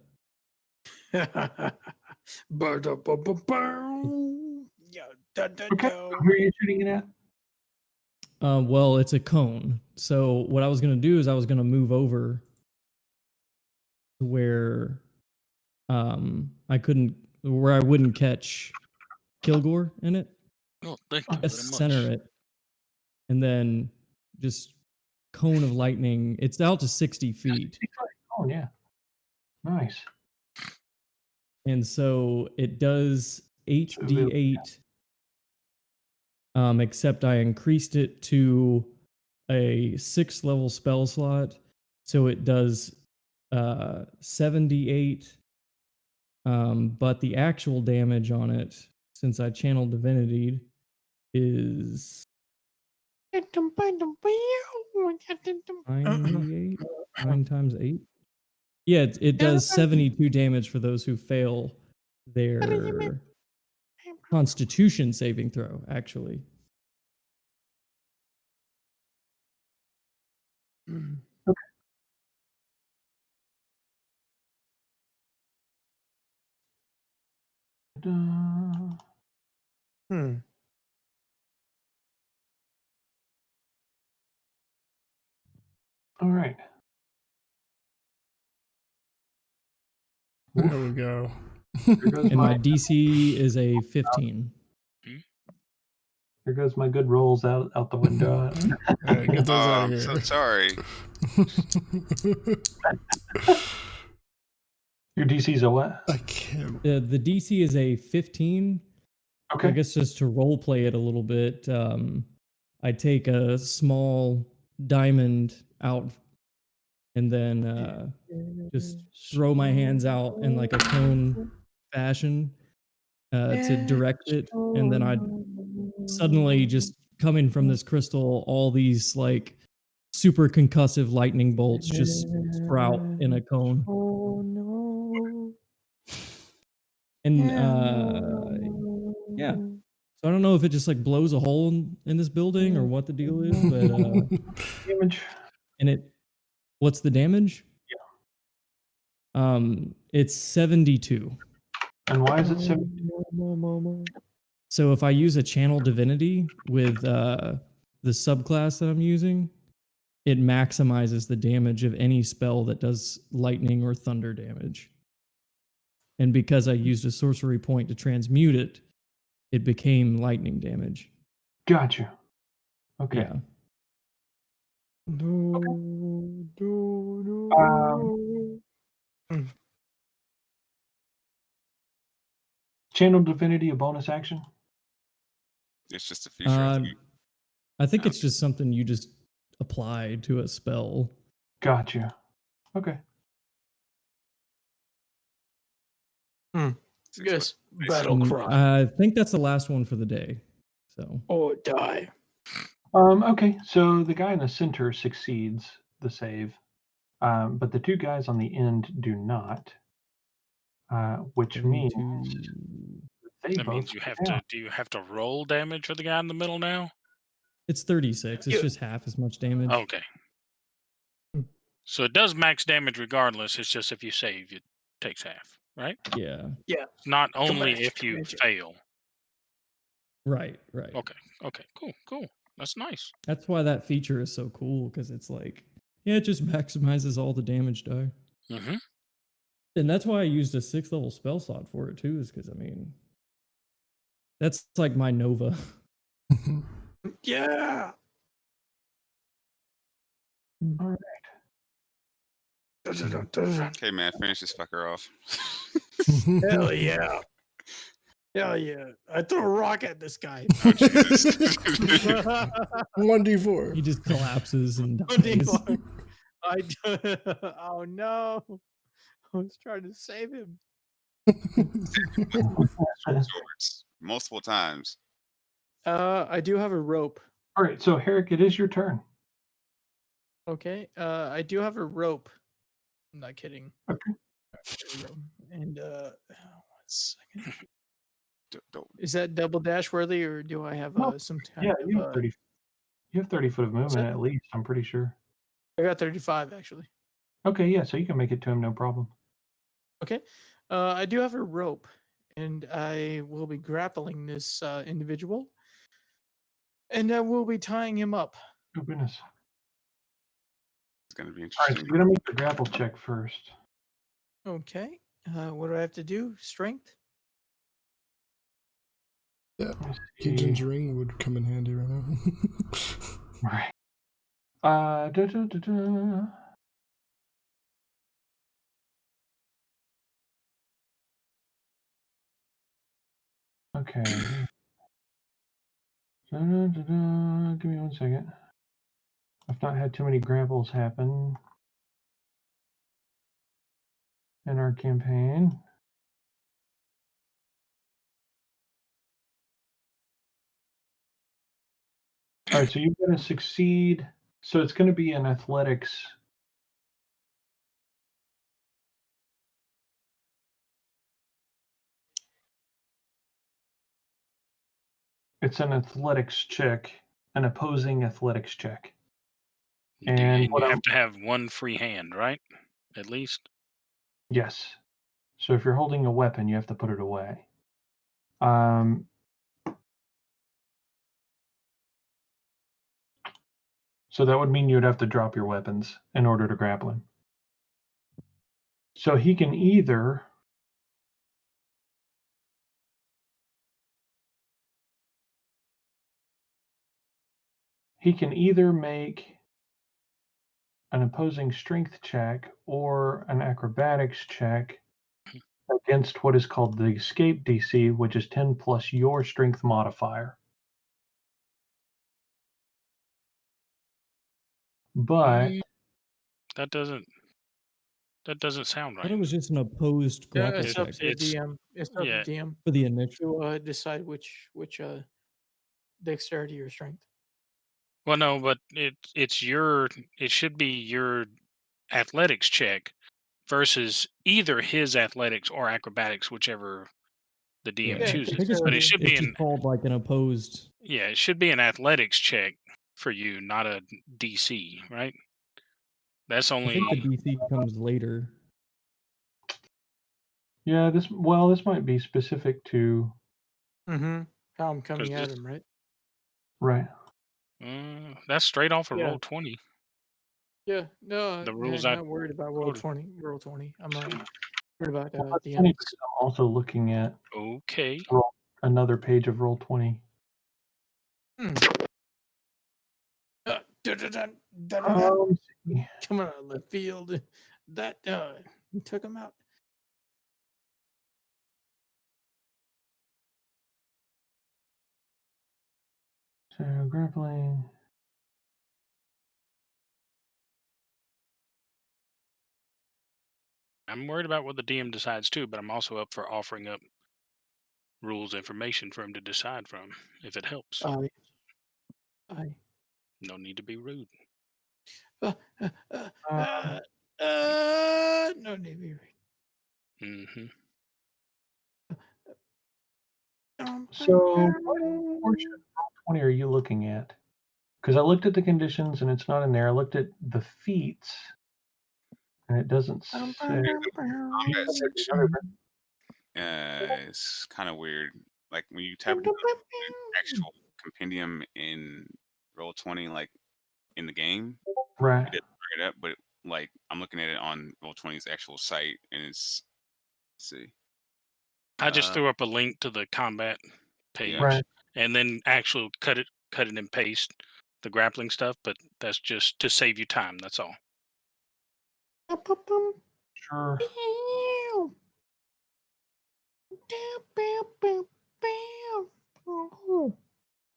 Okay. Who are you shooting it at? Well, it's a cone. So what I was going to do is I was going to move over to where where I wouldn't catch Kilgore in it. Oh, thank you Just very much. center it. And then just Cone of Lightning. It's out to 60 feet. Oh, yeah. Nice. And so it does 8d8, except I increased it to a 6th level spell slot. So it does 7d8. But the actual damage on it, since I channeled Divinity, is 9d8. 9 times 8? Yeah, it does 72 damage for those who fail their Constitution saving throw, actually. Hmm. All right. There we go. Here goes And my DC is a 15. Here goes my good rolls out the window. All right, get those out of I'm here. so sorry. Your DC's a what? I can't. The DC is a 15. Okay. I guess just to role play it a little bit, I take a small diamond out and then just throw my hands out in like a cone fashion to direct it, and then I suddenly just coming from this crystal, all these like super concussive lightning bolts just sprout in a cone. Oh no. And yeah. So I don't know if it just like blows a hole in this building or what the deal is, but Damage. and it what's the damage? It's 72. And why is it 70? So if I use a channel divinity with the subclass that I'm using, it maximizes the damage of any spell that does lightning or thunder damage. And because I used a sorcery point to transmute it, it became lightning damage. Gotcha. Okay. Yeah. Channel Divinity, a bonus action? It's just a feature. Of the I think it's just something you just apply to a spell. Gotcha. Okay. Yes. It's- Battle And cry. I think that's the last one for the day. So Or die. Okay, so the guy in the center succeeds the save, but the two guys on the end do not, which means 32. they That both means you go have down. to. Do you have to roll damage for the guy in the middle now? It's 36. It's Yeah. just half as much damage. Okay. So it does max damage regardless. It's just if you save, it takes half, right? Yeah. Not only max if you damage. fail. Right. Okay. Cool. That's nice. That's why that feature is so cool, because it's like, yeah, it just maximizes all the damage die. Mm-hmm. And that's why I used a 6th level spell slot for it too, is because I mean, that's like my Nova. Yeah. All right. Okay, man, finish this fucker off. Hell yeah. Hell yeah. I threw a rock at this guy. Oh, Jesus. 1d4. He just collapses and Oh, dies. oh no. I was trying to save him. Swords. Multiple times. I do have a rope. All right, so Herrick, it is your turn. Okay. I do have a rope. I'm not kidding. Okay. There we go. And 1 second. Don't. Is that double dash worthy, or do I have No. some kind Yeah, of? you have 30. You have 30 foot of movement that? at least. I'm pretty sure. I got 35 actually. Okay, yeah, so you can make it to him, no problem. Okay. I do have a rope, and I will be grappling this individual, and I will be tying him up. Oh goodness. It's gonna be All right, so interesting. you're gonna make the grapple check first. Okay. What do I have to do? Strength? Yeah, Let me Kijin's see. ring would come in handy right now. All right. Okay. Give me 1 second. I've not had too many grapples happen in our campaign. All right, so you're going to succeed. So it's going to be an athletics It's an athletics check, an opposing athletics check. And And you have to have one free hand, right? At least. Yes. So if you're holding a weapon, you have to put it away. So that would mean you'd have to drop your weapons in order to grapple him. So he can either make an opposing strength check or an acrobatics check against what is called the escape DC, which is 10 plus your strength modifier. But that doesn't sound I thought right. it was just an opposed Yeah, grapple it's up check to the DM. It's up yeah. to DM for the initial. to decide which dexterity or strength. Well, no, but it should be your athletics check versus either his athletics or acrobatics, whichever the DM Yeah, I chooses. think it's, But it dexterity. should be it's just called like an opposed. it should be an athletics check for you, not a DC, right? That's I only think the DC comes later. yeah, this might be specific to Mm-hmm. How I'm coming at this- him, right? right. that's straight off of Yeah. roll 20. Yeah. No, The rules I'm I not worried about roll quoted. 20. Roll 20. I'm worried about Well, that's funny DMs. because I'm also looking at Okay. another page of roll 20. Coming out of the field. That took him out. So grappling. I'm worried about what the DM decides too, but I'm also up for offering up rules information for him to decide from if it helps. I. No need to be rude. No need to be rude. Mm-hmm. So what portion of roll 20 are you looking at? Because I looked at the conditions and it's not in there. I looked at the feats and it doesn't say. Combat section is kind of weird. Like when you tap into the actual compendium in roll 20, like in the game, Right. it doesn't bring it up. But like I'm looking at it on roll 20's actual site, and it's let's see. I just threw up a link to the combat page, Right. and then actually cut it and paste the grappling stuff. But that's just to save you time. That's all. Sure.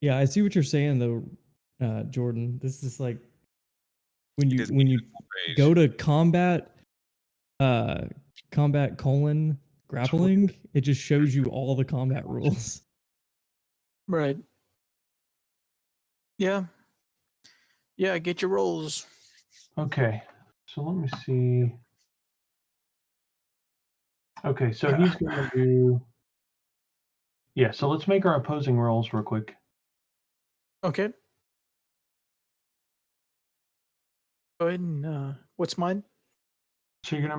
Yeah, I see what you're saying though, Jordan. This is like when It you doesn't give you the full page. go to combat colon grappling, it just shows you all the combat rules. Right. Yeah. Yeah, get your rolls. Okay. So let me see. Okay, so he's going to do. Yeah, so let's make our opposing rolls real quick. Okay. Go ahead and what's mine? So you're going to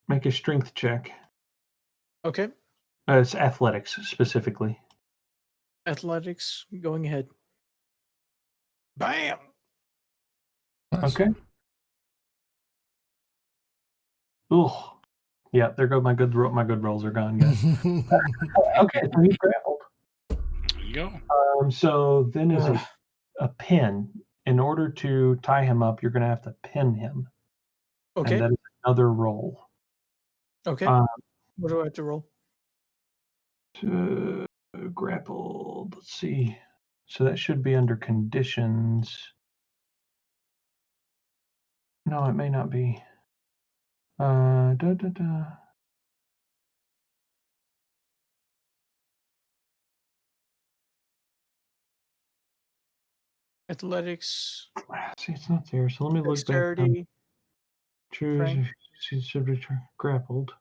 make a strength check. Okay. It's athletics specifically. Athletics, going ahead. Bam. Nice. Okay. Ugh. Yeah, there go my good rolls are gone, guys. Okay, so he's grappled. There you go. So then is a pin. In order to tie him up, you're going to have to pin him. Okay. And that is another roll. Okay. What do I have to roll? Grappled. Let's see. So that should be under conditions. No, it may not be. Athletics. See, it's not there. So let me look back. Dexterity. Choose. She should be grappled.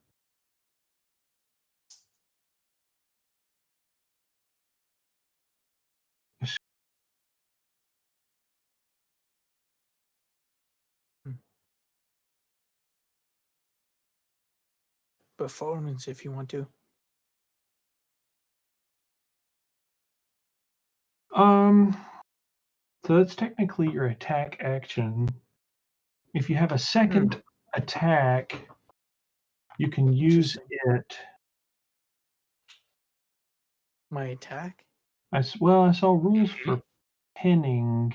performance if you want to. So that's technically your attack action. If you have a second attack, you can use it. My attack? I saw rules for pinning.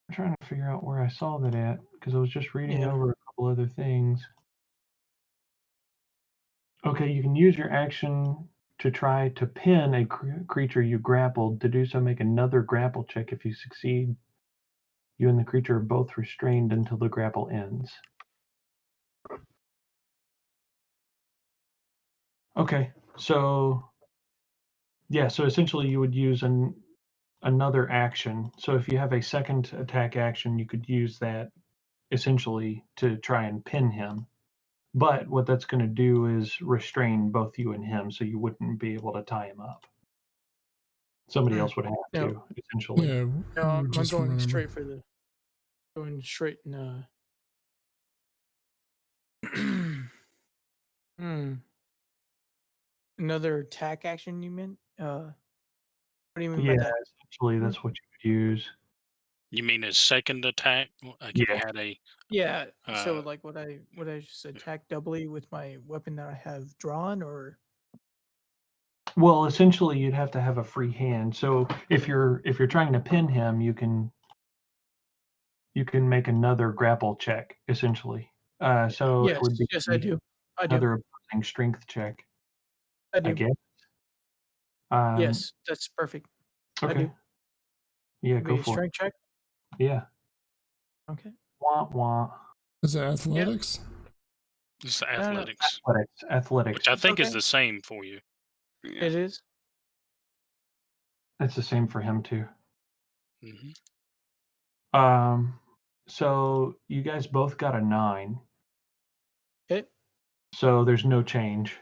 I'm trying to figure out where I saw that at because I was just reading over a couple other things. Okay, you can use your action to try to pin a creature you grappled. To do so, make another grapple check. If you succeed, you and the creature are both restrained until the grapple ends. Okay, so yeah, so essentially you would use another action. So if you have a second attack action, you could use that essentially to try and pin him. But what that's going to do is restrain both you and him, so you wouldn't be able to tie him up. Somebody else would have to, essentially. Yeah, No, I'm going straight for the going straight in another attack action you meant? What do you mean by that? Essentially that's what you would use. You mean his second attack? Like if you had a So like would I just attack doubly with my weapon that I have drawn, or Well, essentially you'd have to have a free hand. So if you're trying to pin him, you can make another grapple check, essentially. So it would be I do. another opposing strength check. I do. I guess. Yes, that's perfect. Okay. I do. Yeah, go a for it. strength check? Yeah. Okay. Wah wah. Is it athletics? It's athletics. Athletics. Which I think is the same for you. Yeah. It is. It's the same for him too. Mm-hmm. So you guys both got a 9. Okay. So there's no change.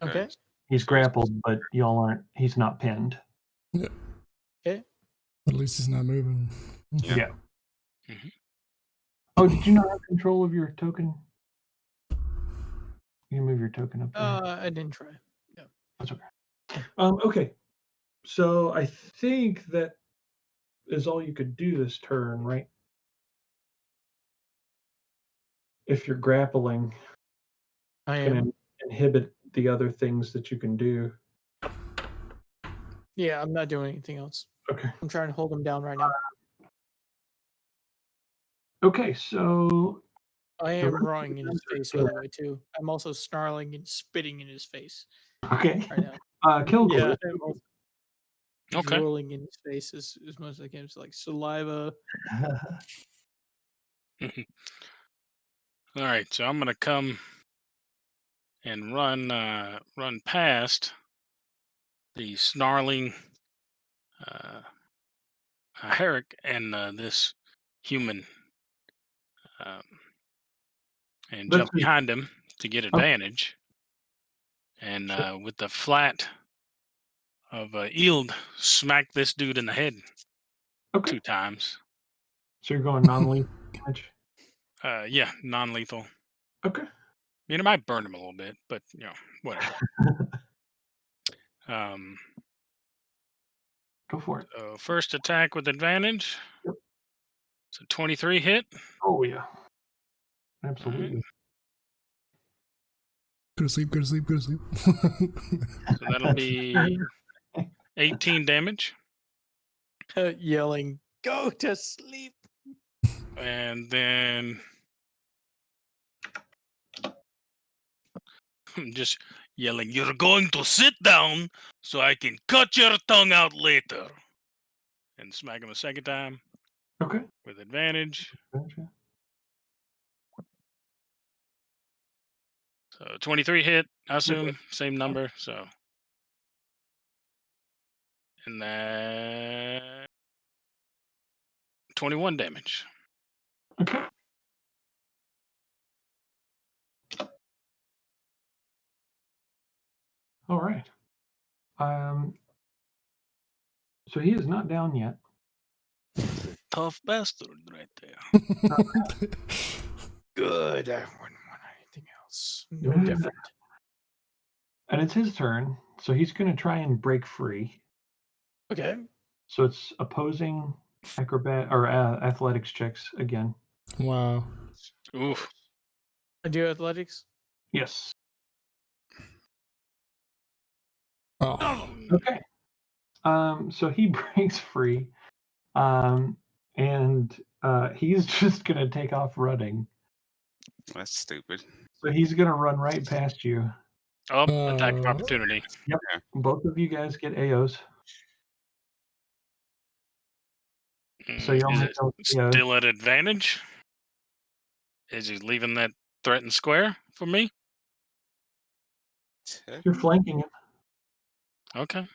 Okay. He's grappled, but y'all aren't. He's not pinned. Yeah. Okay. At least he's not moving. Yeah. Mm-hmm. Oh, did you not have control of your token? You can move your token up there. I didn't try. Yeah. That's okay. Okay. So I think that is all you could do this turn, right? If you're grappling, I going am. to inhibit the other things that you can do. Yeah, I'm not doing anything else. Okay. I'm trying to hold him down right now. Okay, so I am roaring in his face, by the way, too. I'm also snarling and spitting in his face. Okay. Right now. Kilgore. Yeah, I'm also Okay. drooling in his face as much as I can. It's like saliva. All right, so I'm gonna come and run past the snarling Herrick and this human, and jump behind him to get advantage. And with the flat of Eld, smack this dude in the head 2 times. So you're going non-lethal damage? Yeah, non-lethal. Okay. I mean, it might burn him a little bit, but whatever. Go for it. First attack with advantage. Yep. It's a 23 hit. Oh yeah. Absolutely. Right. Go to sleep, go to sleep, go to sleep. So that'll be 18 damage. Yelling, "Go to sleep!" And then just yelling, "You're going to sit down so I can cut your tongue out later." And smack him a second time. Okay. With advantage. Gotcha. So 23 hit, I assume, same number, so. And then 21 damage. Okay. All right. So he is not down yet. tough bastard right there. Good. I wouldn't want anything else. No Yeah. different. And it's his turn, so he's going to try and break free. Okay. So it's opposing acrobat or athletics checks again. Wow. Oof. I do athletics. Yes. Oh. Okay. So he breaks free, and he's just going to take off running. That's stupid. So he's going to run right past you. Oh, attack of opportunity. Yep. Both of you guys get AOs. So you Is only it go AOs. still at advantage? Is he leaving that threatened square for me? You're flanking him. Okay.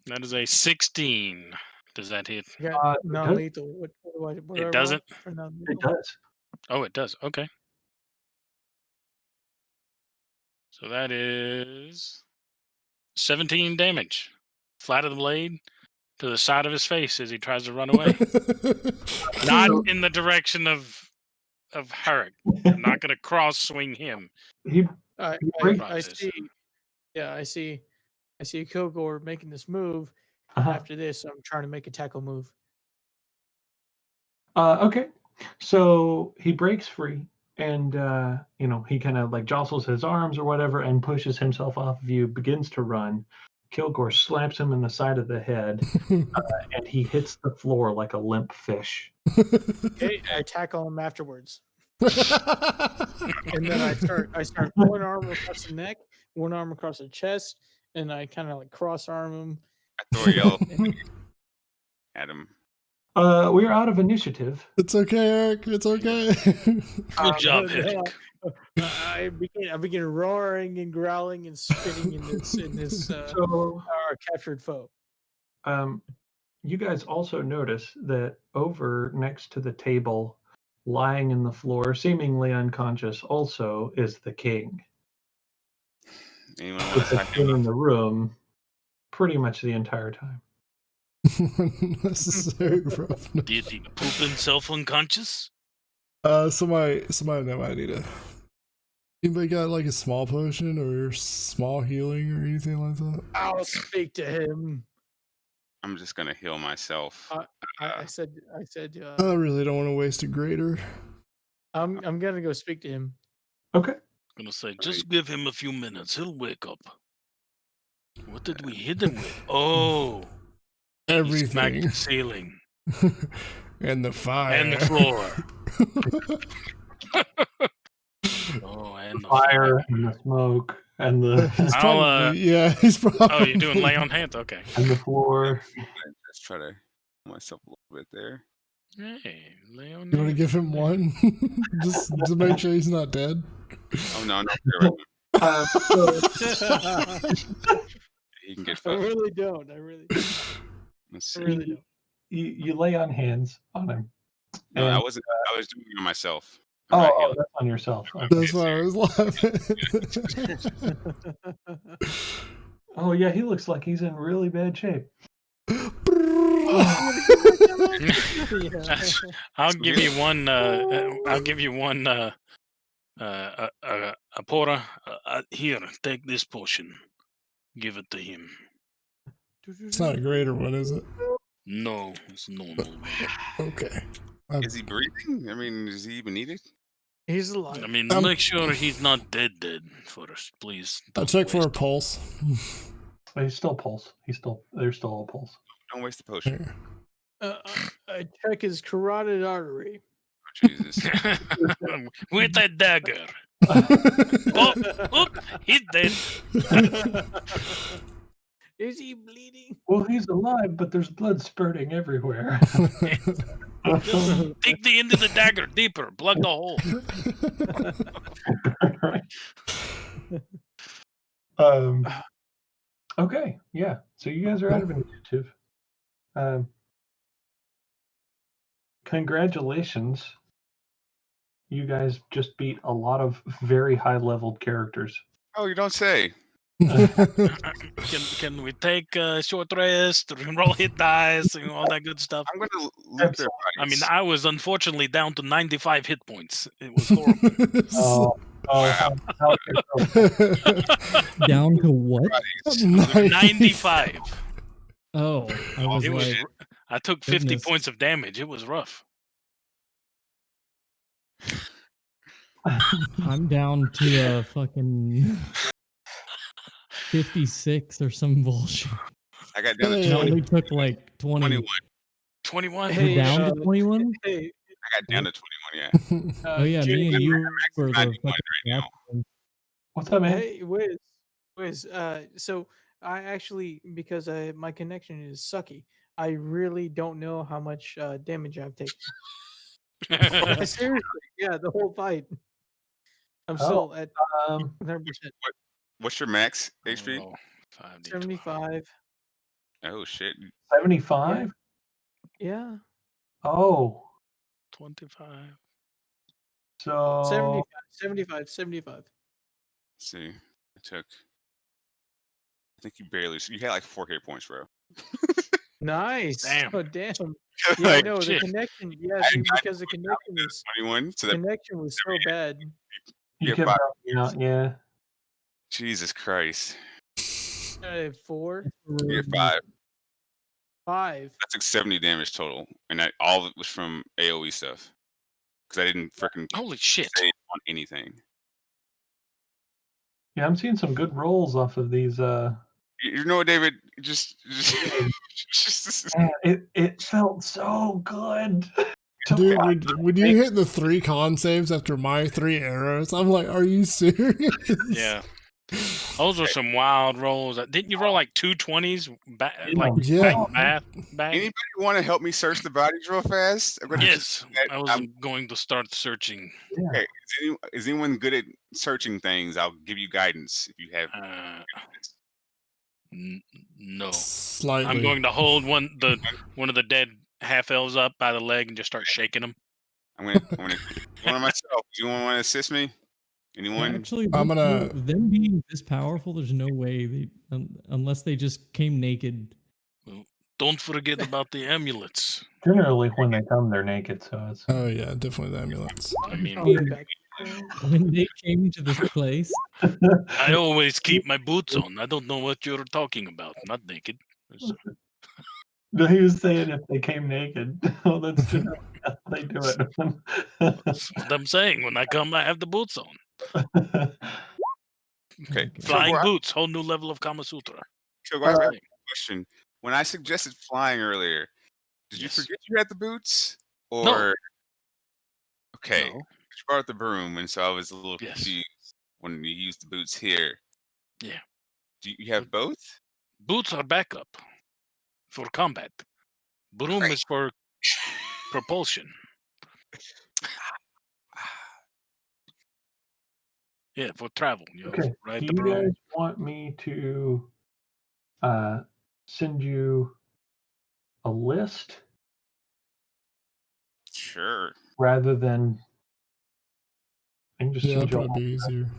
That is a 16. Does that hit? You got It non-lethal. What do I It roll doesn't? for non-lethal? It does. Oh, it does. Okay. So that is 17 damage. Flat of the blade to the side of his face as he tries to run away. Not in the direction of Herrick. I'm not going to cross swing him. He I Process. see. Yeah, I see Kilgore making this move. uh-huh. After this, I'm trying to make a tackle move. Okay. So he breaks free, and he kind of like jostles his arms or whatever and pushes himself off of you, begins to run. Kilgore slaps him in the side of the head, and he hits the floor like a limp fish. Okay, I tackle him afterwards. And then I start one arm across the neck, one arm across the chest, and I kind of like cross arm him. I throw a yellow at him. We're out of initiative. It's okay, Eric. It's okay. Good job, but, Eric. I begin roaring and growling and spitting in this So our captured foe. you guys also notice that over next to the table, lying in the floor, seemingly unconscious, also is the king. Anyone want With to the attack king him? in the room pretty much the entire time. Unnecessary roughness. Did he poop himself unconscious? Somebody that might need a. Anybody got like a small potion or small healing or anything like that? I'll speak to him. I'm just gonna heal myself. I said. I really don't want to waste a greater. I'm gonna go speak to him. Okay. I'm gonna say, just give him a few minutes. He'll wake up. What did we hit him with? Oh, he smacked Everything. the ceiling And the fire. and the floor. Oh, and the Fire and the smoke and the He's I'll, probably, yeah, he's probably. Oh, you're doing lay on hands? Okay. and the floor. Let's try to heal myself a little bit there. Hey, lay on You want to hands. give him one? Just to make sure he's not dead? Oh no, no, he can get I fucked. really don't. I really Let's I see. really don't. You lay on hands on him. No, And- I wasn't. I was doing it on myself. I'm not Oh, healing. that's on yourself. Okay. That's why I was laughing. Oh yeah, he looks like he's in really bad shape. I'll give you one. I'll give you one. A Porter, here, take this potion. Give it to him. It's not a greater one, is it? No, it's normal. Okay. Is he breathing? I mean, does he even need it? He's alive. I mean, Um, make sure he's not dead first, please. I'll Don't check for a waste- pulse. He's still pulse. There's still a pulse. Don't waste the potion. Here. I check his carotid artery. Oh, Jesus. With that dagger. Oh, he's dead. Is he bleeding? Well, he's alive, but there's blood spurting everywhere. Dig the end of the dagger deeper. Plug the hole. Okay, yeah. So you guys are out of initiative. Congratulations. You guys just beat a lot of very high-leveled characters. Oh, you don't say. Can we take a short rest, roll hit dice, and all that good stuff? I'm gonna loot their I mean, bodies. I was unfortunately down to 95 hit points. It was horrible. Wow. How Down to what? Bodies. 95. Oh, I was It was. like, I took 50 goodness. points of damage. It was rough. I'm down to a fucking 56 or some bullshit. I got down to It 20, only took like 20. 21. 21. You're Hey, down to 21? Hey, I got down to 21. Yeah. Oh yeah, me and you were the 91 fucking right now. captain. What's up, man? Hey, Wiz. So I actually, because my connection is sucky, I really don't know how much damage I've taken. Seriously, yeah, the whole fight. I'm still at Um, 100%. What's your max HP? Oh, 5d12. 75. Oh shit. 75? Yeah, Oh, 25. so 75. Let's see. I think you barely. You had like 4 hit points, bro. Nice. Damn. Oh, damn. Yeah, I Like, know the shit. connection. Yeah, I see, got because the connection was 21. So that connection was so bad. you Yeah, kept 5 dropping out, yeah. Jesus Christ. 4, You get 5. 5. I took 70 damage total, and all of it was from AOE stuff. Because I didn't freaking Holy shit. save on anything. Yeah, I'm seeing some good rolls off of these. You know what, David? Just Man, it felt so good. Dude, when you hit the 3 con saves after my 3 arrows, I'm like, are you serious? Yeah. Those were some wild rolls. Didn't you roll like 2 20s back? Like Yeah. back? Anybody want to help me search the bodies real fast? I'm gonna Yes. that- I was I'm- going to start searching. Okay. Is anyone good at searching things? I'll give you guidance if you have. No. Slightly. I'm going to hold one of the dead half elves up by the leg and just start shaking them. I'm gonna one of myself. Do you want to assist me? Anyone? Actually, I'm gonna- them being this powerful, there's no way they unless they just came naked. Don't forget about the amulets. Generally, when they come, they're naked, so it's. Oh yeah, definitely the amulets. I mean, When they came to this place, I always keep my boots on. I don't know what you're talking about. Not naked. No, he was saying if they came naked. Oh, that's generally how they do it. That's what I'm saying. When I come, I have the boots on. Okay. Flying Kilgore, boots, whole new level of Kama Sutra. Kilgore, I have a question. When I suggested flying earlier, did you Yes. forget you had the boots? Or No. okay. No. You brought up the broom, and so I was a little Yes. confused when you used the boots here. Yeah. Do you have both? Boots are backup for combat. Broom Right. is for propulsion. Yeah, for travel. You know, Okay. ride Do the you broom. guys want me to send you a list Sure. rather than? I can just Yeah, send that'd you all probably be easier.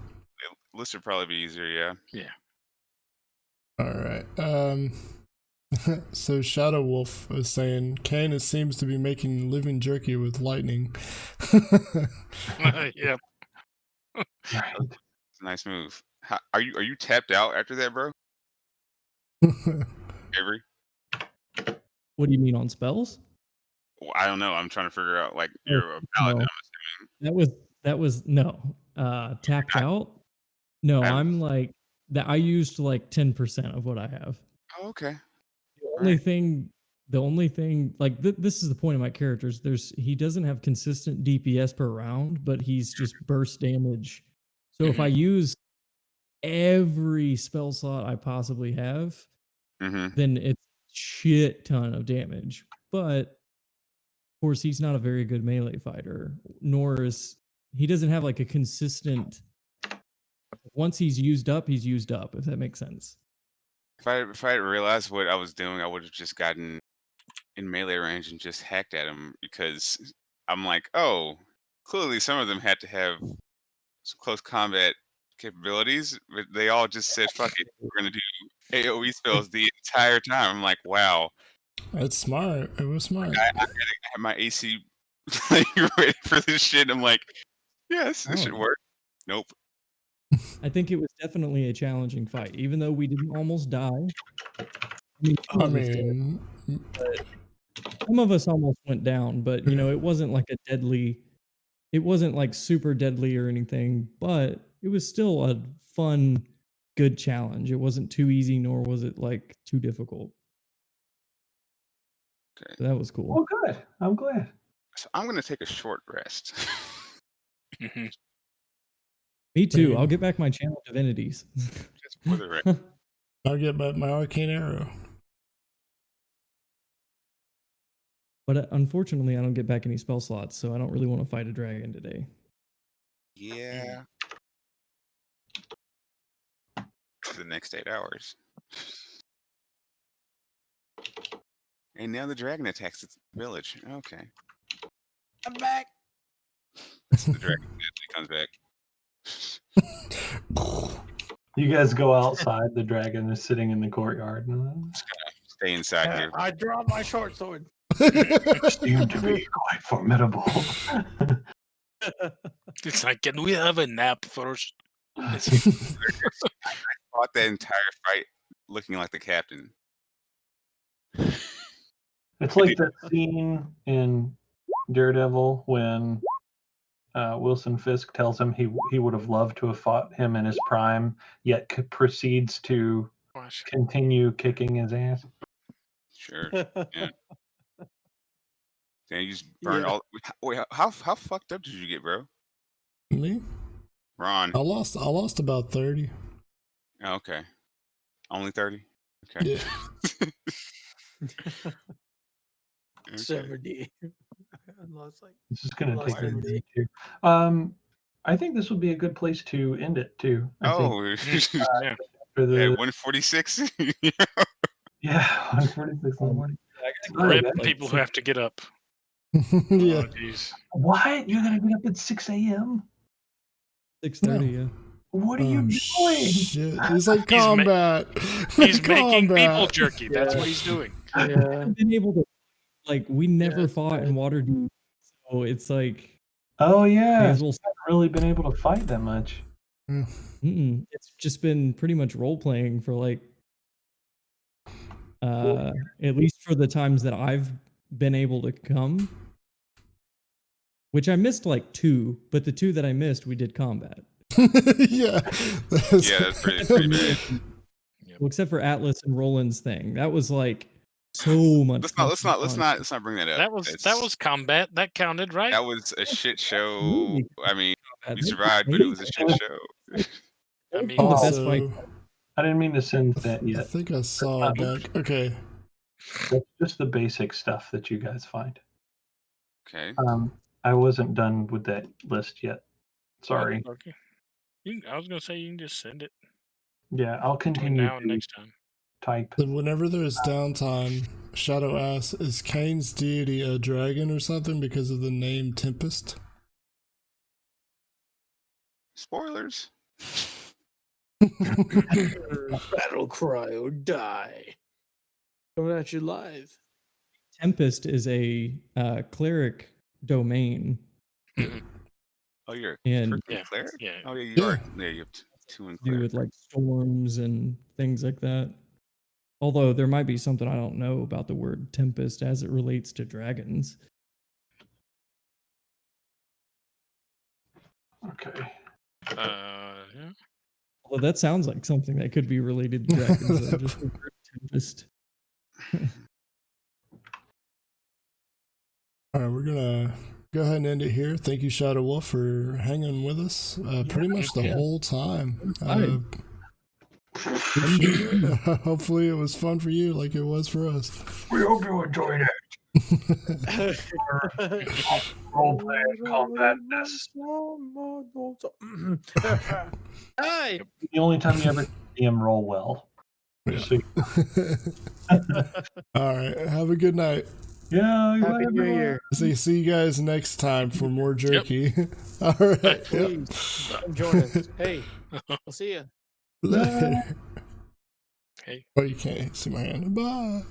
List would probably be easier, yeah. Yeah. Alright. So Shadow Wolf was saying Canis seems to be making living jerky with lightning. Yeah. Right. It's a nice move. Are you tapped out after that, bro? Avery? what do you mean on spells? Well, I don't know. I'm trying to figure out. Like you're a paladin. No. That was no. Tapped out? No, I'm like that. I used like 10% of what I have. Oh, okay. The only thing, like this is the point of my characters. He doesn't have consistent DPS per round, but he's just burst damage. So if I use every spell slot I possibly have, then it's shit ton of damage. But of course, he's not a very good melee fighter, nor is he doesn't have like a consistent. Once he's used up, if that makes sense. If I had realized what I was doing, I would have just gotten in melee range and just hacked at him, because I'm like, oh, clearly some of them had to have some close combat capabilities, but they all just said, "Fuck it, we're gonna do AOE spells the entire time." I'm like, wow. That's smart. It was smart. I had my AC like ready for this shit. I'm like, yes, this should work. Nope. I think it was definitely a challenging fight, even though we didn't almost die. I mean, some of us almost went down, but you know, it wasn't like a deadly. It wasn't like super deadly or anything, but it was still a fun, good challenge. It wasn't too easy, nor was it like too difficult. Okay. So that was cool. Oh, good. I'm glad. So I'm gonna take a short rest. Me too. I'll get back my channel divinities. Just for the record. I'll get back my arcane arrow. But unfortunately, I don't get back any spell slots, so I don't really want to fight a dragon today. Yeah. For the next 8 hours. And now the dragon attacks its village. Okay. I'm back. So the dragon comes back. You guys go outside. The dragon is sitting in the courtyard. Just gonna stay inside here. I draw my short sword. Seem to be quite formidable. It's like, can we have a nap first? I fought that entire fight looking like the captain. It's like that scene in Daredevil when Wilson Fisk tells him he would have loved to have fought him in his prime, yet proceeds to continue kicking his ass. Sure. Yeah. Then you just burned all. Wait, how fucked up did you get, bro? Me? Ron. I lost about 30. Oh, okay. Only 30? Okay. Yeah. 70. I lost like. This is going to take a 70. minute too. I think this would be a good place to end it too. I think, yeah. For the, Yeah, 146. Yeah, 146 in the morning. Rip people who have to get up. Yeah. Oh, jeez. What? You're gonna get up at 6 a.m.? 6:30, yeah. What are you doing? Shit. He's like combat. He's making Combat. people jerky. That's what he's doing. Yeah. I've been able to, like, we never fought in Waterdeep, so it's like. Oh yeah, May as well- I haven't really been able to fight that much. It's just been pretty much role playing for like, at least for the times that I've been able to come. Which I missed like 2, but the 2 that I missed, we did combat. Yeah. That's pretty bad. Well, except for Atlas and Roland's thing, that was like so much. Let's not bring that up. That was combat. That counted, right? That was a shit show. Really? I mean, we survived, but it was a shit show. I mean, the best Also, fight. I didn't mean to send that I yet. think I saw back. Okay. That's just the basic stuff that you guys find. Okay. I wasn't done with that list yet. Sorry. Okay. I was gonna say you can just send it Yeah, I'll between continue now and to next time. type. Then whenever there's downtime, Shadow asks, is Kane's deity a dragon or something because of the name Tempest? Spoilers. Battle cry or die. Coming at you live. Tempest is a cleric domain. Oh, you're a And freaking cleric? Yeah. Oh, yeah, you Yeah. are. Yeah, you have 2 in do cleric. with like storms and things like that. Although there might be something I don't know about the word tempest as it relates to dragons. Okay. Yeah. Although that sounds like something that could be related to dragons. though, just the word tempest. All right, we're gonna go ahead and end it here. Thank you, Shadow Wolf, for hanging with us pretty much the whole time. Hopefully, it was fun for you, like it was for us. We hope you enjoyed it. Role play combat this. Hi. The only time you ever see him roll well. Yeah. Just so you- All right, have a good night. Yeah, Happy bye, New everyone. Year. See you guys next time for more jerky. All right. Yep. Please come join us. Hey, we'll see you. Later. Okay. Oh, you can't see my hand. Bye.